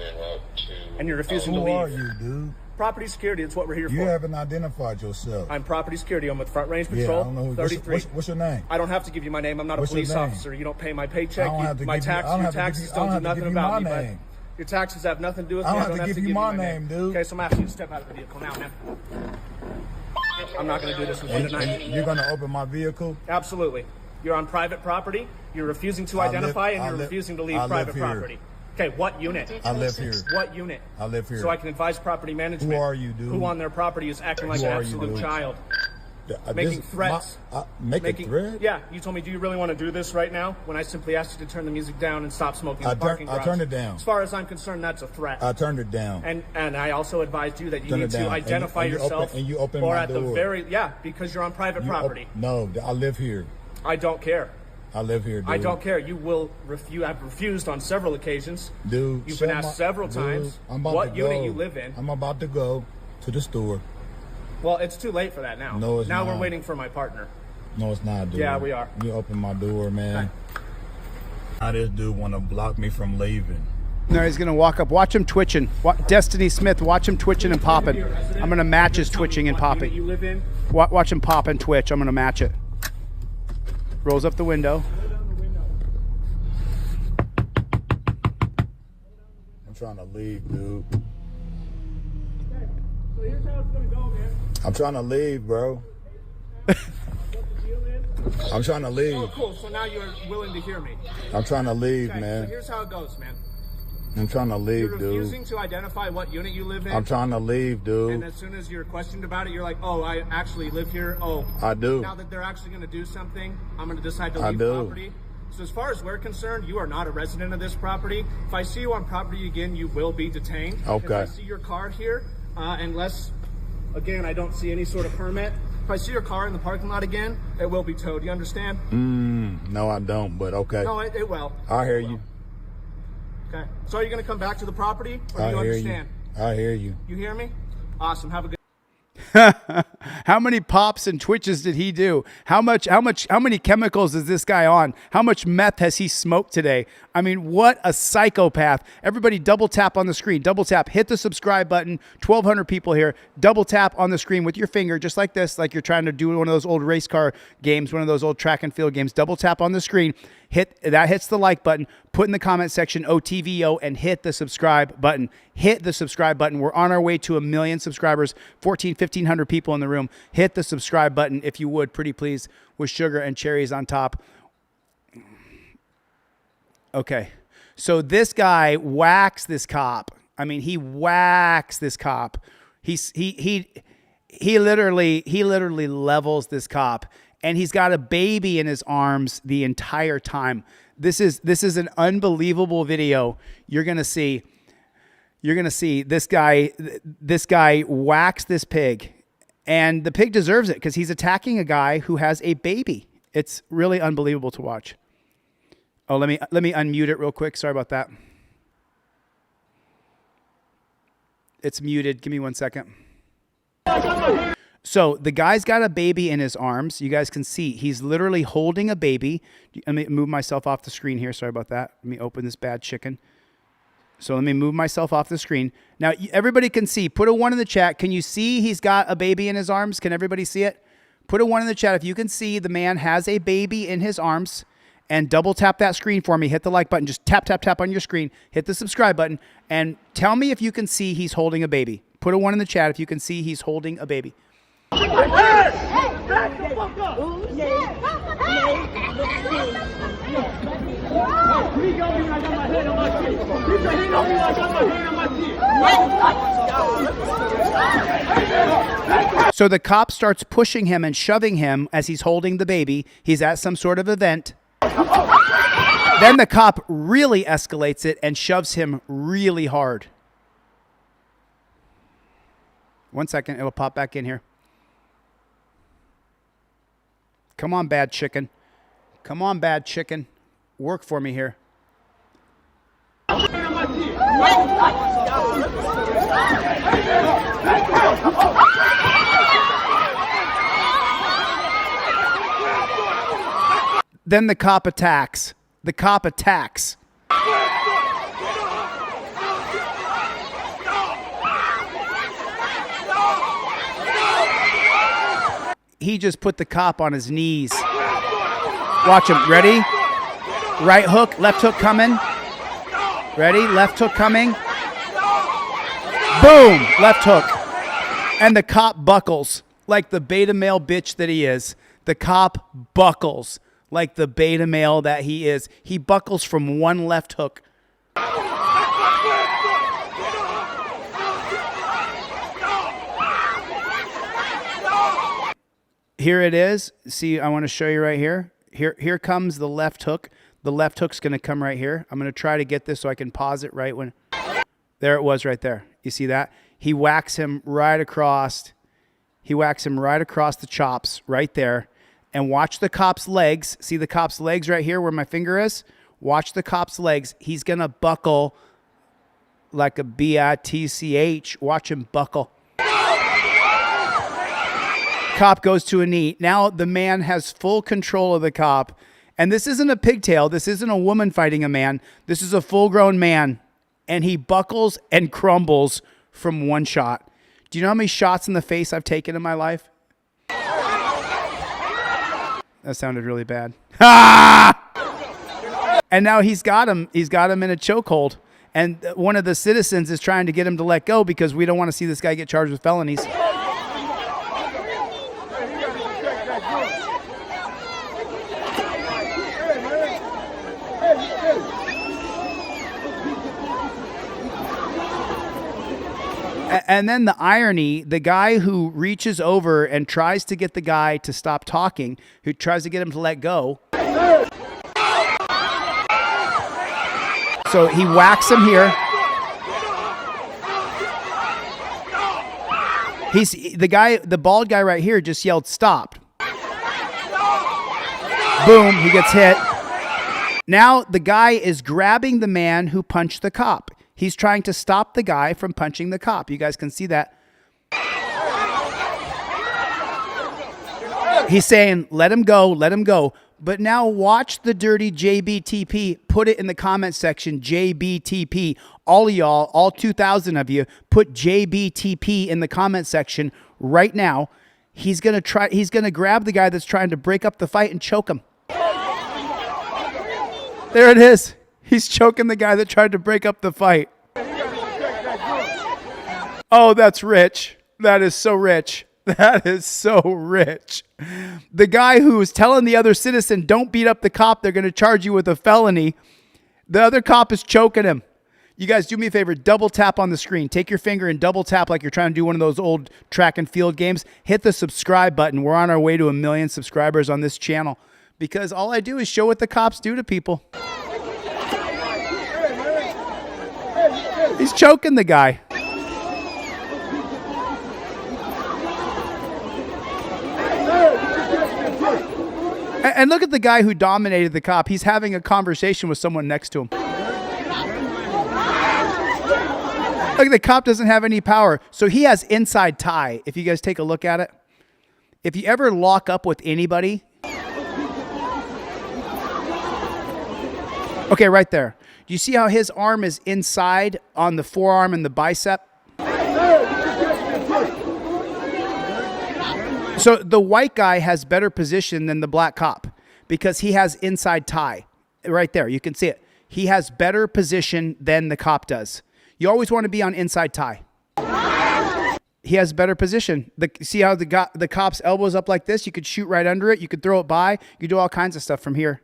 And you're refusing to leave. Who are you, dude? Property security, it's what we're here for. You haven't identified yourself. I'm property security. I'm with Front Range Patrol, I don't know who, 33. What's your name? I don't have to give you my name. I'm not a police officer. You don't pay my paycheck. My taxes don't do nothing about me. But your taxes have nothing to do with me. I don't have to give you my name, dude. Okay, so I'm asking you to step out of the vehicle now, man. I'm not going to do this with you tonight. You're going to open my vehicle? Absolutely. You're on private property. You're refusing to identify, and you're refusing to leave private property. Okay, what unit? I live here. What unit? I live here. So I can advise property management. Who are you, dude? Who on their property is acting like an absolute child. Making threats. Making threats? Yeah, you told me, do you really want to do this right now? When I simply asked you to turn the music down and stop smoking in the parking garage. I turned it down. As far as I'm concerned, that's a threat. I turned it down. And I also advised you that you need to identify yourself. And you open or my at door. the very, because you're on private property. No, I live here. I don't care. I live here, dude. I don't care. You have refused on several occasions. Dude, you've been asked several times what unit you live in. I'm about to go to the store. Well, it's too late for that now. No, it's not. Now we're waiting for my partner. No, it's not, dude. Yeah, we are. You open my door, man. Okay. Now this dude want to block me from leaving. No, he's going to walk up. Watch him twitching. Destiny Smith, watch him twitching and popping. I'm going to match his twitching and popping. You live in? Watch him pop and twitch. I'm going to match it. Rolls up the window. I'm trying to leave, dude. Okay, so here's how it's going to go, man. I'm trying to leave, bro. I'm trying to leave. Oh, cool. So now you're willing to hear me. I'm trying to leave, Okay, man. so here's how it goes, man. I'm trying to leave, You're dude. refusing to identify what unit you live in. I'm trying to leave, dude. And as soon as you're questioned about it, you're like, oh, I actually live here. Oh, I do. Now that they're actually going to do something, I'm going to decide to leave property. So as far as we're concerned, you are not a resident of this property. If I see you on property again, you will be detained. Okay. If I see your car here, unless, again, I don't see any sort of permit. If I see your car in the parking lot again, it will be towed. You understand? No, I don't, but okay. No, it will. I hear you. Okay. So are you going to come back to the property, or do you understand? I hear you. You hear me? Awesome. Have a good. How many pops and twitches did he do? How many chemicals is this guy on? How much meth has he smoked today? I mean, what a psychopath. Everybody double tap on the screen. Double tap. Hit the subscribe button. 1,200 people here. Double tap on the screen with your finger, just like this, like you're trying to do one of those old race car games, one of those old track and field games. Double tap on the screen. That hits the like button. Put in the comment section OTVO and hit the subscribe button. Hit the subscribe button. We're on our way to 1 million subscribers, 1,500 people in the room. Hit the subscribe button if you would, pretty please, with sugar and cherries on top. Okay. So this guy whacks this cop. I mean, he whacks this cop. He literally levels this cop. And he's got a baby in his arms the entire time. This is an unbelievable video. You're gonna see this guy whacks this pig, and the pig deserves it because he's attacking a guy who has a baby. It's really unbelievable to watch. Oh, let me unmute it real quick. Sorry about that. It's muted. Give me 1 second. So the guy's got a baby in his arms. You guys can see he's literally holding a baby. Let me move myself off the screen here. Sorry about that. Let me open this bad chicken. So let me move myself off the screen. Now everybody can see. Put a 1 in the chat. Can you see he's got a baby in his arms? Can everybody see it? Put a 1 in the chat if you can see the man has a baby in his arms. And double tap that screen for me. Hit the like button. Just tap, tap, tap on your screen. Hit the subscribe button. And tell me if you can see he's holding a baby. Put a 1 in the chat if you can see he's holding a baby. Hey, back the fuck up! He got me when I got my head on my feet. He said he got me when I got my head on my feet. So the cop starts pushing him and shoving him as he's holding the baby. He's at some sort of event. Then the cop really escalates it and shoves him really hard. 1 second, it'll pop back in here. Come on, bad chicken. Come on, bad chicken. Work for me here. Then the cop attacks. The cop attacks. He just put the cop on his knees. Watch him. Ready? Right hook, left hook coming. Ready? Left hook coming. Boom! Left hook. And the cop buckles like the beta male bitch that he is. The cop buckles like the beta male that he is. He buckles from 1 left hook. Here it is. See, I want to show you right here. Here comes the left hook. The left hook's going to come right here. I'm going to try to get this so I can pause it right when... There it was right there. You see that? He whacks him right across. He whacks him right across the chops right there. And watch the cop's legs. See the cop's legs right here where my finger is? Watch the cop's legs. He's going to buckle like a bitch. Watch him buckle. Cop goes to a knee. Now the man has full control of the cop. And this isn't a pigtail. This isn't a woman fighting a man. This is a full-grown man. And he buckles and crumbles from 1 shot. Do you know how many shots in the face I've taken in my life? That sounded really bad. Ah! And now he's got him. He's got him in a chokehold. And one of the citizens is trying to get him to let go because we don't want to see this guy get charged with felonies. And then the irony, the guy who reaches over and tries to get the guy to stop talking, who tries to get him to let go. So he whacks him here. The bald guy right here just yelled, "Stop." Boom, he gets hit. Now the guy is grabbing the man who punched the cop. He's trying to stop the guy from punching the cop. You guys can see that. He's saying, let him go, let him go. But now watch the dirty JBTP. Put it in the comment section, JBTP. All of y'all, all 2,000 of you, put JBTP in the comment section right now. He's gonna grab the guy that's trying to break up the fight and choke him. There it is. He's choking the guy that tried to break up the fight. Oh, that's rich. That is so rich. That is so rich. The guy who was telling the other citizen, don't beat up the cop, they're going to charge you with a felony. The other cop is choking him. You guys, do me a favor, double tap on the screen. Take your finger and double tap like you're trying to do one of those old track and field games. Hit the subscribe button. We're on our way to 1 million subscribers on this channel. because all I do is show what the cops do to people. He's choking the guy. And look at the guy who dominated the cop. He's having a conversation with someone next to him. Look, the cop doesn't have any power. So he has inside tie. If you guys take a look at it. If you ever lock up with anybody. Okay, right there. Do you see how his arm is inside on the forearm and the bicep? So the white guy has better position than the black cop because he has inside tie. Right there, you can see it. He has better position than the cop does. You always want to be on inside tie. He has better position. See how the cop's elbow's up like this? You could shoot right under it. You could throw it by. You could do all kinds of stuff from here.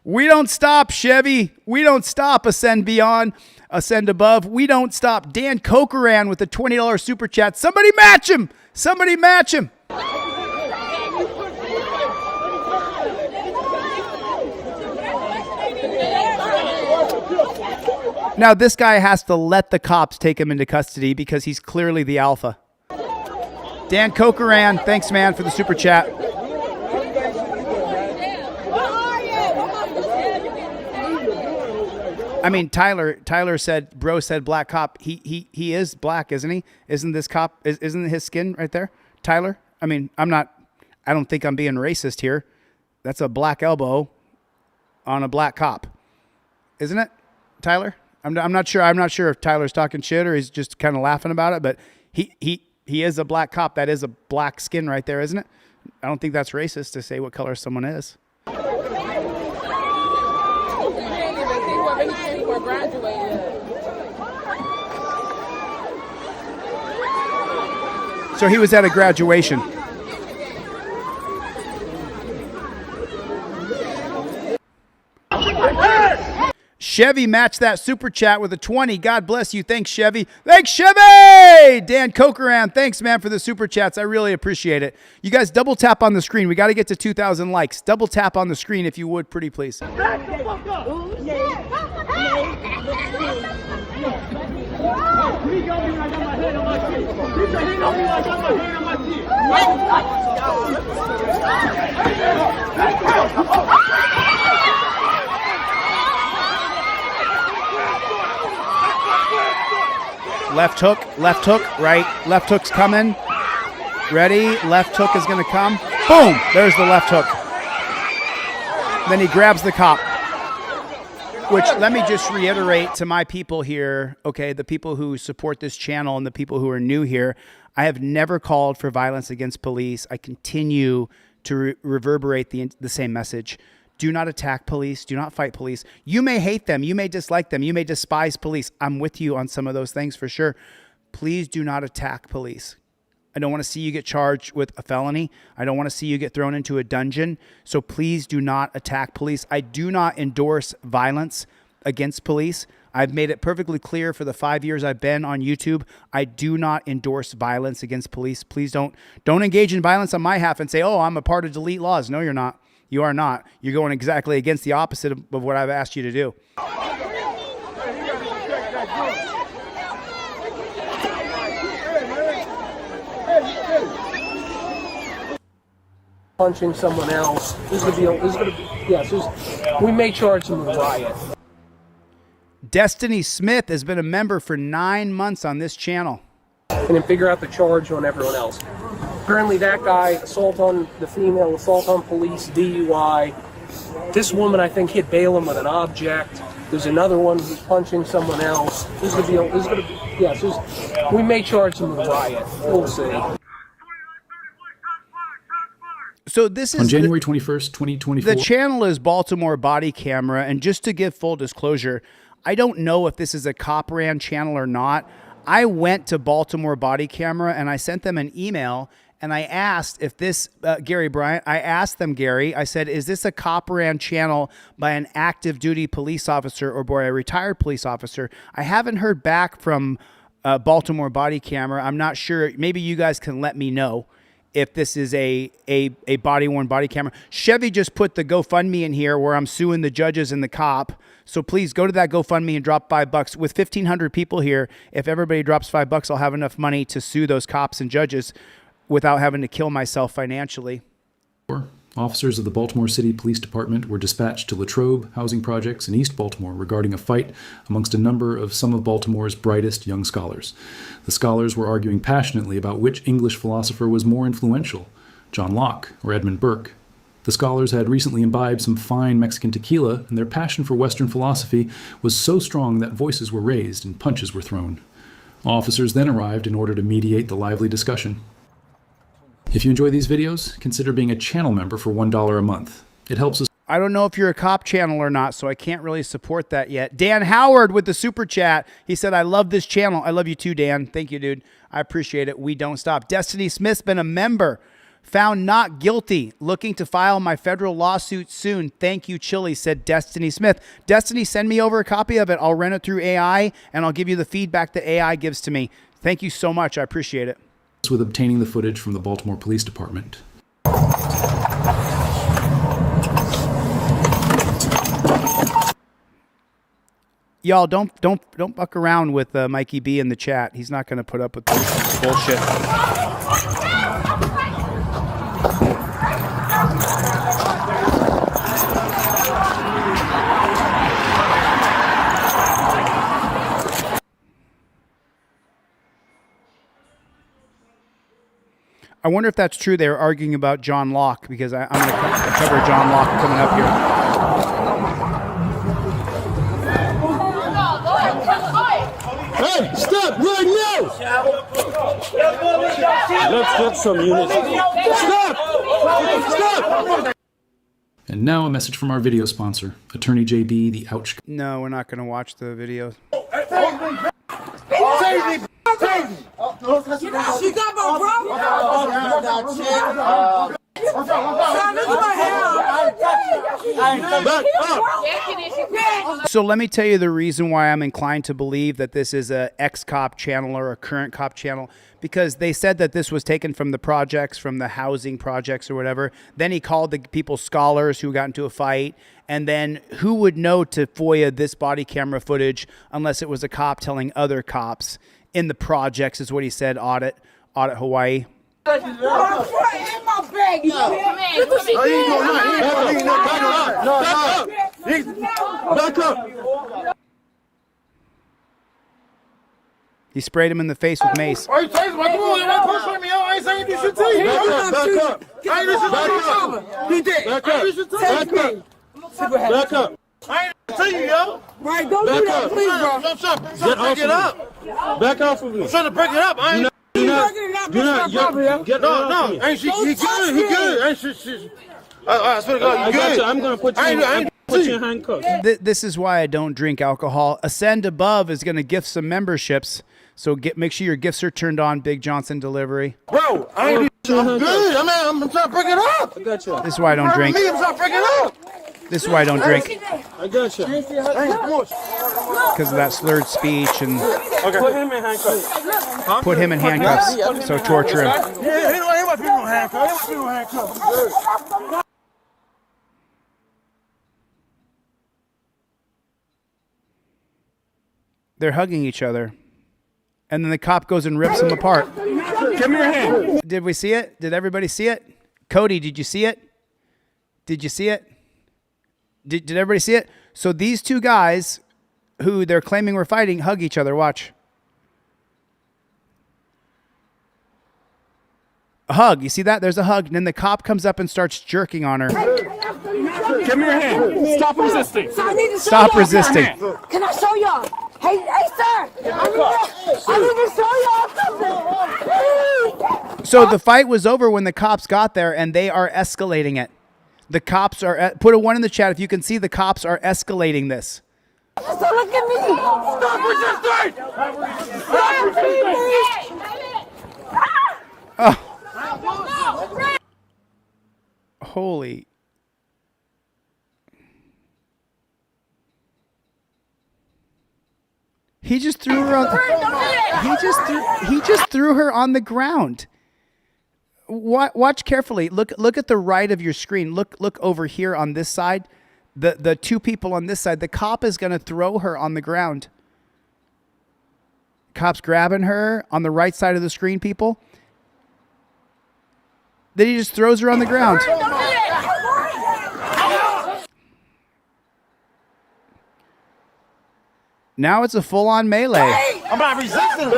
We don't stop, Chevy. We don't stop. Ascend beyond, ascend above. We don't stop. Dan Cokeran with a $20 super chat. Somebody match him. Somebody match him. Now this guy has to let the cops take him into custody because he's clearly the alpha. Dan Cokeran, thanks man for the super chat. I mean, Tyler said, bro said black cop. He is black, isn't he? Isn't this cop, isn't his skin right there? Tyler? I mean, I don't think I'm being racist here. That's a black elbow on a black cop. Isn't it, Tyler? I'm not sure. I'm not sure if Tyler's talking shit or he's just kind of laughing about it, but he is a black cop. That is a black skin right there, isn't it? I don't think that's racist to say what color someone is. So he was at a graduation. Chevy matched that super chat with a 20. God bless you. Thanks, Chevy. Thanks, Chevy! Dan Cokeran, thanks, man, for the super chats. I really appreciate it. You guys double tap on the screen. We got to get to 2,000 likes. Double tap on the screen if you would, pretty please. Left hook, right. Left hook's coming. Ready? Left hook is going to come. Boom! There's the left hook. Then he grabs the cop. Which, let me just reiterate to my people here, okay, the people who support this channel and the people who are new here, I have never called for violence against police. I continue to reverberate the same message. Do not attack police. Do not fight police. You may hate them. You may dislike them. You may despise police. I'm with you on some of those things for sure. Please do not attack police. I don't want to see you get charged with a felony. I don't want to see you get thrown into a dungeon. So please do not attack police. I do not endorse violence against police. I've made it perfectly clear for the 5 years I've been on YouTube. I do not endorse violence against police. Please don't engage in violence on my half and say, oh, I'm a part of Delete Lawz. No, you're not. You are not. You're going exactly against the opposite of what I've asked you to do. Punching someone else. We may charge him with riot. Destiny Smith has been a member for 9 months on this channel. And then figure out the charge on everyone else. Apparently that guy, assault on the female, assault on police, DUI. This woman, I think, hit Balaam with an object. There's another one who's punching someone else. We may charge him with riot. We'll see. So this is on January 21st, 2024. The channel is Baltimore Body Camera, and just to give full disclosure, I don't know if this is a cop ran channel or not. I went to Baltimore Body Camera and I sent them an email And I asked if this, Gary Bryant, I asked them, Gary, I said, is this a cop ran channel by an active duty police officer or by a retired police officer? I haven't heard back from Baltimore Body Camera. I'm not sure. Maybe you guys can let me know if this is a body-worn body camera. Chevy just put the GoFundMe in here where I'm suing the judges and the cop. So please go to that GoFundMe and drop $5. With 1,500 people here, if everybody drops $5, I'll have enough money to sue those cops and judges without having to kill myself financially. Officers of the Baltimore City Police Department were dispatched to Latrobe housing projects in East Baltimore regarding a fight amongst a number of some of Baltimore's brightest young scholars. The scholars were arguing passionately about which English philosopher was more influential, John Locke or Edmund Burke. The scholars had recently imbibed some fine Mexican tequila, and their passion for Western philosophy was so strong that voices were raised and punches were thrown. Officers then arrived in order to mediate the lively discussion. If you enjoy these videos, consider being a channel member for $1 a month. It helps us. I don't know if you're a cop channel or not, so I can't really support that yet. Dan Howard with the super chat. He said, I love this channel. I love you too, Dan. Thank you, dude. I appreciate it. We don't stop. Destiny Smith's been a member. Found not guilty. Looking to file my federal lawsuit soon. Thank you, Chille, said Destiny Smith. Destiny, send me over a copy of it. I'll run it through AI, and I'll give you the feedback that AI gives to me. Thank you so much. I appreciate it. With obtaining the footage from the Baltimore Police Department. Y'all don't fuck around with Mikey B in the chat. He's not going to put up with this bullshit. I wonder if that's true. They were arguing about John Locke, because I'm going to cover John Locke coming up here. Hey, stop right now! Let's get some unity. Stop! Stop! And now a message from our video sponsor, Attorney JB, the Ouch. No, we're not going to watch the video. She got my brother. So let me tell you the reason why I'm inclined to believe that this is a ex-cop channel or a current cop channel, because they said that this was taken from the projects, from the housing projects or whatever. Then he called the people scholars who got into a fight. And then who would know to FOIA this body camera footage unless it was a cop telling other cops in the projects, is what he said. Audit Hawaii. Back up. He sprayed him in the face with mace. Are you taking my boy? You're pushing me out. I ain't saying you should take. Back up. I ain't listen to you. He did. Back up. Back up. I ain't telling you, yo. Right, don't do that, please, bro. I'm trying to break it up. Back off of me. I'm trying to break it up. I ain't. Do not. No. Ain't she? He good. He good. Ain't she? I swear to God, you good. I'm gonna put you. I put you in handcuffs. This is why I don't drink alcohol. Ascend Above is going to gift some memberships, so make sure your gifts are turned on. Big Johnson Delivery. Bro, I'm good. I'm trying to break it up. I got you. This is why I don't drink. I'm trying to break it up. This is why I don't drink. I got you. Because of that slurred speech and Put him in handcuffs. put him in handcuffs. So torture him. Yeah, he don't want people in handcuffs. He don't want people in handcuffs. They're hugging each other. And then the cop goes and rips them apart. Give me your hand. Did we see it? Did everybody see it? Cody, did you see it? Did you see it? Did everybody see it? So these two guys who they're claiming were fighting hug each other. Watch. A hug. You see that? There's a hug. And then the cop comes up and starts jerking on her. Give me your hand. Stop resisting. Stop resisting. Can I show y'all? Hey, sir. I need to show y'all something. So the fight was over when the cops got there, and they are escalating it. The cops are... Put a 1 in the chat if you can see the cops are escalating this. So look at me. Stop resisting. Oh. Holy. He just threw her on. He just threw her on the ground. Watch carefully. Look at the right of your screen. Look over here on this side. The two people on this side. The cop is going to throw her on the ground. Cop's grabbing her on the right side of the screen, people. Then he just throws her on the ground. Now it's a full-on melee. I'm not resisting.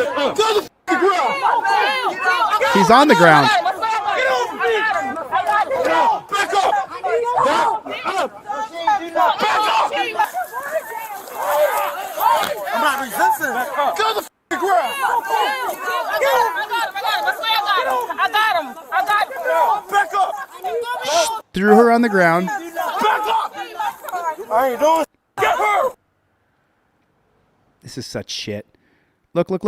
He's on the ground. Back up. I'm not resisting. Go the ground. I got him. Back up. Threw her on the ground. Back up. I ain't doing. Get her. This is such shit. Look. Look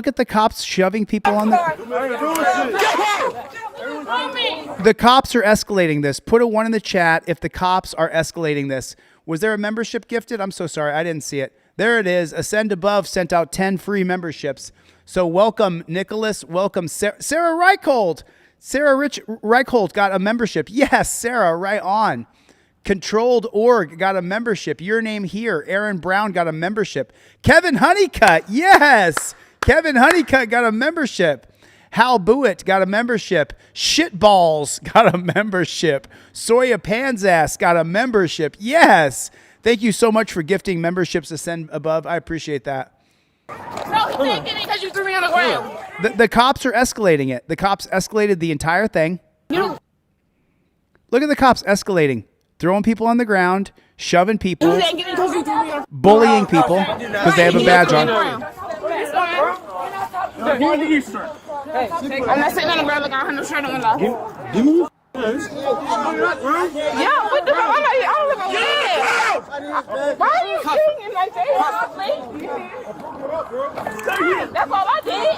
at the cops shoving people on the... The cops are escalating this. Put a 1 in the chat if the cops are escalating this. Was there a membership gifted? I'm so sorry. I didn't see it. There it is. Ascend Above sent out 10 free memberships. So welcome, Nicholas. Welcome, Sarah Reichold. Sarah Reichold got a membership. Yes, Sarah, right on. Controlled Org got a membership. Your name here. Aaron Brown got a membership. Kevin Honeycutt. Yes. Kevin Honeycutt got a membership. Hal Buitt got a membership. Shitballs got a membership. Soya Panzass got a membership. Yes. Thank you so much for gifting memberships Ascend Above. I appreciate that. No, he didn't get it because you threw me on the ground. The cops are escalating it. The cops escalated the entire thing. Look at the cops escalating. Throwing people on the ground, shoving people, bullying people because they have a badge on. I'm not sitting on the ground like I have no shirt on. Give me. Yeah, what the hell? I don't look like why are you shooting in my face? That's all I did.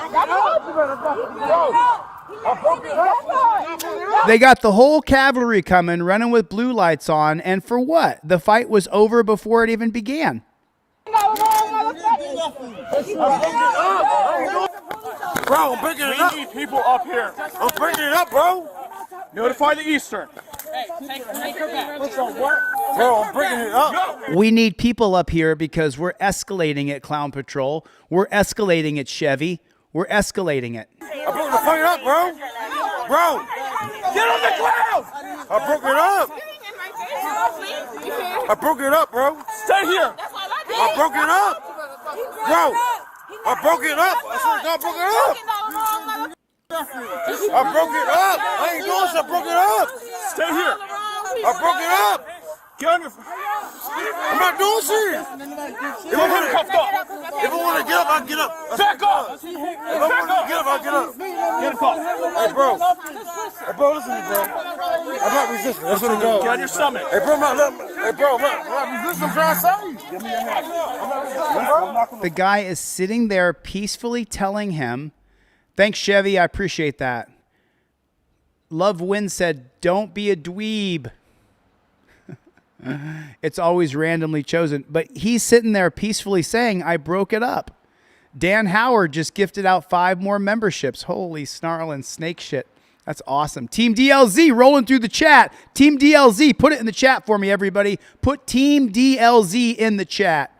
They got the whole cavalry coming, running with blue lights on, and for what? The fight was over before it even began. Bro, I'm bringing it up. People up here. I'm bringing it up, bro. Notify the Eastern. Bro, I'm bringing it up. We need people up here because we're escalating it, Clown Patrol. We're escalating it, Chevy. We're escalating it. I broke the fight up, bro. Bro, get on the ground. I broke it up. I broke it up, bro. Stay here. I broke it up. Bro, I broke it up. I swear to God, I broke it up. I broke it up. I ain't doing shit. I broke it up. Stay here. I broke it up. Get on your... I'm not doing shit. If I want to get up, I get up. Back up. If I want to get up, I get up. Get up. Hey, bro. Hey, bro, listen to me, bro. I'm not resisting. That's what it goes. Get on your stomach. Hey, bro, I'm not resisting. I'm trying to say. Give me your hand. I'm not resisting, bro. The guy is sitting there peacefully telling him, thanks, Chevy. I appreciate that. Love Win said, don't be a dweeb. It's always randomly chosen. But he's sitting there peacefully saying, I broke it up. Dan Howard just gifted out 5 more memberships. Holy snarling snake shit. That's awesome. Team DLZ rolling through the chat. Team DLZ, put it in the chat for me, everybody. Put Team DLZ in the chat.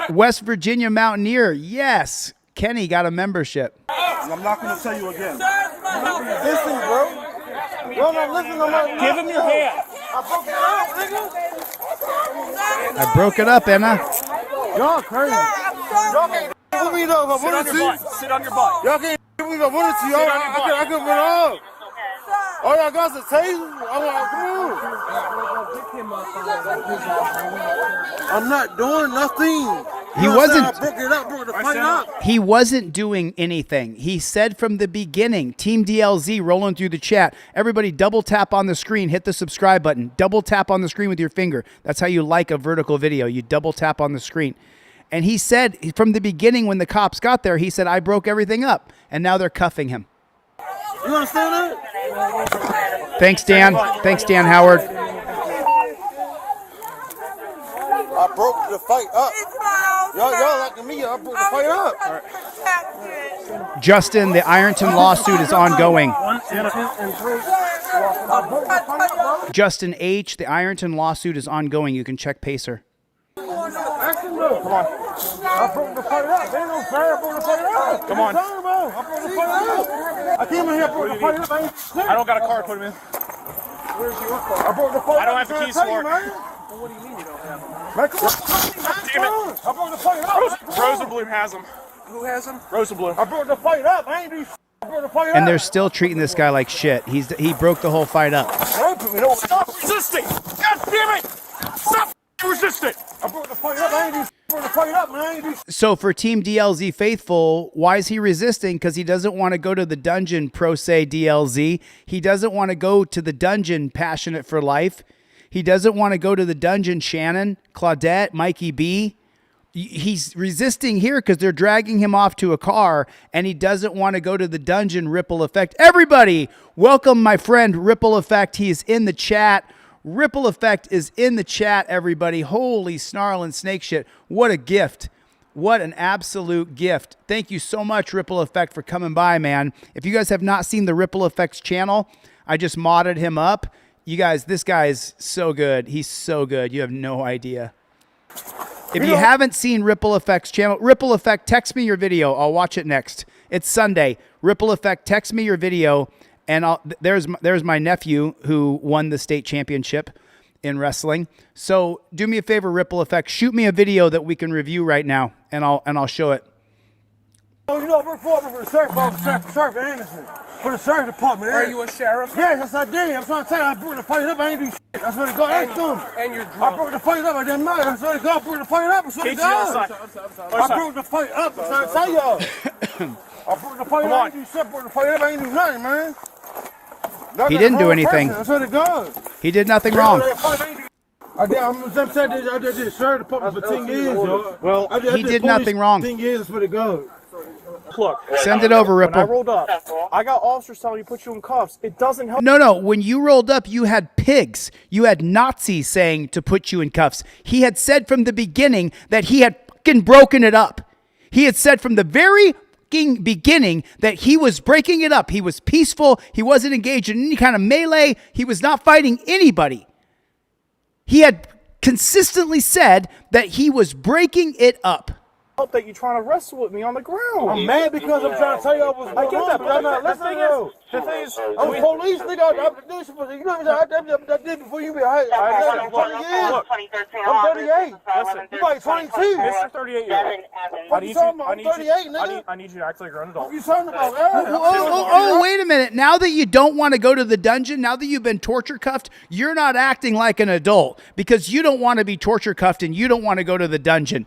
West Virginia Mountaineer, yes. Kenny got a membership. I'm not going to tell you again. Listen, bro. You're not listening. Give him your hand. I broke it up, Emma. Y'all crazy. Y'all can't do me though. Sit on your butt. Sit on your butt. Y'all can't do me if I wanted to. Y'all, I can run up. All y'all got is a taser. I'm not doing nothing. He wasn't doing anything. He said from the beginning, Team DLZ rolling through the chat. Everybody double tap on the screen, hit the subscribe button. Double tap on the screen with your finger. That's how you like a vertical video. You double tap on the screen. And he said from the beginning when the cops got there, he said, I broke everything up. And now they're cuffing him. You understand that? Thanks, Dan. Thanks, Dan Howard. I broke the fight up. Y'all like me, I broke the fight up. Justin, the Ironton lawsuit is ongoing. Justin H., the Ironton lawsuit is ongoing. You can check Pacer. Come on. I broke the fight up. They don't care. I broke the fight up. Come on. I broke the fight up. I came in here, broke the fight up. I don't got a car. Put him in. Where's your car? I broke the fight up. I don't have the keys for it. What do you mean you don't have them? Man, come on. Damn it. I broke the fight up. Rosenblum has them. Who has them? Rosenblum. I broke the fight up. I ain't do shit. I broke the fight up. And they're still treating this guy like shit. He broke the whole fight up. Stop resisting. God damn it. Stop resisting. I broke the fight up. I ain't do shit. I broke the fight up, man. I ain't do shit. So for Team DLZ faithful, why is he resisting? Because he doesn't want to go to the dungeon, pro se DLZ. He doesn't want to go to the dungeon, passionate for life. He doesn't want to go to the dungeon, Shannon, Claudette, Mikey B. He's resisting here because they're dragging him off to a car, and he doesn't want to go to the dungeon, Ripple Effect. Everybody, welcome my friend Ripple Effect. He is in the chat. Ripple Effect is in the chat, everybody. Holy snarling snake shit. What a gift. What an absolute gift. Thank you so much, Ripple Effect, for coming by, man. If you guys have not seen the Ripple Effects channel, I just modded him up. You guys, this guy is so good. He's so good. You have no idea. If you haven't seen Ripple Effects channel, Ripple Effect, text me your video. I'll watch it next. It's Sunday. Ripple Effect, text me your video. And there's my nephew who won the state championship in wrestling. So do me a favor, Ripple Effect. Shoot me a video that we can review right now, and I'll show it. Oh, you know, we're for the sheriff Anderson. For the sheriff department. Are you a sheriff? Yes, I did. I'm trying to tell you, I broke the fight up. I ain't do shit. That's what it got. Ask them. And you're drunk. I broke the fight up. I didn't matter. That's what it got. I broke the fight up. That's what it got. I broke the fight up. I'm trying to tell y'all. I broke the fight up. I ain't do shit. I broke the fight up. I ain't do nothing, man. He didn't do anything. That's what it goes. He did nothing wrong. I did the sheriff department for 10 years, yo. Well, he did nothing wrong. 10 years, that's what it goes. Look, send it over, Ripple. When I rolled up, I got officers telling me to put you in cuffs. It doesn't help. No. When you rolled up, you had pigs. You had Nazis saying to put you in cuffs. He had said from the beginning that he had fucking broken it up. He had said from the very beginning that he was breaking it up. He was peaceful. He wasn't engaged in any kind of melee. He was not fighting anybody. He had consistently said that he was breaking it up. That you trying to wrestle with me on the ground. I'm mad because I'm trying to tell you I was. I get that, but I'm not listening. the thing is, I'm police, nigga. You know what I did before you. I'm 20 years. I'm 38. Listen, you like 22. Mr. 38-year-old. What you talking about? I'm 38, nigga. I need you to act like you're an adult. What you talking about? Oh, wait a minute. Now that you don't want to go to the dungeon, now that you've been torture cuffed, you're not acting like an adult because you don't want to be torture cuffed and you don't want to go to the dungeon.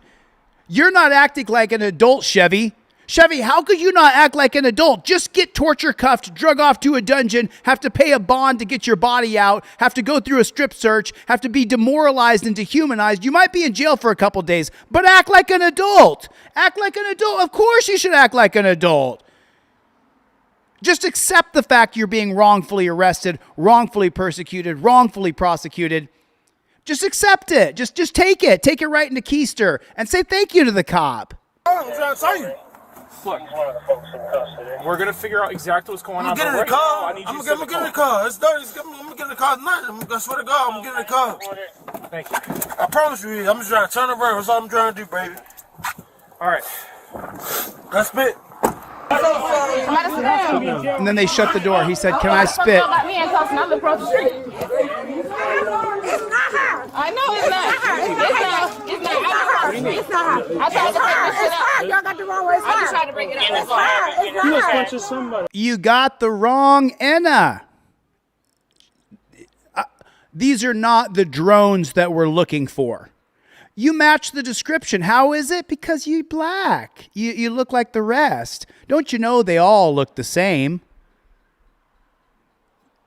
You're not acting like an adult, Chevy. Chevy, how could you not act like an adult? Just get torture cuffed, drug off to a dungeon, have to pay a bond to get your body out, have to go through a strip search, have to be demoralized and dehumanized. You might be in jail for a couple days, but act like an adult. Act like an adult. Of course you should act like an adult. Just accept the fact you're being wrongfully arrested, wrongfully persecuted, wrongfully prosecuted. Just accept it. Just take it. Take it right into Keister and say thank you to the cop. I'm trying to tell you. Look, we're going to figure out exactly what's going on. I'm gonna get in the car. I'm gonna get in the car. It's dirty. I'm gonna get in the car tonight. I swear to God, I'm gonna get in the car. Thank you. I promise you, I'm just trying to turn around. That's all I'm trying to do, baby. All right. That's it. And then they shut the door. He said, "Can I spit?" I know it's not. It's not. I tried to bring this shit up. Y'all got the wrong way. I just tried to bring it up. It's fine. You was punching somebody. You got the wrong Enna. These are not the drones that we're looking for. You match the description. How is it? Because you're black. You look like the rest. Don't you know they all look the same?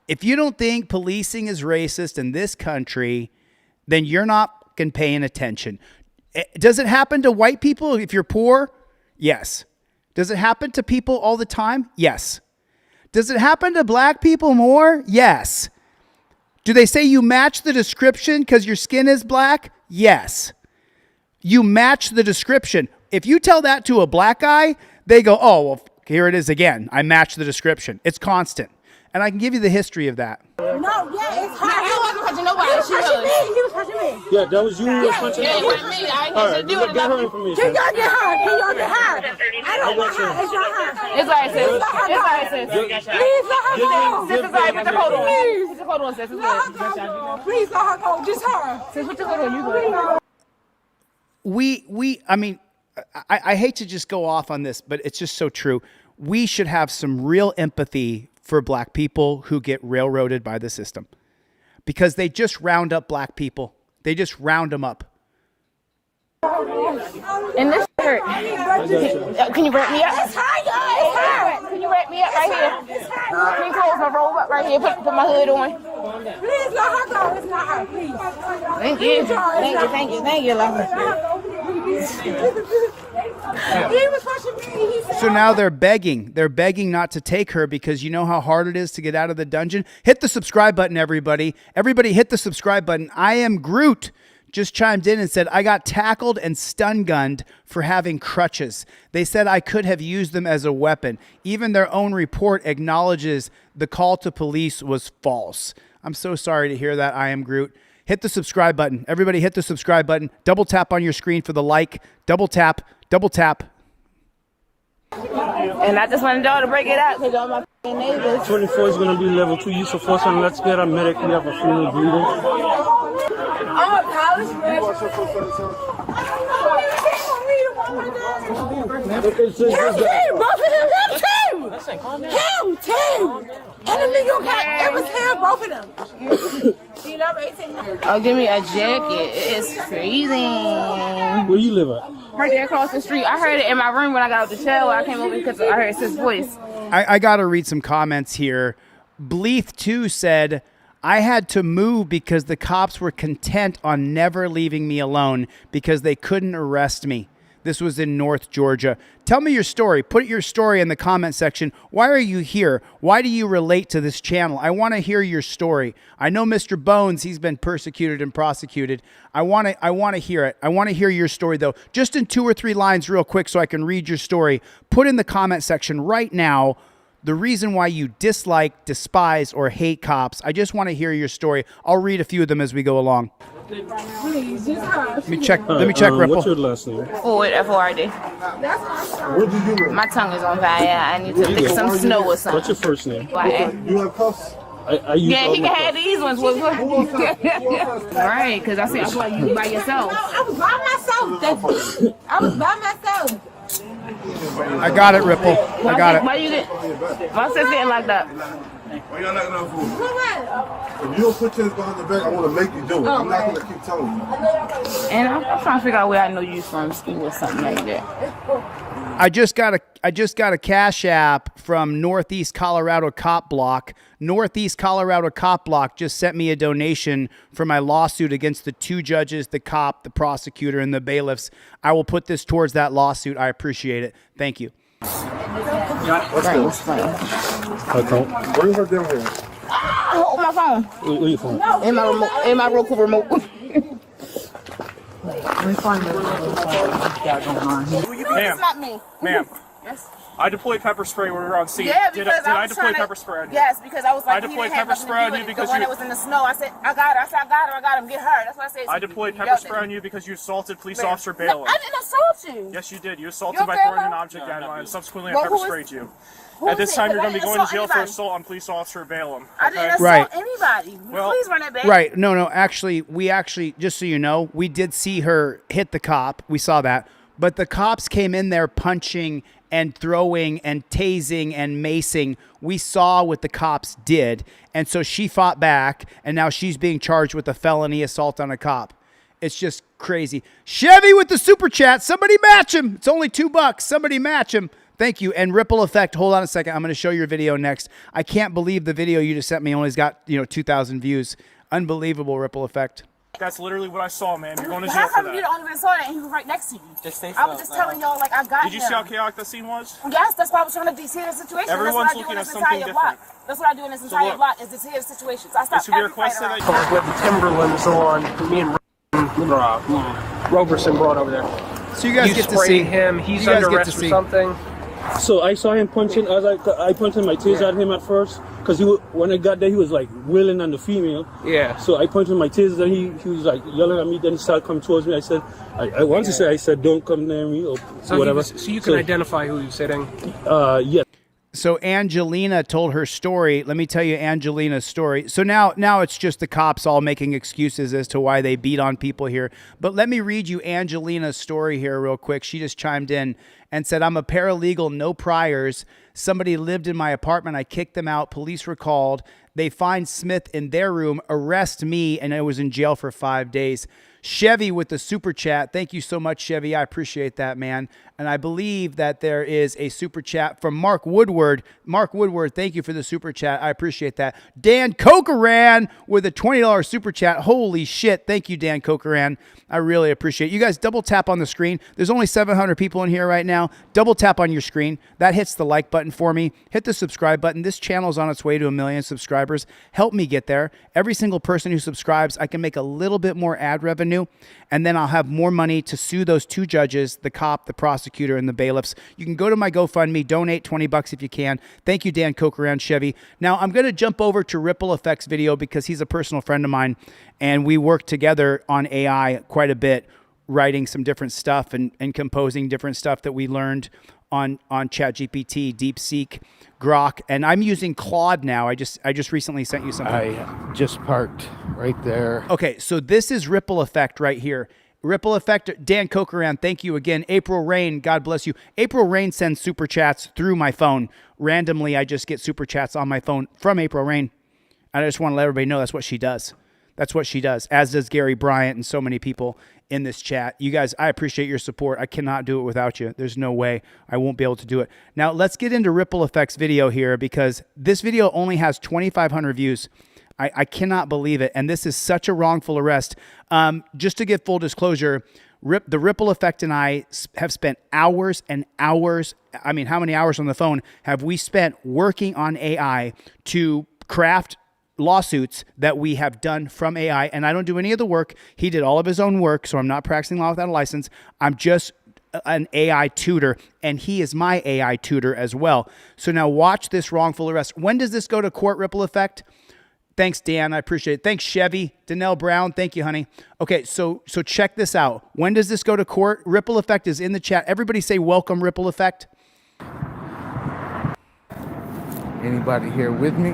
If you don't think policing is racist in this country, then you're not fucking paying attention. Does it happen to white people if you're poor? Yes. Does it happen to people all the time? Yes. Does it happen to black people more? Yes. Do they say you match the description because your skin is black? Yes. You match the description. If you tell that to a black guy, they go, oh, well, here it is again. I match the description. It's constant. And I can give you the history of that. No, yeah, it's hard. He wasn't touching nobody. He was touching me. He was touching me. Yeah, that was you who was punching Yeah, her? it wasn't me. I ain't All got right, to do with get her it. information. Can y'all get her? Can y'all get her? I don't want her. It's not her. It's all right, sis. Please let her It's all right, go. sis. Please let her go. Sis, it's all right. Put your coat on. Please. Put your coat on, sis. It's Let her good. go. Please let her go. Just her. Sis, put your coat on. You good. I mean, I hate to just go off on this, but it's just so true. We should have some real empathy for black people who get railroaded by the system, because they just round up black people. They just round them up. And this hurt. Can you wrap me up? It's her, y'all. It's her. Can you wrap me up right here? Can you close my robe up right here? Put my hood on. Please let her go. It's not her. Please. Thank you. Thank you, He was pushing me. He said, So now they're begging. They're begging not to take her because you know how hard it is to get out of the dungeon. Hit the subscribe button, everybody. Everybody hit the subscribe button. I am Groot just chimed in and said, I got tackled and stun gunned for having crutches. They said I could have used them as a weapon. Even their own report acknowledges the call to police was false. I'm so sorry to hear that. I am Groot. Hit the subscribe button. Everybody hit the subscribe button. Double tap on your screen for the like. Double tap. Double tap. And I just wanted y'all to break it out because y'all my f***ing neighbors. 24 is going to be level 2 use of force, and let's get a medic. We have a female bleeding. I'm a college graduate. Him too. And the New York hat, it was him, both of them. You know, 18. Oh, give me a jacket. It's freezing. Where you live at? Right there across the street. I heard it in my room when I got out the shower. I came over because I heard his voice. I got to read some comments here. Bleeth 2 said, I had to move because the cops were content on never leaving me alone because they couldn't arrest me. This was in North Georgia. Tell me your story. Put your story in the comment section. Why are you here? Why do you relate to this channel? I want to hear your story. I know Mr. Bones, he's been persecuted and prosecuted. I want to hear it. I want to hear your story, though. Just in 2 or 3 lines real quick so I can read your story. Put in the comment section right now the reason why you dislike, despise, or hate cops. I just want to hear your story. I'll read a few of them as we go along. Let me check. Ripple. What's your last name? Ford, F-O-R-D. Where did you live? My tongue is on fire. I need to fix some snow or something. What's your first name? Why? You have cuffs? Yeah, he can have these ones. All right, because I said you by yourself. I was by myself. I was by myself. I got it, Ripple. I got it. Why you get? My sister getting locked up. Why y'all not gonna fool? If you don't put your hands behind your back, I want to make you do it. I'm not gonna keep telling you. And I'm trying to figure out where I know you from school or something like that. I just got a Cash App from Northeast Colorado Cop Block. Northeast Colorado Cop Block just sent me a donation for my lawsuit against the 2 judges, the cop, the prosecutor, and the bailiffs. I will put this towards that lawsuit. I appreciate it. Thank you. What's this? Bring her down here. Hold my phone. Where your phone? In my remote. In my Roku remote. Ma'am, not me. ma'am. Yes. I deployed pepper spray when we were on scene. Yeah, did because I was deploy trying to, pepper spray on you? Yes, because I was like, I deployed pepper spray on you because the one that was in the snow. I said, I got her. I said, I got him. Get her. That's what I said. I deployed pepper spray on you because you assaulted police officer Balaam. No, I didn't assault you. Yes, you did. You assaulted You're by Balaam? throwing an object at me, and subsequently I Well, pepper who is- sprayed you. who At is this it? time, you're Because going to be I going didn't to jail for assault assault on police officer Balaam. I didn't assault Right. anybody. Well- Please run it back. Right. No, actually, just so you know, we did see her hit the cop. We saw that. But the cops came in there punching and throwing and tasing and macing. We saw what the cops did. And so she fought back, and now she's being charged with a felony assault on a cop. It's just crazy. Chevy with the super chat. Somebody match him. It's only $2. Somebody match him. Thank you. And Ripple Effect, hold on a second. I'm going to show your video next. I can't believe the video you just sent me only's got 2,000 views. Unbelievable, Ripple Effect. That's literally what I saw, man. You're going to But jail how for come you that. the only one that saw that and he was right next to you? Just stay I was just telling y'all, like, I got Did you see how chaotic that scene was? Yes, that's why I was trying to see the situation. Everyone's that's what I do looking in at this something entire block. different. That's what I do in this entire look, block is to see the situations. I stop This would be a every fight request that around. With the Timberlands on, me and Roberson brought over there. So you guys get to see him. He's you guys under get arrest to for see. something. So I saw him punching. I punched my taser at him at first because when I got there, he was like wailing on the female. Yeah. So I punched my taser, and he was like yelling at me. Then he started coming towards me. I said, I want to say, I said, don't come near me or So whatever. so you can identify who he's hitting. Yeah. So Angelina told her story. Let me tell you Angelina's story. So now it's just the cops all making excuses as to why they beat on people here. But let me read you Angelina's story here real quick. She just chimed in and said, I'm a paralegal, no priors. Somebody lived in my apartment. I kicked them out. Police were called. They find Smith in their room, arrest me, and I was in jail for 5 days. Chevy with the super chat. Thank you so much, Chevy. I appreciate that, man. And I believe that there is a super chat from Mark Woodward. Mark Woodward, thank you for the super chat. I appreciate that. Dan Cochran with a $20 super chat. Holy shit. Thank you, Dan Cochran. I really appreciate it. You guys double tap on the screen. There's only 700 people in here right now. Double tap on your screen. That hits the like button for me. Hit the subscribe button. This channel is on its way to 1 million subscribers. Help me get there. Every single person who subscribes, I can make a little bit more ad revenue, and then I'll have more money to sue those 2 judges, the cop, the prosecutor, and the bailiffs. You can go to my GoFundMe, donate $20 if you can. Thank you, Dan Cochran, Chevy. Now, I'm going to jump over to Ripple Effects video because he's a personal friend of mine, and we work together on AI quite a bit, writing some different stuff and composing different stuff that we learned on ChatGPT, DeepSeek, Grok, and I'm using Claude now. I just recently sent you something. I just parked right there. Okay, so this is Ripple Effect right here. Ripple Effect, Dan Cochran, thank you again. April Rain, God bless you. April Rain sends super chats through my phone. Randomly, I just get super chats on my phone from April Rain. And I just want to let everybody know that's what she does. That's what she does, as does Gary Bryant and so many people in this chat. You guys, I appreciate your support. I cannot do it without you. There's no way I won't be able to do it. Now, let's get into Ripple Effects video here because this video only has 2,500 views. I cannot believe it. And this is such a wrongful arrest. Just to give full disclosure, the Ripple Effect and I have spent hours and hours. I mean, how many hours on the phone have we spent working on AI to craft lawsuits that we have done from AI? And I don't do any of the work. He did all of his own work, so I'm not practicing law without a license. I'm just an AI tutor, and he is my AI tutor as well. So now watch this wrongful arrest. When does this go to court, Ripple Effect? Thanks, Dan. I appreciate it. Thanks, Chevy. Danelle Brown. Thank you, honey. Okay, so check this out. When does this go to court? Ripple Effect is in the chat. Everybody say welcome, Ripple Effect. Anybody here with me?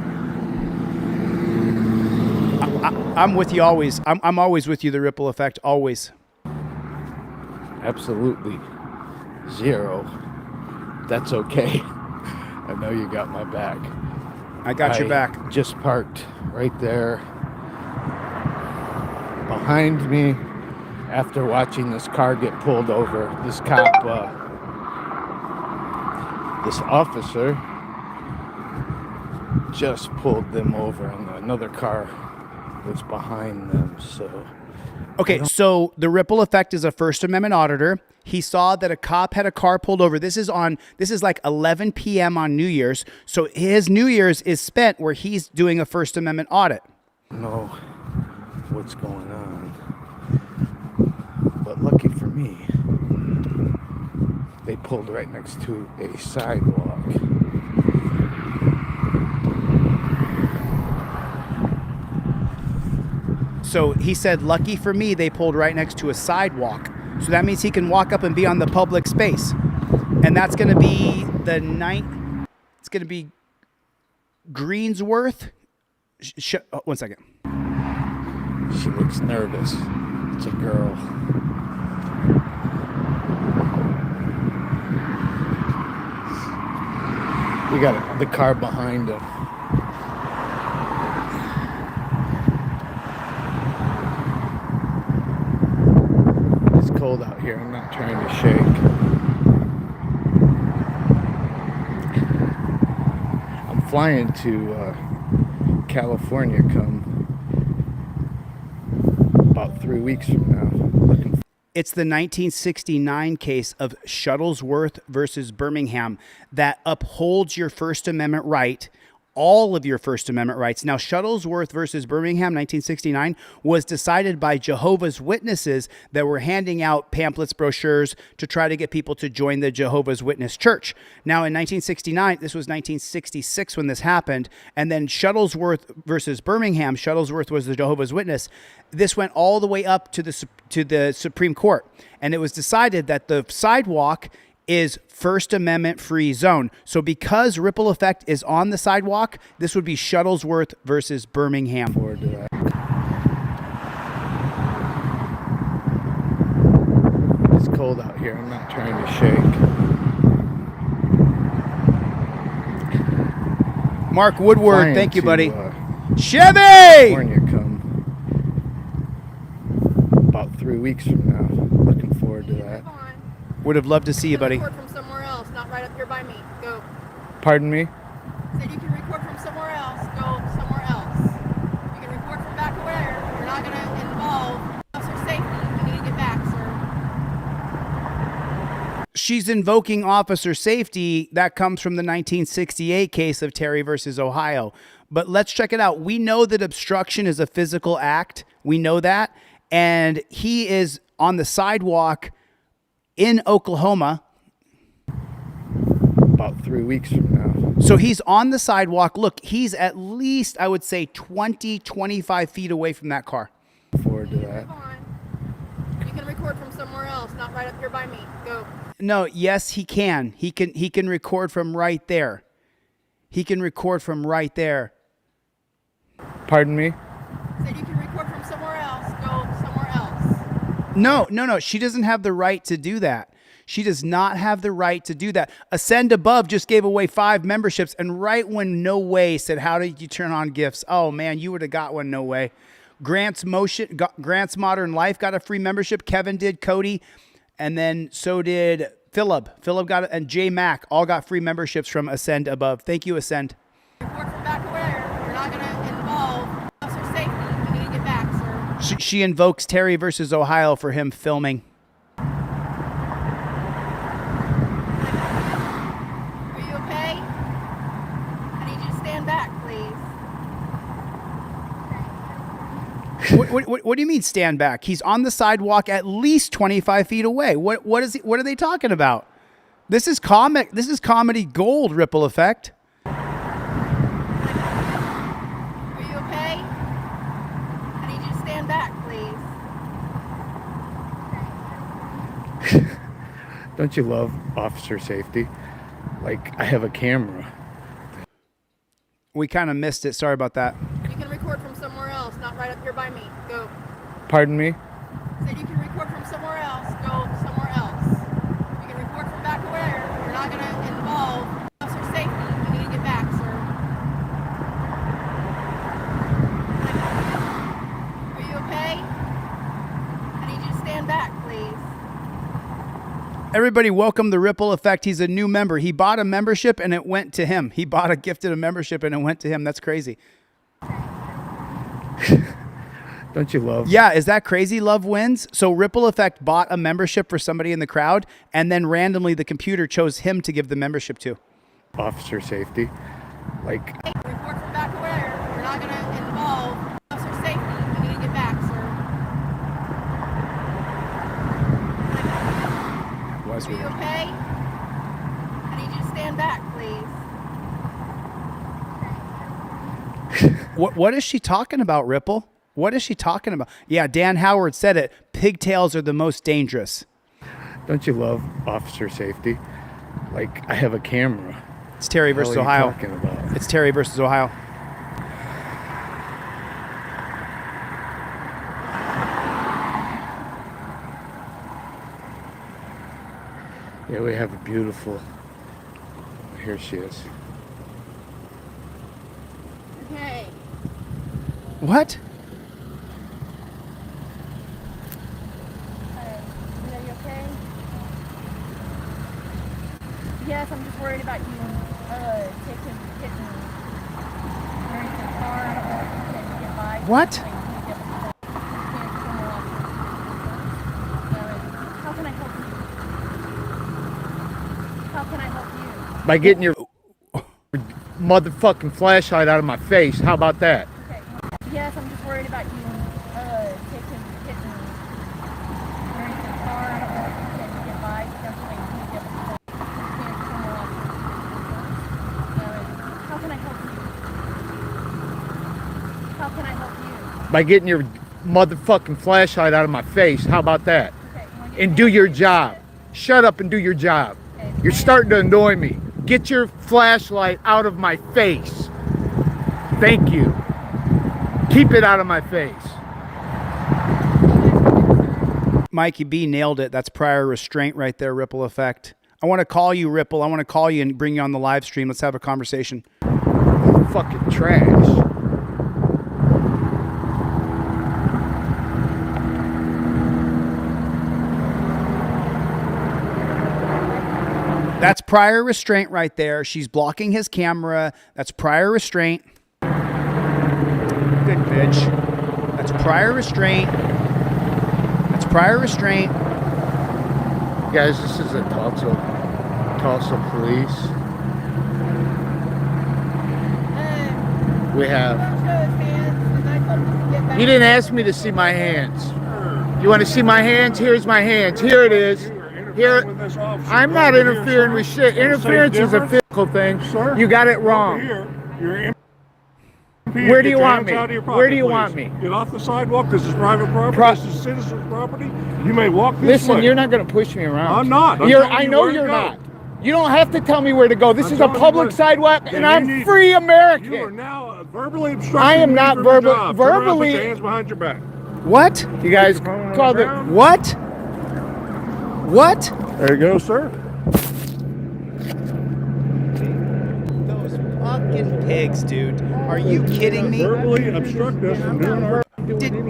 I'm with you always. I'm always with you, the Ripple Effect, always. Absolutely. 0. That's okay. I know you got my back. I got your back. Just parked right there behind me after watching this car get pulled over. This cop, this officer just pulled them over, and another car was behind them. So okay, so the Ripple Effect is a First Amendment auditor. He saw that a cop had a car pulled over. This is like 11 p.m. on New Year's. So his New Year's is spent where he's doing a First Amendment audit. Know what's going on, but lucky for me, they pulled right next to a sidewalk. So he said, lucky for me, they pulled right next to a sidewalk. So that means he can walk up and be on the public space. And that's going to be it's going to be Greensworth. One second. She looks nervous. It's a girl. We got the car behind him. shake. I'm flying to California come about 3 weeks from now. It's the 1969 case of Shuttlesworth versus Birmingham that upholds your First Amendment right, all of your First Amendment rights. Now, Shuttlesworth versus Birmingham, 1969, was decided by Jehovah's Witnesses that were handing out pamphlets, brochures to try to get people to join the Jehovah's Witness Church. Now, in 1969, this was 1966 when this happened, and then Shuttlesworth versus Birmingham, Shuttlesworth was the Jehovah's Witness. This went all the way up to the Supreme Court, and it was decided that the sidewalk is First Amendment free zone. So because Ripple Effect is on the sidewalk, this would be Shuttlesworth versus Birmingham. Forward to that. It's cold out here. I'm not trying to shake. Mark Woodward, thank you, buddy. Chevy! California come about 3 weeks from now. Looking forward to that. Would have loved to see you, buddy. Record from somewhere else, not right up here by me. Go. Pardon me? Said you can record from somewhere else. Go somewhere else. You can record from back where you're not going to involve officer safety. You need to get back, sir. She's invoking officer safety. That comes from the 1968 case of Terry versus Ohio. But let's check it out. We know that obstruction is a physical act. We know that. And he is on the sidewalk in Oklahoma. About 3 weeks from now. So he's on the sidewalk. Look, he's at least, I would say, 20, 25 feet away from that car. Forward to that. You can record from somewhere else, not right up here by me. Go. No, yes, he can. He can record from right there. He can record from right there. Pardon me? Said you can record from somewhere else. Go somewhere else. No. She doesn't have the right to do that. She does not have the right to do that. Ascend Above just gave away 5 memberships, and right when No Way said, how did you turn on gifts? Oh, man, you would have got one, No Way. Grant's Modern Life got a free membership. Kevin did, Cody, and then so did Philip. Philip got it, and J Mac all got free memberships from Ascend Above. Thank you, Ascend. Record from back where you're not going to involve officer safety. You need to get back, sir. She invokes Terry versus Ohio for him filming. Are you okay? I need you to stand back, please. What do you mean stand back? He's on the sidewalk at least 25 feet away. What are they talking about? This is comedy gold, Ripple Effect. Are you okay? I need you to stand back, please. Don't you love officer safety? Like, I have a camera. We kind of missed it. Sorry about that. You can record from somewhere else, not right up here by me. Go. Pardon me? Said you can record from somewhere else. Go somewhere else. You can record from back where you're not going to involve officer safety. You need to get back, sir. Are you okay? I need you to stand back, please. Everybody, welcome the Ripple Effect. He's a new member. He bought a membership and it went to him. He bought a membership and it went to him. That's crazy. Don't you love? Yeah, is that crazy? Love wins. So Ripple Effect bought a membership for somebody in the crowd, and then randomly the computer chose him to give the membership to. Officer safety. Like, Report from back where you're not going to involve officer safety. You need to get back, sir. Are you okay? I need you to stand back, please. What is she talking about, Ripple? What is she talking about? Yeah, Dan Howard said it. Pigtails are the most dangerous. don't you love officer safety? Like, I have a camera. It's Terry versus Ohio. What are you talking about? It's Terry versus Ohio. Yeah, we have a beautiful... Here she is. Okay. What? Are you okay? Yes, I'm just worried about you getting married to the car. I don't know if you can get by. What? How can I help you? How can I help you? By getting your motherfucking flashlight out of my face. How about that? Okay. Yes, I'm just worried about you getting married to the car. I don't know if you can get by. How can I help you? How can I help you? By getting your motherfucking flashlight out of my face. How about that? And do your job. Shut up and do your job. You're starting to annoy me. Get your flashlight out of my face. Thank you. Keep it out of my face. Mikey B nailed it. That's prior restraint right there, Ripple Effect. I want to call you, Ripple. I want to call you and bring you on the live stream. Let's have a conversation. Fucking trash. That's prior restraint right there. She's blocking his camera. That's prior restraint. Good bitch. That's prior restraint. That's prior restraint. Guys, this is the Tulsa police. We have. You didn't ask me to see my hands. You want to see my hands? Here's my hands. Here it is. Here, I'm not interfering with shit. Interference is a physical thing. You got it wrong. Where do you want me? Where do you want me? Get off the sidewalk. This is private property. This is citizen's property. You may walk this way. Listen, you're not going to push me around. I'm not. I know you're not. You don't have to tell me where to go. This is a public sidewalk, and I'm free American. You are now verbally obstructing. I am not verbally. Put your hands behind your back. What? You guys called it what? What? There you go, sir. Those fucking pigs, dude. Are you kidding me? Verbally obstruct us from doing our...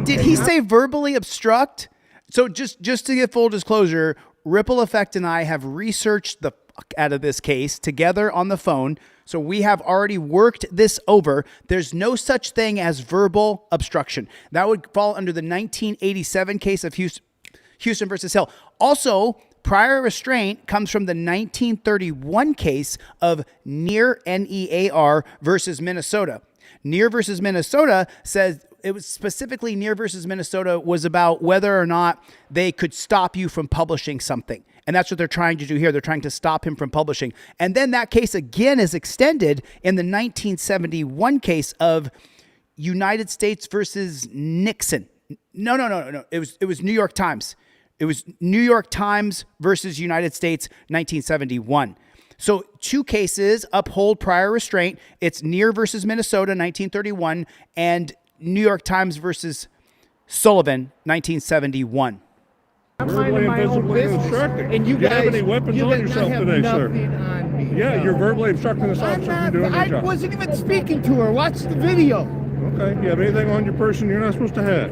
Did he say verbally obstruct? So just to get full disclosure, Ripple Effect and I have researched the fuck out of this case together on the phone. So we have already worked this over. There's no such thing as verbal obstruction. That would fall under the 1987 case of Houston versus Hill. Also, prior restraint comes from the 1931 case of Near, N-E-A-R, versus Minnesota. Near versus Minnesota says, it was specifically Near versus Minnesota was about whether or not they could stop you from publishing something. And that's what they're trying to do here. They're trying to stop him from publishing. And then that case again is extended in the 1971 case of United States versus Nixon. No. It was New York Times. It was New York Times versus United States, 1971. So two cases uphold prior restraint. It's Near versus Minnesota, 1931, and New York Times versus Sullivan, 1971. I'm minding my own business. And you guys have any weapons on yourself today, sir? Yeah, you're verbally obstructing this officer from doing your job. I wasn't even speaking to her. Watch the video. Okay. You have anything on your person you're not supposed to have?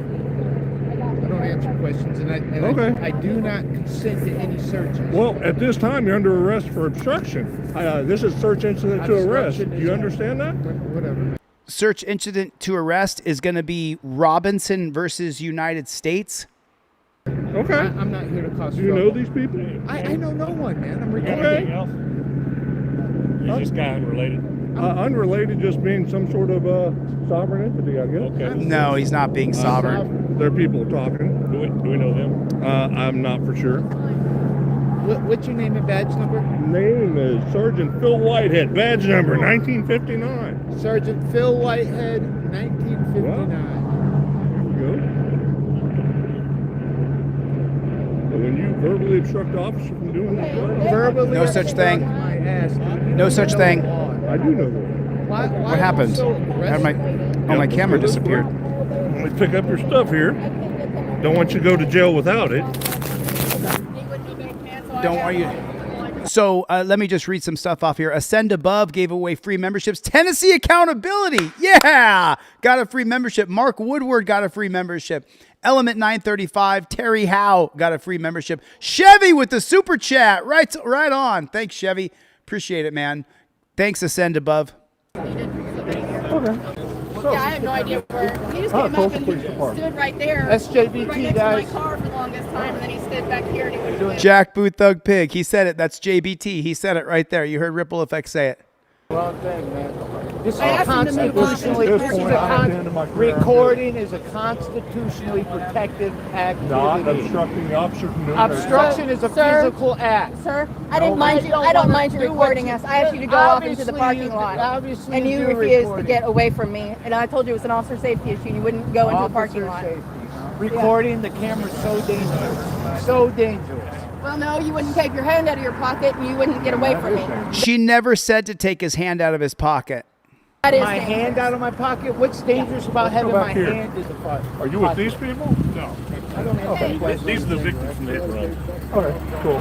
I don't answer questions, and I do not consent to any searches. Well, at this time, you're under arrest for obstruction. This is search incident to arrest. Do you understand that? Whatever. Search incident to arrest is going to be Robinson versus United States. Okay. I'm not here to cause trouble. Do you know these people? I know no one, man. I'm recording. Okay. Is this guy unrelated? Unrelated, just being some sort of sovereign entity, I guess. Okay. No, he's not being sovereign. There are people talking. Do we know them? I'm not for sure. What's your name and badge number? Name is Sergeant Phil Whitehead. Badge number 1959. Sergeant Phil Whitehead, 1959. There we go. When you verbally obstruct the officer from doing his job. Verbally No such thing. my ass, dude. No such thing. I do know that. Why What happened? My camera disappeared. Let me pick up your stuff here. Don't want you to go to jail without it. Don't want you. So let me just read some stuff off here. Ascend Above gave away free memberships. Tennessee Accountability. Yeah. Got a free membership. Mark Woodward got a free membership. Element 935. Terry Howe got a free membership. Chevy with the super chat. Right on. Thanks, Chevy. Appreciate it, man. Thanks, Ascend Above. Yeah, I have no idea where. He just came up and stood right there. That's JBT, right next guys. to my car for the longest time, and then he stood back here and he was doing. Jack Booth Thug Pig. He said it. That's JBT. He said it right there. You heard Ripple Effect say it. Wrong thing, man. This is I asked him to move constitutionally. on. This is a recording is a constitutionally protected activity. Not obstructing the officer from doing their Obstruction is a physical act. Sir, I didn't mind you. I don't mind you recording us. I asked you to go off into the Obviously parking you- lot, obviously and you you do refused recording. to get away from me. And I told you it was an officer safety issue. and You wouldn't go into the parking lot. Recording the camera's so dangerous. So dangerous. Well, no, you wouldn't take your hand out of your pocket, and you wouldn't get away from me. She never said to take his hand out of his pocket. That is My dangerous. hand out of my pocket? What's dangerous about having back my here. hand in the pocket? Are you with these people? No. I don't have that question. These are the victims from the hit and run. Okay, cool.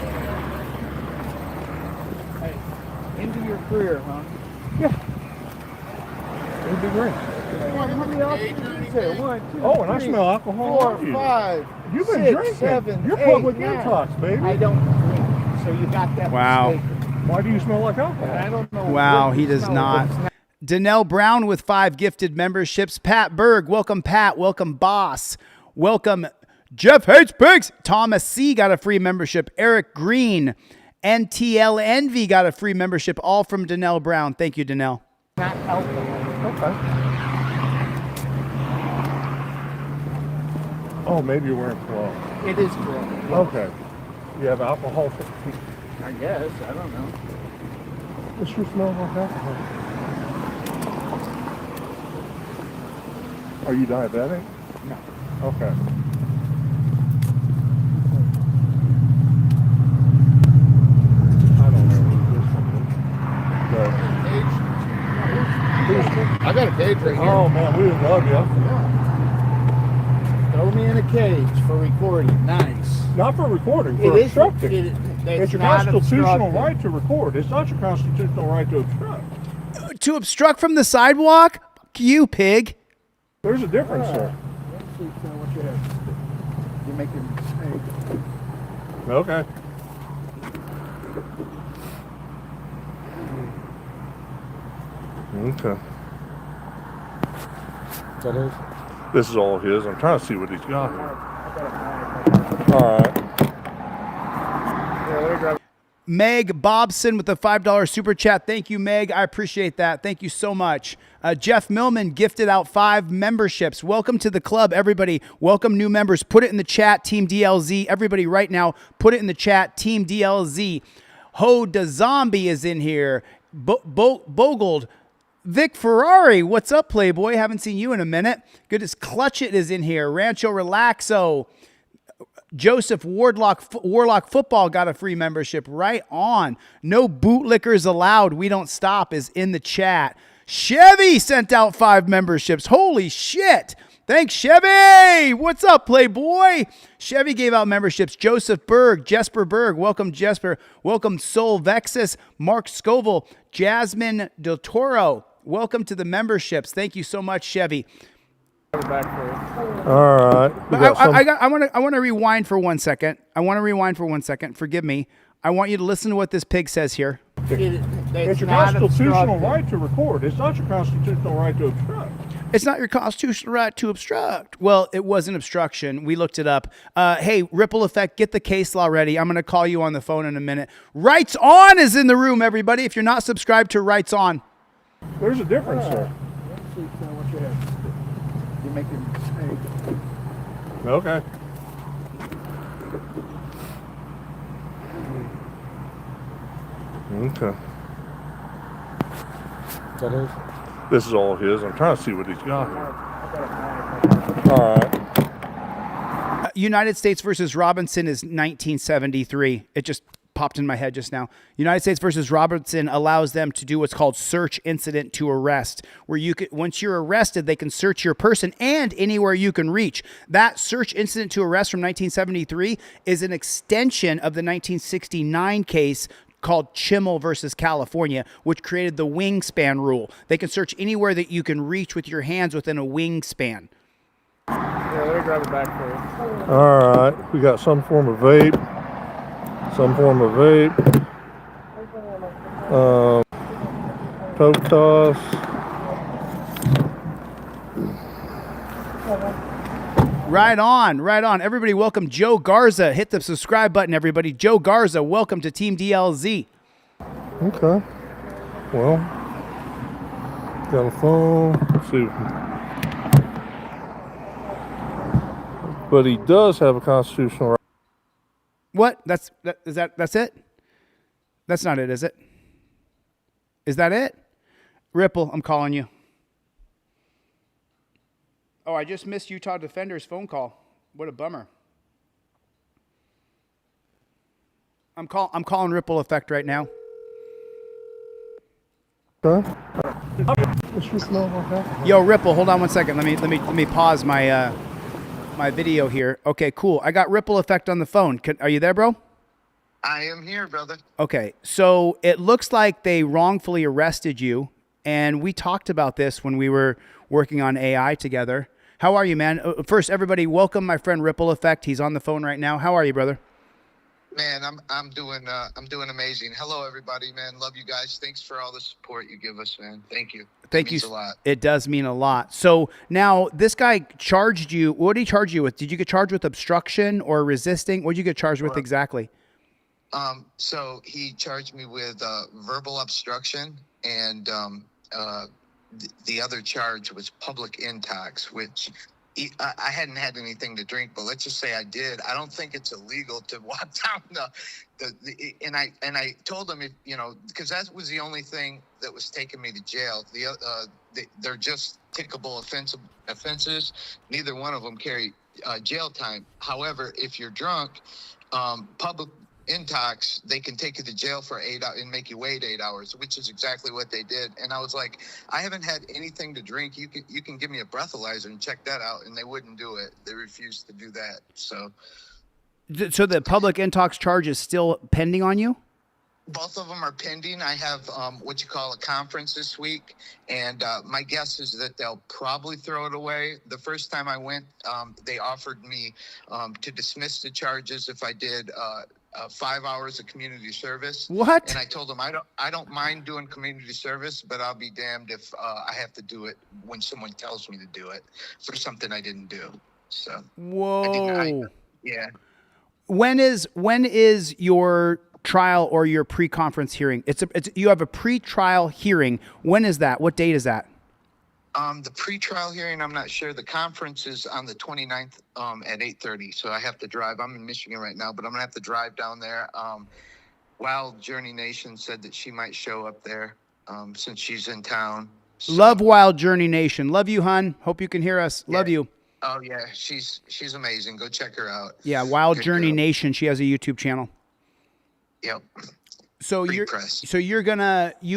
Hey, into your career, huh? Yeah. It'd be great. How many officers is there? 1, 2, Oh, and I 3, smell alcohol 4, on you. 5. You've been 6, drinking. 7, You're 8, public 9. detox, baby. I don't drink, so you got that Wow. mistaken. Why do you smell like alcohol? I don't know. Wow, what he you does smell. not. Danelle Brown with 5 gifted memberships. Pat Berg, welcome Pat. Welcome Boss. Welcome Jeff Hates Pigs. Thomas C got a free membership. Eric Green. NTL Envy got a free membership, all from Danelle Brown. Thank you, Danelle. Not alcohol. Okay. Oh, maybe you're wearing cologne. It is correct. Okay. You have alcohol. I guess. I don't know. It sure smells like alcohol. Are you diabetic? No. Okay. I don't know who this one is. I got a cage right here. Oh man, we would love you. Throw me in a cage for recording. Nice. Not for recording, for It is- obstructing. it's It's your not constitutional obstructing. right to record. It's not your constitutional right to obstruct. To obstruct from the sidewalk? Fuck you, pig. There's a difference, sir. Let's see what you have. You're making a mistake. Okay. Okay. That is? This is all of his. I'm trying to see what he's got. All right. Yeah, let me grab. Meg Bobson with the $5 super chat. Thank you, Meg. I appreciate that. Thank you so much. Jeff Millman gifted out 5 memberships. Welcome to the club, everybody. Welcome new members. Put it in the chat, Team DLZ. Everybody right now, put it in the chat, Team DLZ. Ho da Zombie is in here. Bogold. Vic Ferrari, what's up, Playboy? Haven't seen you in a minute. Goodness, Clutch It is in here. Rancho Relaxo. Joseph Warlock Football got a free membership. Right on. No bootlickers allowed. We don't stop is in the chat. Chevy sent out 5 memberships. Holy shit. Thanks, Chevy. What's up, Playboy? Chevy gave out memberships. Joseph Berg, Jesper Berg. Welcome, Jesper. Welcome, Soul Vexus, Mark Scoville, Jasmine Del Toro. Welcome to the memberships. Thank you so much, Chevy. All right. I want to rewind for 1 second. Forgive me. I want you to listen to what this pig says here. It's your constitutional right to record. It's not your constitutional right to obstruct. It's not your constitutional right to obstruct. Well, it wasn't obstruction. We looked it up. Hey, Ripple Effect, get the case law ready. I'm going to call you on the phone in a minute. Rights On is in the room, everybody. If you're not subscribed to Rights On. There's a difference, sir. Let's see what you have. You're making a mistake. Okay. Okay. That is? This is all of his. I'm trying to see what he's got. All right. United States versus Robinson is 1973. It just popped in my head just now. United States versus Robinson allows them to do what's called search incident to arrest, where you could, once you're arrested, they can search your person and anywhere you can reach. That search incident to arrest from 1973 is an extension of the 1969 case called Chille versus California, which created the wingspan rule. They can search anywhere that you can reach with your hands within a wingspan. Yeah, let me grab it back for you. All right. We got some form of vape. Some form of vape. Coke toss. Right on, right on. Everybody, welcome Joe Garza. Hit the subscribe button, everybody. Joe Garza, welcome to Team DLZ. Okay. Well, got a phone. Let's see. But he does have a constitutional right. What? That's it? That's not it, is it? Is that it? Ripple, I'm calling you. Oh, I just missed Utah Defender's phone call. What a bummer. I'm calling Ripple Effect right now. Okay. Yo, Ripple, hold on one second. Let me pause my my video here. Okay, cool. I got Ripple Effect on the phone. Are you there, bro? I am here, brother. Okay, so it looks like they wrongfully arrested you, and we talked about this when we were working on AI together. How are you, man? First, everybody, welcome my friend Ripple Effect. He's on the phone right now. How are you, brother? Man, I'm doing amazing. Hello, everybody, man. Love you guys. Thanks for all the support you give us, man. Thank you. Thank you. It means a lot. It does mean a lot. So now this guy charged you. What did he charge you with? Did you get charged with obstruction or resisting? What did you get charged with exactly? So he charged me with verbal obstruction, and the other charge was public intox, which I hadn't had anything to drink, but let's just say I did. I don't think it's illegal to walk down and I told him, because that was the only thing that was taking me to jail. They're just tickable offenses. Neither one of them carry jail time. However, if you're drunk, public intox, they can take you to jail for 8 hours and make you wait 8 hours, which is exactly what they did. And I was like, I haven't had anything to drink. You can give me a breathalyzer and check that out. And they wouldn't do it. They refused to do that. So the public intox charge is still pending on you? Both of them are pending. I have what you call a conference this week, and my guess is that they'll probably throw it away. The first time I went, they offered me to dismiss the charges if I did 5 hours of community service. What? And I told them I don't mind doing community service, but I'll be damned if I have to do it when someone tells me to do it for something I didn't do. So whoa. Yeah. When is your trial or your pre-conference hearing? You have a pre-trial hearing. When is that? What date is that? The pre-trial hearing, I'm not sure. The conference is on the 29th at 8:30, so I have to drive. I'm in Michigan right now, but I'm going to have to drive down there. Wild Journey Nation said that she might show up there since she's in town. So. Love Wild Journey Nation. Love you, hon. Hope you can hear us. Yeah. Love you. Oh, yeah. She's amazing. Go check her out. Yeah, Wild Good Journey girl. Nation. She has a YouTube channel. Yep. So you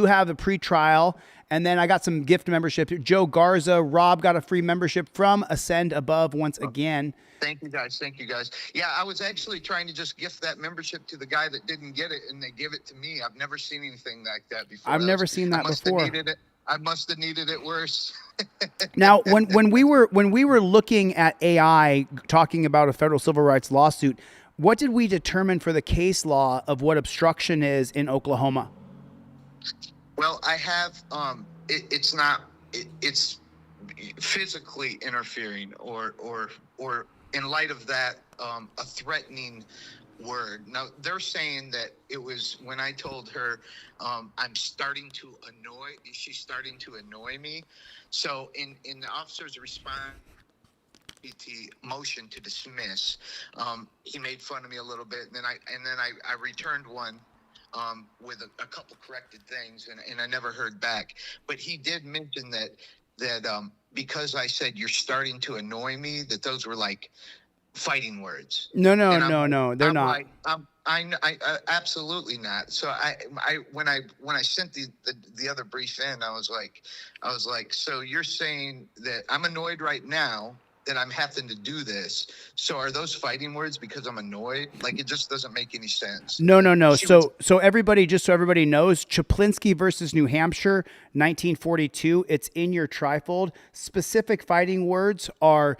have a pre-trial, and then I got some gift membership. Joe Garza, Rob got a free membership from Ascend Above once again. Thank you guys. Yeah, I was actually trying to just gift that membership to the guy that didn't get it, and they give it to me. I've never seen anything like that before. I've never seen that before. I must have needed it worse. Now, when we were looking at AI, talking about a federal civil rights lawsuit, what did we determine for the case law of what obstruction is in Oklahoma? Well, I have. It's physically interfering, or in light of that, a threatening word. Now they're saying that it was when I told her I'm starting to annoy. She's starting to annoy me. So in the officer's response. Motion to dismiss. He made fun of me a little bit, and then I returned one with a couple corrected things, and I never heard back. But he did mention that because I said you're starting to annoy me, that those were like fighting words. No, they're not. Like, I absolutely not. So when I sent the other brief in, I was like, so you're saying that I'm annoyed right now that I'm having to do this. So are those fighting words because I'm annoyed? Like, it just doesn't make any sense. No. So everybody, just so everybody knows, Chaplinsky versus New Hampshire, 1942. It's in your trifold. Specific fighting words are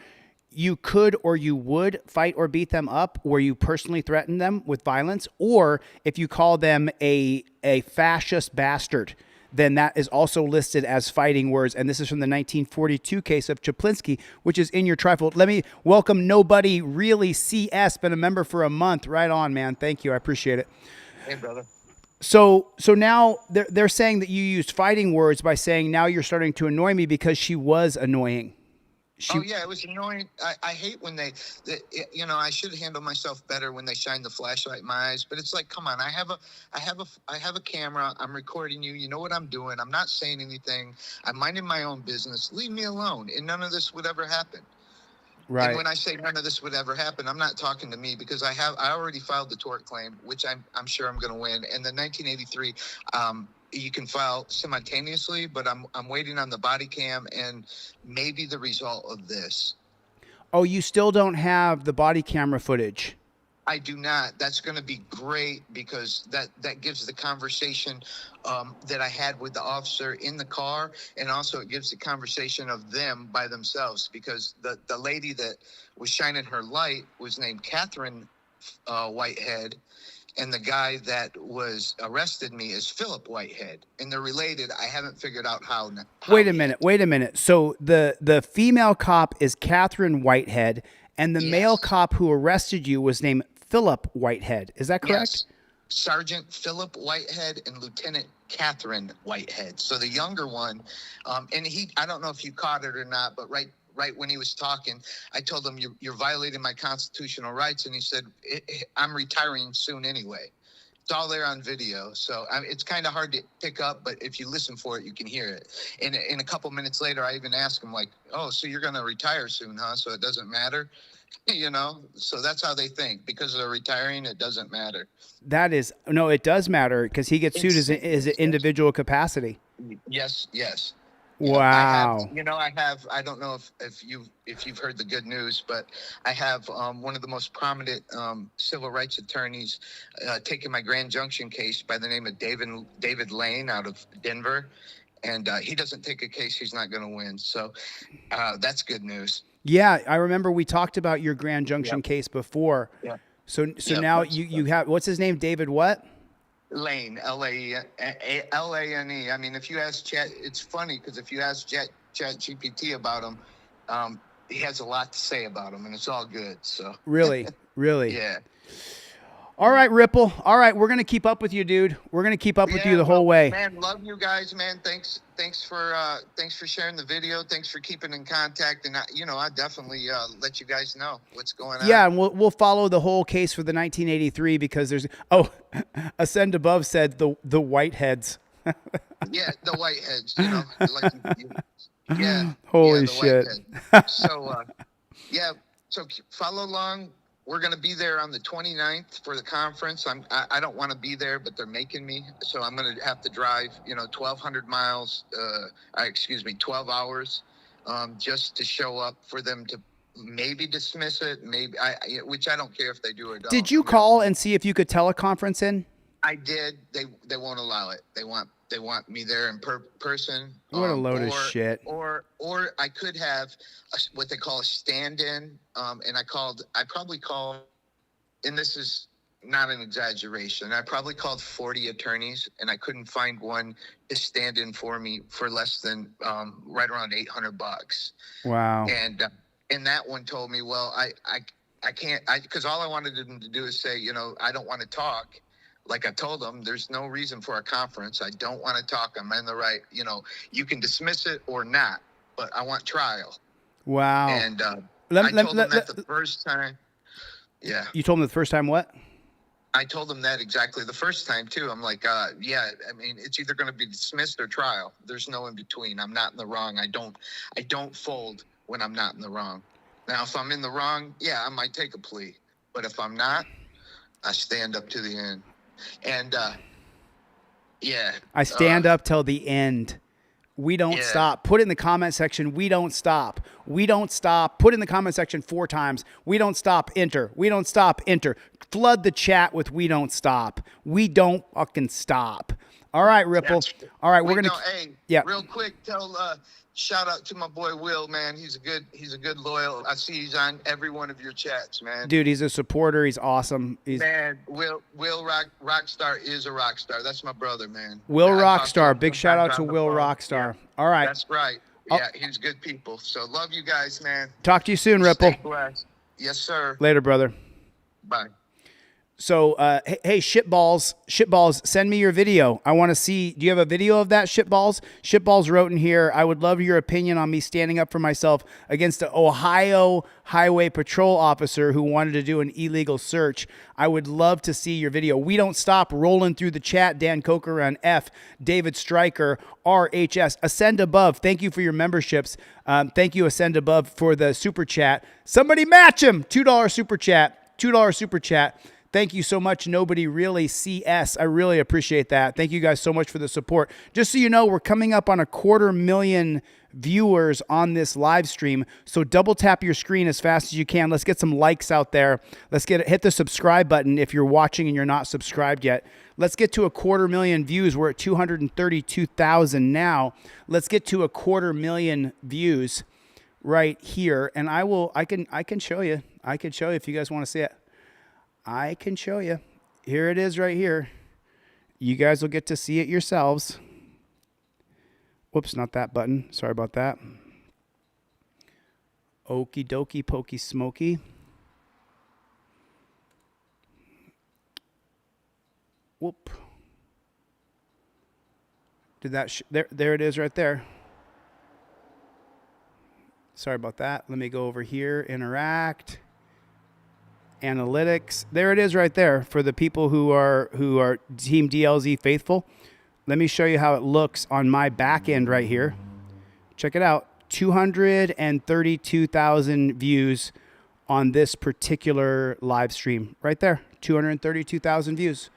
you could or you would fight or beat them up where you personally threaten them with violence, or if you call them a fascist bastard, then that is also listed as fighting words. And this is from the 1942 case of Chaplinsky, which is in your trifold. Let me welcome Nobody Really CS, been a member for a month. Right on, man. Thank you. I appreciate it. Hey, brother. So now they're saying that you used fighting words by saying now you're starting to annoy me because she was annoying. Oh yeah, it was annoying. I hate when you know, I should handle myself better when they shine the flashlight in my eyes. But it's like, come on, I have a camera. I'm recording you. You know what I'm doing. I'm not saying anything. I'm minding my own business. Leave me alone, and none of this would ever happen. Right. And when I say none of this would ever happen, I'm not talking to me because I already filed the tort claim, which I'm sure I'm going to win. And the 1983. You can file simultaneously, but I'm waiting on the body cam and maybe the result of this. Oh, you still don't have the body camera footage? I do not. That's going to be great because that gives the conversation that I had with the officer in the car, and also it gives the conversation of them by themselves, because the lady that was shining her light was named Catherine Whitehead. And the guy that was arrested me is Philip Whitehead, and they're related. I haven't figured out how. Wait a minute. So the female cop is Catherine Whitehead, and the male cop who arrested you was named Philip Whitehead. Is that correct? Yes. Sergeant Philip Whitehead and Lieutenant Catherine Whitehead. So the younger one, and I don't know if you caught it or not, but right when he was talking, I told him, you're violating my constitutional rights. And he said, I'm retiring soon anyway. It's all there on video. So it's kind of hard to pick up, but if you listen for it, you can hear it. And in a couple minutes later, I even asked him, like, oh, so you're going to retire soon, huh? So it doesn't matter, you know? So that's how they think. Because they're retiring, it doesn't matter. No, it does matter, because he gets sued as an individual capacity. Yes. Wow. I don't know if you've heard the good news, but I have one of the most prominent civil rights attorneys taking my Grand Junction case by the name of David Lane out of Denver. And he doesn't take a case he's not going to win. So that's good news. Yeah, I remember we talked about your Grand Junction case before. Yeah. So now you have, what's his name? David what? Lane, Lane. I mean, if you ask Chat, it's funny because if you ask Chat GPT about him, he has a lot to say about him, and it's all good. So really, yeah. All right, Ripple. All right, we're gonna keep up with you, dude. We're gonna keep up with you the whole way. Man, love you guys, man. Thanks for sharing the video. Thanks for keeping in contact, and I definitely let you guys know what's going on. Yeah, and we'll follow the whole case for the 1983 because there's Ascend Above said the Whiteheads. Yeah, the Whiteheads. Yeah. Holy shit. So so follow along. We're going to be there on the 29th for the conference. I don't want to be there, but they're making me. So I'm going to have to drive, 1,200 miles, 12 hours, just to show up for them to maybe dismiss it. Which I don't care if they do or don't. Did you call and see if you could teleconference in? I did. They won't allow it. They want me there in person. What a load of shit. Or I could have what they call a stand-in. And I probably called, and this is not an exaggeration, I probably called 40 attorneys, and I couldn't find one to stand in for me for less than right around $800. Wow. And that one told me, well, I can't, because all I wanted them to do is say, I don't want to talk. Like I told them, there's no reason for a conference. I don't want to talk. I'm in the right, you can dismiss it or not, but I want trial. Wow. And I told them that the first time. Yeah. You told them the first time what? I told them that exactly the first time, too. I'm like, yeah, I mean, it's either going to be dismissed or trial. There's no in between. I'm not in the wrong. I don't fold when I'm not in the wrong. Now, if I'm in the wrong, yeah, I might take a plea. But if I'm not, I stand up to the end. And, yeah. I stand up till the end. We don't stop. Put in the comment section, we don't stop. We don't stop. Put in the comment section 4 times. We don't stop. Enter. We don't stop. Enter. Flood the chat with we don't stop. We don't fucking stop. All right, Ripple. All right, we're gonna. Hey, yeah. Real quick, shout out to my boy Will, man. He's a good loyal. I see he's on every one of your chats, man. Dude, he's a supporter. He's awesome. Man, Will Rockstar is a rock star. That's my brother, man. Will Rockstar. Big shout out to Will Rockstar. All right. That's right. Yeah, he's good people. So love you guys, man. Talk to you soon, Ripple. Stay blessed. Yes, sir. Later, brother. Bye. So, hey, shitballs, send me your video. I want to see. Do you have a video of that, shitballs? Shitballs wrote in here, I would love your opinion on me standing up for myself against an Ohio Highway Patrol officer who wanted to do an illegal search. I would love to see your video. We don't stop rolling through the chat. Dan Coker on F, David Stryker, RHS, Ascend Above. Thank you for your memberships. Thank you, Ascend Above, for the super chat. Somebody match him. $2 super chat. $2 super chat. Thank you so much, Nobody Really CS. I really appreciate that. Thank you guys so much for the support. Just so you know, we're coming up on 250,000 viewers on this live stream. So double tap your screen as fast as you can. Let's get some likes out there. Let's hit the subscribe button if you're watching and you're not subscribed yet. Let's get to 250,000 views. We're at 232,000 now. Let's get to 250,000 views right here. And I can show you. I can show you if you guys want to see it. I can show you. Here it is right here. You guys will get to see it yourselves. Whoops, not that button. Sorry about that. Okie dokie pokey smoky. Whoop. Did that there it is right there. Sorry about that. Let me go over here, interact. Analytics. There it is right there for the people who are Team DLZ faithful. Let me show you how it looks on my back end right here. Check it out. 232,000 views on this particular live stream right there. 232,000 views.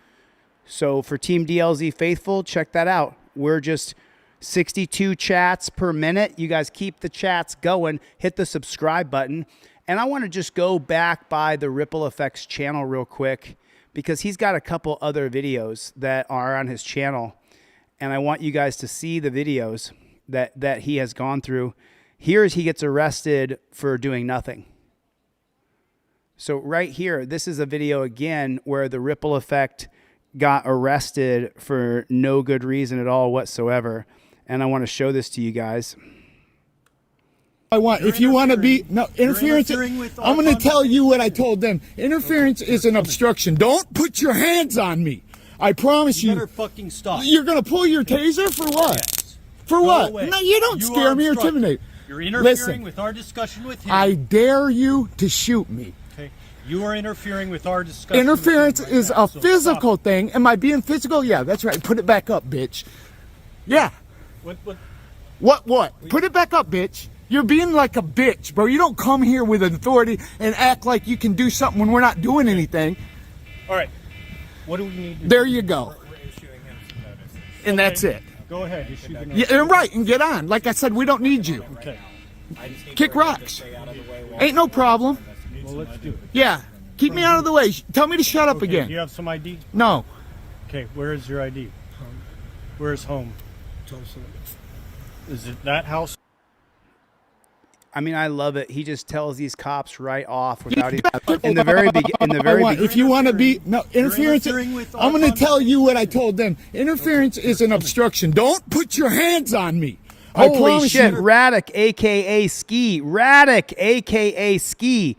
So for Team DLZ faithful, check that out. We're just 62 chats per minute. You guys keep the chats going. Hit the subscribe button. And I want to just go back by the Ripple Effects channel real quick because he's got a couple other videos that are on his channel. And I want you guys to see the videos that he has gone through. Here's he gets arrested for doing nothing. So right here, this is a video again where the Ripple Effect got arrested for no good reason at all whatsoever. And I want to show this to you guys. If you want to be interference, I'm going to tell you what I told them. Interference is an obstruction. Don't put your hands on me. I promise you. You better fucking stop. You're going to pull your taser for what? Yes. For what? Away. No, you don't scare me or intimidate. You're interfering with our discussion with him. I dare you to shoot me. Okay. You are interfering with our discussion. Interference is a physical thing. Am I being physical? Yeah, that's right. Put it back up, bitch. Yeah. What? Put it back up, bitch. You're being like a bitch, bro. You don't come here with authority and act like you can do something when we're not doing anything. All right. What do we need to do? There you go. And that's it. Go ahead. Issue the yeah, right, and get on. Like I said, we don't need you. Okay. Kick rocks. Ain't no problem. Well, let's do it. Yeah. Keep me out of the way. Tell me to shut up again. Do you have some ID? No. Okay, where is your ID? Home. Where's home? Tulsa. Is it that house? I mean, I love it. He just tells these cops right off without even in the very beginning. If you want to be interference, I'm going to tell you what I told them. Interference is an obstruction. Don't put your hands on me. Holy shit, Radic, aka Ski, Radic, aka Ski.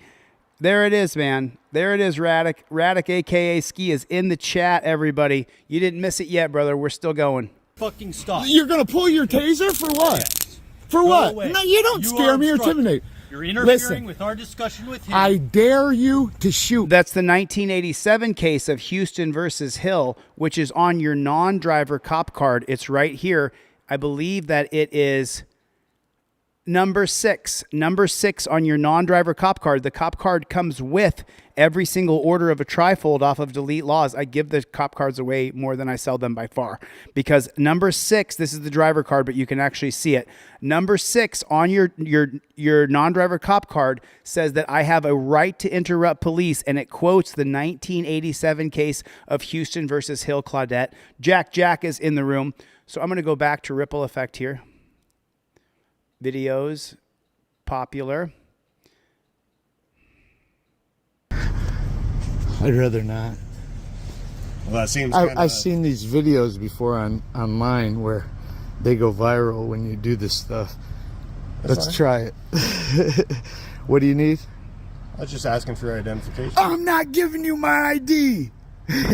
There it is, man. There it is, Radic. Radic, aka Ski, is in the chat. Everybody, you didn't miss it yet, brother. We're still going. Fucking stop. You're going to pull your taser for what? Yes. For what? No, you don't scare me or intimidate. You're interfering with our discussion with him. I dare you to shoot. That's the 1987 case of Houston versus Hill, which is on your non-driver cop card. It's right here. I believe that it is Number six on your non-driver cop card. The cop card comes with every single order of a trifold off of Delete Lawz. I give the cop cards away more than I sell them by far, because number 6, this is the driver card, but you can actually see it. Number 6 on your non-driver cop card says that I have a right to interrupt police, and it quotes the 1987 case of Houston versus Hill Claudette. Jack is in the room, so I'm going to go back to Ripple Effect here. Videos, popular. I'd rather not. Well, that seems I've seen these videos before online where they go viral when you do this stuff. Let's try it. What do you need? I was just asking for your identification. I'm not giving you my ID.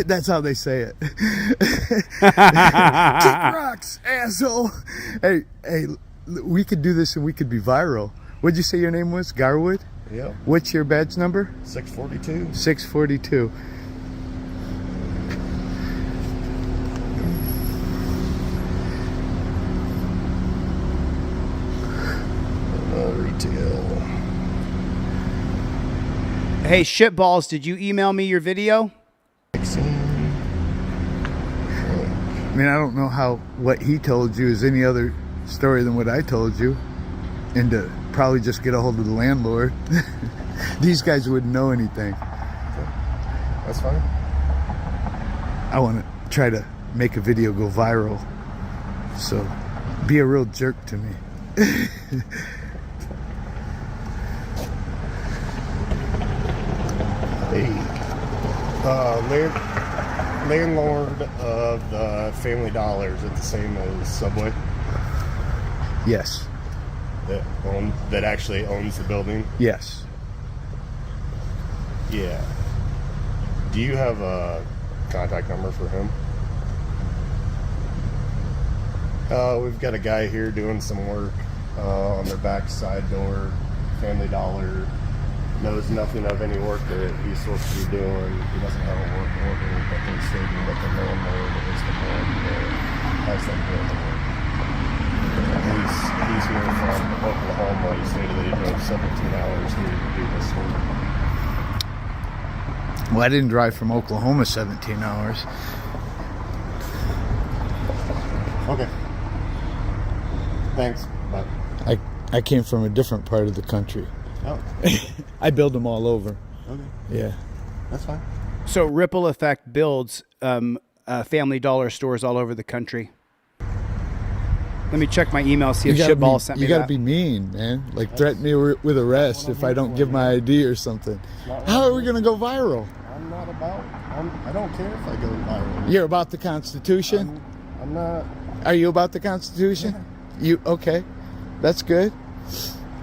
That's how they say it. Kick rocks, asshole. Hey, we could do this and we could be viral. What'd you say your name was? Garwood? Yeah. What's your badge number? 642. 642. Retail. Hey, shitballs, did you email me your video? I mean, I don't know how what he told you is any other story than what I told you, and to probably just get a hold of the landlord. These guys wouldn't know anything. That's fine. I want to try to make a video go viral, so be a real jerk to me. Hey, landlord of the Family Dollar, is it the same as Subway? Yes. That actually owns the building? Yes. Yeah. Do you have a contact number for him? We've got a guy here doing some work on their back side door. Family Dollar knows nothing of any work that he's supposed to be doing. He doesn't have a work order, but they're stating that the landlord is the one that has them doing the work. He's here from Oklahoma. He stated that he drove 17 hours here to do this work. Well, I didn't drive from Oklahoma 17 hours. Okay. Thanks. Bye. I came from a different part of the country. Oh. I build them all over. Okay. Yeah. That's fine. So Ripple Effect builds Family Dollar stores all over the country. Let me check my email, see if Shitball sent me that. You gotta be mean, man. Like, threaten me with arrest if I don't give my ID or something. How are we gonna go viral? I'm not about. I don't care if I go viral. You're about the Constitution? I'm not. Are you about the Constitution? Yeah. Okay. That's good.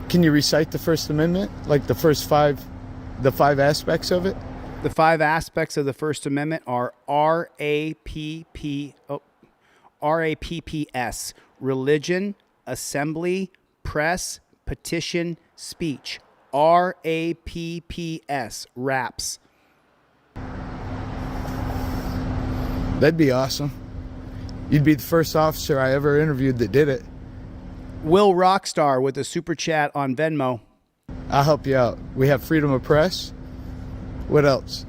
Can you recite the First Amendment? Like the five aspects of it? The 5 aspects of the First Amendment are RAPPS. Religion, assembly, press, petition, speech. RAPPS. Raps. That'd be awesome. You'd be the first officer I ever interviewed that did it. Will Rockstar with a super chat on Venmo. I'll help you out. We have freedom of press. What else?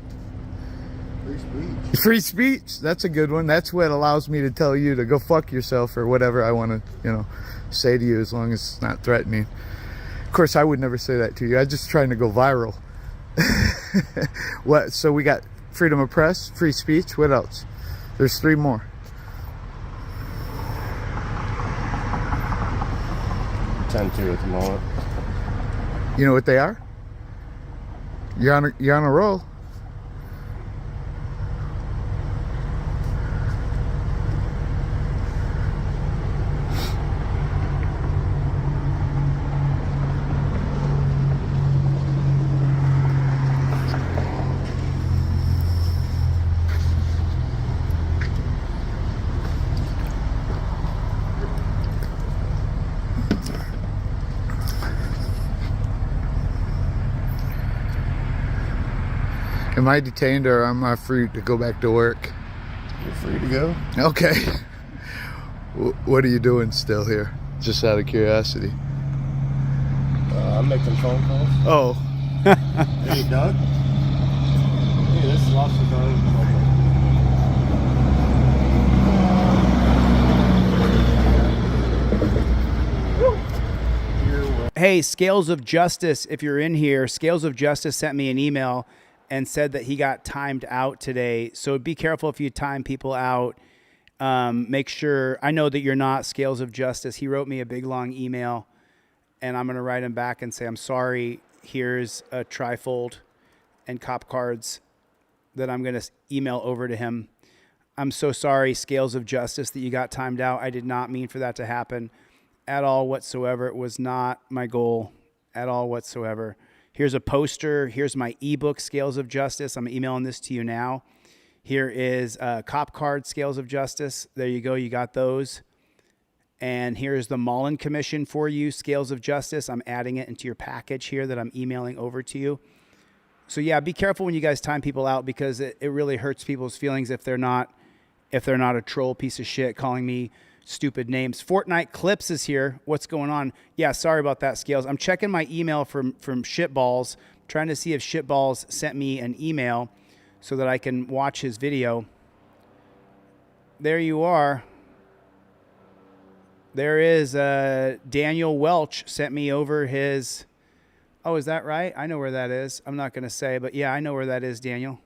Free speech. Free speech. That's a good one. That's what allows me to tell you to go fuck yourself or whatever I want to, say to you, as long as it's not threatening. Of course, I would never say that to you. I'm just trying to go viral. What? So we got freedom of press, free speech. What else? There's 3 more. 10-2 at the moment. You know what they are? You're on a roll. Am I detained or am I free to go back to work? You're free to go. Okay. What are you doing still here? Just out of curiosity. I'm making phone calls. Oh. Hey, Doug. Hey, this is Officer Doug. Hey, Scales of Justice, if you're in here, Scales of Justice sent me an email and said that he got timed out today. So be careful if you time people out. Make sure, I know that you're not Scales of Justice. He wrote me a big long email, and I'm going to write him back and say, I'm sorry, here's a trifold and cop cards that I'm going to email over to him. I'm so sorry, Scales of Justice, that you got timed out. I did not mean for that to happen at all whatsoever. It was not my goal at all whatsoever. Here's a poster. Here's my ebook, Scales of Justice. I'm emailing this to you now. Here is cop card, Scales of Justice. There you go. You got those. And here's the Mullen Commission for you, Scales of Justice. I'm adding it into your package here that I'm emailing over to you. So yeah, be careful when you guys time people out, because it really hurts people's feelings if they're not a troll piece of shit calling me stupid names. Fortnite Clips is here. What's going on? Yeah, sorry about that, Scales. I'm checking my email from Shitballs, trying to see if Shitballs sent me an email so that I can watch his video. There you are. There is Daniel Welch sent me over his... Oh, is that right? I know where that is. I'm not going to say, but yeah, I know where that is, Daniel.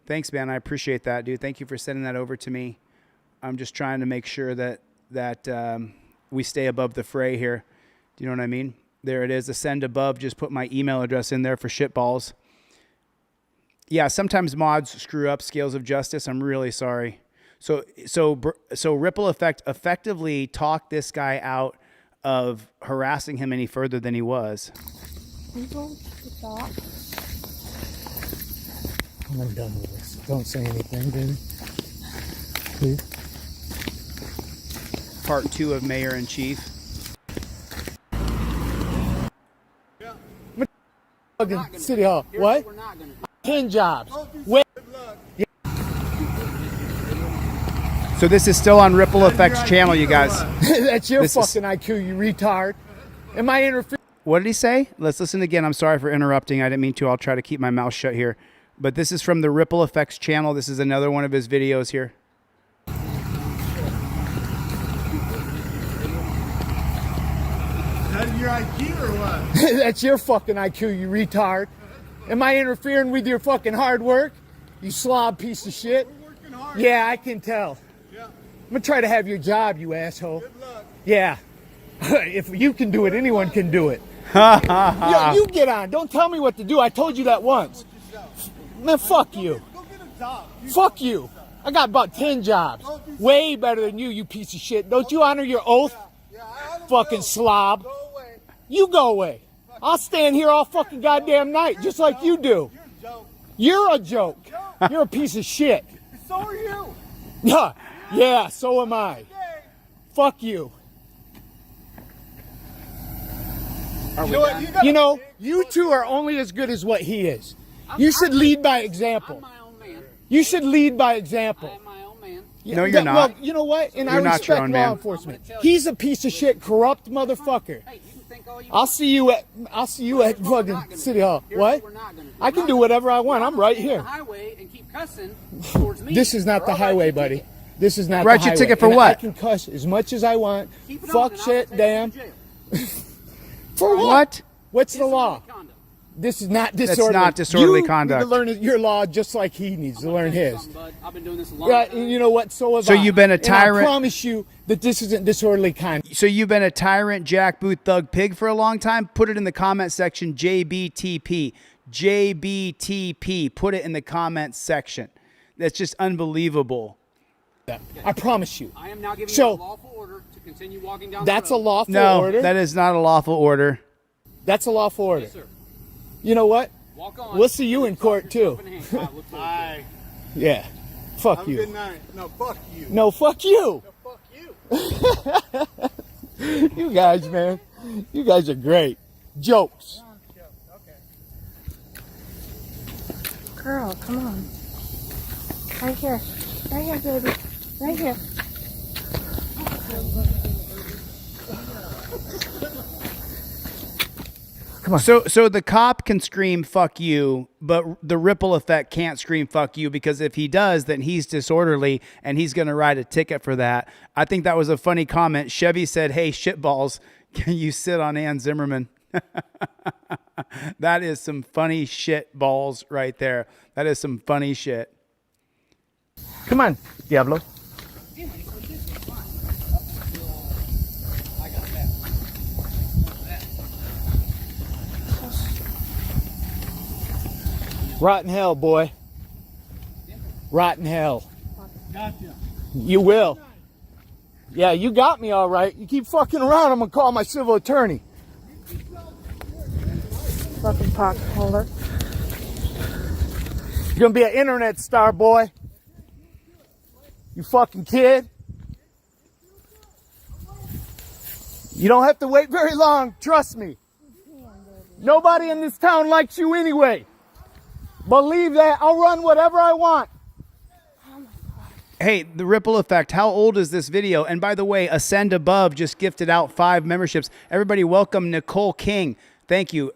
Thanks, man. I appreciate that, dude. Thank you for sending that over to me. I'm just trying to make sure that we stay above the fray here. Do you know what I mean? There it is. The send above. Just put my email address in there for shitballs. Yeah, sometimes mods screw up, Scales of Justice. I'm really sorry. So Ripple Effect effectively talked this guy out of harassing him any further than he was. I'm done with this. Don't say anything, baby. Please. Part 2 of Mayor in Chief. City Hall. What? 10 jobs. Wait. Yeah. So this is still on Ripple Effect's channel, you guys. That's your fucking IQ, you retard. Am I interfering? What did he say? Let's listen again. I'm sorry for interrupting. I didn't mean to. I'll try to keep my mouth shut here. But this is from the Ripple Effects channel. This is another one of his videos here. Is that your IQ or what? That's your fucking IQ, you retard. Am I interfering with your fucking hard work? You slob piece of shit. We're working hard. Yeah, I can tell. Yeah. I'm gonna try to have your job, you asshole. Good luck. Yeah. If you can do it, anyone can do it. You get on. Don't tell me what to do. I told you that once. Man, fuck you. Go get a job. Fuck you. I got about 10 jobs. Way better than you piece of shit. Don't you honor your oath? Fucking slob. Go away. You go away. I'll stand here all fucking goddamn night, just like you do. You're a joke. You're a piece of shit. So are you. Yeah, so am I. Fuck you. You know, you two are only as good as what he is. You should lead by example. You should lead by example. No, you're not. Well, you know what? And I respect law enforcement. He's a piece of shit, corrupt motherfucker. I'll see you at fucking City Hall. What? I can do whatever I want. I'm right here. This is not the highway, buddy. This is not the highway. Write your ticket for what? I can cuss as much as I want. Fuck shit, damn. For what? What's the law? This is not disorderly. That's not disorderly conduct. You need to learn your law just like he needs to learn his. I've been doing this a long time. And you know what? So have I. So you've been a tyrant. And I promise you that this isn't disorderly conduct. So you've been a tyrant, jackboot, thug, pig for a long time? Put it in the comment section, JBTP. JBTP. Put it in the comment section. That's just unbelievable. I promise you. I am now giving you a lawful order to continue walking down the road. That's a lawful order? No, that is not a lawful order. That's a lawful order. Yes, sir. You know what? Walk on. We'll see you in court, too. Bye. Yeah. Fuck you. Good night. No, fuck you. No, fuck you. No, fuck you. You guys, man. You guys are great. Jokes. Girl, come on. Right here. Right here, baby. Right here. Come on. So the cop can scream "fuck you," but the ripple effect can't scream "fuck you" because if he does, then he's disorderly and he's going to write a ticket for that. I think that was a funny comment. Chevy said, "Hey, shitballs, can you sit on Ann Zimmerman?" That is some funny shit balls right there. That is some funny shit. Come on, Diablo. Rotten hell, boy. Rotten hell. Gotcha. You will. Yeah, you got me all right. You keep fucking around, I'm gonna call my civil attorney. Fucking pocket holder. You're gonna be an internet star, boy. You fucking kid. You don't have to wait very long, trust me. Nobody in this town likes you anyway. Believe that. I'll run whatever I want. Hey, the ripple effect. How old is this video? And by the way, Ascend Above just gifted out 5 memberships. Everybody welcome Nicole King. Thank you.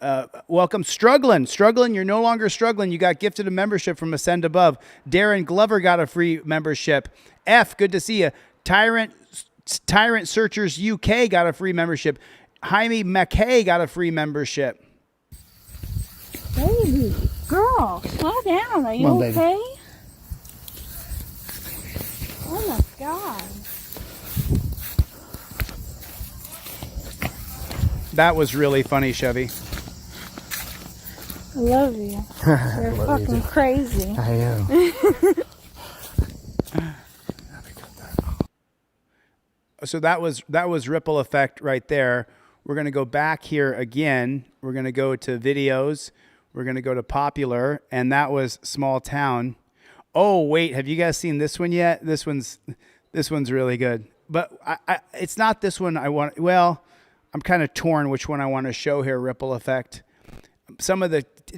Welcome Struggling. You're no longer struggling. You got gifted a membership from Ascend Above. Darren Glover got a free membership. F, good to see you. Tyrant Searchers UK got a free membership. Jaime McKay got a free membership. Baby, girl, slow down. Are you Come on, baby. okay? Oh my God. That was really funny, Chevy. I love you. You're Love you fucking too. crazy. I am. So that was ripple effect right there. We're going to go back here again. We're going to go to videos. We're going to go to popular, and that was small town. Oh, wait, have you guys seen this one yet? This one's really good. But it's not this one I want. Well, I'm kind of torn which one I want to show here, ripple effect.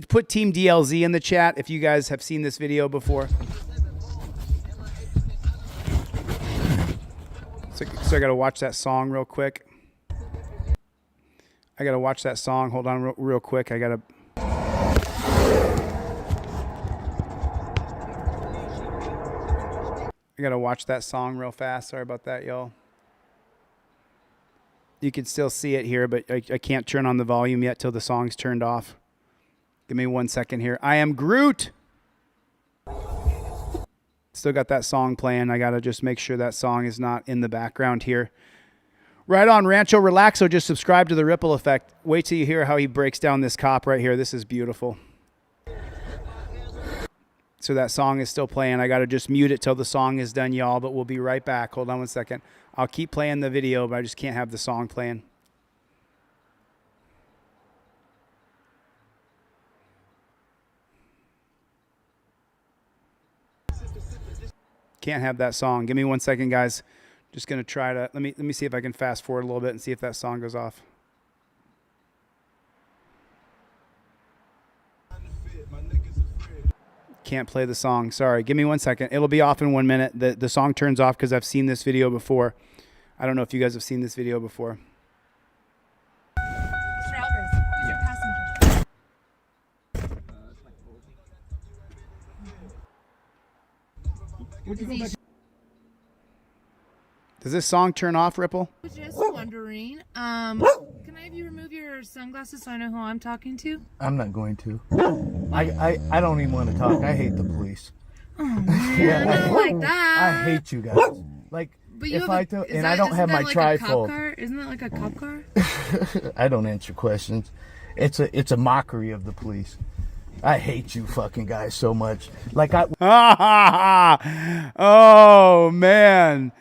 Put Team DLZ in the chat if you guys have seen this video before. So I got to watch that song real quick. I got to watch that song. Hold on real quick. I got to watch that song real fast. Sorry about that, y'all. You can still see it here, but I can't turn on the volume yet till the song's turned off. Give me 1 second here. I am Groot. Still got that song playing. I got to just make sure that song is not in the background here. Right on, Rancho Relaxo just subscribe to the ripple effect. Wait till you hear how he breaks down this cop right here. This is beautiful. So that song is still playing. I got to just mute it till the song is done, y'all, but we'll be right back. Hold on 1 second. I'll keep playing the video, but I just can't have the song playing. Can't have that song. Give me 1 second, guys. Just going to try to, let me see if I can fast forward a little bit and see if that song goes off. Can't play the song. Sorry. Give me 1 second. It'll be off in 1 minute. The song turns off because I've seen this video before. I don't know if you guys have seen this video before. Does this song turn off, Ripple? I was just wondering, can I have you remove your sunglasses so I know who I'm talking to? I'm not going to. I don't even want to talk. I hate the police. Oh man, not like that. I hate you guys. Like, But you if have I a- tell, is and that- I don't have isn't my that like a cop trifold. car? Isn't that like a cop car? I don't answer questions. It's a mockery of the police. I hate you fucking guys so much. Like Oh, man.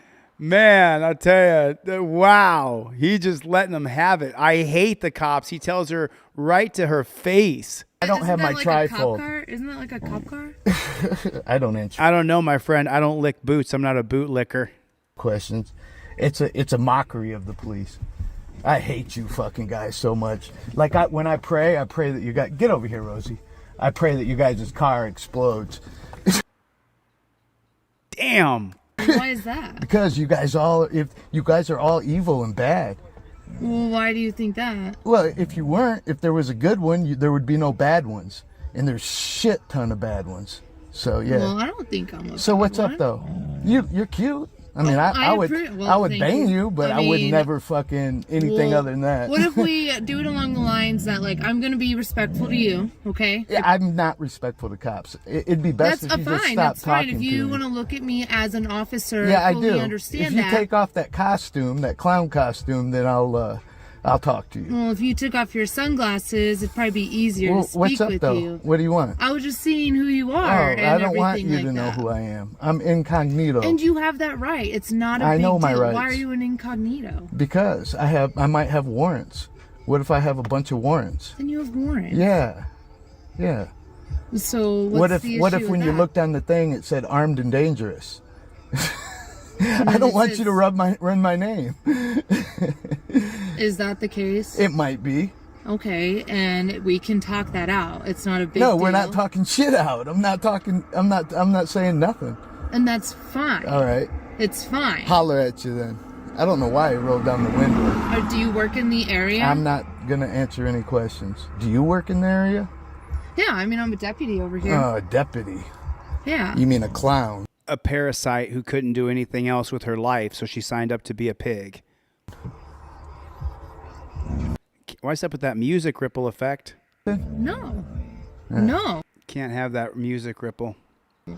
Man, I tell you, wow. He just letting them have it. I hate the cops. He tells her right to her face. I don't have my Isn't that like a cop trifold. car? Isn't that like a cop car? I don't answer I don't know, my friend. I don't lick boots. I'm not a boot licker. questions. It's a mockery of the police. I hate you fucking guys so much. Like when I pray that you guys get over here, Rosie. I pray that you guys' car explodes. Damn. Why is that? Because you guys are all evil and bad. Well, why do you think that? Well, if you weren't, if there was a good one, there would be no bad ones. And there's shit ton of bad ones. So, yeah. Well, I don't think I'm a So bad what's one. up, though? You're cute. I mean, I would thank bang you. you, but I, would mean, never fucking anything well, other than that. What if we do it along the lines that, like, I'm going to be respectful to you, okay? Yeah, I'm not respectful to cops. It'd be best if you just fine. stop That's fine. talking If to you me. want to look at me as an officer, Yeah, I fully do. understand If you that. take off that costume, that clown costume, then I'll talk to you. Well, if you took off your sunglasses, it'd probably be easier to speak what's up, with though? you. What do you want? I was just seeing who you Oh, are and I don't want everything you like to know that. who I am. I'm incognito. And you have that right. It's not a I big know my deal. rights. Why are you an incognito? Because I might have warrants. What if I have a bunch of warrants? Then you have warrants. Yeah. So What what's if the what issue if when with you that? looked on the thing it said armed and dangerous? I don't want you to run my name. Is that the case? It might be. Okay, and we can talk that out. It's not a big No, deal. we're not talking shit out. I'm not saying nothing. And that's fine. All right. It's fine. Holler at you then. I don't know why I rolled down the window. Or do you work in the area? I'm not gonna answer any questions. Do you work in the area? Yeah, I mean, I'm a deputy over here. Oh, a deputy. Yeah. You mean a clown? A parasite who couldn't do anything else with her life, so she signed up to be a pig. Why's up with that music ripple effect? No. No. Can't have that music ripple.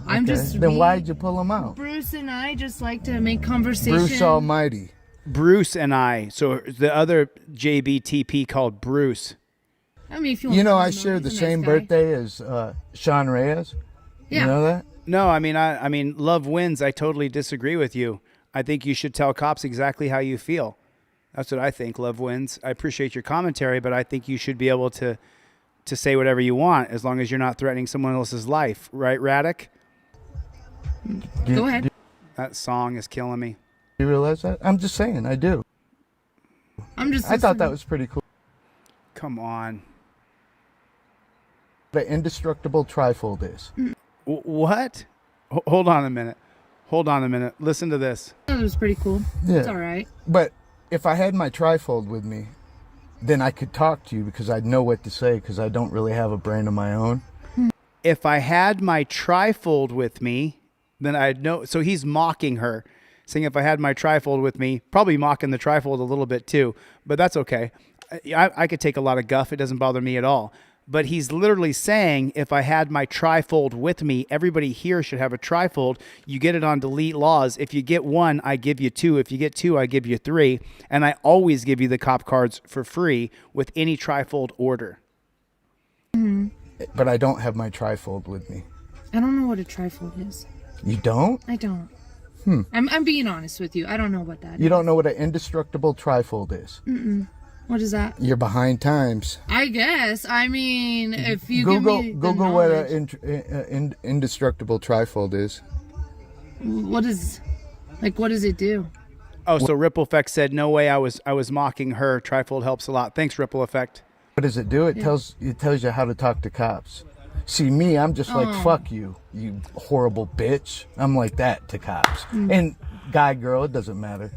I'm just. Then why'd you pull him out? Bruce and I just like to make conversation. Bruce Almighty. Bruce and I. So the other JBTP called Bruce. I mean, if you You know, want I to share the he's a same nice guy. birthday as Sean Reyes. Yeah. You know that? No, I mean, love wins. I totally disagree with you. I think you should tell cops exactly how you feel. That's what I think. Love wins. I appreciate your commentary, but I think you should be able to say whatever you want as long as you're not threatening someone else's life. Right, Radek? Go ahead. That song is killing me. You realize that? I'm just saying, I do. I thought that was pretty cool. Come on. The indestructible trifold is. What? Hold on a minute. Listen to this. That was pretty cool. Yeah. It's all right. But if I had my trifold with me, then I could talk to you because I'd know what to say because I don't really have a brain of my own. If I had my trifold with me, then I'd know. So he's mocking her, saying if I had my trifold with me, probably mocking the trifold a little bit too, but that's okay. I could take a lot of guff. It doesn't bother me at all. But he's literally saying if I had my trifold with me, everybody here should have a trifold. You get it on delete Lawz. If you get one, I give you two. If you get two, I give you three. And I always give you the cop cards for free with any trifold order. Mm-hmm. But I don't have my trifold with me. I don't know what a trifold is. You don't? I don't. Hmm. I'm being honest with you. I don't know what that is. You don't know what an indestructible trifold is? Mm-mm. What is that? You're behind times. I guess. I mean, if you Google give me the Google what knowledge, an indestructible trifold is. what does it do? Oh, so Ripple Effect said, no way, I was mocking her. Trifold helps a lot. Thanks, Ripple Effect. What does it do? It tells you how to talk to cops. See, me, I'm just like, Oh. fuck you, you horrible bitch. I'm like that to cops. And guy, girl, it doesn't matter.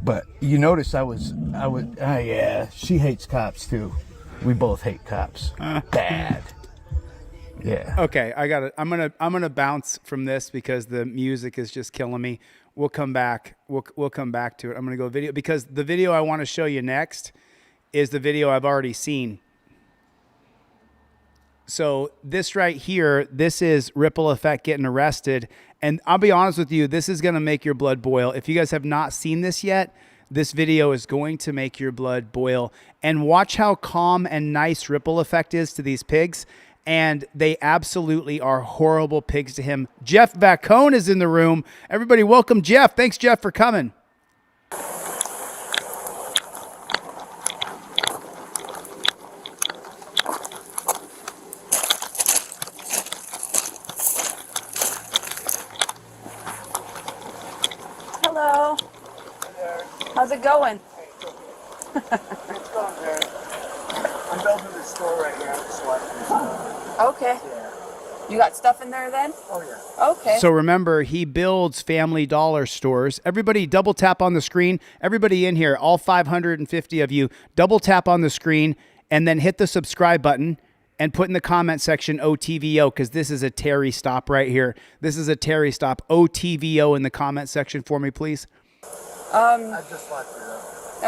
But you notice yeah, she hates cops too. We both hate cops. Bad. Yeah. Okay, I got it. I'm gonna bounce from this because the music is just killing me. We'll come back. We'll come back to it. I'm gonna go video because the video I want to show you next is the video I've already seen. So this right here, this is Ripple Effect getting arrested. And I'll be honest with you, this is going to make your blood boil. If you guys have not seen this yet, this video is going to make your blood boil. And watch how calm and nice Ripple Effect is to these pigs. And they absolutely are horrible pigs to him. Jeff Vacone is in the room. Everybody welcome Jeff. Thanks, Jeff, for coming. Hello. How's it going? It's going good. I'm building this store right here. I'm just watching this store. Okay. You got stuff in there then? Oh, yeah. Okay. So remember, he builds Family Dollar stores. Everybody double tap on the screen. Everybody in here, all 550 of you, double tap on the screen and then hit the subscribe button and put in the comment section OTVO, because this is a Terry stop right here. This is a Terry stop. OTVO in the comment section for me, please. I just locked it up.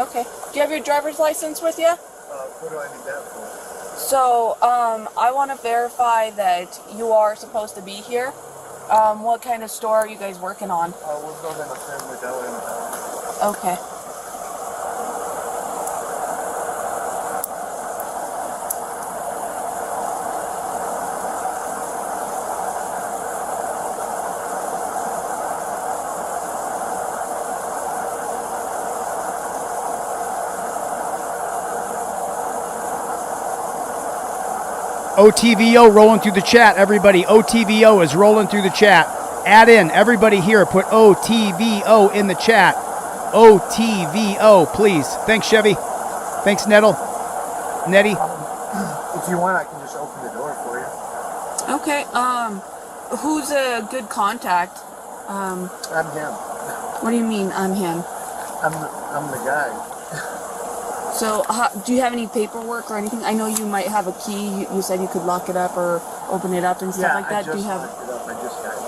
Okay. Do you have your driver's license with you? What do I need that for? So, I want to verify that you are supposed to be here. What kind of store are you guys working on? We're building a Family Dollar in the house. Okay. OTVO rolling through the chat, everybody. OTVO is rolling through the chat. Add in, everybody here, put OTVO in the chat. OTVO, please. Thanks, Chevy. Thanks, Nettie. If you want, I can just open the door for you. Okay. Who's a good contact? I'm him. What do you mean, I'm him? I'm the guy. So, do you have any paperwork or anything? I know you might have a key. You said you could lock it up or open it up and stuff like that. I just locked it up. I just got it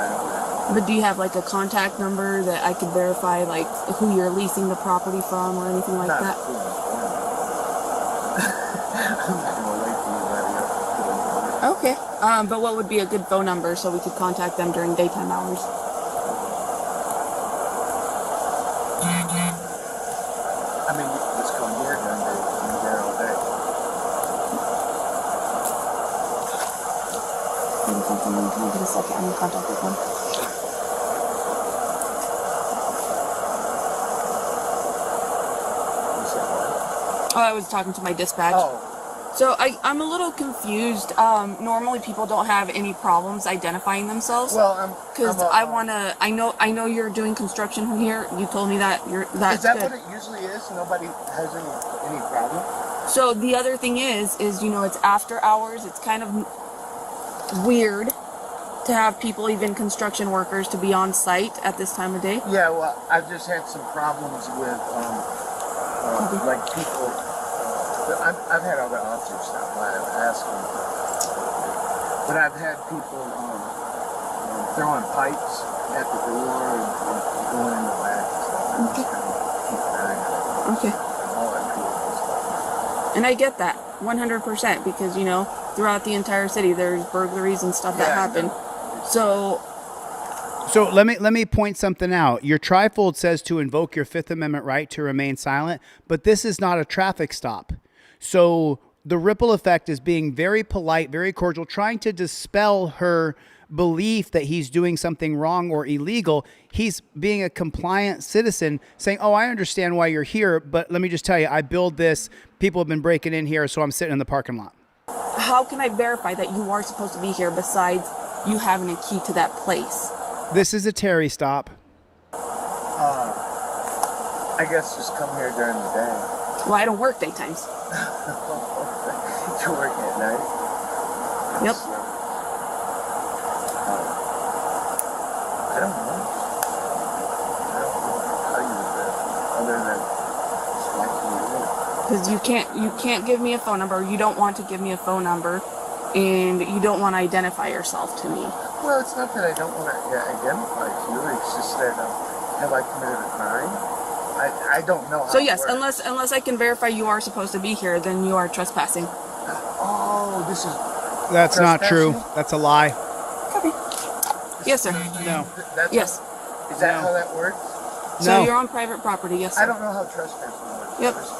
out. But do you have like a contact number that I could verify, like who you're leasing the property from or anything like that? Okay. But what would be a good phone number so we could contact them during daytime hours? I mean, you can just come here during the day. You can be there all day. Can I get a second? I'm in contact with them. Oh, I was talking to my dispatch. Oh. So I'm a little confused. Normally people don't have any problems identifying themselves. Well, because I know you're doing construction here. You told me that that's Is that good. what it usually is? Nobody has any problem? So the other thing is it's after hours. It's kind of weird to have people, even construction workers, to be on site at this time of day. Yeah, well, I've just had some problems with like people. I've had other officers stop by and ask them, but I've had people throwing pipes at the door and going in the back and stuff. Okay. And I get that 100% because throughout the entire city there's burglaries and stuff that happen. So let me point something out. Your trifold says to invoke your Fifth Amendment right to remain silent, but this is not a traffic stop. So the ripple effect is being very polite, very cordial, trying to dispel her belief that he's doing something wrong or illegal. He's being a compliant citizen saying, oh, I understand why you're here, but let me just tell you, I build this. People have been breaking in here, so I'm sitting in the parking lot. How can I verify that you are supposed to be here besides you having a key to that place? This is a Terry stop. I guess just come here during the day. Well, I don't work daytimes. You work at night? Yep. I don't know. How you would do it, other than Because you can't give me a phone number. You don't want to give me a phone number, and you don't want to identify yourself to me. Well, it's not that I don't want to identify you. It's just that have I committed a crime? I don't know how. So yes, unless I can verify you are supposed to be here, then you are trespassing. Oh, this is. That's not true. That's a lie. Copy. Yes, sir. No. Yes. Is that how that works? So you're on private property, yes, sir. I don't know how trespassing works.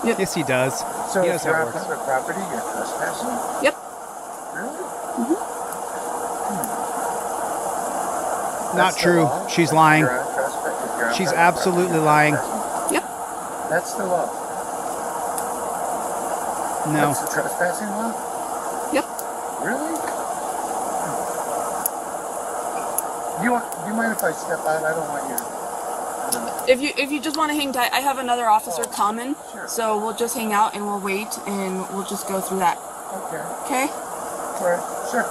Yep. Yes, he does. So He if knows you're how it on works. private property, you're trespassing? Yep. Really? Not That's the true. law? She's If lying. you're on She's private absolutely lying. Yep. That's the law. No. That's the trespassing law? Yep. Really? Do you mind if I step out? I don't want you. If you just want to hang tight, I have another officer coming, so we'll just hang out and we'll wait and we'll just go through that. Okay. Okay? All right. Sure.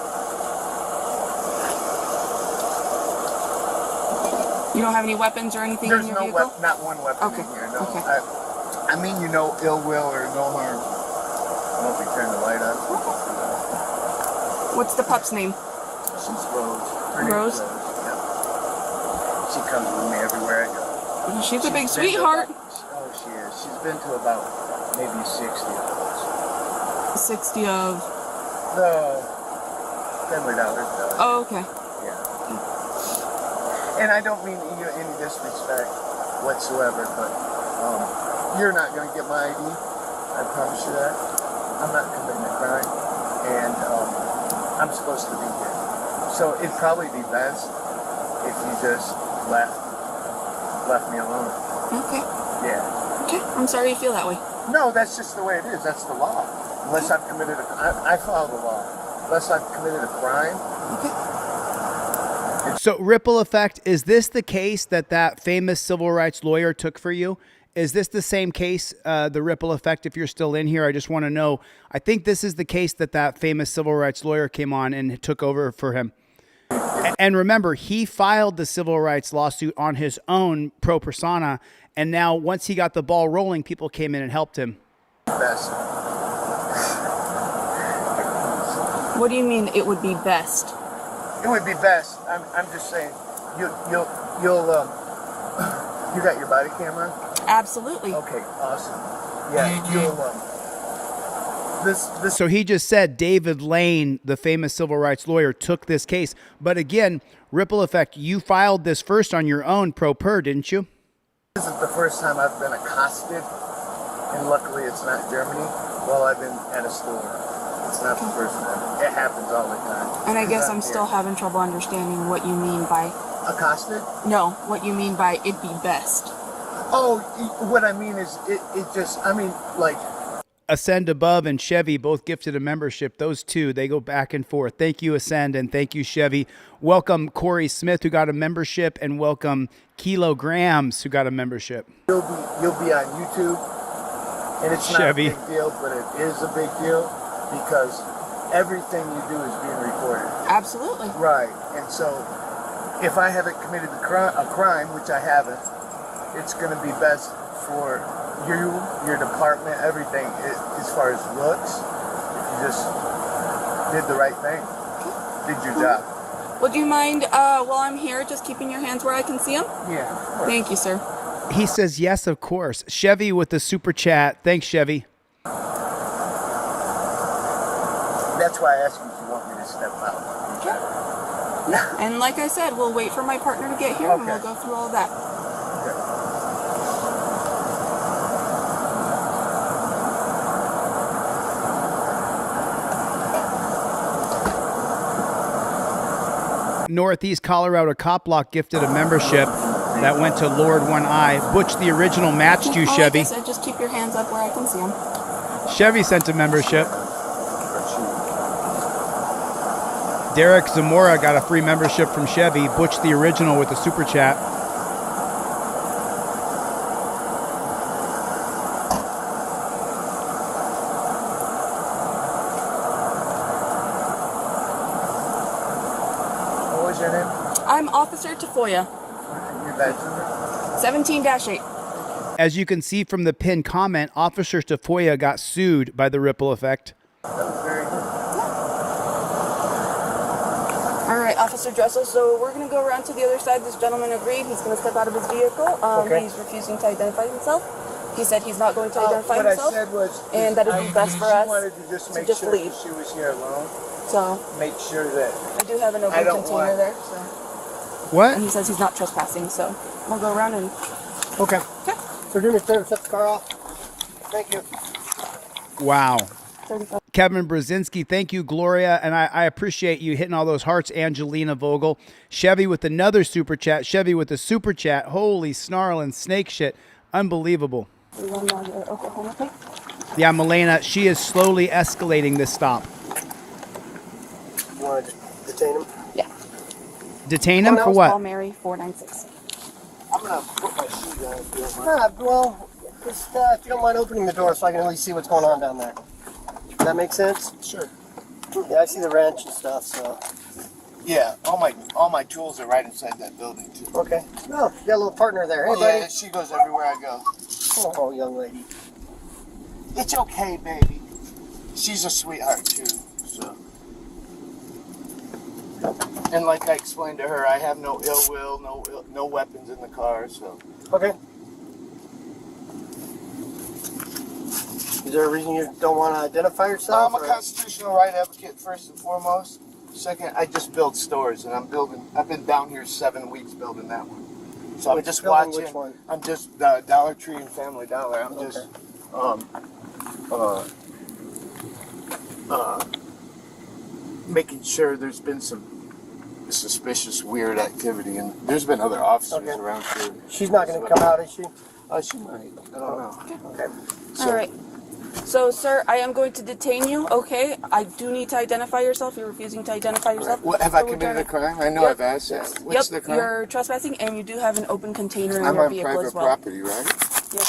You don't have any weapons or anything There's in your no vehicle? not one weapon in here. No. Okay. I mean you no ill will or no harm. I don't think turn the light on. What's the pup's name? She's Rose. Her name's Rose? Yeah. She comes with me everywhere I go. She's a big been to sweetheart. Oh, she is. She's been to about maybe 60 of those. 60 of... The Family Dollar. Oh, okay. Yeah. And I don't mean any disrespect whatsoever, but you're not going to get my ID. I promise you that. I'm not committing a crime, and I'm supposed to be here. So it'd probably be best if you just left me alone. Okay. Yeah. Okay. I'm sorry you feel that way. No, that's just the way it is. That's the law. Unless I've committed I follow the law. Unless I've committed a crime. Okay. So, ripple effect, is this the case that famous civil rights lawyer took for you? Is this the same case, the ripple effect, if you're still in here? I just want to know. I think this is the case that famous civil rights lawyer came on and took over for him. And remember, he filed the civil rights lawsuit on his own pro persona. And now once he got the ball rolling, people came in and helped him. Best. What do you mean it would be best? It would be best. I'm just saying. You got your body camera? Absolutely. Okay, awesome. Yeah, you'll So he just said David Lane, the famous civil rights lawyer, took this case. But again, ripple effect, you filed this first on your own pro per, didn't you? This is the first time I've been accosted, and luckily it's not Germany, while I've been at a store. It's not the first time. It happens all the time. And I guess I'm still having trouble understanding what you mean by... Accosted? No, what you mean by it'd be best. Oh, what I mean is it just, I mean, like... Ascend Above and Chevy both gifted a membership. Those two, they go back and forth. Thank you, Ascend, and thank you, Chevy. Welcome Corey Smith, who got a membership, and welcome Kilograms, who got a membership. You'll be on YouTube, and it's not Chevy. a big deal, but it is a big deal because everything you do is being recorded. Absolutely. Right, and so if I haven't committed a crime, which I haven't, it's going to be best for you, your department, everything, as far as looks, if you just did the right thing, did your job. Would you mind, while I'm here, just keeping your hands where I can see them? Yeah. Thank you, sir. He says, yes, of course. Chevy with the super chat. Thanks, Chevy. That's why I asked you if you want me to step out. Yeah. And like I said, we'll wait for my partner to get here, and we'll go through all that. Northeast Colorado Cop Block gifted a membership that went to Lord One Eye. Butch the Original matched you, Chevy. Like I said, just keep your hands up where I can see them. Chevy sent a membership. Derek Zamora got a free membership from Chevy. Butch the Original with a super chat. What was your name? I'm Officer Tafoya. Your badge number? 17-8. As you can see from the pinned comment, Officer Tafoya got sued by the ripple effect. That was very good. All right, Officer Dressel, so we're going to go around to the other side. This gentleman agreed. He's going to step out of his vehicle. He's refusing to identify himself. He said he's not going to identify himself. What I said was... and that it'd be best for us She wanted to just make sure leave. that she was here alone. So... Make sure that... I do have an open container there, so... What? And he says he's not trespassing, so we'll go around and... Okay. So do me a favor, set the car off. Thank you. Wow. 35. Kevin Brzezinski, thank you, Gloria. And I appreciate you hitting all those hearts. Angelina Vogel. Chevy with another super chat. Chevy with a super chat. Holy snarling snake shit. Unbelievable. Oklahoma thing? Yeah, Milena, she is slowly escalating this stop. You want to detain him? Yeah. Detain him for what? Paul Mary 496. I'm going to put my shoes on if you don't mind. Well, just if you don't mind opening the door so I can at least see what's going on down there. Does that make sense? Sure. Yeah, I see the wrench and stuff, so. Yeah, all my tools are right inside that building too. Okay. Oh, you got a little partner there. Hey, Oh, buddy. yeah, she goes everywhere I go. Oh, young lady. It's okay, baby. She's a sweetheart too. So. And like I explained to her, I have no ill will, no weapons in the car. So. Okay. Is there a reason you don't want to identify yourself? I'm a constitutional right advocate first and foremost. Second, I just build stores, and I've been down here 7 weeks building that one. So I'm just watching. Which one? I'm just Dollar Tree and Family Dollar. I'm just making sure there's been some suspicious, weird activity, and there's been other officers around here. She's not going to come out, is she? She might. I don't know. Okay. All right. So, sir, I am going to detain you, okay? I do need to identify yourself. You're refusing to identify yourself. What, have I committed a crime? I know I've asked that. What's the crime? You're trespassing, and you do have an open container in I'm your on vehicle private as well. property, right? Yes.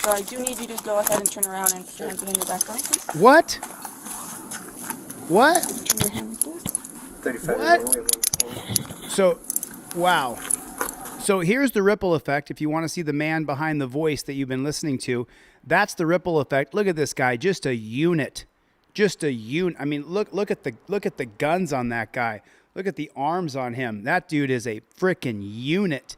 So I do need you to go ahead and turn around and put your hands behind your back, please. What? What? Turn your hands, please. 35. So, wow. So here's the ripple effect. If you want to see the man behind the voice that you've been listening to, that's the ripple effect. Look at this guy, just a unit. Just a unit. I mean, look at the guns on that guy. Look at the arms on him. That dude is a freaking unit.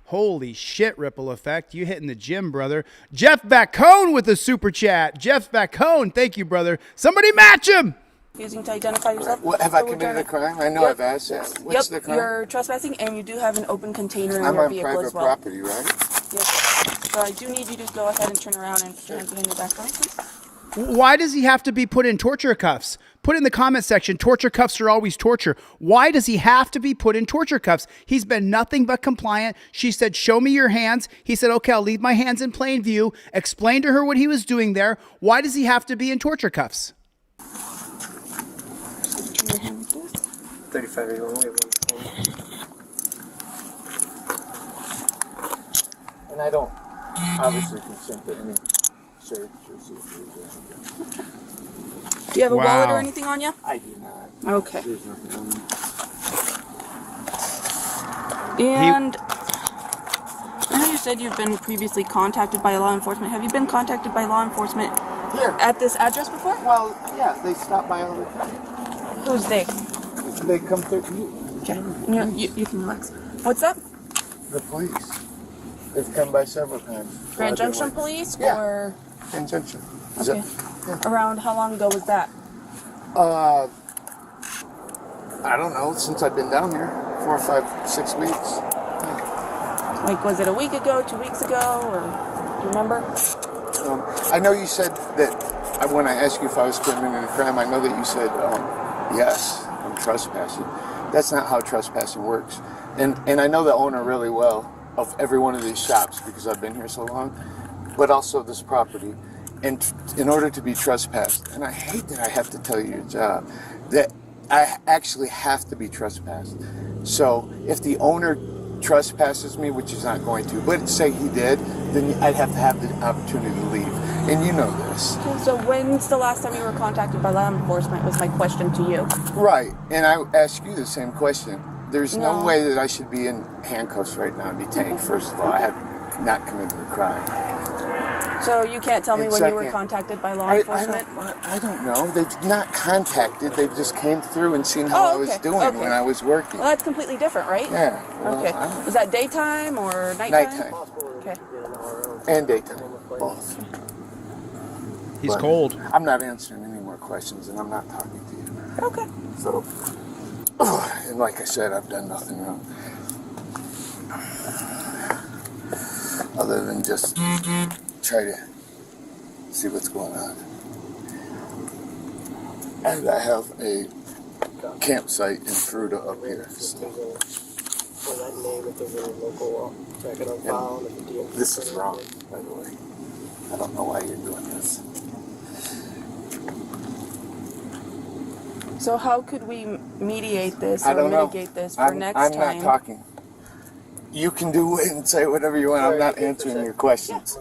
Holy shit, ripple effect. You hitting the gym, brother. Jeff Bacone with a super chat. Jeff Bacone, thank you, brother. Somebody match him. Refusing to identify yourself. What, have I committed a crime? I know I've asked that. What's the crime? You're trespassing, and you do have an open container in I'm your on vehicle private as well. property, right? Yes. So I do need you to go ahead and turn around and put your hands behind your back, please. Why does he have to be put in torture cuffs? Put in the comment section, torture cuffs are always torture. Why does he have to be put in torture cuffs? He's been nothing but compliant. She said, show me your hands. He said, okay, I'll leave my hands in plain view. Explain to her what he was doing there. Why does he have to be in torture cuffs? 35. And I don't obviously consent to any search or seizure. Do you have a wallet or anything on you? I do not. Okay. There's nothing on me. And I know you said you've been previously contacted by law enforcement. Have you been contacted by law enforcement here at this address before? Well, yeah, they stop by all the time. Who's they? They come through. Okay. You can relax. What's up? The police. They've come by several times. Grand Junction Police or? Grand Junction. Okay. Around how long ago was that? I don't know. Since I've been down here, 4, 5, 6 weeks. Like, was it a week ago, 2 weeks ago, or do you remember? I know you said that when I asked you if I was committing a crime, I know that you said yes, I'm trespassing. That's not how trespassing works. And I know the owner really well of every one of these shops because I've been here so long, but also this property. And in order to be trespassed, and I hate that I have to tell you your job, that I actually have to be trespassed. So if the owner trespasses me, which he's not going to, but say he did, then I'd have to have the opportunity to leave. And you know this. Okay, so when's the last time you were contacted by law enforcement was my question to you. Right, and I ask you the same question. There's no way that I should be in handcuffs right now and detained. First of all, I have not committed a crime. So you can't tell me And when second, you were contacted by law enforcement? I don't know. They've not contacted. They just came through and seen how I was doing when I was working. Well, that's completely different, right? Yeah. Well, Okay. Was that daytime or nighttime? Nighttime. Okay. And daytime. Both. He's But cold. I'm not answering any more questions, and I'm not talking to you. Okay. So, and like I said, I've done nothing wrong. Other than just try to see what's going on. And I have a campsite in Fruta up here. So. This is wrong, by the way. I don't know why you're doing this. So how could we mediate this I or don't know. mitigate this for next time? I'm not talking. You can do it and say whatever you want. I'm not answering your questions.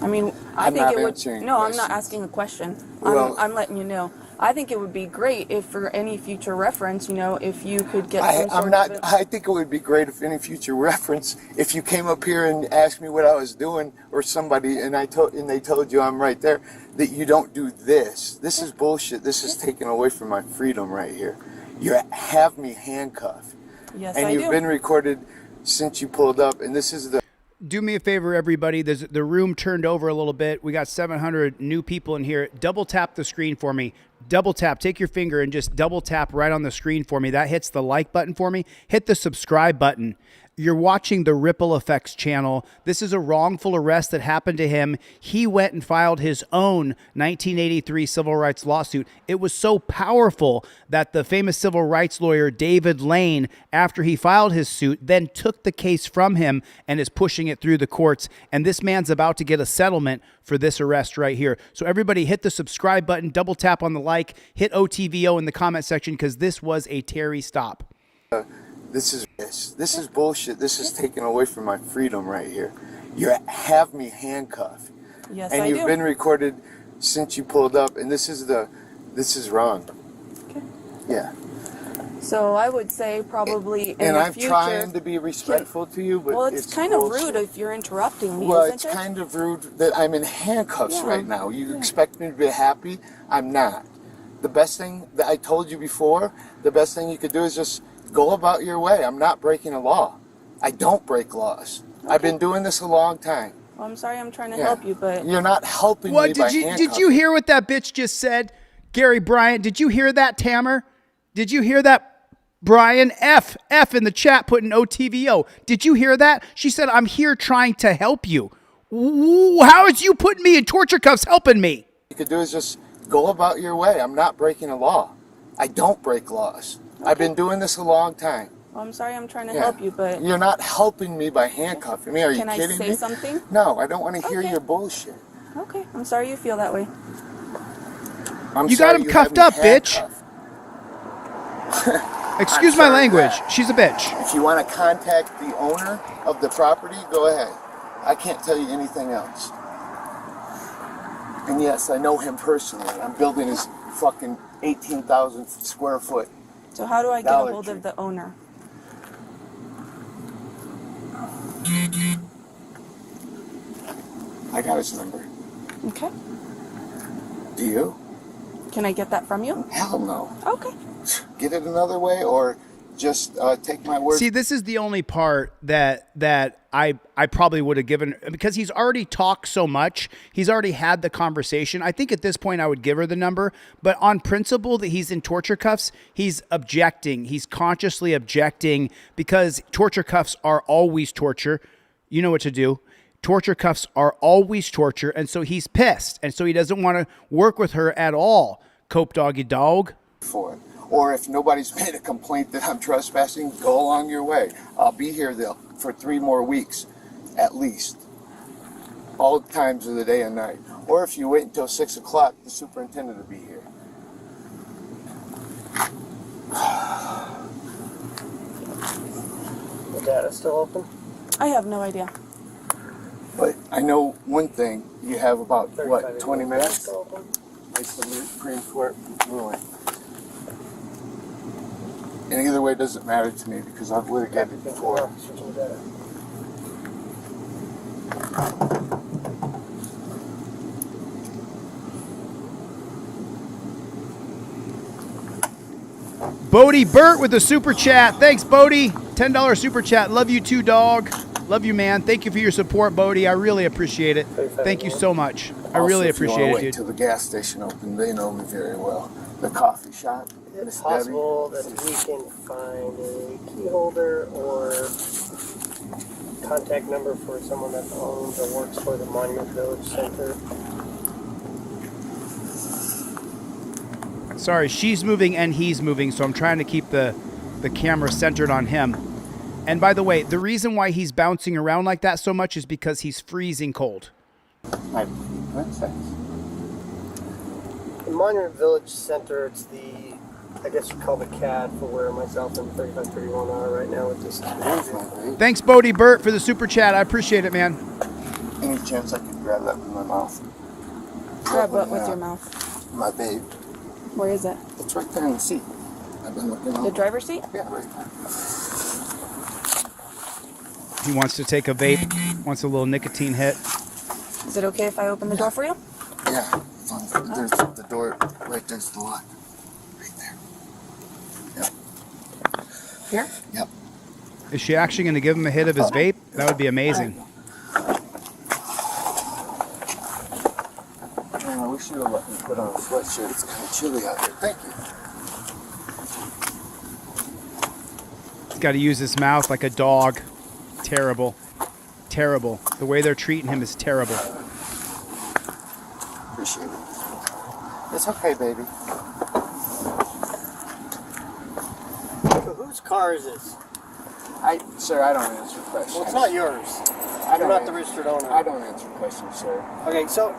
I mean, I I'm think not it would. answering No, I'm not questions. asking a question. Well- I'm letting you know. I think it would be great if, for any future reference, you know, if you could get some sort of... I think it would be great if any future reference, if you came up here and asked me what I was doing, or somebody, and they told you I'm right there, that you don't do this. This is bullshit. This is taking away from my freedom right here. You have me handcuffed. Yes, and you've been recorded since you pulled up, and this is the... Do me a favor, everybody. There's the room turned over a little bit. We got 700 new people in here. Double tap the screen for me. Double tap. Take your finger and just double tap right on the screen for me. That hits the like button for me. Hit the subscribe button. You're watching the Ripple Effects channel. This is a wrongful arrest that happened to him. He went and filed his own 1983 civil rights lawsuit. It was so powerful that the famous civil rights lawyer David Lane, after he filed his suit, then took the case from him and is pushing it through the courts. And this man's about to get a settlement for this arrest right here. So everybody hit the subscribe button, double tap on the like, hit OTVO in the comment section, because this was a Terry stop. This is bullshit. This is taking away from my freedom right here. You have me handcuffed. Yes, and you've been recorded since you pulled up, and this is wrong. Okay. Yeah. So I would say probably in and the I'm future... trying to be respectful to you, but well, it's kind of rude if you're interrupting me, Well, isn't it's it? kind of rude that I'm in handcuffs right now. You expect me to be happy? I'm not. The best thing that I told you before, the best thing you could do is just go about your way. I'm not breaking a law. I don't break laws. I've been doing this a long time. Well, I'm sorry, I'm trying to help you, but... You're not helping me by handcuffing. Did you hear what that bitch just said? Gary Bryant, did you hear that, Tamer? Did you hear that, Brian? F in the chat putting OTVO. Did you hear that? She said, I'm here trying to help you. How is you putting me in torture cuffs helping me? You could do is just go about your way. I'm not breaking a law. I don't break laws. I've been doing this a long time. Well, I'm sorry, I'm trying to help you, but... You're not helping me by handcuffing me. Are you kidding me? Can I say something? No, I don't want to hear your bullshit. Okay, I'm sorry you feel that way. You got him cuffed up, bitch. Excuse my language. She's a bitch. If you want to contact the owner of the property, go ahead. I can't tell you anything else. And yes, I know him personally. I'm building his fucking 18,000 square foot. So how do I get a hold of the owner? I got his number. Okay. Do you? Can I get that from you? Hell no. Okay. Get it another way, or just take my word. See, this is the only part that I probably would have given, because he's already talked so much. He's already had the conversation. I think at this point I would give her the number, but on principle that he's in torture cuffs, he's objecting. He's consciously objecting, because torture cuffs are always torture. You know what to do. Torture cuffs are always torture, and so he's pissed, and so he doesn't want to work with her at all. Cope doggy dog. For it. Or if nobody's made a complaint that I'm trespassing, go along your way. I'll be here for 3 more weeks, at least. All times of the day and night. Or if you wait until 6 o'clock, the superintendent will be here. The data's still open? I have no idea. But I know one thing. You have about, what, 20 minutes? It's the Supreme Court ruling. And either way, it doesn't matter to me, because I've litigated before. Bodie Burt with the super chat. Thanks, Bodie. $10 super chat. Love you too, dog. Love you, man. Thank you for your support, Bodie. I really appreciate it. Thank you so much. I really appreciate it, dude. Wait till the gas station open. They know me very well. The coffee shop. Is it possible that we can find a key holder or contact number for someone that owns or works for the Monument Village Center? Sorry, she's moving and he's moving, so I'm trying to keep the camera centered on him. And by the way, the reason why he's bouncing around like that so much is because he's freezing cold. Makes sense. The Monument Village Center, it's the, I guess you call the CAD for where myself and 3531 are right now with this. Thanks, Bodie Burt, for the super chat. I appreciate it, man. Any chance I could grab that with my mouth? Grab what with your mouth? My babe. Where is it? It's right there in the seat. I've been looking The driver's seat? Yeah, right there. He wants to take a vape, wants a little nicotine hit. Is it okay if I open the door for you? Yeah, there's the door right there's the lock. Right there. Yep. Here? Yep. Is she actually going to give him a hit of his vape? That would be amazing. I wish you would let me put on a sweatshirt. It's kind of chilly out here. Thank you. He's got to use his mouth like a dog. Terrible. Terrible. The way they're treating him is terrible. Appreciate it. It's okay, baby. So whose car is this? Sir, I don't answer questions. Well, it's not yours. You're not the registered owner. I don't answer questions, sir. Okay, so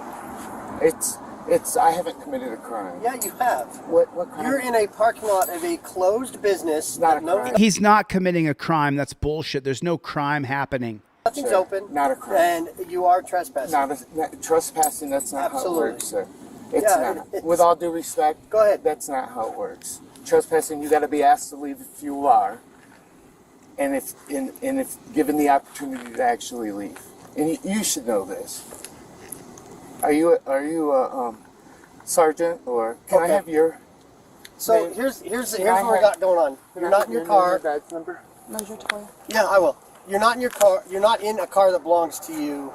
I haven't committed a crime. yeah, you have. What crime? You're in a parking lot of a closed business. Not a no, crime. He's not committing a crime. That's bullshit. There's no crime happening. Nothing's Sir, open. Not a crime. And you are trespassing. Trespassing, that's not Absolutely. how it works, sir. It's Yeah, not. With all due respect, go ahead. That's not how it works. Trespassing, you got to be asked to leave if you are, and if given the opportunity to actually leave. And you should know this. Are you a sergeant, or can I have your? So here's what we got going on. You're not in your car. Badge number? Where's your toy? Yeah, I will. You're not in your car. You're not in a car that belongs to you.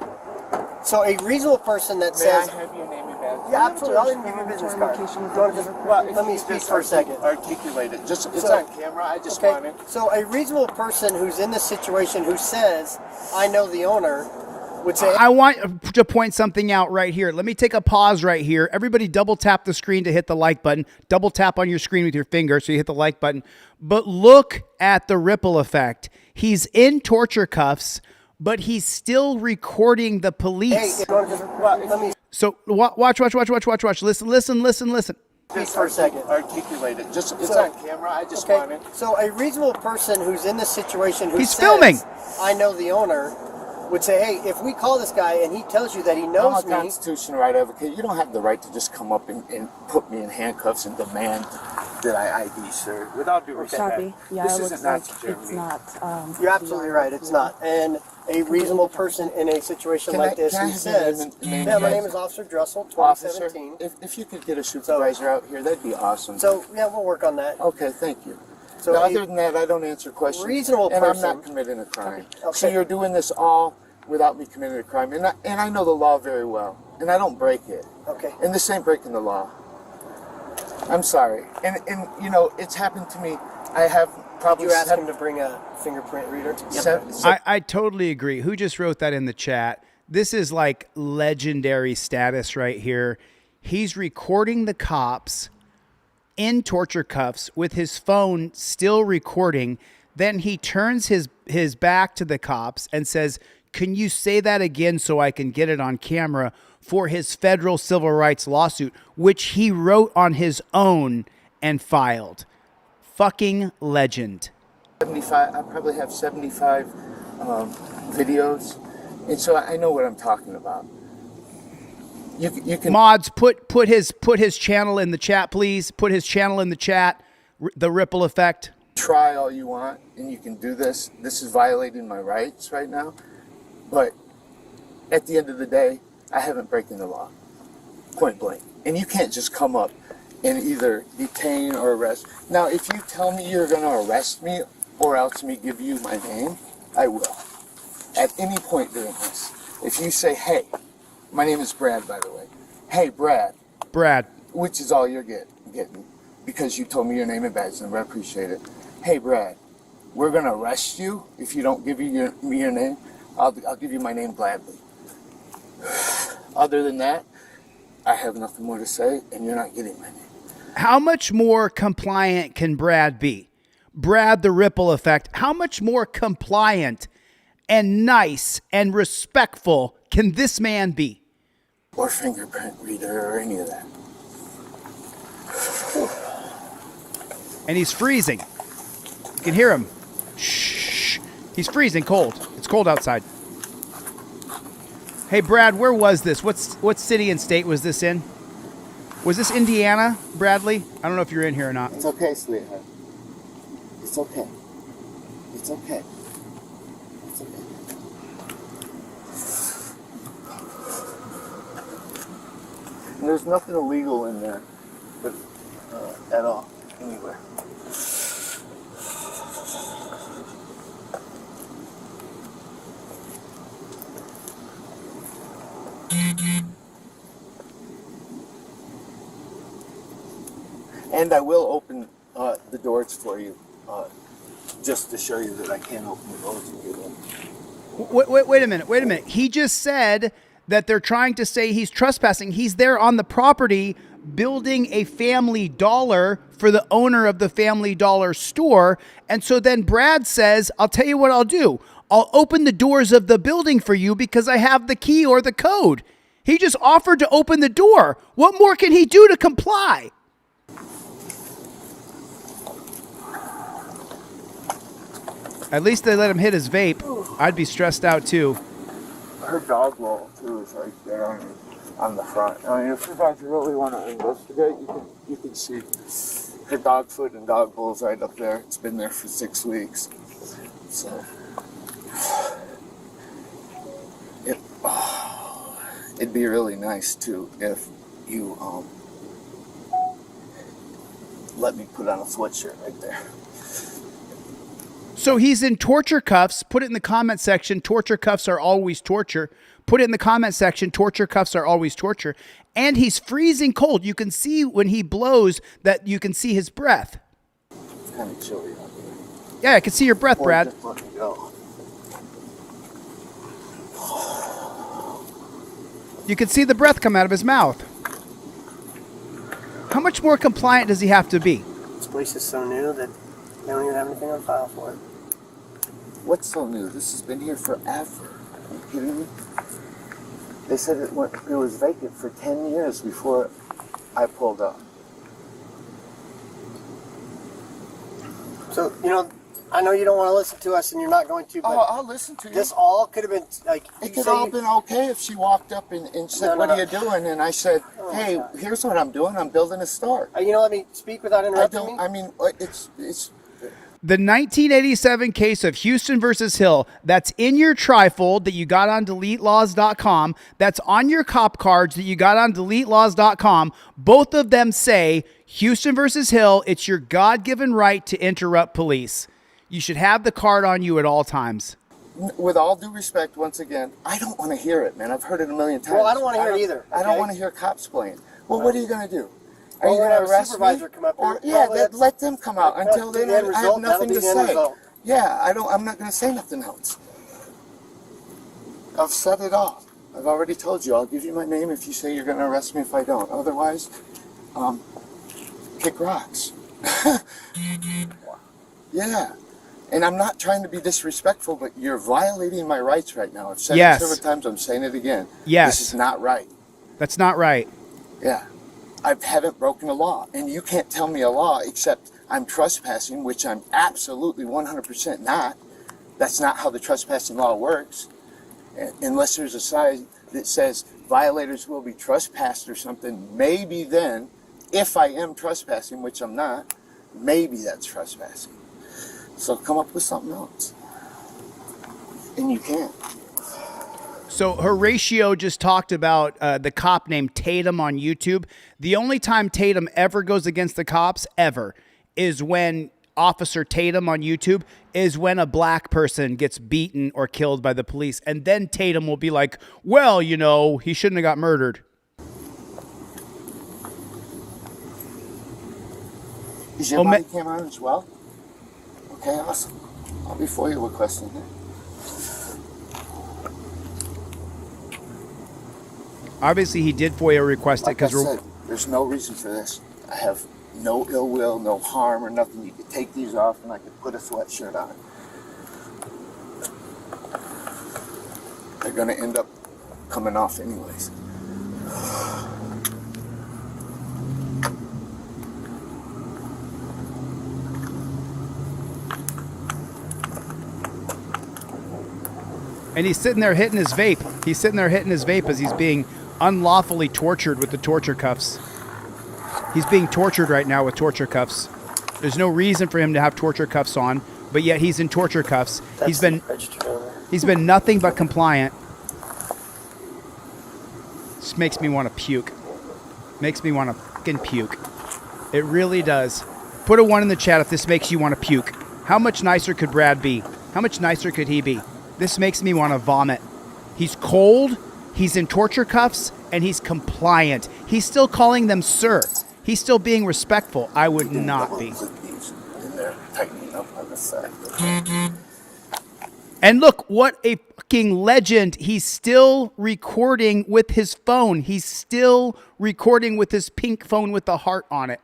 So a reasonable person that May says, I have your name and badge? yeah, absolutely, I'll even give you a business card. You want to just, let me speak for a second. Articulate it. It's on camera. I just want it. So a reasonable person who's in this situation who says, I know the owner, would say, I want to point something out right here. Let me take a pause right here. Everybody double tap the screen to hit the like button. Double tap on your screen with your finger so you hit the like button. But look at the ripple effect. He's in torture cuffs, but he's still recording the police. So watch. Listen. Speak for a second. Articulate it. It's on camera. I just want it. So a reasonable person who's in this situation who He's says, filming. I know the owner, would say, hey, if we call this guy and he tells you that he knows I'm a me. constitutional right advocate. You don't have the right to just come up and put me in handcuffs and demand that I ID, sir. Without due respect. Copy. Yeah, this it isn't looks Nazi like Germany. it's not. You're absolutely right. It's not. And a reasonable person in a situation like this who says, yeah, my name is Officer Dressel, 2017. Officer, if you could get a supervisor out here, that'd be awesome. So, yeah, we'll work on that. Okay, thank you. So now, other than that, I don't answer questions. Reasonable and person. I'm not committing a crime. Okay. So you're doing this all without me committing a crime. And I know the law very well. And I don't break it. Okay. And this ain't breaking the law. I'm sorry. And you know, it's happened to me. I have probably... Did you ask him to bring a fingerprint reader? I totally agree. Who just wrote that in the chat? This is like legendary status right here. He's recording the cops in torture cuffs with his phone still recording. Then he turns his back to the cops and says, can you say that again so I can get it on camera, for his federal civil rights lawsuit, which he wrote on his own and filed. Fucking legend. 75. I probably have 75 videos, and so I know what I'm talking about. You can mods put his channel in the chat, please. Put his channel in the chat. The ripple effect. Try all you want, and you can do this. This is violating my rights right now, but at the end of the day, I haven't broken the law, point blank. And you can't just come up and either detain or arrest. Now, if you tell me you're going to arrest me or else me give you my name, I will. At any point during this. If you say, hey, my name is Brad, by the way. Hey, Brad. Brad. Which is all you're getting because you told me your name and badge number. I appreciate it. Hey, Brad, we're going to arrest you if you don't give me your name. I'll give you my name gladly. Other than that, I have nothing more to say, and you're not getting my name. How much more compliant can Brad be? Brad, the ripple effect. How much more compliant and nice and respectful can this man be? Or fingerprint reader or any of that. And he's freezing. You can hear him. Shh. He's freezing cold. It's cold outside. Hey, Brad, where was this? What city and state was this in? Was this Indiana, Bradley? I don't know if you're in here or not. It's okay, sweetheart. It's okay. It's okay. It's okay. And there's nothing illegal in there, but at all, anywhere. And I will open the doors for you, just to show you that I can open the doors and get in. Wait a minute. He just said that they're trying to say he's trespassing. He's there on the property building a Family Dollar for the owner of the Family Dollar store. And so then Brad says, I'll tell you what I'll do. I'll open the doors of the building for you because I have the key or the code. He just offered to open the door. What more can he do to comply? At least they let him hit his vape. I'd be stressed out too. Her dog wall too is right there on the front. I mean, if you guys really want to investigate, you can see her dog food and dog bowl's right up there. It's been there for 6 weeks. So it'd be really nice too if you let me put on a sweatshirt right there. So he's in torture cuffs. Put it in the comment section. Torture cuffs are always torture. Put it in the comment section. Torture cuffs are always torture. And he's freezing cold. You can see when he blows that you can see his breath. It's kind of chilly out there. Yeah, I can see your breath, Brad. Just let me go. You can see the breath come out of his mouth. How much more compliant does he have to be? This place is so new that they don't even have anything on file for it. What's so new? This has been here forever. Are you kidding me? They said it was vacant for 10 years before I pulled up. So, I know you don't want to listen to us and you're not going to, but I'll listen to you. This all could have been, like... It could all been okay if she walked up and said, what are you doing? And I said, hey, here's what I'm doing. I'm building a store. Are you going to let me speak without interrupting me? I mean, it's... The 1987 case of Houston versus Hill, that's in your trifold that you got on DeleteLawz.com. That's on your cop cards that you got on DeleteLawz.com. Both of them say, Houston versus Hill, it's your God-given right to interrupt police. You should have the card on you at all times. With all due respect, once again, I don't want to hear it, man. I've heard it a million times. Well, I don't want to hear it either. I don't want to hear cops playing. Well, what are you going to do? Are Well, you we're going to gonna have a arrest supervisor me? come up Or, here. yeah, Well, let them come out. Until then, I have nothing to say. Yeah, I'm not going to say nothing else. I've said it all. I've already told you. I'll give you my name if you say you're going to arrest me if I don't. Otherwise, kick rocks. Yeah. And I'm not trying to be disrespectful, but you're violating my rights right now. I've said it several times. I'm saying it again. Yes. This is not right. That's not right. Yeah. I haven't broken a law. And you can't tell me a law except I'm trespassing, which I'm absolutely 100% not. That's not how the trespassing law works. Unless there's a sign that says violators will be trespassed or something, maybe then, if I am trespassing, which I'm not, maybe that's trespassing. So come up with something else. And you can't. So Horatio just talked about the cop named Tatum on YouTube. The only time Tatum ever goes against the cops, ever, is when Officer Tatum on YouTube is when a black person gets beaten or killed by the police. And then Tatum will be like, well, he shouldn't have got murdered. Is your body cam on as well? Okay, awesome. I'll be FOIA requesting it. Obviously, he did FOIA request it because there's no reason for this. I have no ill will, no harm or nothing. You could take these off and I could put a sweatshirt on. They're going to end up coming off anyways. And he's sitting there hitting his vape. He's sitting there hitting his vape as he's being unlawfully tortured with the torture cuffs. He's being tortured right now with torture cuffs. There's no reason for him to have torture cuffs on, but yet he's in torture cuffs. He's been nothing but compliant. This makes me want to puke. Makes me want to fucking puke. It really does. Put a 1 in the chat if this makes you want to puke. How much nicer could Brad be? How much nicer could he be? This makes me want to vomit. He's cold, he's in torture cuffs, and he's compliant. He's still calling them sir. He's still being respectful. I would not be. And look, what a fucking legend. He's still recording with his phone. He's still recording with his pink phone with the heart on it.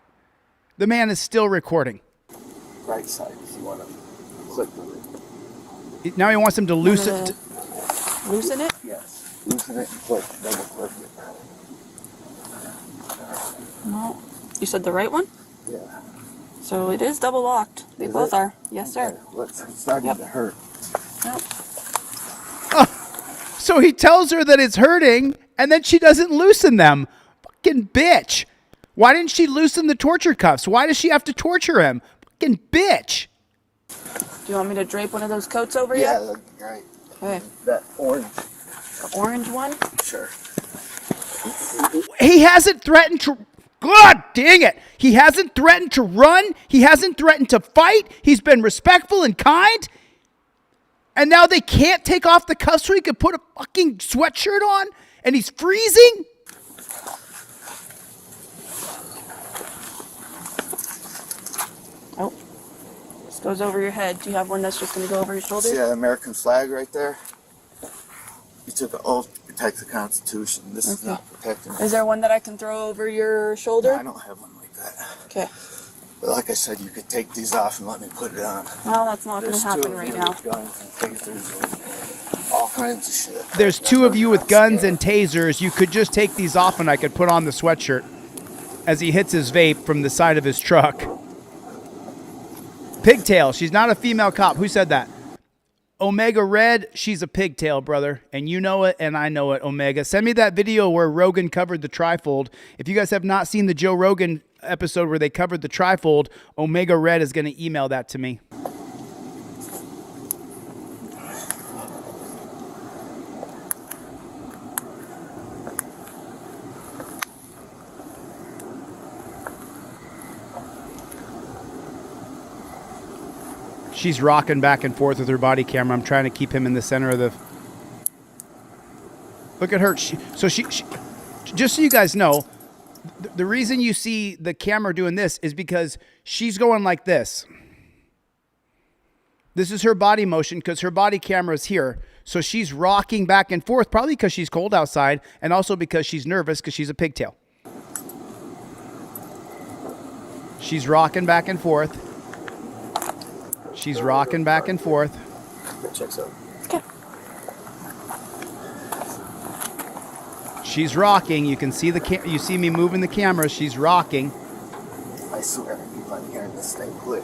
The man is still recording. Right side if you want to click on it. Now he wants him to loosen it. Loosen it? Yes. Loosen it and click. Double click it. No. You said the right one? Yeah. So it is double locked. They both are. Yes, sir. Okay. It's starting to hurt. Yep. So he tells her that it's hurting, and then she doesn't loosen them. Fucking bitch. Why didn't she loosen the torture cuffs? Why does she have to torture him? Fucking bitch. Do you want me to drape one of those coats over you? Yeah, that'd be great. Okay. That orange. The orange one? Sure. He hasn't threatened to... God dang it. He hasn't threatened to run. He hasn't threatened to fight. He's been respectful and kind. And now they can't take off the cuffs so he could put a fucking sweatshirt on? And he's freezing? Oh. This goes over your head. Do you have one that's just going to go over your shoulder? See that American flag right there? You took an oath to protect the Constitution. This is not protecting it. Is there one that I can throw over your shoulder? No, I don't have one like that. Okay. But like I said, you could take these off and let me put it on. Well, that's not going to happen right now. Guns and tasers and all kinds of shit. There's 2 of you with guns and tasers. You could just take these off and I could put on the sweatshirt as he hits his vape from the side of his truck. Pigtail. She's not a female cop. Who said that? Omega Red, she's a pigtail, brother. And you know it, and I know it, Omega. Send me that video where Rogan covered the trifold. If you guys have not seen the Joe Rogan episode where they covered the trifold, Omega Red is going to email that to me. She's rocking back and forth with her body camera. I'm trying to keep him in the center of the... Look at her. She, just so you guys know, the reason you see the camera doing this is because she's going like this. This is her body motion because her body camera is here. So she's rocking back and forth, probably because she's cold outside and also because she's nervous because she's a pigtail. She's rocking back and forth. She's rocking back and forth. Checks out. Okay. She's rocking. You can see you see me moving the camera. She's rocking. I swear, I keep on hearing this thing click.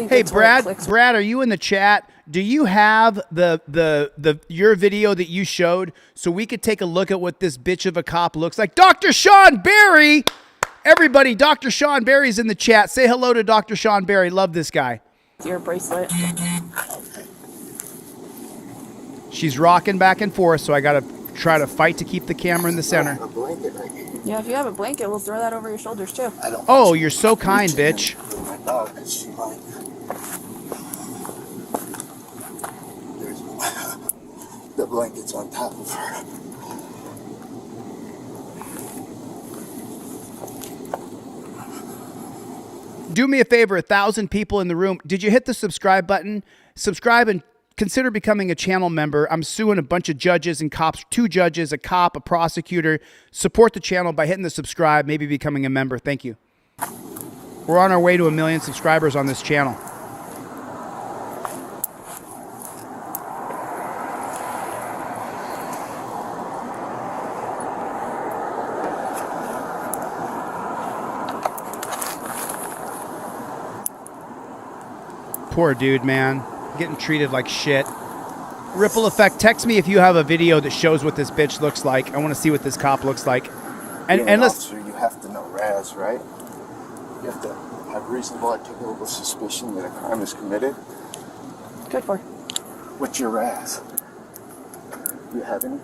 Hey, Brad, are you in the chat? Do you have your video that you showed so we could take a look at what this bitch of a cop looks like? Dr. Sean Barry! Everybody, Dr. Sean Barry's in the chat. Say hello to Dr. Sean Barry. Love this guy. Your bracelet. She's rocking back and forth, so I got to try to fight to keep the camera in the center. A blanket right here. Yeah, if you have a blanket, we'll throw that over your shoulders too. Oh, you're so kind, bitch. My dog, 'cause she might. There's the blanket's on top of her. Do me a favor, 1,000 people in the room. Did you hit the subscribe button? Subscribe and consider becoming a channel member. I'm suing a bunch of judges and cops, 2 judges, a cop, a prosecutor. Support the channel by hitting the subscribe, maybe becoming a member. Thank you. We're on our way to 1 million subscribers on this channel. Poor dude, man. Getting treated like shit. Ripple Effect, text me if you have a video that shows what this bitch looks like. I want to see what this cop looks like. being and an let's. officer, you have to know RAS, right? You have to have reasonable articulable suspicion that a crime is committed. Good for. What's your RAS? Do you have any?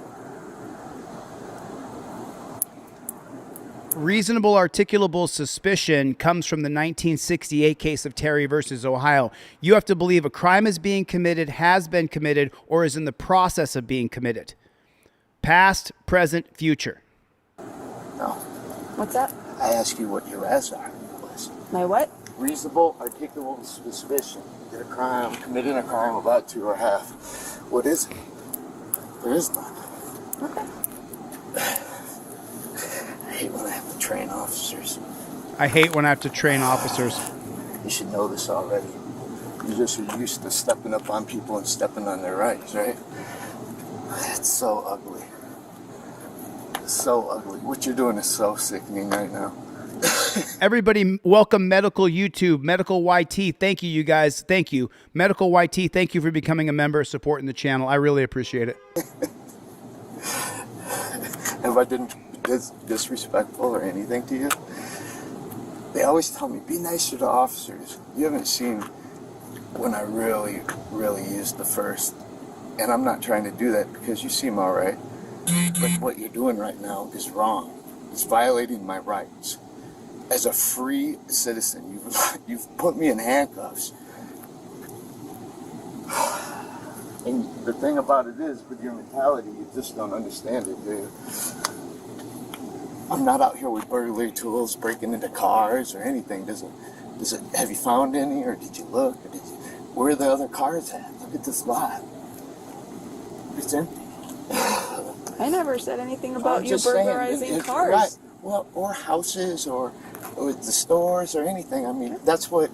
Reasonable articulable suspicion comes from the 1968 case of Terry versus Ohio. You have to believe a crime is being committed, has been committed, or is in the process of being committed. Past, present, future. No. What's that? I ask you what your RAS are. My what? Reasonable articulable suspicion that a crime, committing a crime about to or have. What is it? There is none. Okay. I hate when I have to train officers. I hate when I have to train officers. You should know this already. You just are used to stepping up on people and stepping on their rights, right? It's so ugly. It's so ugly. What you're doing is so sickening right now. Everybody, welcome Medical YouTube, Medical YT. Thank you, you guys. Thank you. Medical YT, thank you for becoming a member, supporting the channel. I really appreciate it. Have I been disrespectful or anything to you? They always tell me, be nicer to officers. You haven't seen when I really, really used the first. And I'm not trying to do that because you seem all right. But what you're doing right now is wrong. It's violating my rights. As a free citizen, you've put me in handcuffs. And the thing about it is, with your mentality, you just don't understand it, do you? I'm not out here with burglary tools, breaking into cars or anything. Have you found any, or did you look? Or where are the other cars at? Look at this lot. It's empty. I never said anything about you burglarizing cars. Right. Well, or houses, or the stores, or anything. I mean, that's what.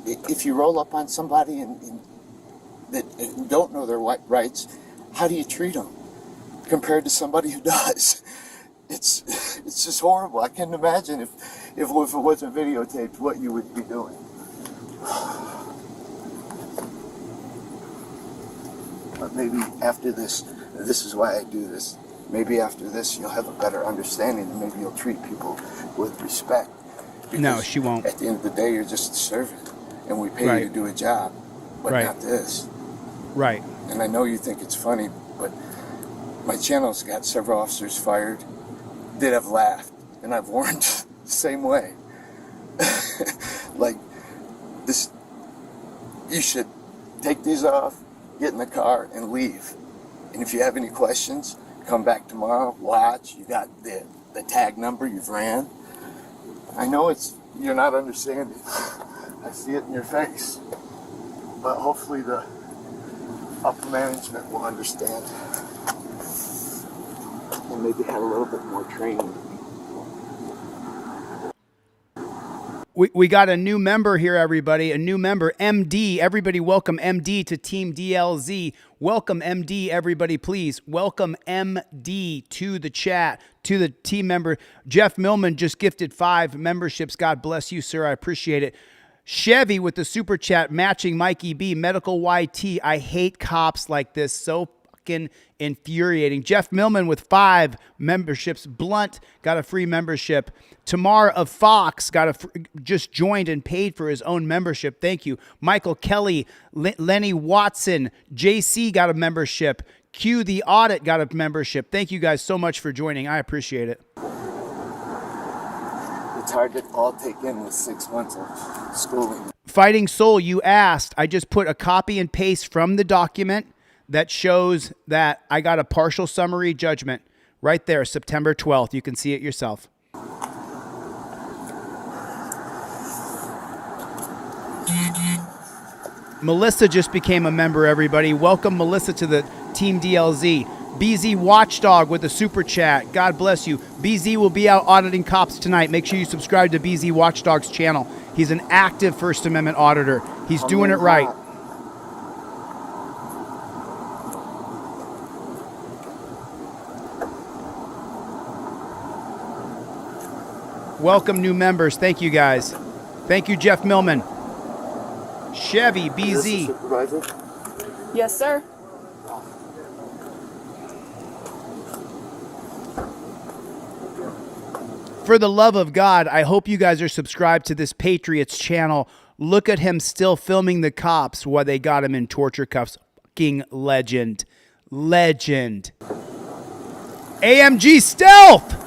If you roll up on somebody and that don't know their rights, how do you treat them compared to somebody who does? It's just horrible. I can't imagine if it wasn't videotaped, what you would be doing. But maybe after this is why I do this. Maybe after this, you'll have a better understanding, and maybe you'll treat people with respect. No, she won't. At the end of the day, you're just a servant, and we pay you to do a job, but not this. Right. And I know you think it's funny, but my channel's got several officers fired that have laughed, and I've warned the same way. Like, this, you should take these off, get in the car, and leave. And if you have any questions, come back tomorrow, watch. You got the tag number, you've ran. I know you're not understanding. I see it in your face. But hopefully the upper management will understand. And maybe have a little bit more training. We got a new member here, everybody. A new member, MD. Everybody welcome MD to Team DLZ. Welcome MD, everybody, please. Welcome MD to the chat, to the team member. Jeff Millman just gifted 5 memberships. God bless you, sir. I appreciate it. Chevy with the super chat matching Mikey B. Medical YT. I hate cops like this. So fucking infuriating. Jeff Millman with 5 memberships. Blunt got a free membership. Tamar of Fox got just joined and paid for his own membership. Thank you. Michael Kelly, Lenny Watson, JC got a membership. Q the Audit got a membership. Thank you guys so much for joining. I appreciate it. It's hard to all take in with 6 months of schooling. Fighting Soul, you asked. I just put a copy and paste from the document that shows that I got a partial summary judgment right there, September 12th. You can see it yourself. Melissa just became a member, everybody. Welcome, Melissa, to the Team DLZ. BZ Watchdog with a super chat. God bless you. BZ will be out auditing cops tonight. Make sure you subscribe to BZ Watchdog's channel. He's an active First Amendment auditor. He's doing it right. Welcome, new members. Thank you, guys. Thank you, Jeff Millman. Chevy, BZ. Yes, sir. For the love of God, I hope you guys are subscribed to this Patriots channel. Look at him still filming the cops while they got him in torture cuffs. Fucking legend. Legend. AMG Stealth!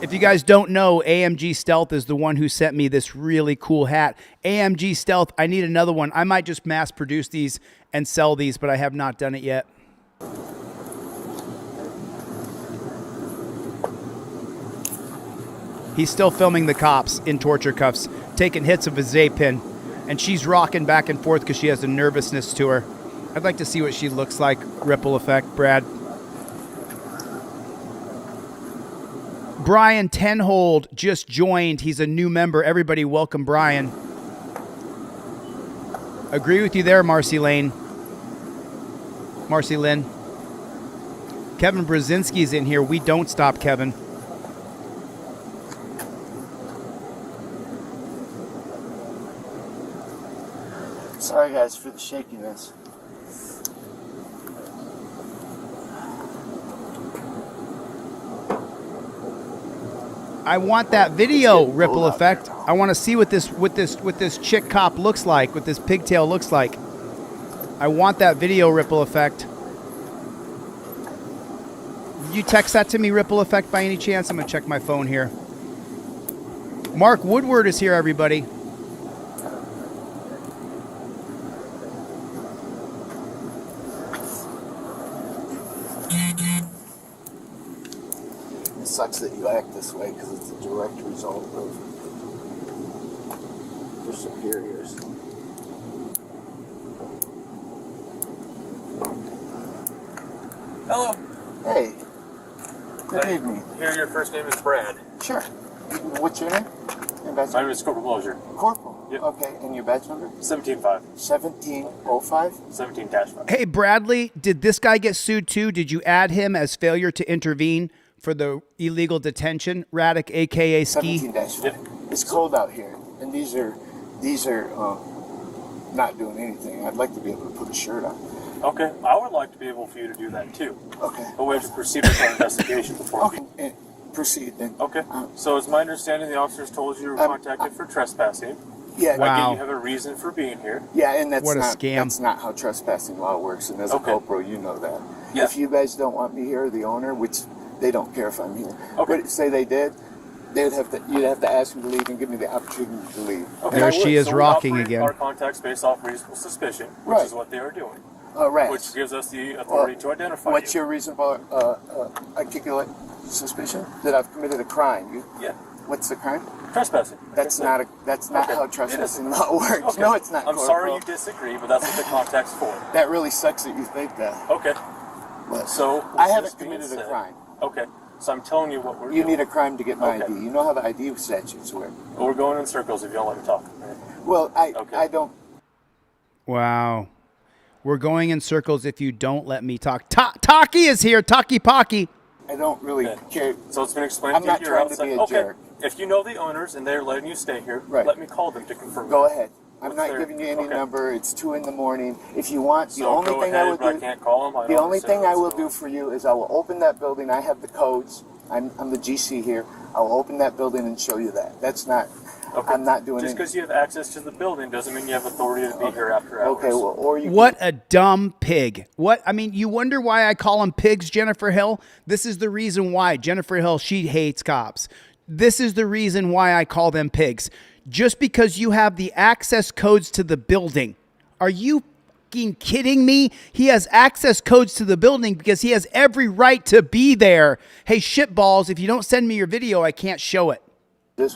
If you guys don't know, AMG Stealth is the one who sent me this really cool hat. AMG Stealth, I need another one. I might just mass produce these and sell these, but I have not done it yet. He's still filming the cops in torture cuffs, taking hits of a Zay-pin, and she's rocking back and forth because she has a nervousness to her. I'd like to see what she looks like. Ripple effect, Brad. Brian Tenhold just joined. He's a new member. Everybody welcome Brian. Agree with you there, Marcy Lynn. Kevin Brzezinski's in here. We don't stop, Kevin. Sorry guys for the shakiness. I want that video, Ripple Effect. I want to see what this chick cop looks like, what this pigtail looks like. I want that video, Ripple Effect. You text that to me, Ripple Effect, by any chance? I'm gonna check my phone here. Mark Woodward is here, everybody. It sucks that you act this way because it's a direct result of your superiors. Hello. Hey. Good evening. Here, your first name is Brad. Sure. What's your name? My name is Corporal Mosier. Corporal? Yep. Okay, and your badge number? 17-5. 1705? 17-5. Hey, Bradley, did this guy get sued too? Did you add him as failure to intervene for the illegal detention? Raddick, a.k.a. Ski? 17-5. Yep. It's cold out here, and these are not doing anything. I'd like to be able to put a shirt on. Okay, I would like to be able for you to do that too. Okay. But we have to proceed with our investigation before. Okay, proceed then. Okay. So it's my understanding the officers told you were contacted for trespassing. Yeah. Wow. You have a reason for being here. Yeah, and that's what a not scam. That's not how trespassing law works. And as a corporal, you know that. Yeah. If you guys don't want me here, the owner, which they don't care if I'm here. Okay. But say they did, you'd have to ask me to leave and give me the opportunity to leave. Okay. There she is, so rocking we again. Our contacts based off reasonable suspicion, which is what they are doing. Right. Which gives us the authority to identify What's you. your reasonable articulate suspicion that I've committed a crime? Yeah. What's the crime? Trespassing. That's not how trespassing law works. Okay. No, it's not. I'm sorry you disagree, but that's what the contact's for. That really sucks that you think that. Okay. But so I haven't committed a crime. Okay. So I'm telling you what we're doing. You need a crime to get my ID. You know how the ID statutes work. Well, we're going in circles if you don't let me talk. Well, I don't. Wow. We're going in circles if you don't let me talk. Taki is here. Taki Pocky. I don't really care. So it's been explained I'm to you. not trying to be a jerk. If you know the owners and they're letting you stay here, let me call them to confirm. Go ahead. I'm not giving you any number. It's 2 in the morning. If you want, the only thing I will do. I can't call them. The only thing I will do for you is I will open that building. I have the codes. I'm the GC here. I will open that building and show you that. That's not. Okay. I'm not doing it. Just because you have access to the building doesn't mean you have authority to be here after hours. Okay, well, or you. What a dumb pig. What? I mean, you wonder why I call them pigs, Jennifer Hill? This is the reason why. Jennifer Hill, she hates cops. This is the reason why I call them pigs. Just because you have the access codes to the building. Are you fucking kidding me? He has access codes to the building because he has every right to be there. Hey, shitballs, if you don't send me your video, I can't show it.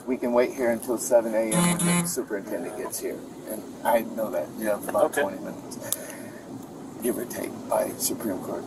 We can wait here until 7 a.m. when the superintendent gets here. And I know that you have about 20 minutes, give or take, by Supreme Court.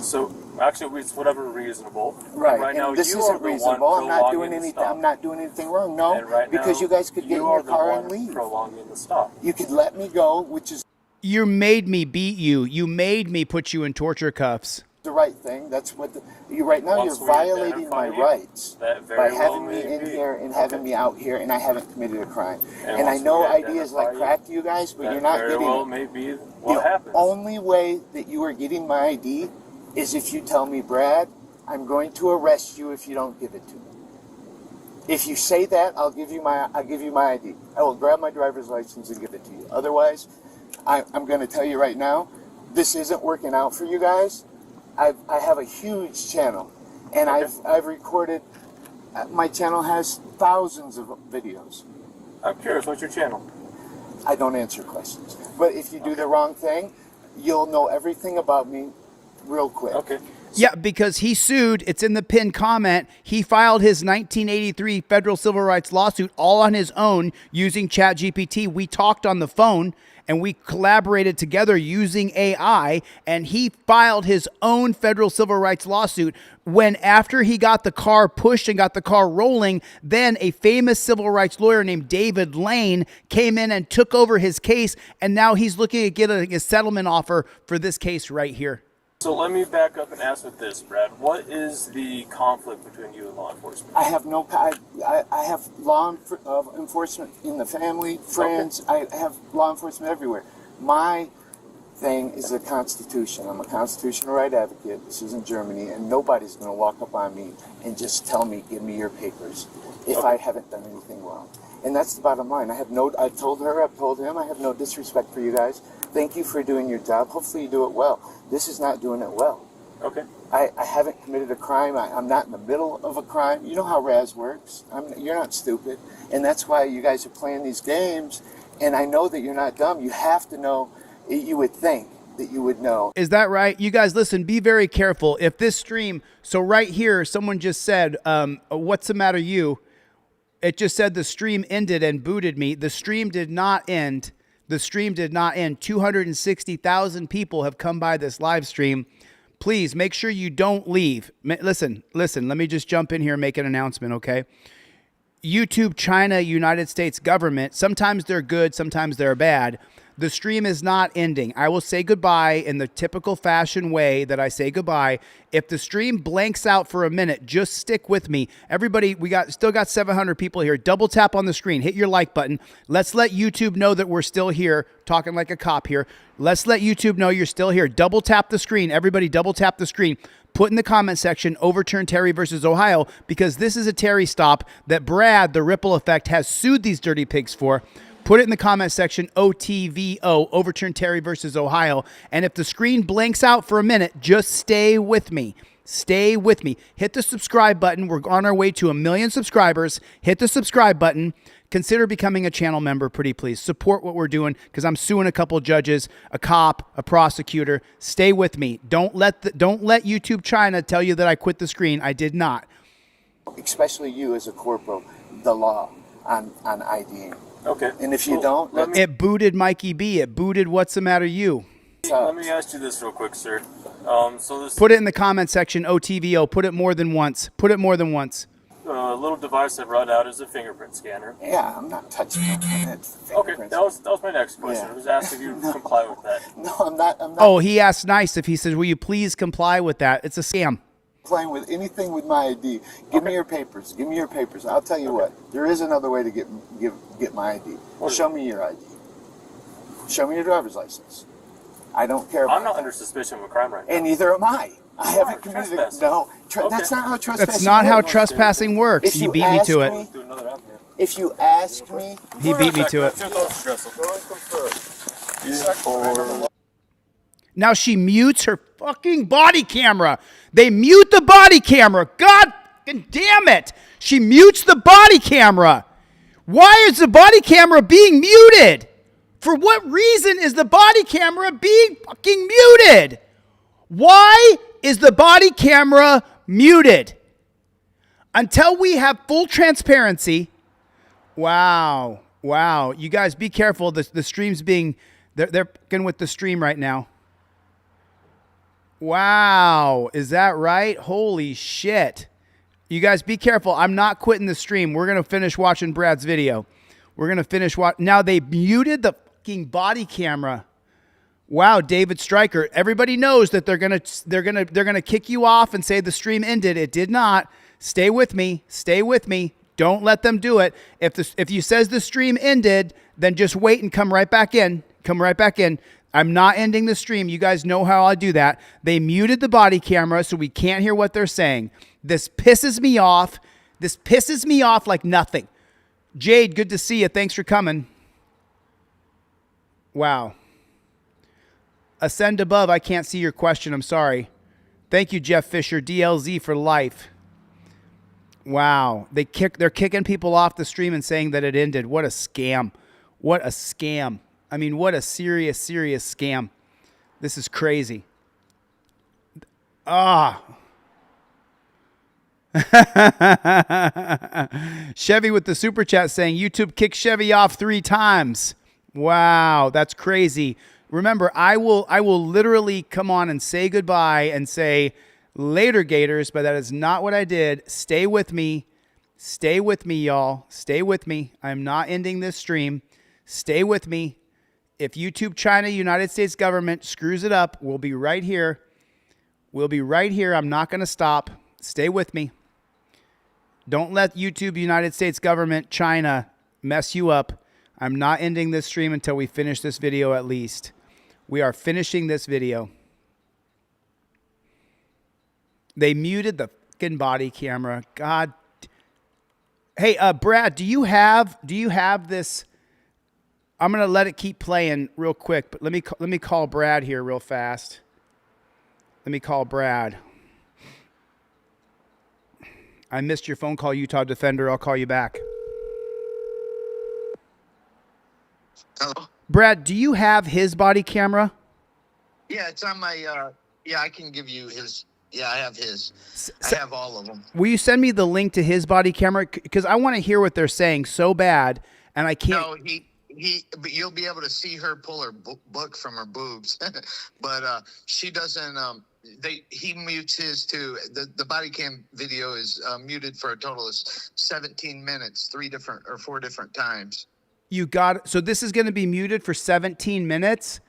So, actually, it's whatever reasonable. Right, Right now, and this you isn't are the reasonable. one I'm not doing prolonging the anything. stop. I'm not doing anything wrong. No, And right because now, you guys could get in you your are the car one and leave. prolonging the stop. You could let me go, which is You made me beat you. You made me put you in torture cuffs. the right thing. That's what right now Once you're we violating my identify you, rights that by very well having me may in be. here and having me out here, and I haven't committed a crime. And I once know we ideas like identify crack to you guys, but that you're not very getting well it. may be what The happens. only way that you are getting my ID is if you tell me, Brad, I'm going to arrest you if you don't give it to me. If you say that, I'll give you my ID. I will grab my driver's license and give it to you. Otherwise, I'm going to tell you right now, this isn't working out for you guys. I have a huge channel, and I've recorded. My channel has thousands of videos. I'm curious, what's your channel? I don't answer questions. But if you do the wrong thing, you'll know everything about me real quick. Okay. Yeah, because he sued. It's in the pinned comment. He filed his 1983 federal civil rights lawsuit all on his own using ChatGPT. We talked on the phone and we collaborated together using AI, and he filed his own federal civil rights lawsuit when, after he got the car pushed and got the car rolling, then a famous civil rights lawyer named David Lane came in and took over his case, and now he's looking at getting a settlement offer for this case right here. So let me back up and ask with this, Brad. What is the conflict between you and law enforcement? I have I have law enforcement in the family, friends. Okay. I have law enforcement everywhere. My thing is the Constitution. I'm a constitutional right advocate. This is in Germany, and nobody's going to walk up on me and just tell me, give me your papers, if I haven't done anything wrong. And that's the bottom line. I've told her, I've told him, I have no disrespect for you guys. Thank you for doing your job. Hopefully you do it well. This is not doing it well. Okay. I haven't committed a crime. I'm not in the middle of a crime. You know how Raz works. You're not stupid. And that's why you guys are playing these games. And I know that you're not dumb. You have to know. You would think that you would know. Is that right? You guys, listen, be very careful. If this stream, so right here, someone just said, what's the matter you? It just said the stream ended and booted me. The stream did not end. The stream did not end. 260,000 people have come by this live stream. Please make sure you don't leave. Listen, let me just jump in here and make an announcement, okay? YouTube, China, United States government, sometimes they're good, sometimes they're bad. The stream is not ending. I will say goodbye in the typical fashion way that I say goodbye. If the stream blanks out for a minute, just stick with me. Everybody, still got 700 people here. Double tap on the screen. Hit your like button. Let's let YouTube know that we're still here, talking like a cop here. Let's let YouTube know you're still here. Double tap the screen. Everybody double tap the screen. Put in the comment section, overturn Terry versus Ohio, because this is a Terry stop that Brad, the Ripple Effect, has sued these dirty pigs for. Put it in the comment section, OTVO, overturn Terry versus Ohio. And if the screen blanks out for a minute, just stay with me. Stay with me. Hit the subscribe button. We're on our way to 1 million subscribers. Hit the subscribe button. Consider becoming a channel member, pretty please. Support what we're doing, because I'm suing a couple judges, a cop, a prosecutor. Stay with me. Don't let YouTube China tell you that I quit the screen. I did not. Especially you as a corporal, the law on IDing. Okay. And if you don't... It booted Mikey B. It booted What's the Matter You. Let me ask you this real quick, sir. Put it in the comment section, OTVO. Put it more than once. Put it more than once. Little device I brought out is a fingerprint scanner. Yeah, I'm not touching it. Okay, that was my next question. I was asked if you comply with that. No, I'm not. Oh, he asked nice if he says, will you please comply with that? It's a scam. Playing with anything with my ID. Give me your papers. Give me your papers. I'll tell you what. There is another way to get my ID. Show me your ID. Show me your driver's license. I don't care about I'm not under suspicion of a crime right now. And neither am I. I haven't committed it. No. That's not how trespassing works. That's not how trespassing works. He beat me to it. If you ask me... He beat me to it. Now she mutes her fucking body camera. They mute the body camera. God damn it. She mutes the body camera. Why is the body camera being muted? For what reason is the body camera being fucking muted? Why is the body camera muted? Until we have full transparency. Wow. You guys be careful. The stream's being... They're fucking with the stream right now. Wow. Is that right? Holy shit. You guys be careful. I'm not quitting the stream. We're going to finish watching Brad's video. We're going to finish Now they muted the fucking body camera. Wow, David Stryker. Everybody knows that they're going to kick you off and say the stream ended. It did not. Stay with me. Stay with me. Don't let them do it. If you says the stream ended, then just wait and come right back in. Come right back in. I'm not ending the stream. You guys know how I do that. They muted the body camera so we can't hear what they're saying. This pisses me off. This pisses me off like nothing. Jade, good to see you. Thanks for coming. Wow. Ascend above. I can't see your question. I'm sorry. Thank you, Jeff Fisher. DLZ for life. Wow. They're kicking people off the stream and saying that it ended. What a scam. What a scam. I mean, what a serious, serious scam. This is crazy. Ah. Chevy with the super chat saying YouTube kicked Chevy off 3 times. Wow, that's crazy. Remember, I will literally come on and say goodbye and say later, Gators, but that is not what I did. Stay with me. Stay with me, y'all. Stay with me. I'm not ending this stream. Stay with me. If YouTube, China, United States government screws it up, we'll be right here. We'll be right here. I'm not going to stop. Stay with me. Don't let YouTube, United States government, China mess you up. I'm not ending this stream until we finish this video at least. We are finishing this video. They muted the fucking body camera. God. Hey, Brad, do you have this? I'm going to let it keep playing real quick, but let me call Brad here real fast. Let me call Brad. I missed your phone call, Utah Defender. I'll call you back. Hello? Brad, do you have his body camera? Yeah, it's on my, yeah, I can give you his. Yeah, I have his. I have all of them. Will you send me the link to his body camera? Because I want to hear what they're saying so bad, and I can't. No, but you'll be able to see her pull her book from her boobs. But she doesn't, he mutes his too. The body cam video is muted for a total of 17 minutes, 4 different times. You got it. So this is going to be muted for 17 minutes?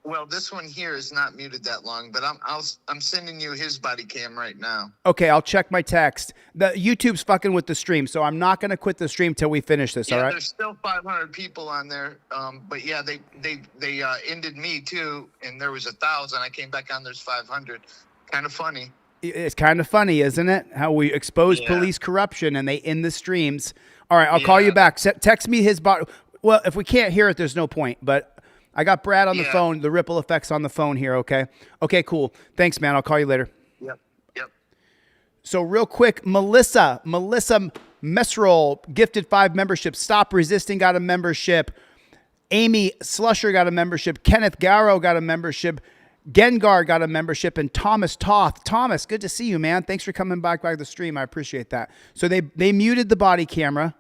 Well, this one here is not muted that long, but I'm sending you his body cam right now. Okay, I'll check my text. The YouTube's fucking with the stream, so I'm not going to quit the stream till we finish this, all right? There's still 500 people on there. But yeah, they ended me too, and there was 1,000. I came back on, there's 500. Kind of funny. It's kind of funny, isn't it? How we expose police corruption and they end the streams. All right, I'll call you back. Text me his body. Well, if we can't hear it, there's no point, but I got Brad on the phone, the ripple effects on the phone here, okay? Okay, cool. Thanks, man. I'll call you later. Yep. So real quick, Melissa Messerol gifted 5 memberships. Stop Resisting got a membership. Amy Slusher got a membership. Kenneth Garrow got a membership. Gengar got a membership. And Thomas Toth. Thomas, good to see you, man. Thanks for coming back by the stream. I appreciate that. So they muted the body camera.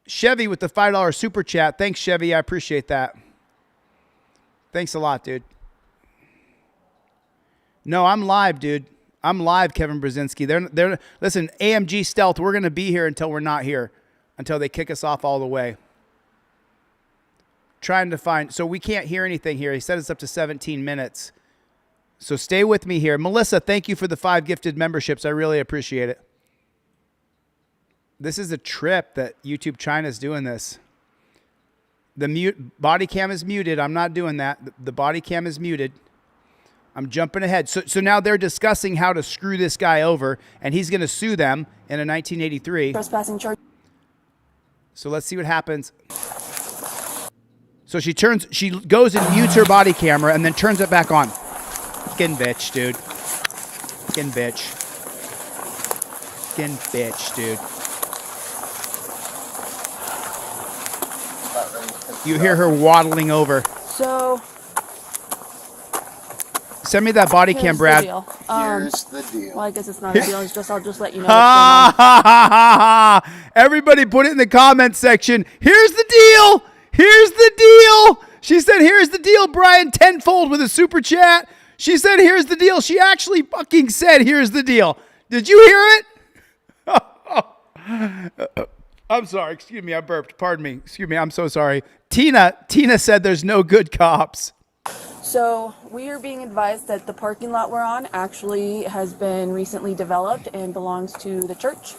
Chevy with the $5 super chat. Thanks, Chevy. I appreciate that. Thanks a lot, dude. No, I'm live, dude. I'm live, Kevin Brzezinski. They're listen, AMG Stealth, we're going to be here until we're not here, until they kick us off all the way. Trying to find, so we can't hear anything here. He said it's up to 17 minutes. So stay with me here. Melissa, thank you for the 5 gifted memberships. I really appreciate it. This is a trip that YouTube China's doing this. The body cam is muted. I'm not doing that. The body cam is muted. I'm jumping ahead. So now they're discussing how to screw this guy over, and he's going to sue them in a 1983. Trespassing charge. So let's see what happens. So she goes and mutes her body camera and then turns it back on. Fucking bitch, dude. Fucking bitch. Fucking bitch, dude. You hear her waddling over. So send me that body cam, Brad. Here's the deal. Well, I guess it's not a deal. I'll just let you know what's going on. Everybody put it in the comment section. Here's the deal. Here's the deal. She said, here's the deal, Brian Tenfold with a super chat. She said, here's the deal. She actually fucking said, here's the deal. Did you hear it? I'm sorry. Excuse me. I burped. Pardon me. Excuse me. I'm so sorry. Tina said there's no good cops. So we are being advised that the parking lot we're on actually has been recently developed and belongs to the church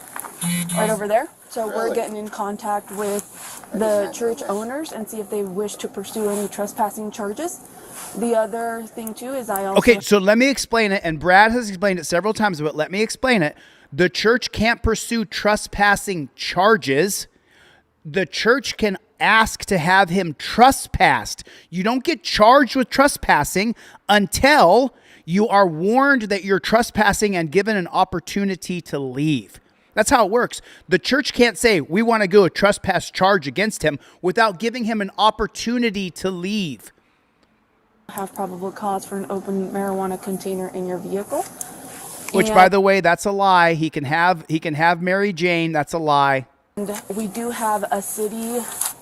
right over there. So we're getting in contact with the church owners and see if they wish to pursue any trespassing charges. The other thing too is I also... Okay, so let me explain it, and Brad has explained it several times, but let me explain it. The church can't pursue trespassing charges. The church can ask to have him trespassed. You don't get charged with trespassing until you are warned that you're trespassing and given an opportunity to leave. That's how it works. The church can't say, we want to go a trespass charge against him without giving him an opportunity to leave. Have probable cause for an open marijuana container in your vehicle. Which, by the way, that's a lie. He can have Mary Jane. That's a lie. And we do have a city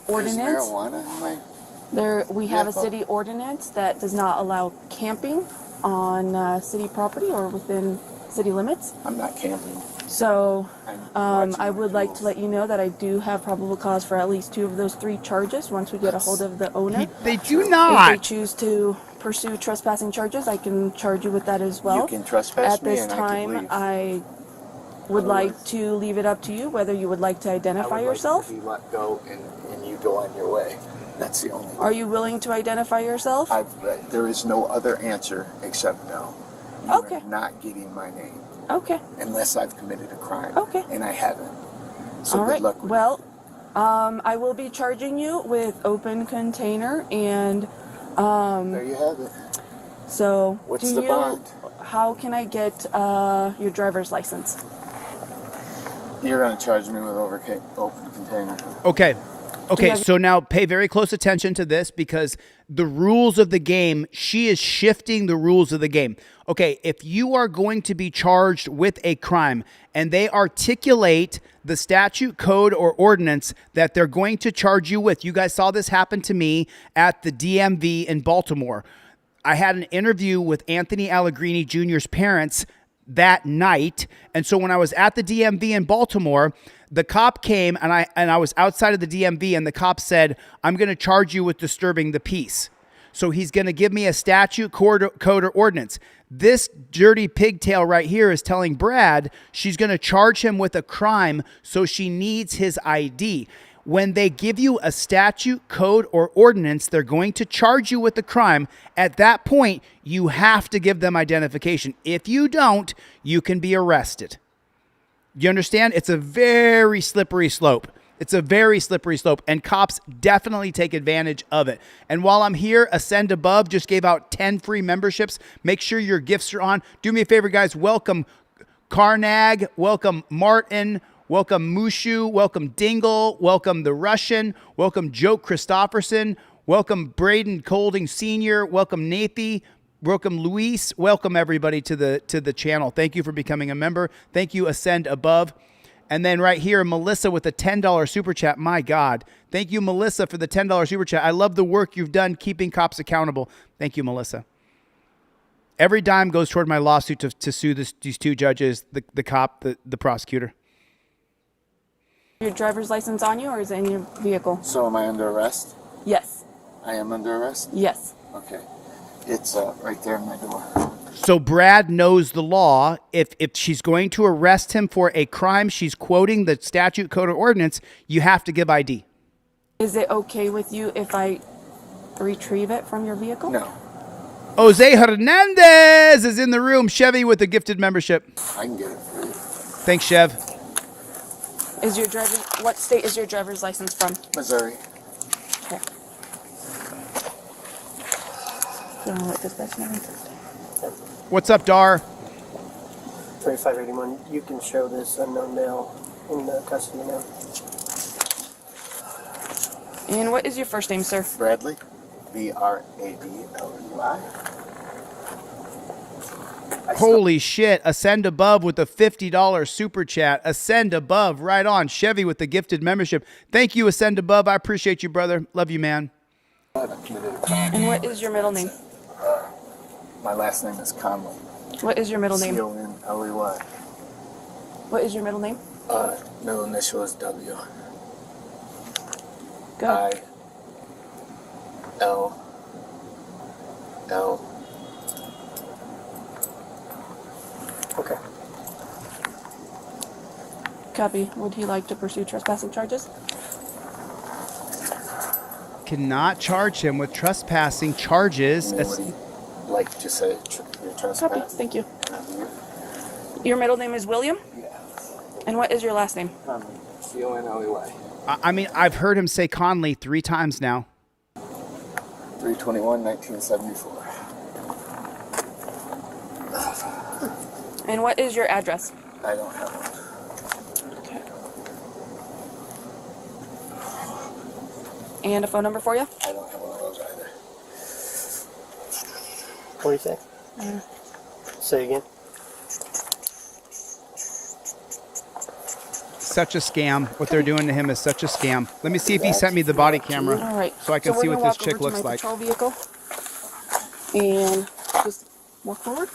ordinance. There's marijuana in my we have a vehicle? city ordinance that does not allow camping on city property or within city limits. I'm not camping. So I would like to let you know that I do have probable cause for at least 2 of those 3 charges once we get a hold of the owner. They do not. If they choose to pursue trespassing charges, I can charge you with that as well. You can trespass At me this and I can time, leave. I would like to leave it up to you whether you would like to identify yourself. To be let go and you go on your way. That's the only. Are you willing to identify yourself? There is no other answer except no. You're not getting my name. Okay. Unless I've committed a crime. Okay. And I haven't. So All good right. luck with Well, I will be charging you with open container and. There you have it. So, What's the bond? How can I get your driver's license? You're going to charge me with open container. Okay. Okay, so now pay very close attention to this because the rules of the game, she is shifting the rules of the game. Okay, if you are going to be charged with a crime and they articulate the statute, code, or ordinance that they're going to charge you with, you guys saw this happen to me at the DMV in Baltimore. I had an interview with Anthony Allegrini Jr.'s parents that night, and so when I was at the DMV in Baltimore, the cop came and I was outside of the DMV and the cop said, I'm going to charge you with disturbing the peace. So he's going to give me a statute, code, or ordinance. This dirty pigtail right here is telling Brad she's going to charge him with a crime, so she needs his ID. When they give you a statute, code, or ordinance, they're going to charge you with the crime. At that point, you have to give them identification. If you don't, you can be arrested. You understand? It's a very slippery slope. It's a very slippery slope, and cops definitely take advantage of it. And while I'm here, Ascend Above just gave out 10 free memberships. Make sure your gifts are on. Do me a favor, guys. Welcome Karnag. Welcome Martin. Welcome Mushu. Welcome Dingle. Welcome the Russian. Welcome Joe Christofferson. Welcome Braden Colding Sr. Welcome Nathy. Welcome Luis. Welcome everybody to the channel. Thank you for becoming a member. Thank you, Ascend Above. And then right here, Melissa with a $10 super chat. My God. Thank you, Melissa, for the $10 super chat. I love the work you've done keeping cops accountable. Thank you, Melissa. Every dime goes toward my lawsuit to sue these 2 judges, the cop, the prosecutor. Your driver's license on you or is it in your vehicle? So am I under arrest? Yes. I am under arrest? Yes. Okay. It's right there in my door. So Brad knows the law. If she's going to arrest him for a crime, she's quoting the statute, code, or ordinance, you have to give ID. Is it okay with you if I retrieve it from your vehicle? No. Jose Hernandez is in the room. Chevy with a gifted membership. I can get it for you. Thanks, Chev. What state is your driver's license from? Missouri. Okay. What's up, Dar? 2581. You can show this unknown male in custody now. And what is your first name, sir? Bradley. B-R-A-D-L-E-Y. Holy shit. Ascend Above with a $50 super chat. Ascend Above. Right on. Chevy with the gifted membership. Thank you, Ascend Above. I appreciate you, brother. Love you, man. And what is your middle name? My last name is Conley. What is your middle name? C-O-N-L-E-Y. What is your middle name? Middle initial is W. Go. I-L-L. Okay. Copy. Would he like to pursue trespassing charges? cannot charge him with trespassing charges. Like to say you're trespassing. Copy. Thank you. Your middle name is William? Yeah. And what is your last name? C-O-N-L-E-Y. I mean, I've heard him say Conley 3 times now. 3/21, 1974. And what is your address? I don't have one. And a phone number for you? I don't have one of those either. What do you say? Say again. Such a scam. What they're doing to him is such a scam. Let me see if he sent me the body camera. All right. So I can see we're what gonna this walk chick over to looks my like. patrol vehicle and just walk forward.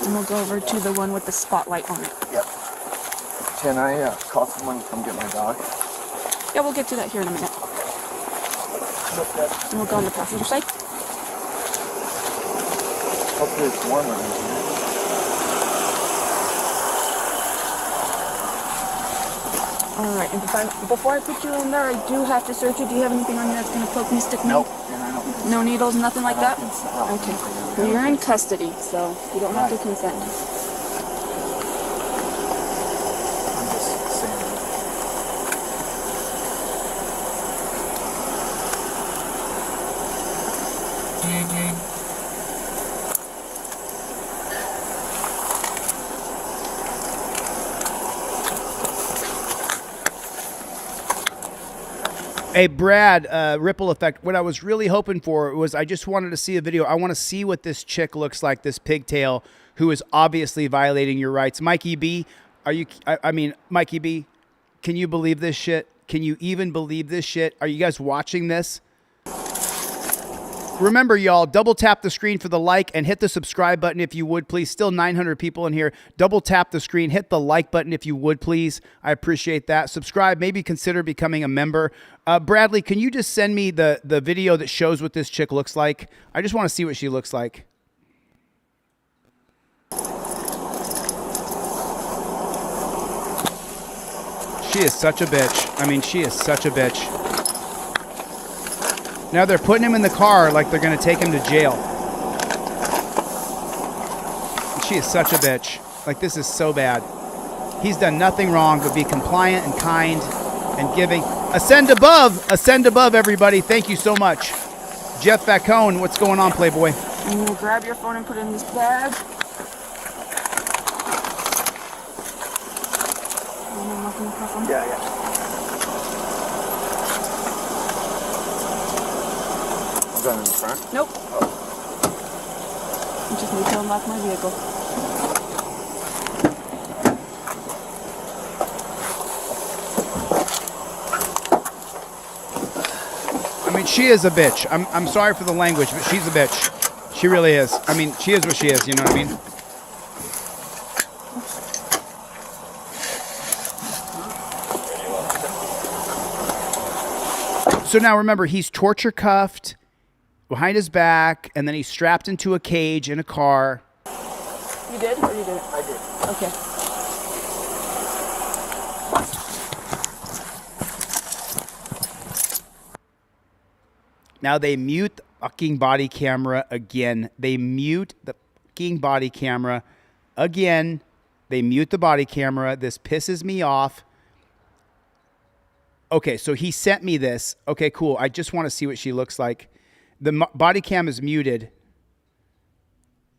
And we'll go over to the one with the spotlight on it. Yep. Can I call someone to come get my dog? Yeah, we'll get to that here in a minute. And we'll go on the passenger side. Hopefully it's warmer in here. All right, and before I put you in there, I do have to search you. Do you have anything on you that's going to poke me, stick me? Nope. And I don't. No needles, nothing like that? No. Okay. Well, you're in custody, so you don't have to consent. I'm just saying. Hey, Brad, ripple effect. What I was really hoping for was I just wanted to see a video. I want to see what this chick looks like, this pigtail, who is obviously violating your rights. Mikey B, Mikey B, can you believe this shit? Can you even believe this shit? Are you guys watching this? Remember, y'all, double tap the screen for the like and hit the subscribe button if you would, please. Still 900 people in here. Double tap the screen, hit the like button if you would, please. I appreciate that. Subscribe, maybe consider becoming a member. Bradley, can you just send me the video that shows what this chick looks like? I just want to see what she looks like. She is such a bitch. I mean, she is such a bitch. Now they're putting him in the car like they're going to take him to jail. She is such a bitch. Like, this is so bad. He's done nothing wrong but be compliant and kind and giving. Ascend above, everybody. Thank you so much. Jeff Vacone, what's going on, Playboy? I'm going to grab your phone and put it in this bag. Yeah. Gun in the front? Nope. I just need to unlock my vehicle. I mean, she is a bitch. I'm sorry for the language, but she's a bitch. She really is. I mean, she is what she is, you know what I mean? So now remember, he's torture cuffed behind his back, and then he's strapped into a cage in a car. You did or you didn't? I did. Okay. Now they mute the fucking body camera again. They mute the fucking body camera again. They mute the body camera. This pisses me off. Okay, so he sent me this. Okay, cool. I just want to see what she looks like. The body cam is muted.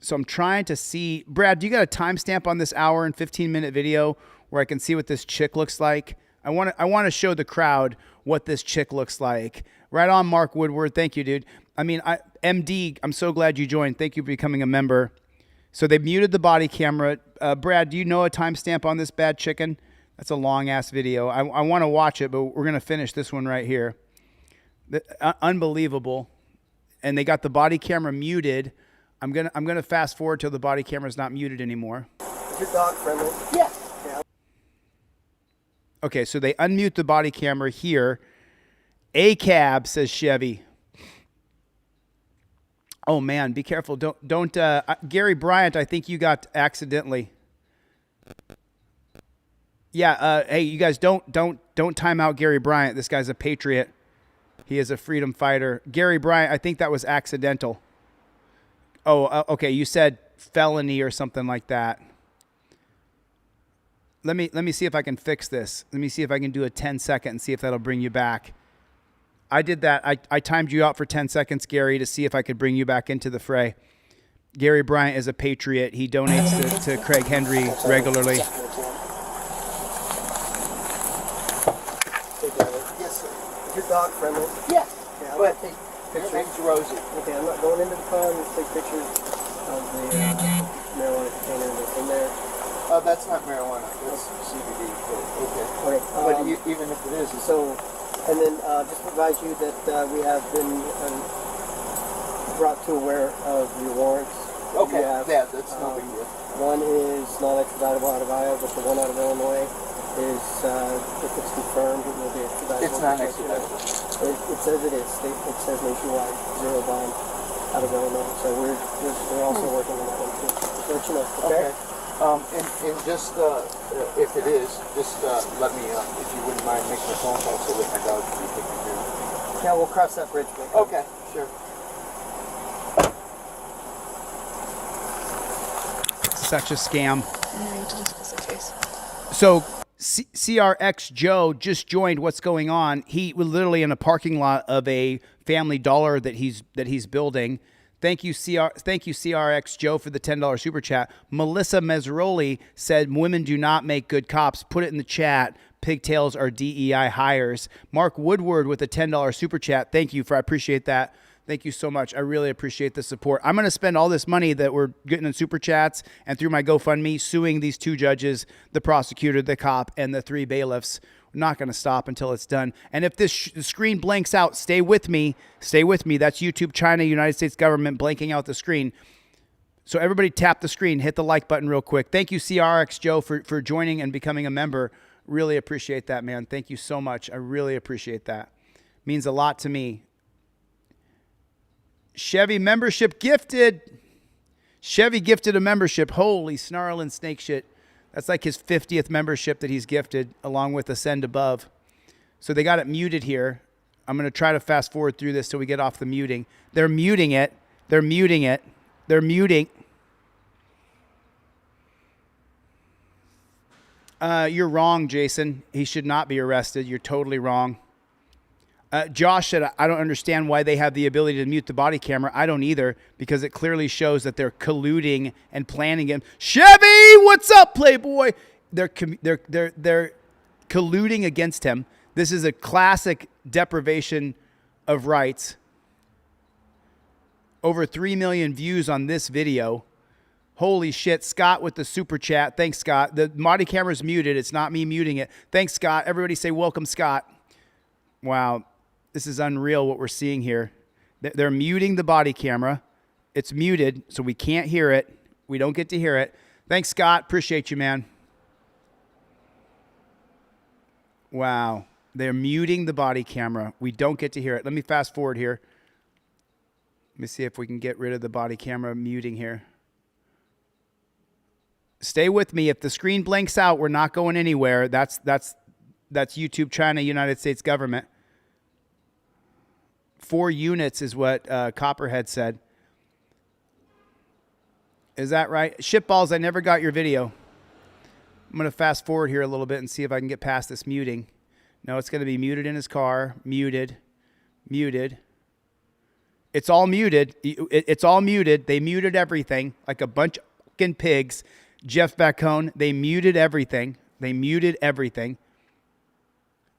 So I'm trying to see. Brad, do you got a timestamp on this hour and 15-minute video where I can see what this chick looks like? I want to show the crowd what this chick looks like. Right on, Mark Woodward. Thank you, dude. I mean, MD, I'm so glad you joined. Thank you for becoming a member. So they muted the body camera. Brad, do you know a timestamp on this bad chicken? That's a long-ass video. I want to watch it, but we're going to finish this one right here. Unbelievable. And they got the body camera muted. I'm gonna fast forward till the body camera's not muted anymore. Is your dog friendly? Yeah. Okay, so they unmute the body camera here. A cab, says Chevy. Oh man, be careful. Don't Gary Bryant, I think you got accidentally. Yeah. Hey, you guys, don't time out Gary Bryant. This guy's a patriot. He is a freedom fighter. Gary Bryant, I think that was accidental. Oh, okay. You said felony or something like that. Let me see if I can fix this. Let me see if I can do a 10-second and see if that'll bring you back. I did that. I timed you out for 10 seconds, Gary, to see if I could bring you back into the fray. Gary Bryant is a patriot. He donates to Craig Henry regularly. Yes, sir. Is your dog friendly? Yes. Okay, I'm going to take pictures. Her name's Rosie. Okay, I'm not going into the car. I'm going to take pictures of the marijuana container that's in there. That's not marijuana. That's CBD. Okay. But even if it is, so, and then just to advise you that we have been brought to aware of your warrants. okay. Yeah, that's no big deal. One is non-extraditable out of Iowa, but the one out of Illinois is, if it's confirmed, it will be extraditable. It's non-extraditable. It says it is. It says nationwide, 0 bond out of Illinois. So we're also working on that one too. Just let you know. Okay. And just, if it is, just let me, if you wouldn't mind, make my phone call so that my dog can be taken care of. Yeah, we'll cross that bridge. Okay, sure. Such a scam. So CRX Joe just joined. What's going on? He was literally in a parking lot of a Family Dollar that he's building. Thank you, CRX Joe, for the $10 super chat. Melissa Mezzaroli said, "Women do not make good cops." Put it in the chat. Pigtails are DEI hires. Mark Woodward with a $10 super chat. Thank you I appreciate that. Thank you so much. I really appreciate the support. I'm going to spend all this money that we're getting in super chats and through my GoFundMe suing these 2 judges, the prosecutor, the cop, and the 3 bailiffs. We're not going to stop until it's done. And if this screen blanks out, stay with me. Stay with me. That's YouTube, China, United States government blanking out the screen. So everybody tap the screen. Hit the like button real quick. Thank you, CRX Joe, for joining and becoming a member. Really appreciate that, man. Thank you so much. I really appreciate that. Means a lot to me. Chevy membership gifted. Chevy gifted a membership. Holy snarling snake shit. That's like his 50th membership that he's gifted, along with Ascend Above. So they got it muted here. I'm going to try to fast forward through this till we get off the muting. They're muting it. They're muting it. They're muting. You're wrong, Jason. He should not be arrested. You're totally wrong. Josh said, I don't understand why they have the ability to mute the body camera. I don't either, because it clearly shows that they're colluding and planning it. Chevy, what's up, Playboy? They're colluding against him. This is a classic deprivation of rights. Over 3 million views on this video. Holy shit. Scott with the super chat. Thanks, Scott. The body camera's muted. It's not me muting it. Thanks, Scott. Everybody say welcome, Scott. Wow. This is unreal what we're seeing here. They're muting the body camera. It's muted, so we can't hear it. We don't get to hear it. Thanks, Scott. Appreciate you, man. Wow. They're muting the body camera. We don't get to hear it. Let me fast forward here. Let me see if we can get rid of the body camera muting here. Stay with me. If the screen blanks out, we're not going anywhere. That's YouTube, China, United States government. 4 units is what Copperhead said. Is that right? Shitballs, I never got your video. I'm going to fast forward here a little bit and see if I can get past this muting. No, it's going to be muted in his car. Muted. Muted. It's all muted. It's all muted. They muted everything like a bunch of fucking pigs. Jeff Bacone, they muted everything. They muted everything.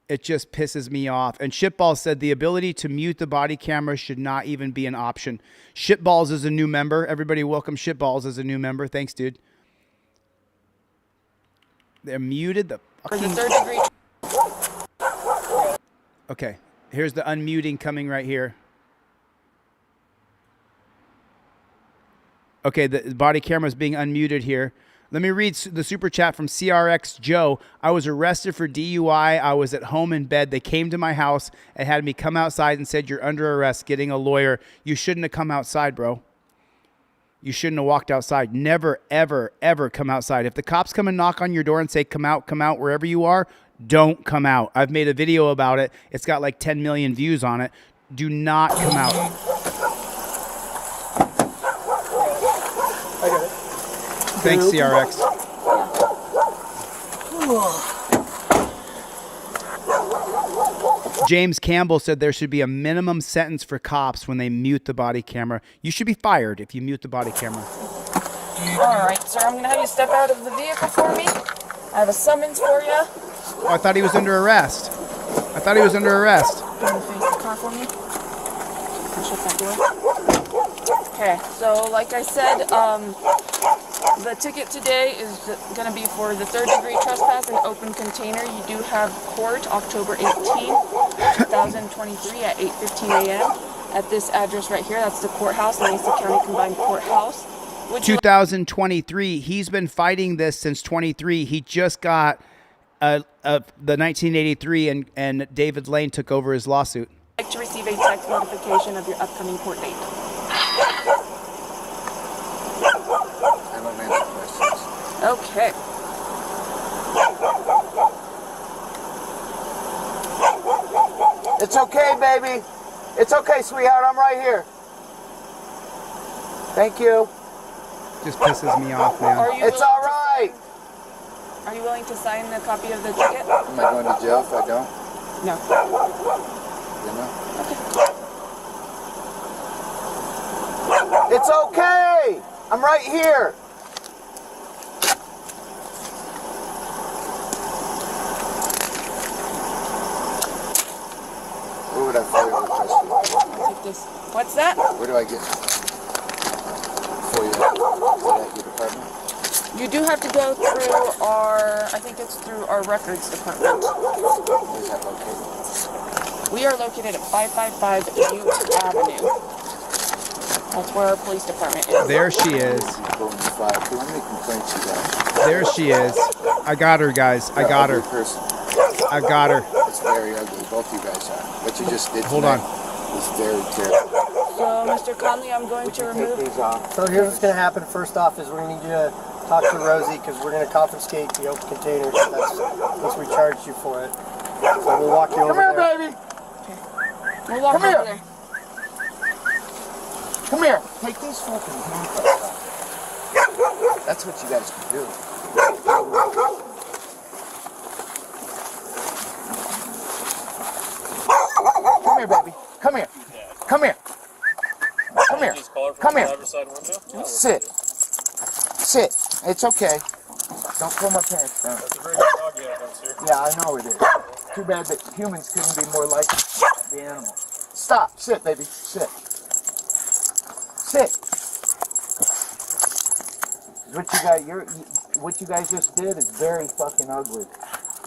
It just pisses me off. And Shitballs said the ability to mute the body camera should not even be an option. Shitballs is a new member. Everybody welcome Shitballs as a new member. Thanks, dude. They're muted the fucking... Okay, here's the unmuting coming right here. Okay, the body camera is being unmuted here. Let me read the super chat from CRX Joe. I was arrested for DUI. I was at home in bed. They came to my house and had me come outside and said, "You're under arrest, getting a lawyer." You shouldn't have come outside, bro. You shouldn't have walked outside. Never, ever, ever come outside. If the cops come and knock on your door and say, come out, wherever you are, don't come out. I've made a video about it. It's got like 10 million views on it. Do not come out. I got it. Thanks, CRX. James Campbell said there should be a minimum sentence for cops when they mute the body camera. You should be fired if you mute the body camera. All right, sir, I'm going to have you step out of the vehicle for me. I have a summons for you. Oh, I thought he was under arrest. I thought he was under arrest. Can you face the car for me? Can you shut that door? Okay, so like I said, the ticket today is going to be for the 3rd-degree trespass in open container. You do have court October 18, 2023 at 8:15 a.m. at this address right here. That's the courthouse, the Mesa County Combined Courthouse. 2023. He's been fighting this since 23. He just got the 1983, and David Lane took over his lawsuit. I'd like to receive a text notification of your upcoming court date. I don't answer questions. Okay. It's okay, baby. It's okay, sweetheart. I'm right here. Thank you. Just pisses me off, man. It's all right. Are you willing to sign a copy of the ticket? Am I going to jail if I don't? No. You know? It's okay. I'm right here. Where would I FOIA request you? I'll take this. What's that? Where do I get FOIA? Is that your department? You do have to go through our, I think it's through our records department. Where's that located? We are located at 555 Ute Avenue. That's where our police department is. There she is. How many complaints you got? There she is. I got her, guys. I got her. I got her. It's very ugly. Both you guys are. What you just did Hold on. was very terrible. So, Mr. Conley, I'm going to remove... These off. So here's what's going to happen. First off is we're going to need you to talk to Rosie because we're going to confiscate the open container. That's we charged you for it. So we'll walk you over there. Come here, baby. We'll walk over there. Come here. Take these fucking handcuffs off. That's what you guys can do. Come here, baby. Come here. Come here. Come here. Come here. Sit. Sit. It's okay. Don't pull my pants down. That's a very good dog you have there, sir. Yeah, I know it is. Too bad that humans couldn't be more like the animal. Stop. Sit, baby. Sit. Sit. What you guys just did is very fucking ugly.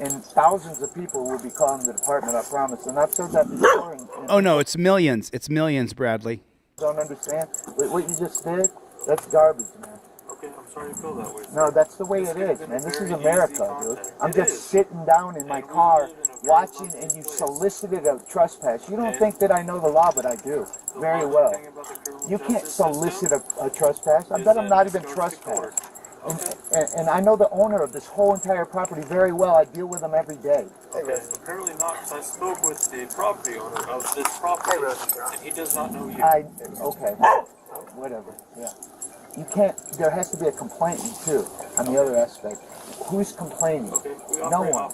And thousands of people will be calling the department, I promise. And I've said that before. Oh, no, it's millions. It's millions, Bradley. Don't understand. What you just did, that's garbage, man. Okay, I'm sorry you feel that way. No, that's the way it is, man. This is America, dude. I'm just sitting down in my car watching, and you solicited a trespass. You don't think that I know the law, but I do very well. You can't solicit a trespass. I bet I'm not even trespassed. And I know the owner of this whole entire property very well. I deal with him every day. Okay, apparently not, because I spoke with the property owner of this property, and he does not know you. Okay, whatever, yeah. You can't, there has to be a complainant too, on the other aspect. Who's complaining? No one.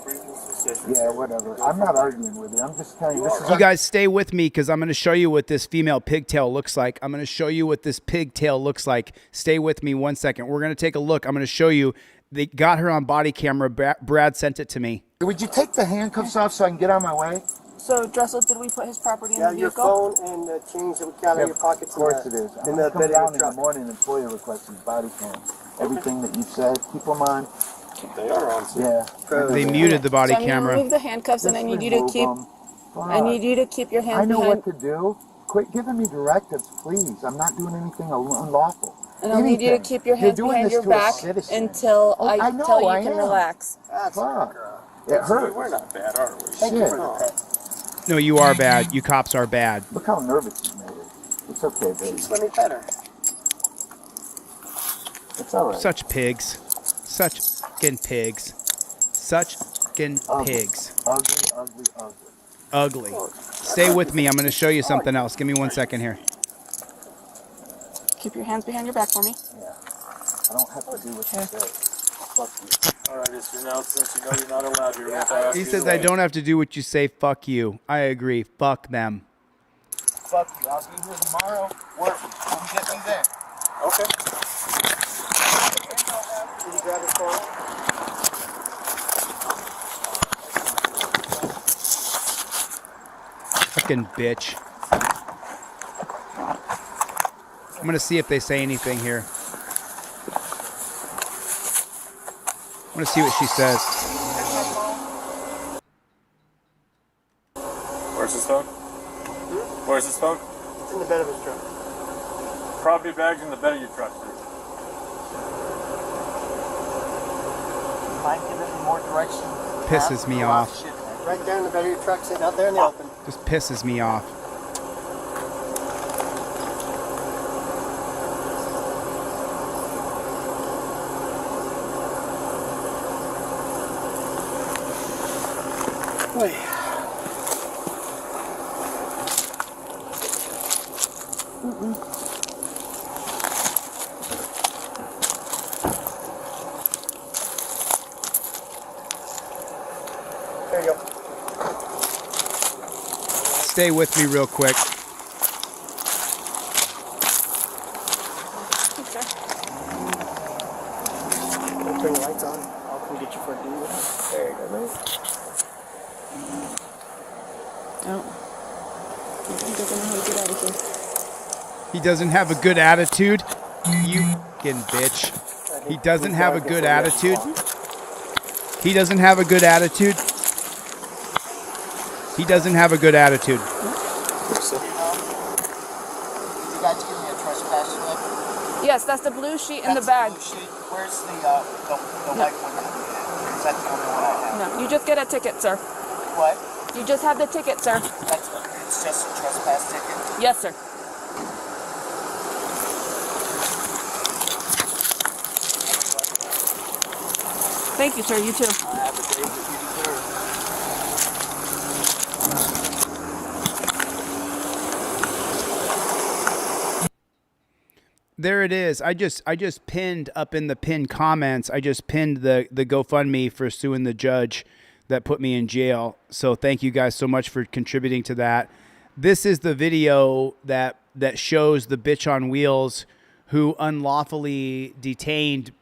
Yeah, whatever. I'm not arguing with you. I'm just telling you, this is... You guys stay with me because I'm going to show you what this female pigtail looks like. I'm going to show you what this pigtail looks like. Stay with me 1 second. We're going to take a look. I'm going to show you. They got her on body camera. Brad sent it to me. Would you take the handcuffs off so I can get on my way? So, Dressel, did we put his property in Yeah, the your vehicle? phone and the change that we got in your pockets. Of course it is. I'm going to come down in the morning and FOIA request his body cam. Everything that you said, keep them on. They are on. Yeah. They muted the body So I'm camera. going to remove the handcuffs, and I need you to keep... I need you to keep your hand I know behind... what to do. Quit giving me directives, please. I'm not doing anything unlawful. And I'll need you to keep your hands behind your back until I tell you can relax. Fuck. It hurts. We're not bad, are we? Thank you for the pet. No, you are bad. You cops are bad. Look how nervous you made it. It's okay, baby. Let me pet her. It's all right. Such pigs. Such fucking pigs. Such fucking pigs. Ugly. Stay with me. I'm going to show you something else. Give me 1 second here. Keep your hands behind your back for me. Yeah. I don't have to do what you say. Fuck you. All right, so now since you know you're not allowed here, we'll ask He you says, to I leave. don't have to do what you say. Fuck you. I agree. Fuck them. Fuck you. I'll be here tomorrow. Work. Come get me then. Okay. Can you grab his phone? Fucking bitch. I'm going to see if they say anything here. I'm going to see what she says. Where's his phone? Where's his phone? It's in the bed of his truck. Property bag's in the bed of your truck, sir. Mind giving me more direction? Pisses me off. Right there in the bed of your truck, sitting out there in the open. Just pisses me off. Wait. There you go. Stay with me real quick. Turn your lights on. I'll come get you for a deal. There you go, man. He doesn't have a good attitude. You fucking bitch. He doesn't have a good attitude. He doesn't have a good attitude. He doesn't have a good attitude. Did you guys give me a trespass slip? Yes, that's the blue sheet in the bag. Blue sheet. Where's the white one? Is that the only one I have? No, you just get a ticket, sir. What? You just have the ticket, sir. It's just a trespass ticket? Yes, sir. Thank you, sir. You too. Have a day that you deserve. There it is. I just pinned up in the pinned comments. I just pinned the GoFundMe for suing the judge that put me in jail. So thank you guys so much for contributing to that. This is the video that shows the bitch on wheels who unlawfully detained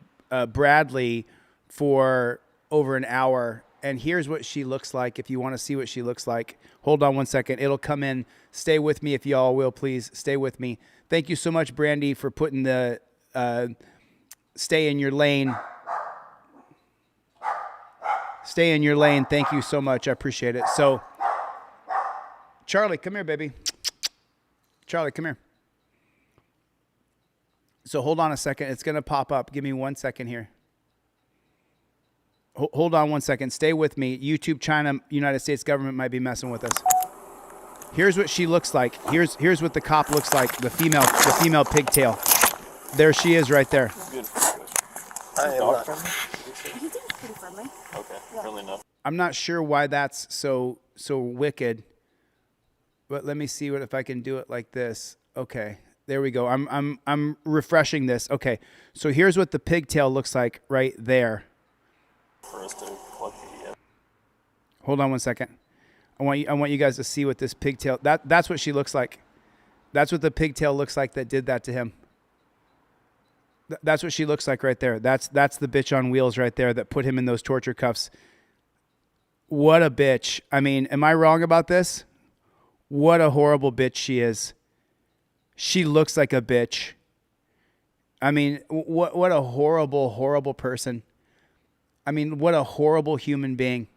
Bradley for over an hour. And here's what she looks like. If you want to see what she looks like, hold on 1 second. It'll come in. Stay with me if y'all will, please. Stay with me. Thank you so much, Brandy, for putting the stay in your lane. Stay in your lane. Thank you so much. I appreciate it. So, Charlie, come here, baby. Charlie, come here. So hold on a second. It's going to pop up. Give me 1 second here. Hold on 1 second. Stay with me. YouTube, China, United States government might be messing with us. Here's what she looks like. Here's what the cop looks like. The female pigtail. There she is right there. I am not. Pretty friendly. Okay, friendly enough. I'm not sure why that's so wicked. But let me see if I can do it like this. Okay. There we go. I'm refreshing this. Okay. So here's what the pigtail looks like right there. For us to collect the Hold on 1 second. I want you guys to see what this pigtail. That's what she looks like. That's what the pigtail looks like that did that to him. That's what she looks like right there. That's the bitch on wheels right there that put him in those torture cuffs. What a bitch. I mean, am I wrong about this? What a horrible bitch she is. She looks like a bitch. I mean, what a horrible person. I mean, what a horrible human being.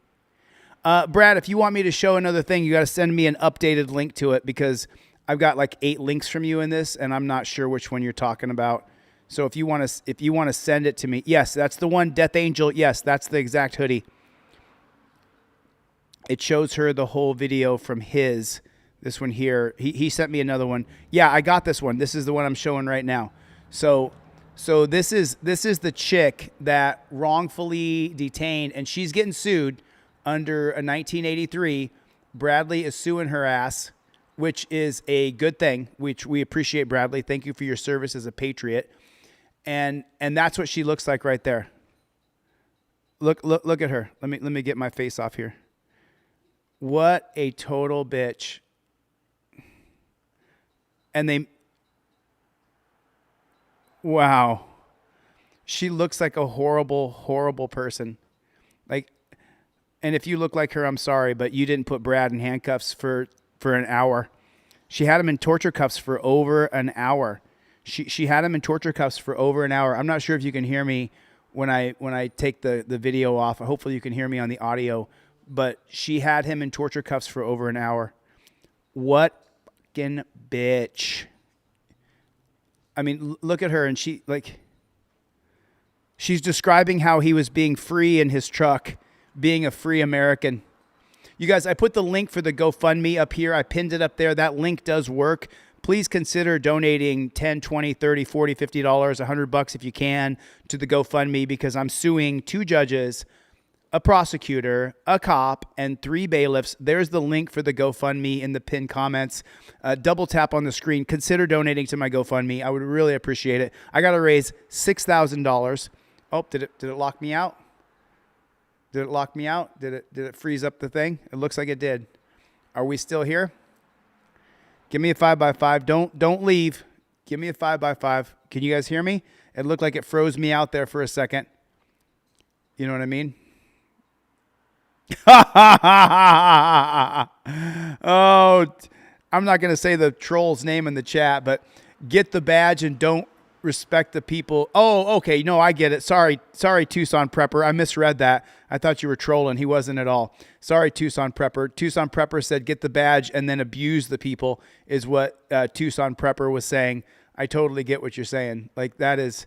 Brad, if you want me to show another thing, you got to send me an updated link to it because I've got like 8 links from you in this, and I'm not sure which one you're talking about. So if you want to send it to me, yes, that's the one, Death Angel. Yes, that's the exact hoodie. It shows her the whole video from his. This one here. He sent me another one. Yeah, I got this one. This is the one I'm showing right now. So So this is the chick that wrongfully detained, and she's getting sued under a 1983. Bradley is suing her ass, which is a good thing, which we appreciate, Bradley. Thank you for your service as a patriot. And that's what she looks like right there. Look at her. Let me get my face off here. What a total bitch. And wow. She looks like a horrible, horrible person. Like, and if you look like her, I'm sorry, but you didn't put Brad in handcuffs for an hour. She had him in torture cuffs for over an hour. She had him in torture cuffs for over an hour. I'm not sure if you can hear me when I take the video off. Hopefully you can hear me on the audio, but she had him in torture cuffs for over an hour. What fucking bitch. I mean, look at her, and she's describing how he was being free in his truck, being a free American. You guys, I put the link for the GoFundMe up here. I pinned it up there. That link does work. Please consider donating $10, $20, $30, $40, $50, $100 if you can to the GoFundMe, because I'm suing 2 judges, a prosecutor, a cop, and 3 bailiffs. There's the link for the GoFundMe in the pinned comments. Double tap on the screen. Consider donating to my GoFundMe. I would really appreciate it. I got to raise $6,000. Oh, did it lock me out? Did it lock me out? Did it freeze up the thing? It looks like it did. Are we still here? Give me a 5x5. Don't leave. Give me a 5x5. Can you guys hear me? It looked like it froze me out there for a second. You know what I mean? Oh, I'm not going to say the troll's name in the chat, but get the badge and don't respect the people. Oh, okay. No, I get it. Sorry, Tucson Prepper. I misread that. I thought you were trolling. He wasn't at all. Sorry, Tucson Prepper. Tucson Prepper said get the badge and then abuse the people is what Tucson Prepper was saying. I totally get what you're saying. Like, that is,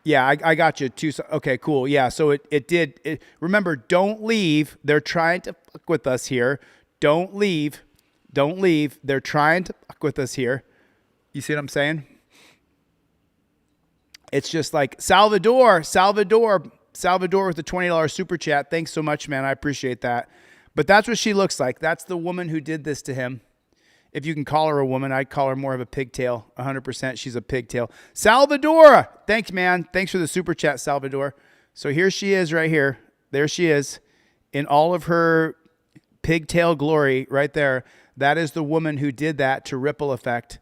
yeah, I got you, Tucson. Okay, cool. Yeah, so it did. Remember, don't leave. They're trying to fuck with us here. Don't leave. Don't leave. They're trying to fuck with us here. You see what I'm saying? It's just like Salvador with the $20 super chat. Thanks so much, man. I appreciate that. But that's what she looks like. That's the woman who did this to him. If you can call her a woman, I'd call her more of a pigtail. 100% she's a pigtail. Salvador! Thanks, man. Thanks for the super chat, Salvador. So here she is right here. There she is in all of her pigtail glory right there. That is the woman who did that to Ripple Effect.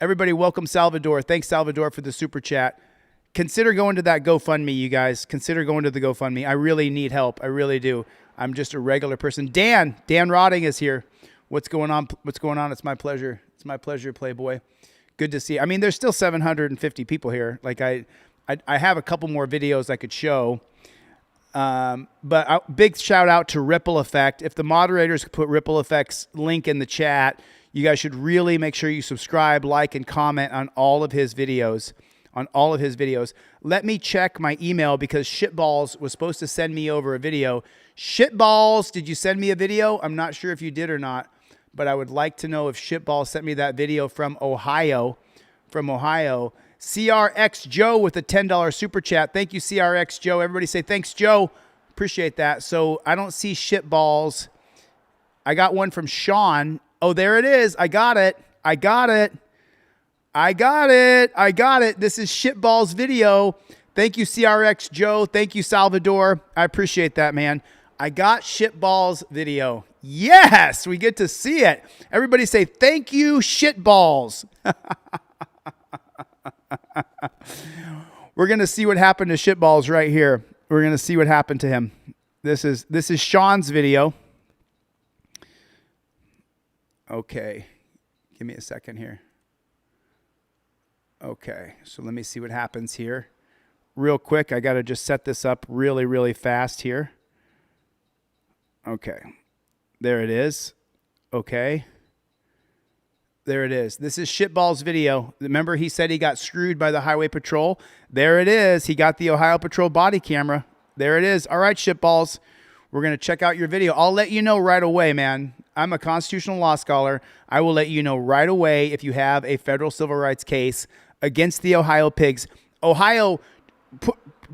Everybody, welcome Salvador. Thanks, Salvador, for the super chat. Consider going to that GoFundMe, you guys. Consider going to the GoFundMe. I really need help. I really do. I'm just a regular person. Dan Rotting is here. What's going on? What's going on? It's my pleasure. It's my pleasure, Playboy. Good to see. I mean, there's still 750 people here. Like I have a couple more videos I could show. But big shout out to Ripple Effect. If the moderators could put Ripple Effect's link in the chat, you guys should really make sure you subscribe, like, and comment on all of his videos. Let me check my email because Shitballs was supposed to send me over a video. Shitballs, did you send me a video? I'm not sure if you did or not, but I would like to know if Shitballs sent me that video from Ohio. CRX Joe with a $10 super chat. Thank you, CRX Joe. Everybody say thanks, Joe. Appreciate that. So I don't see Shitballs. I got one from Sean. Oh, there it is. I got it. This is Shitballs video. Thank you, CRX Joe. Thank you, Salvador. I appreciate that, man. I got Shitballs video. Yes, we get to see it. Everybody say thank you, Shitballs. We're going to see what happened to Shitballs right here. We're going to see what happened to him. This is Sean's video. Okay. Give me a second here. Okay, so let me see what happens here. Real quick, I got to just set this up really, really fast here. Okay, there it is. Okay, there it is. This is Shitballs video. Remember he said he got screwed by the Highway Patrol? There it is. He got the Ohio Patrol body camera. There it is. All right, Shitballs. We're going to check out your video. I'll let you know right away, man. I'm a constitutional law scholar. I will let you know right away if you have a federal civil rights case against the Ohio pigs. Ohio,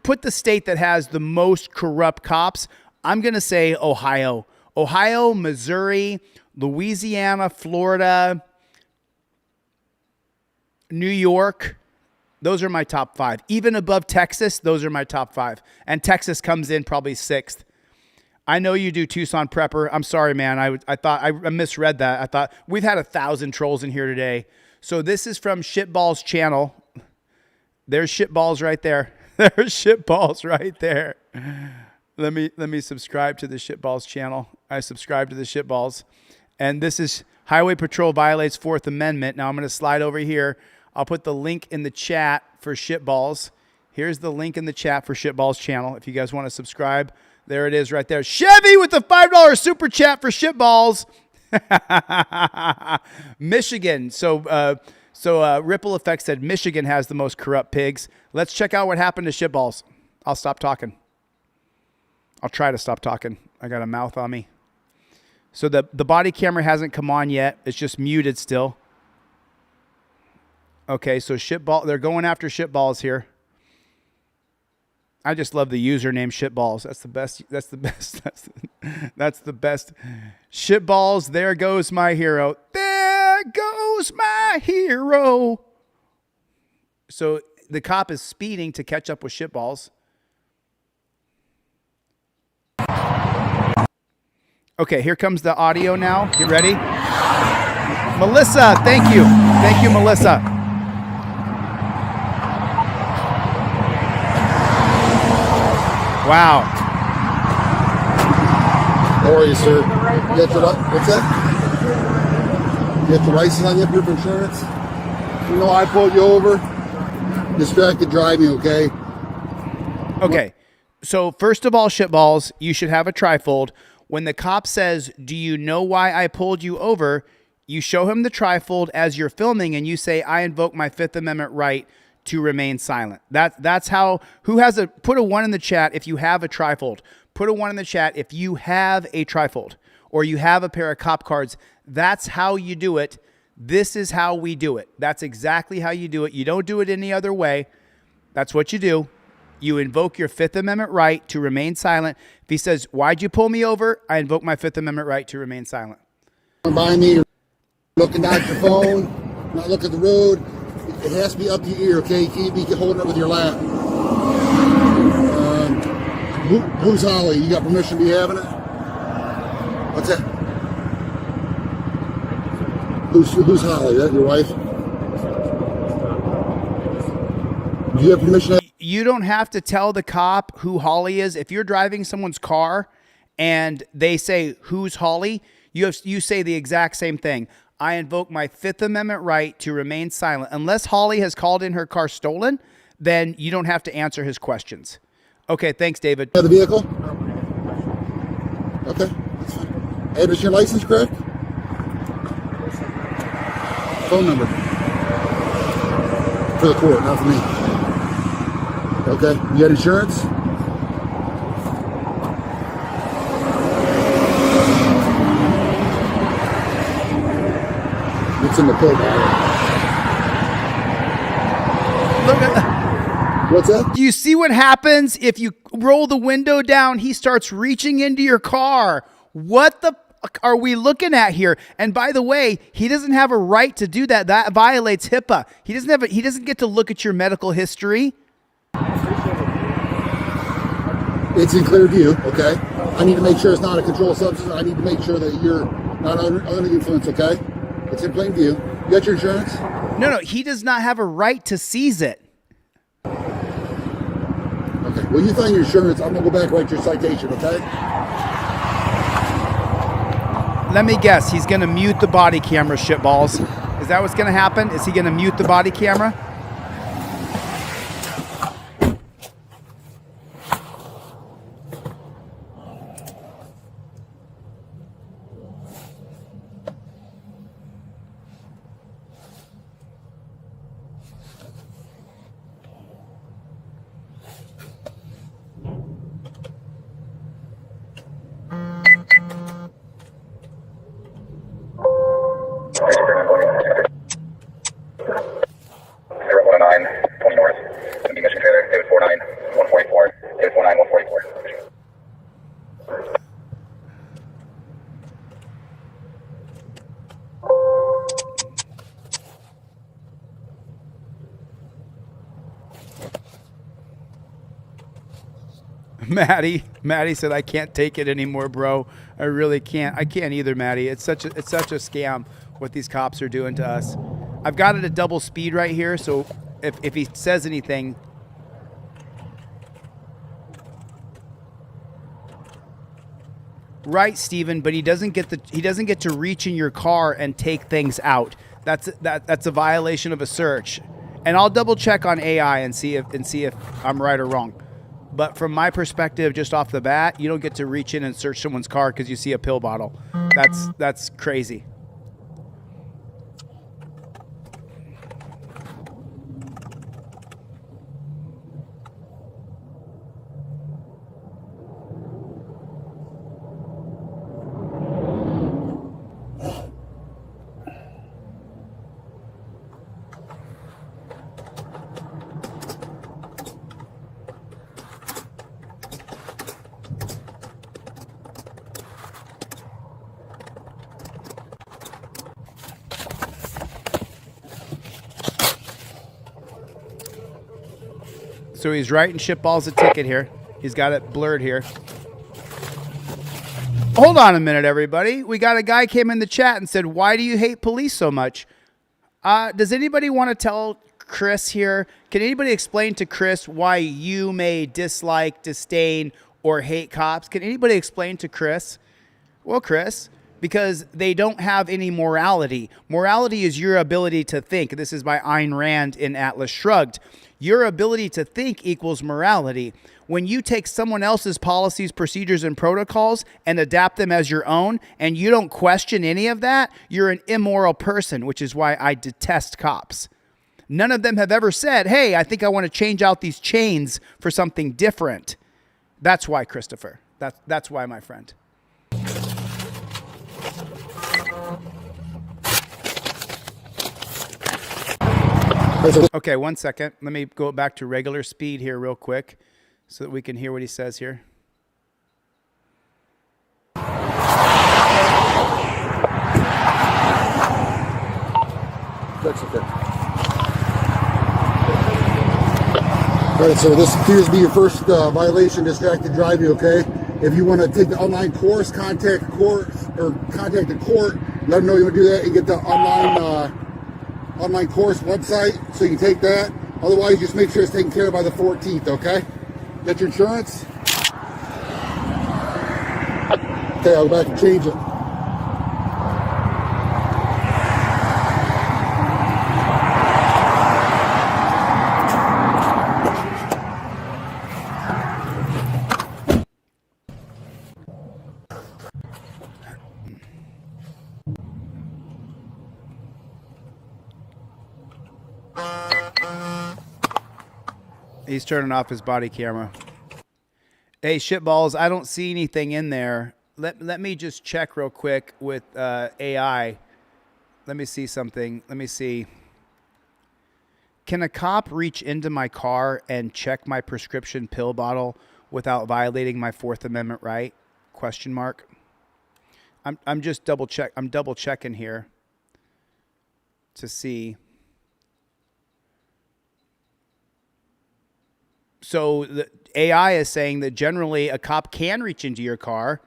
put the state that has the most corrupt cops. I'm going to say Ohio. Ohio, Missouri, Louisiana, Florida, New York. Those are my top 5. Even above Texas, those are my top 5. And Texas comes in probably 6th. I know you do, Tucson Prepper. I'm sorry, man. I thought I misread that. I thought we've had 1,000 trolls in here today. So this is from Shitballs channel. There's Shitballs right there. There's Shitballs right there. Let me subscribe to the Shitballs channel. I subscribe to the Shitballs. And this is Highway Patrol violates 4th Amendment. Now I'm going to slide over here. I'll put the link in the chat for Shitballs. Here's the link in the chat for Shitballs channel. If you guys want to subscribe, there it is right there. Chevy with the $5 super chat for Shitballs. Michigan. So Ripple Effect said Michigan has the most corrupt pigs. Let's check out what happened to Shitballs. I'll stop talking. I'll try to stop talking. I got a mouth on me. So the body camera hasn't come on yet. It's just muted still. Okay, so they're going after Shitballs here. I just love the username Shitballs. That's the best. That's the best. That's the best. Shitballs, there goes my hero. There goes my hero. So the cop is speeding to catch up with Shitballs. Okay, here comes the audio now. Get ready. Melissa, thank you. Thank you, Melissa. Wow. How are you, sir? You got your, what's that? You got the license on you, proof of insurance? You know I pulled you over. Distracted driving, okay? Okay. So first of all, Shitballs, you should have a trifold. When the cop says, "Do you know why I pulled you over?" you show him the trifold as you're filming and you say, "I invoke my 5th Amendment right to remain silent." That's how, put a 1 in the chat if you have a trifold. Put a 1 in the chat if you have a trifold or you have a pair of cop cards. That's how you do it. This is how we do it. That's exactly how you do it. You don't do it any other way. That's what you do. You invoke your 5th Amendment right to remain silent. If he says, "Why'd you pull me over?" I invoke my 5th Amendment right to remain silent. Behind me, looking down at your phone, not looking at the road. It has to be up to your ear, okay? You can't be holding it with your lap. Who's Holly? You got permission to be having it? What's that? Who's Holly? Is that your wife? Do you have permission? You don't have to tell the cop who Holly is. If you're driving someone's car and they say, "Who's Holly?" you say the exact same thing. I invoke my 5th Amendment right to remain silent. Unless Holly has called in her car stolen, then you don't have to answer his questions. Okay, thanks, David. The vehicle? Okay, that's fine. Hey, is your license correct? Phone number. For the court, not for me. Okay, you got insurance? It's in the coat. Look at that. What's that? Do you see what happens if you roll the window down? He starts reaching into your car. What the fuck are we looking at here? And by the way, he doesn't have a right to do that. That violates HIPAA. He doesn't get to look at your medical history. It's in clear view, okay? I need to make sure it's not a controlled substance. I need to make sure that you're not under influence, okay? It's in plain view. You got your insurance? No, he does not have a right to seize it. Okay, well, you find your insurance. I'm going to go back and write your citation, okay? Let me guess. He's going to mute the body camera, Shitballs. Is that what's going to happen? Is he going to mute the body camera? Maddie said, I can't take it anymore, bro. I really can't. I can't either, Maddie. It's such a scam what these cops are doing to us. I've got it at double speed right here, so if he says anything. Right, Steven, but he doesn't get to reach in your car and take things out. That's a violation of a search. And I'll double check on AI and see if I'm right or wrong. But from my perspective, just off the bat, you don't get to reach in and search someone's car because you see a pill bottle. That's crazy. So he's writing shitballs a ticket here. He's got it blurred here. Hold on a minute, everybody. We got a guy came in the chat and said, why do you hate police so much? Does anybody want to tell Chris here? Can anybody explain to Chris why you may dislike, disdain, or hate cops? Can anybody explain to Chris? Well, Chris, because they don't have any morality. Morality is your ability to think. This is by Ayn Rand in Atlas Shrugged. Your ability to think equals morality. When you take someone else's policies, procedures, and protocols and adapt them as your own, and you don't question any of that, you're an immoral person, which is why I detest cops. None of them have ever said, hey, I think I want to change out these chains for something different. That's why, Christopher. That's why, my friend. Okay, 1 second. Let me go back to regular speed here real quick so that we can hear what he says here. That's okay. All right, so this appears to be your first violation, distracted driving, okay? If you want to take the online course, contact the court, let them know you want to do that and get the online course website so you can take that. Otherwise, just make sure it's taken care of by the 14th, okay? Get your insurance. Okay, I'll go back and change it. He's turning off his body camera. Hey, shitballs, I don't see anything in there. Let me just check real quick with AI. Let me see something. Let me see. Can a cop reach into my car and check my prescription pill bottle without violating my Fourth Amendment right? Question mark. I'm just double checking here to see. So the AI is saying that generally a cop can reach into your car.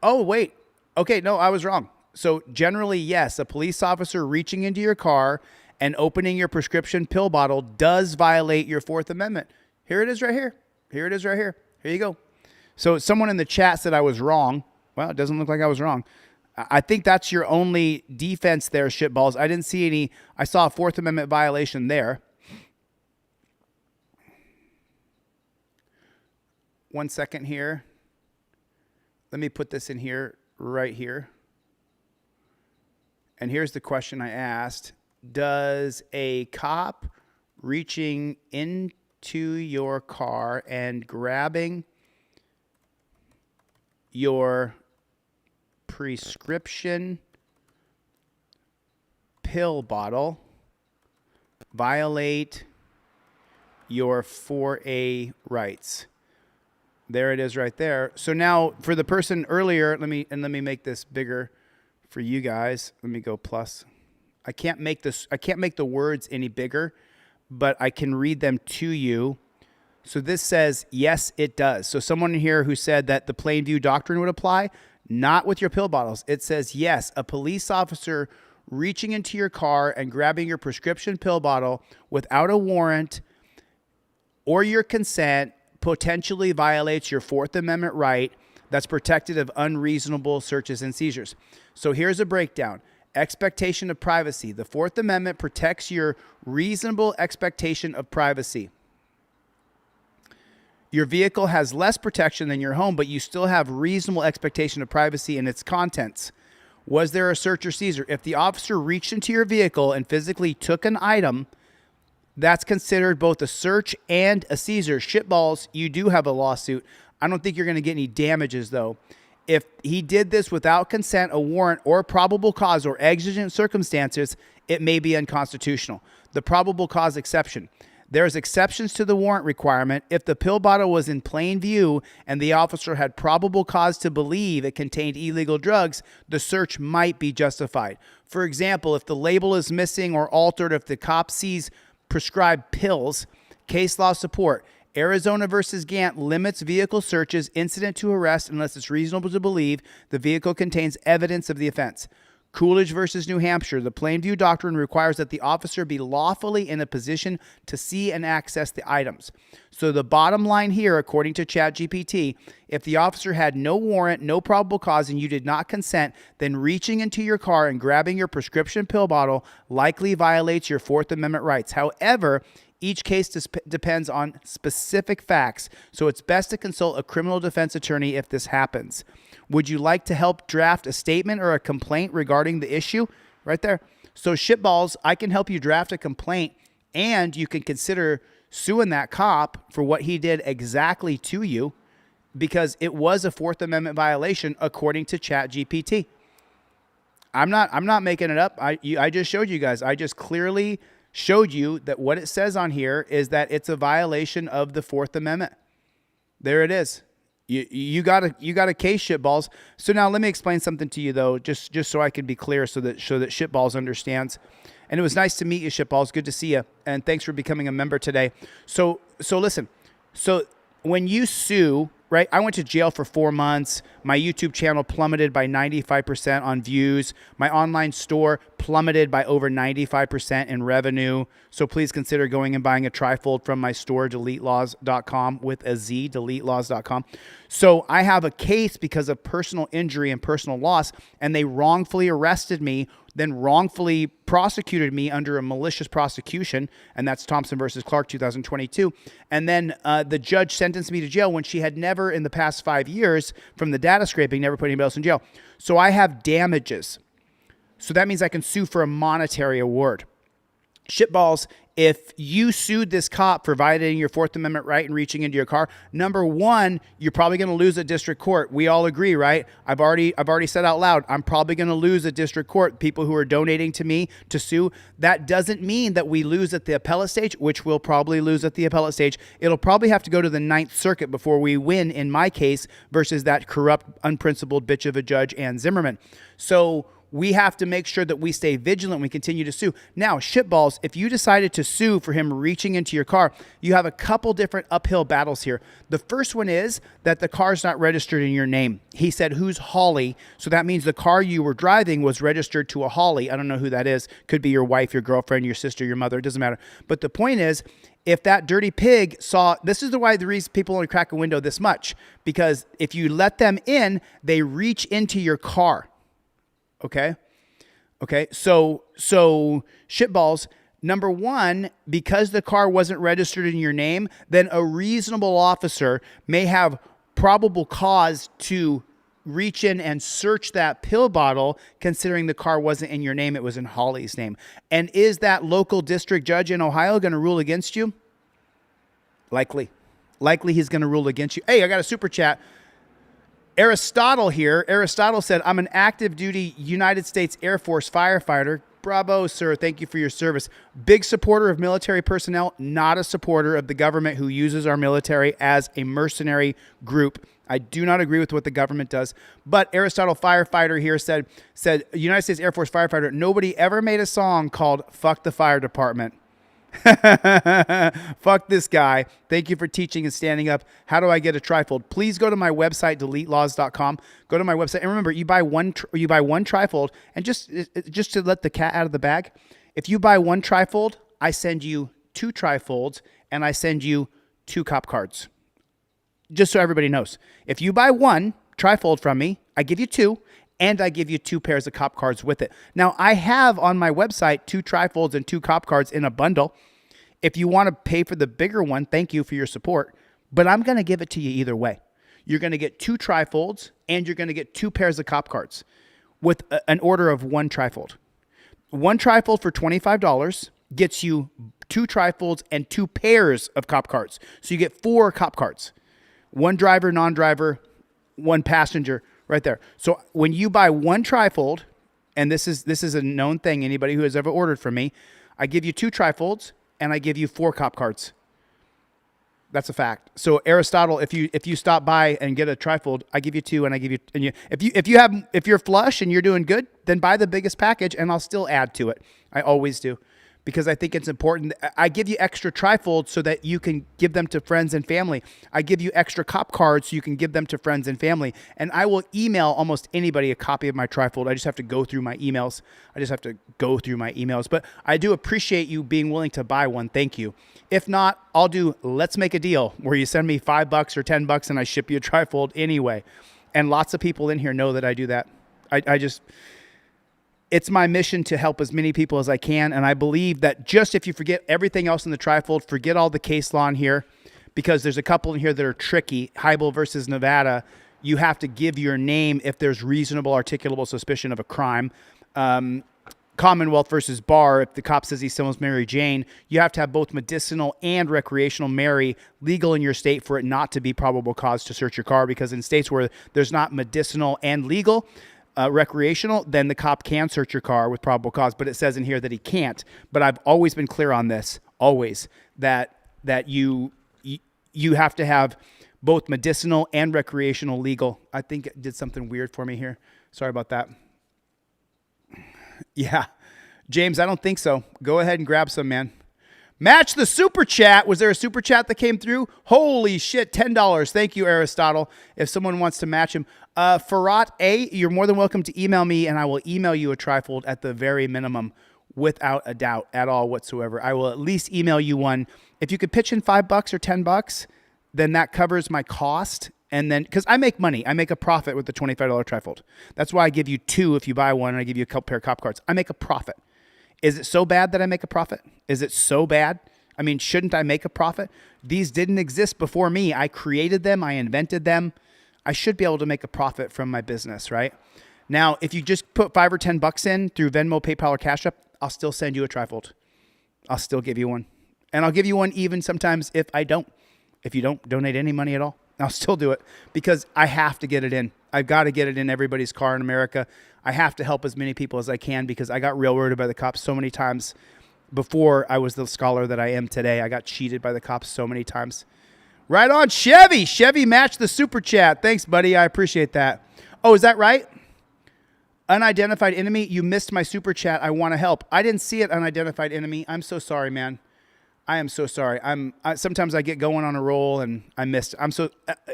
Oh, wait. Okay, no, I was wrong. So generally, yes, a police officer reaching into your car and opening your prescription pill bottle does violate your Fourth Amendment. Here it is right here. Here it is right here. Here you go. So someone in the chat said I was wrong. Well, it doesn't look like I was wrong. I think that's your only defense there, shitballs. I didn't see any. I saw a Fourth Amendment violation there. 1 second here. Let me put this in here, right here. And here's the question I asked. Does a cop reaching into your car and grabbing your prescription pill bottle violate your 4A rights? There it is right there. So now for the person earlier, let me make this bigger for you guys. Let me go plus. I can't make the words any bigger, but I can read them to you. So this says, yes, it does. So someone here who said that the plain view doctrine would apply, not with your pill bottles. It says, yes, a police officer reaching into your car and grabbing your prescription pill bottle without a warrant or your consent potentially violates your Fourth Amendment right that's protected of unreasonable searches and seizures. So here's a breakdown. Expectation of privacy. The Fourth Amendment protects your reasonable expectation of privacy. Your vehicle has less protection than your home, but you still have reasonable expectation of privacy in its contents. Was there a search or seizure? If the officer reached into your vehicle and physically took an item, that's considered both a search and a seizure. Shitballs, you do have a lawsuit. I don't think you're going to get any damages, though. If he did this without consent, a warrant, or probable cause or exigent circumstances, it may be unconstitutional. The probable cause exception. There's exceptions to the warrant requirement. If the pill bottle was in plain view and the officer had probable cause to believe it contained illegal drugs, the search might be justified. For example, if the label is missing or altered, if the cop sees prescribed pills, case law support. Arizona versus Gant limits vehicle searches incident to arrest unless it's reasonable to believe the vehicle contains evidence of the offense. Coolidge versus New Hampshire, the plain view doctrine requires that the officer be lawfully in a position to see and access the items. So the bottom line here, according to ChatGPT, if the officer had no warrant, no probable cause, and you did not consent, then reaching into your car and grabbing your prescription pill bottle likely violates your Fourth Amendment rights. However, each case depends on specific facts, so it's best to consult a criminal defense attorney if this happens. Would you like to help draft a statement or a complaint regarding the issue? Right there. So shitballs, I can help you draft a complaint, and you can consider suing that cop for what he did exactly to you, because it was a Fourth Amendment violation according to ChatGPT. I'm not making it up. I just showed you guys. I just clearly showed you that what it says on here is that it's a violation of the Fourth Amendment. There it is. You got a case, shitballs. So now let me explain something to you though, just so I can be clear, so that shitballs understands. And it was nice to meet you, shitballs. Good to see you, and thanks for becoming a member today. So listen. So when you sue, right? I went to jail for 4 months. My YouTube channel plummeted by 95% on views. My online store plummeted by over 95% in revenue. So please consider going and buying a trifold from my store, DeleteLawz.com, with a Z, DeleteLawz.com. So I have a case because of personal injury and personal loss, and they wrongfully arrested me, then wrongfully prosecuted me under a malicious prosecution, and that's Thompson versus Clark, 2022. And then the judge sentenced me to jail when she had never in the past 5 years from the data scraping, never put anybody else in jail. So I have damages. So that means I can sue for a monetary award. Shitballs, if you sued this cop for violating your Fourth Amendment right and reaching into your car, number one, you're probably going to lose at district court. We all agree, right? I've already said out loud, I'm probably going to lose at district court. People who are donating to me to sue, that doesn't mean that we lose at the appellate stage, which we'll probably lose at the appellate stage. It'll probably have to go to the Ninth Circuit before we win in my case versus that corrupt, unprincipled bitch of a judge, Ann Zimmerman. So we have to make sure that we stay vigilant. We continue to sue. Now, shitballs, if you decided to sue for him reaching into your car, you have a couple different uphill battles here. The first one is that the car's not registered in your name. He said, who's Holly? So that means the car you were driving was registered to a Holly. I don't know who that is. Could be your wife, your girlfriend, your sister, your mother. It doesn't matter. But the point is, if that dirty pig saw, this is the reason people only crack a window this much, because if you let them in, they reach into your car. Okay. So shitballs, number one, because the car wasn't registered in your name, then a reasonable officer may have probable cause to reach in and search that pill bottle, considering the car wasn't in your name. It was in Holly's name. And is that local district judge in Ohio going to rule against you? Likely he's going to rule against you. Hey, I got a super chat. Aristotle here. Aristotle said, I'm an active duty United States Air Force firefighter. Bravo, sir. Thank you for your service. Big supporter of military personnel, not a supporter of the government who uses our military as a mercenary group. I do not agree with what the government does. But Aristotle firefighter here said United States Air Force firefighter, nobody ever made a song called Fuck the Fire Department. Fuck this guy. Thank you for teaching and standing up. How do I get a trifold? Please go to my website, DeleteLawz.com. Go to my website. And remember, you buy one trifold, and just to let the cat out of the bag, if you buy one trifold, I send you 2 trifolds, and I send you 2 cop cards. Just so everybody knows. If you buy one trifold from me, I give you 2, and I give you 2 pairs of cop cards with it. Now, I have on my website 2 trifolds and 2 cop cards in a bundle. If you want to pay for the bigger one, thank you for your support. But I'm going to give it to you either way. You're going to get 2 trifolds, and you're going to get 2 pairs of cop cards with an order of 1 trifold. 1 trifold for $25 gets you 2 trifolds and 2 pairs of cop cards. So you get 4 cop cards. 1 driver, non-driver, 1 passenger, right there. So when you buy 1 trifold, and this is a known thing, anybody who has ever ordered from me, I give you 2 trifolds and I give you 4 cop cards. That's a fact. So Aristotle, if you stop by and get a trifold, I give you 2 and I give you, and you, if you're flush and you're doing good, then buy the biggest package and I'll still add to it. I always do. Because I think it's important. I give you extra trifolds so that you can give them to friends and family. I give you extra cop cards so you can give them to friends and family. And I will email almost anybody a copy of my trifold. I just have to go through my emails. But I do appreciate you being willing to buy one. Thank you. If not, I'll do let's make a deal where you send me $5 or $10 and I ship you a trifold anyway. And lots of people in here know that I do that. It's my mission to help as many people as I can, and I believe that just if you forget everything else in the trifold, forget all the case law in here, because there's a couple in here that are tricky. Heibel versus Nevada, you have to give your name if there's reasonable articulable suspicion of a crime. Commonwealth versus Barr, if the cop says he smells Mary Jane, you have to have both medicinal and recreational Mary legal in your state for it not to be probable cause to search your car, because in states where there's not medicinal and legal, recreational, then the cop can search your car with probable cause. But it says in here that he can't. But I've always been clear on this, always, that you have to have both medicinal and recreational legal. I think it did something weird for me here. Sorry about that. Yeah. James, I don't think so. Go ahead and grab some, man. Match the super chat. Was there a super chat that came through? Holy shit, $10. Thank you, Aristotle. If someone wants to match him. Farhat A, you're more than welcome to email me, and I will email you a trifold at the very minimum, without a doubt at all whatsoever. I will at least email you one. If you could pitch in $5 or $10, then that covers my cost. And then, because I make money, I make a profit with the $25 trifold. That's why I give you 2 if you buy one, and I give you a pair of cop cards. I make a profit. Is it so bad that I make a profit? Is it so bad? I mean, shouldn't I make a profit? These didn't exist before me. I created them. I invented them. I should be able to make a profit from my business, right? Now, if you just put $5 or $10 in through Venmo, PayPal, or Cash App, I'll still send you a trifold. I'll still give you one. And I'll give you one even sometimes if I don't. If you don't donate any money at all, I'll still do it because I have to get it in. I've got to get it in everybody's car in America. I have to help as many people as I can because I got railroaded by the cops so many times before I was the scholar that I am today. I got cheated by the cops so many times. Right on, Chevy. Chevy matched the super chat. Thanks, buddy. I appreciate that. Oh, is that right? Unidentified enemy. You missed my super chat. I want to help. I didn't see it, unidentified enemy. I'm so sorry, man. I am so sorry. Sometimes I get going on a roll and I missed.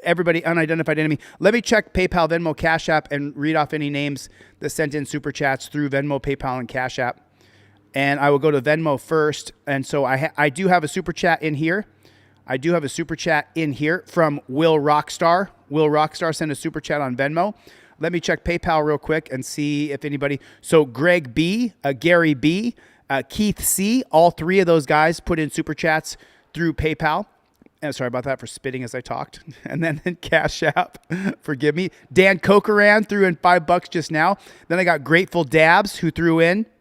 Everybody, unidentified enemy. Let me check PayPal, Venmo, Cash App, and read off any names that sent in super chats through Venmo, PayPal, and Cash App. And I will go to Venmo first. And so I do have a super chat in here. From Will Rockstar. Will Rockstar sent a super chat on Venmo. Let me check PayPal real quick and see if anybody. So Greg B, Gary B, Keith C, all 3 of those guys put in super chats through PayPal. And sorry about that for spitting as I talked. And then Cash App, forgive me. Dan Cocheran threw in $5 just now. Then I got Grateful Dabs who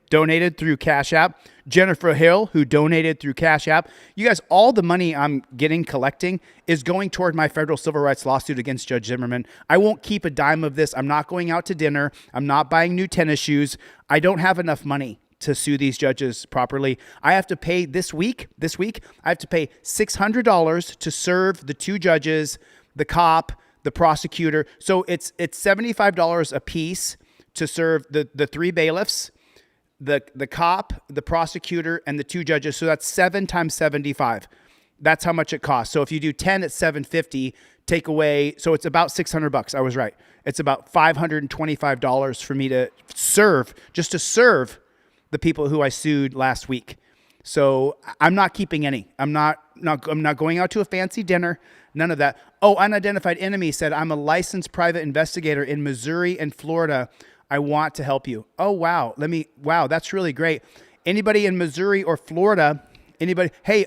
donated through Cash App. Jennifer Hill who donated through Cash App. You guys, all the money I'm collecting is going toward my federal civil rights lawsuit against Judge Zimmerman. I won't keep a dime of this. I'm not going out to dinner. I'm not buying new tennis shoes. I don't have enough money to sue these judges properly. I have to pay this week, I have to pay $600 to serve the 2 judges, the cop, the prosecutor. So it's $75 a piece to serve the 3 bailiffs, the cop, the prosecutor, and the 2 judges. So that's 7 times 75. That's how much it costs. So if you do 10 at $750, take away, so it's about $600. I was right. It's about $525 for me to serve, just to serve the people who I sued last week. So I'm not keeping any. I'm not going out to a fancy dinner. None of that. Oh, unidentified enemy said, I'm a licensed private investigator in Missouri and Florida. I want to help you. Oh, wow. Wow, that's really great. Anybody in Missouri or Florida, anybody? Hey,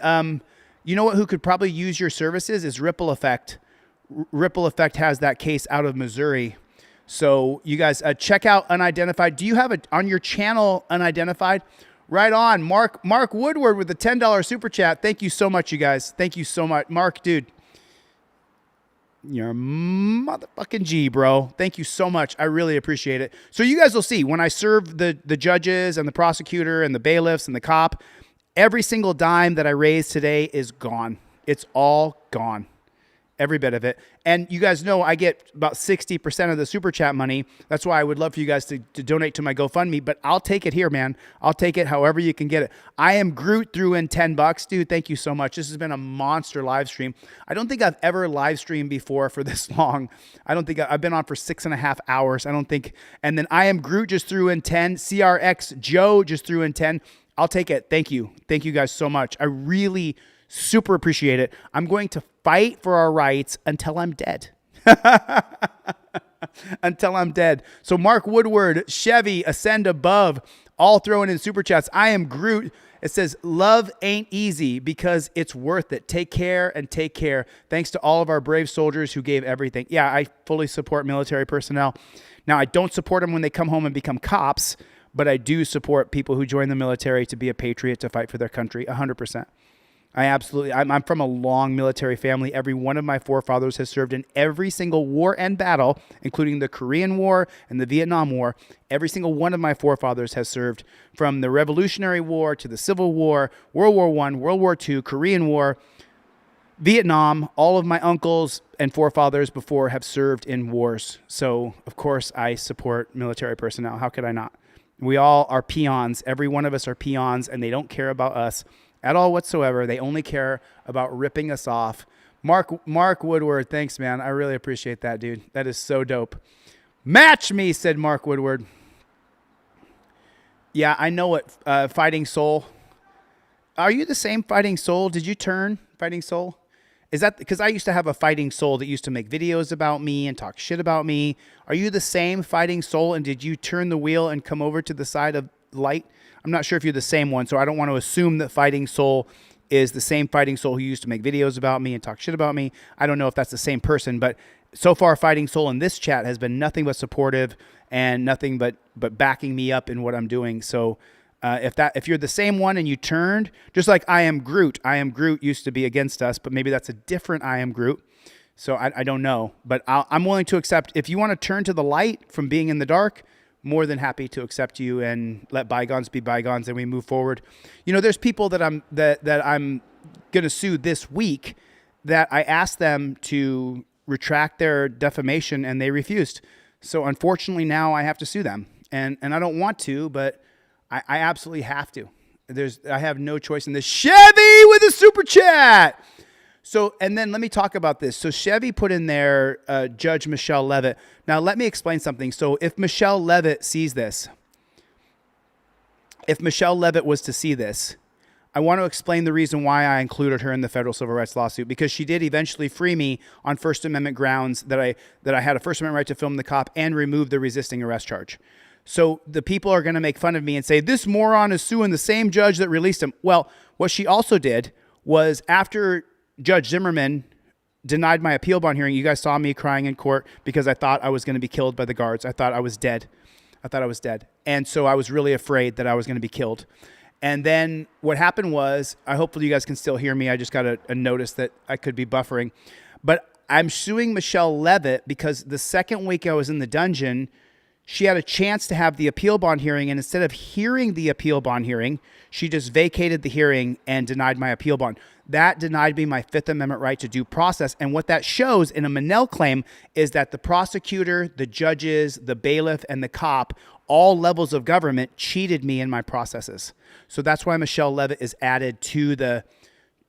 you know what, who could probably use your services is Ripple Effect. Ripple Effect has that case out of Missouri. So you guys check out Unidentified. Do you have it on your channel, Unidentified? Right on. Mark Woodward with the $10 super chat. Thank you so much, you guys. Thank you so much. Mark, dude, you're a motherfucking G, bro. Thank you so much. I really appreciate it. So you guys will see when I serve the judges and the prosecutor and the bailiffs and the cop, every single dime that I raised today is gone. It's all gone. Every bit of it. And you guys know I get about 60% of the super chat money. That's why I would love for you guys to donate to my GoFundMe, but I'll take it here, man. I'll take it however you can get it. I am Groot threw in $10. Dude, thank you so much. This has been a monster live stream. I don't think I've ever live streamed before for this long. I don't think I've been on for 6.5 hours. I don't think. And then I am Groot just threw in 10. CRX Joe just threw in 10. I'll take it. Thank you. Thank you guys so much. I really super appreciate it. I'm going to fight for our rights until I'm dead. Until I'm dead. So Mark Woodward, Chevy, Ascend Above, all throwing in super chats. I am Groot. It says, love ain't easy because it's worth it. Take care and take care. Thanks to all of our brave soldiers who gave everything. Yeah, I fully support military personnel. Now, I don't support them when they come home and become cops, but I do support people who join the military to be a patriot, to fight for their country, 100%. I'm from a long military family. Every one of my forefathers has served in every single war and battle, including the Korean War and the Vietnam War. Every single one of my forefathers has served, from the Revolutionary War to the Civil War, World War I, World War II, Korean War, Vietnam. All of my uncles and forefathers before have served in wars. So, of course, I support military personnel. How could I not? We all are peons. Every one of us are peons, and they don't care about us at all whatsoever. They only care about ripping us off. Mark Woodward, thanks, man. I really appreciate that, dude. That is so dope. Match me, said Mark Woodward. Yeah, I know it. Fighting Soul. Are you the same Fighting Soul? Did you turn Fighting Soul? Is that because I used to have a Fighting Soul that used to make videos about me and talk shit about me? Are you the same Fighting Soul, and did you turn the wheel and come over to the side of light? I'm not sure if you're the same one, so I don't want to assume that Fighting Soul is the same Fighting Soul who used to make videos about me and talk shit about me. I don't know if that's the same person, but so far Fighting Soul in this chat has been nothing but supportive and nothing but backing me up in what I'm doing. So if you're the same one and you turned, just like I Am Groot used to be against us, but maybe that's a different I Am Groot. So I don't know, but I'm willing to accept. If you want to turn to the light from being in the dark, more than happy to accept you and let bygones be bygones, and we move forward. You know, there's people that I'm going to sue this week that I asked them to retract their defamation and they refused. So unfortunately now I have to sue them, and I don't want to, but I absolutely have to. I have no choice in this. Chevy with a super chat. So, and then let me talk about this. So Chevy put in there Judge Michelle Levitt. Now, let me explain something. So if Michelle Levitt sees this, if Michelle Levitt was to see this, I want to explain the reason why I included her in the federal civil rights lawsuit, because she did eventually free me on First Amendment grounds that I had a First Amendment right to film the cop and remove the resisting arrest charge. So the people are going to make fun of me and say, this moron is suing the same judge that released him. Well, what she also did was, after Judge Zimmerman denied my appeal bond hearing, you guys saw me crying in court because I thought I was going to be killed by the guards. I thought I was dead. And so I was really afraid that I was going to be killed. And then what happened was, hopefully you guys can still hear me. I just got a notice that I could be buffering. But I'm suing Michelle Levitt because the second week I was in the dungeon, She had a chance to have the appeal bond hearing, and instead of hearing the appeal bond hearing, she just vacated the hearing and denied my appeal bond. That denied me my Fifth Amendment right to due process. And what that shows in a Monell claim is that the prosecutor, the judges, the bailiff, and the cop, all levels of government, cheated me in my processes. So that's why Michelle Levitt is added to the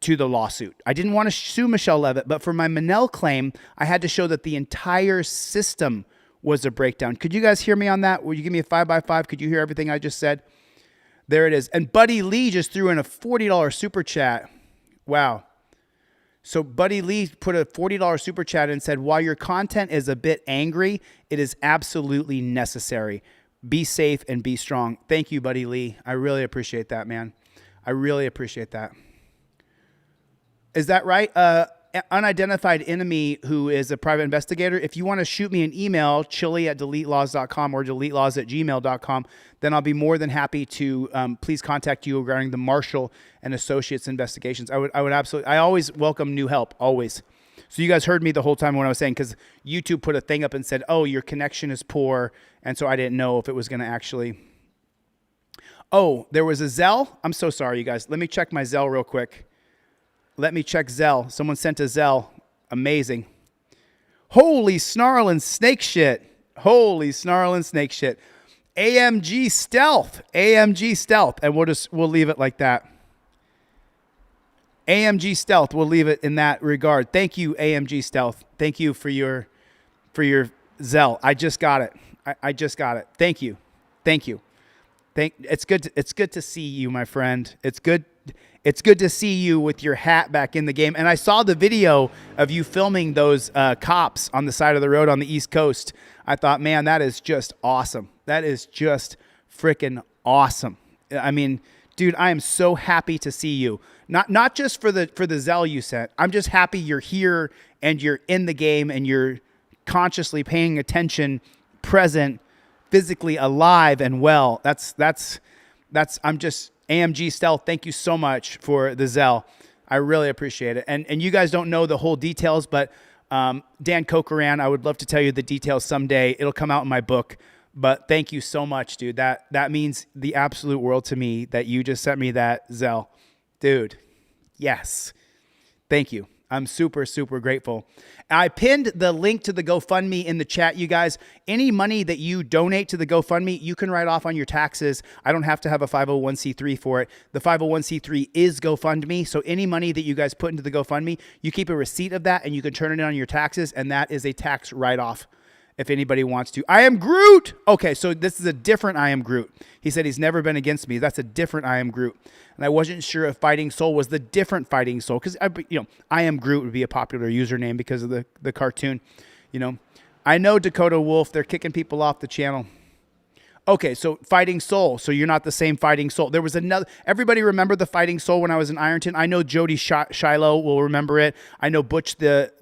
lawsuit. I didn't want to sue Michelle Levitt, but for my Monell claim, I had to show that the entire system was a breakdown. Could you guys hear me on that? Will you give me a 5x5? Could you hear everything I just said? There it is. And Buddy Lee just threw in a $40 super chat. Wow. So Buddy Lee put a $40 super chat and said, while your content is a bit angry, it is absolutely necessary. Be safe and be strong. Thank you, Buddy Lee. I really appreciate that, man. I really appreciate that. Is that right? Unidentified enemy who is a private investigator. If you want to shoot me an email, chille@deletelawz.com or deletelawz@gmail.com, then I'll be more than happy to please contact you regarding the Marshall and Associates investigations. I would absolutely, I always welcome new help, always. So you guys heard me the whole time when I was saying, because YouTube put a thing up and said, oh, your connection is poor. And so I didn't know if it was going to actually. Oh, there was a Zelle. I'm so sorry, you guys. Let me check my Zelle real quick. Let me check Zelle. Someone sent a Zelle. Amazing. Holy snarling snake shit. Holy snarling snake shit. AMG Stealth. AMG Stealth. And we'll leave it like that. AMG Stealth. We'll leave it in that regard. Thank you, AMG Stealth. Thank you for your Zelle. I just got it. I just got it. Thank you. Thank you. It's good to see you, my friend. It's good to see you with your hat back in the game. And I saw the video of you filming those cops on the side of the road on the East Coast. I thought, man, that is just awesome. That is just freaking awesome. I mean, dude, I am so happy to see you. Not just for the Zelle you sent. I'm just happy you're here and you're in the game and you're consciously paying attention, present, physically alive and well. I'm just AMG Stealth. Thank you so much for the Zelle. I really appreciate it. And you guys don't know the whole details, but Dan Kokoran, I would love to tell you the details someday. It'll come out in my book. But thank you so much, dude. That means the absolute world to me that you just sent me that Zelle. Dude, yes. Thank you. I'm super, super grateful. I pinned the link to the GoFundMe in the chat, you guys. Any money that you donate to the GoFundMe, you can write off on your taxes. I don't have to have a 501c3 for it. The 501c3 is GoFundMe, so any money that you guys put into the GoFundMe, you keep a receipt of that and you can turn it in on your taxes, and that is a tax write-off if anybody wants to. I am Groot! Okay, so this is a different I am Groot. He said he's never been against me. That's a different I am Groot. And I wasn't sure if Fighting Soul was the different Fighting Soul, because I am Groot would be a popular username because of the cartoon. I know Dakota Wolf. They're kicking people off the channel. Okay, so Fighting Soul. So you're not the same Fighting Soul. There was another. Everybody remember the Fighting Soul when I was in Ironton? I know Jody Shiloh will remember it. I know Butch the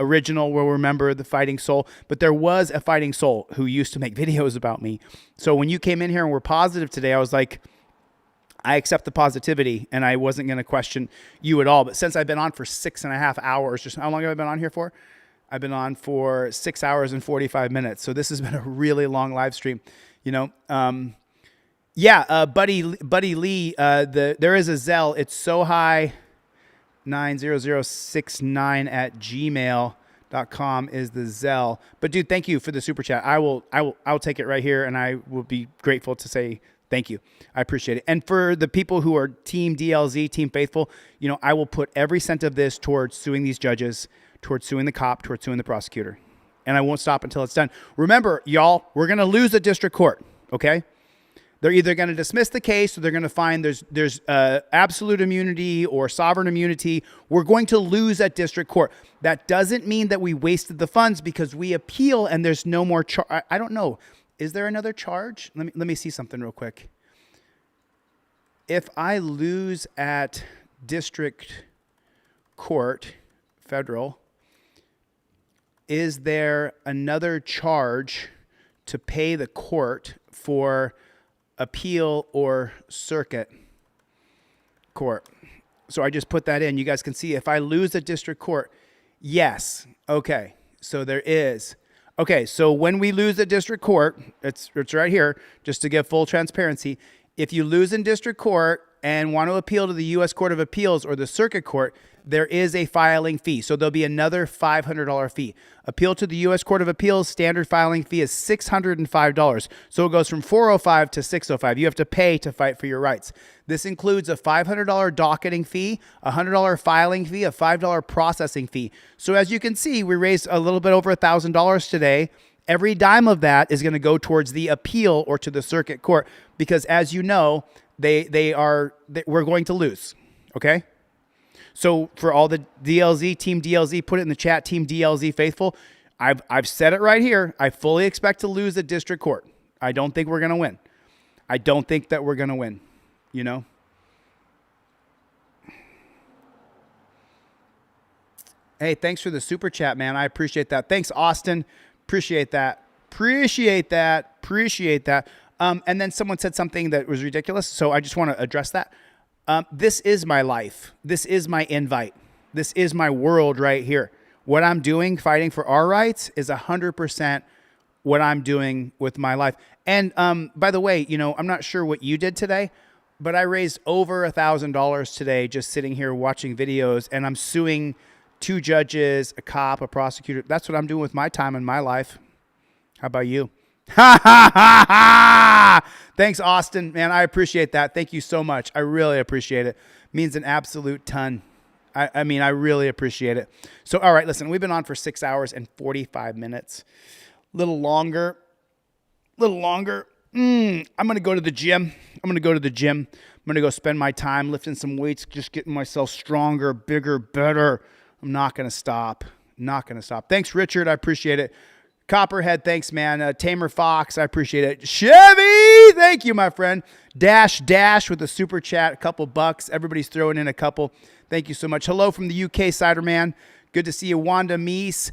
original will remember the Fighting Soul. But there was a Fighting Soul who used to make videos about me. So when you came in here and were positive today, I was like, I accept the positivity, and I wasn't going to question you at all. But since I've been on for 6.5 hours, just how long have I been on here for? I've been on for 6 hours and 45 minutes. So this has been a really long live stream. Buddy Lee, there is a Zelle. It's so high 90069 at gmail.com is the Zelle. But dude, thank you for the super chat. I'll take it right here, and I will be grateful to say thank you. I appreciate it. And for the people who are Team DLZ, Team Faithful, I will put every cent of this towards suing these judges, towards suing the cop, towards suing the prosecutor. And I won't stop until it's done. Remember, y'all, we're going to lose at district court, okay? They're either going to dismiss the case or they're going to find there's absolute immunity or sovereign immunity. We're going to lose at district court. That doesn't mean that we wasted the funds because we appeal and there's no more charge. I don't know. Is there another charge? Let me see something real quick. If I lose at district court, federal, is there another charge to pay the court for appeal or circuit court? So I just put that in. You guys can see if I lose at district court, yes. Okay, so there is. Okay, so when we lose at district court, it's right here, just to give full transparency. If you lose in district court and want to appeal to the U.S. Court of Appeals or the circuit court, there is a filing fee. So there'll be another $500 fee. Appeal to the U.S. Court of Appeals, standard filing fee is $605. So it goes from $405 to $605. You have to pay to fight for your rights. This includes a $500 docketing fee, a $100 filing fee, a $5 processing fee. So as you can see, we raised a little bit over $1,000 today. Every dime of that is going to go towards the appeal or to the circuit court because, as you know, we're going to lose. Okay. So for all the DLZ, Team DLZ, put it in the chat, Team DLZ faithful. I've said it right here. I fully expect to lose at district court. I don't think we're going to win. I don't think that we're going to win, you know? Hey, thanks for the super chat, man. I appreciate that. Thanks, Austin. Appreciate that. Appreciate that. Appreciate that. And then someone said something that was ridiculous, so I just want to address that. This is my life. This is my invite. This is my world right here. What I'm doing, fighting for our rights, is 100% what I'm doing with my life. And by the way, you know, I'm not sure what you did today, but I raised over $1,000 today just sitting here watching videos, and I'm suing 2 judges, a cop, a prosecutor. That's what I'm doing with my time in my life. How about you? Ha ha ha ha! Thanks, Austin. Man, I appreciate that. Thank you so much. I really appreciate it. Means an absolute ton. I mean, I really appreciate it. So, all right, listen, we've been on for 6 hours and 45 minutes. A little longer. I'm going to go to the gym. I'm going to go spend my time lifting some weights, just getting myself stronger, bigger, better. I'm not going to stop. Thanks, Richard. I appreciate it. Copperhead, thanks, man. Tamer Fox, I appreciate it. Chevy, thank you, my friend. Dash with a super chat, a couple bucks. Everybody's throwing in a couple. Thank you so much. Hello from the UK, Ciderman. Good to see you. Wanda Meese.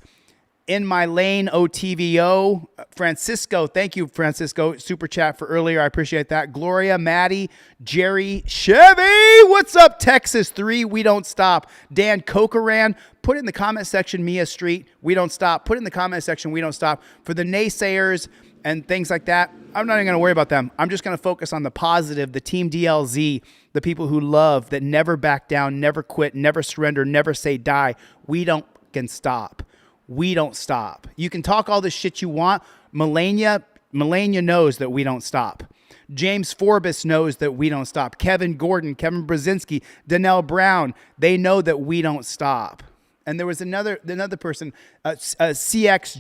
In my lane, OTVO. Francisco, thank you, Francisco. Super chat for earlier. I appreciate that. Gloria, Maddie, Jerry, Chevy. What's up, Texas 3? We don't stop. Dan Cocaran, put it in the comment section. Mia Street, we don't stop. Put it in the comment section. We don't stop. For the naysayers and things like that, I'm not even going to worry about them. I'm just going to focus on the positive, the Team DLZ, the people who love, that never back down, never quit, never surrender, never say die. We don't can stop. We don't stop. You can talk all this shit you want. Melania knows that we don't stop. James Forbes knows that we don't stop. Kevin Gordon, Kevin Brzezinski, Danelle Brown, they know that we don't stop. And there was another person, CX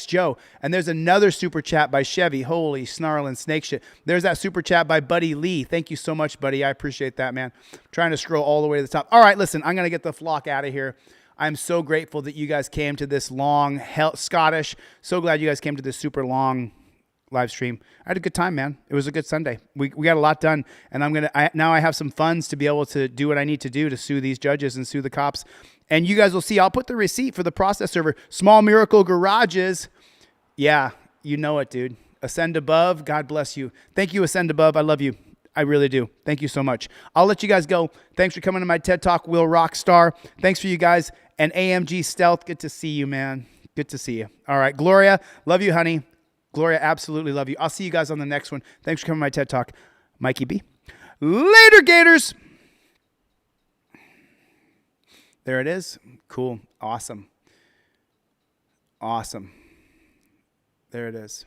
Joe. And there's another super chat by Chevy. Holy snarling snake shit. There's that super chat by Buddy Lee. Thank you so much, buddy. I appreciate that, man. Trying to scroll all the way to the top. All right, listen, I'm going to get the flock out of here. I'm so grateful that you guys came to this long, Scottish. So glad you guys came to this super long live stream. I had a good time, man. It was a good Sunday. We got a lot done, and now I have some funds to be able to do what I need to do to sue these judges and sue the cops. And you guys will see, I'll put the receipt for the process server. Small Miracle Garages. Yeah, you know it, dude. Ascend Above. God bless you. Thank you, Ascend Above. I love you. I really do. Thank you so much. I'll let you guys go. Thanks for coming to my TED Talk, Will Rockstar. Thanks for you guys. And AMG Stealth, good to see you, man. Good to see you. All right, Gloria, love you, honey. Gloria, absolutely love you. I'll see you guys on the next one. Thanks for coming to my TED Talk. Mikey B. Later, Gators. There it is. Cool. Awesome. There it is.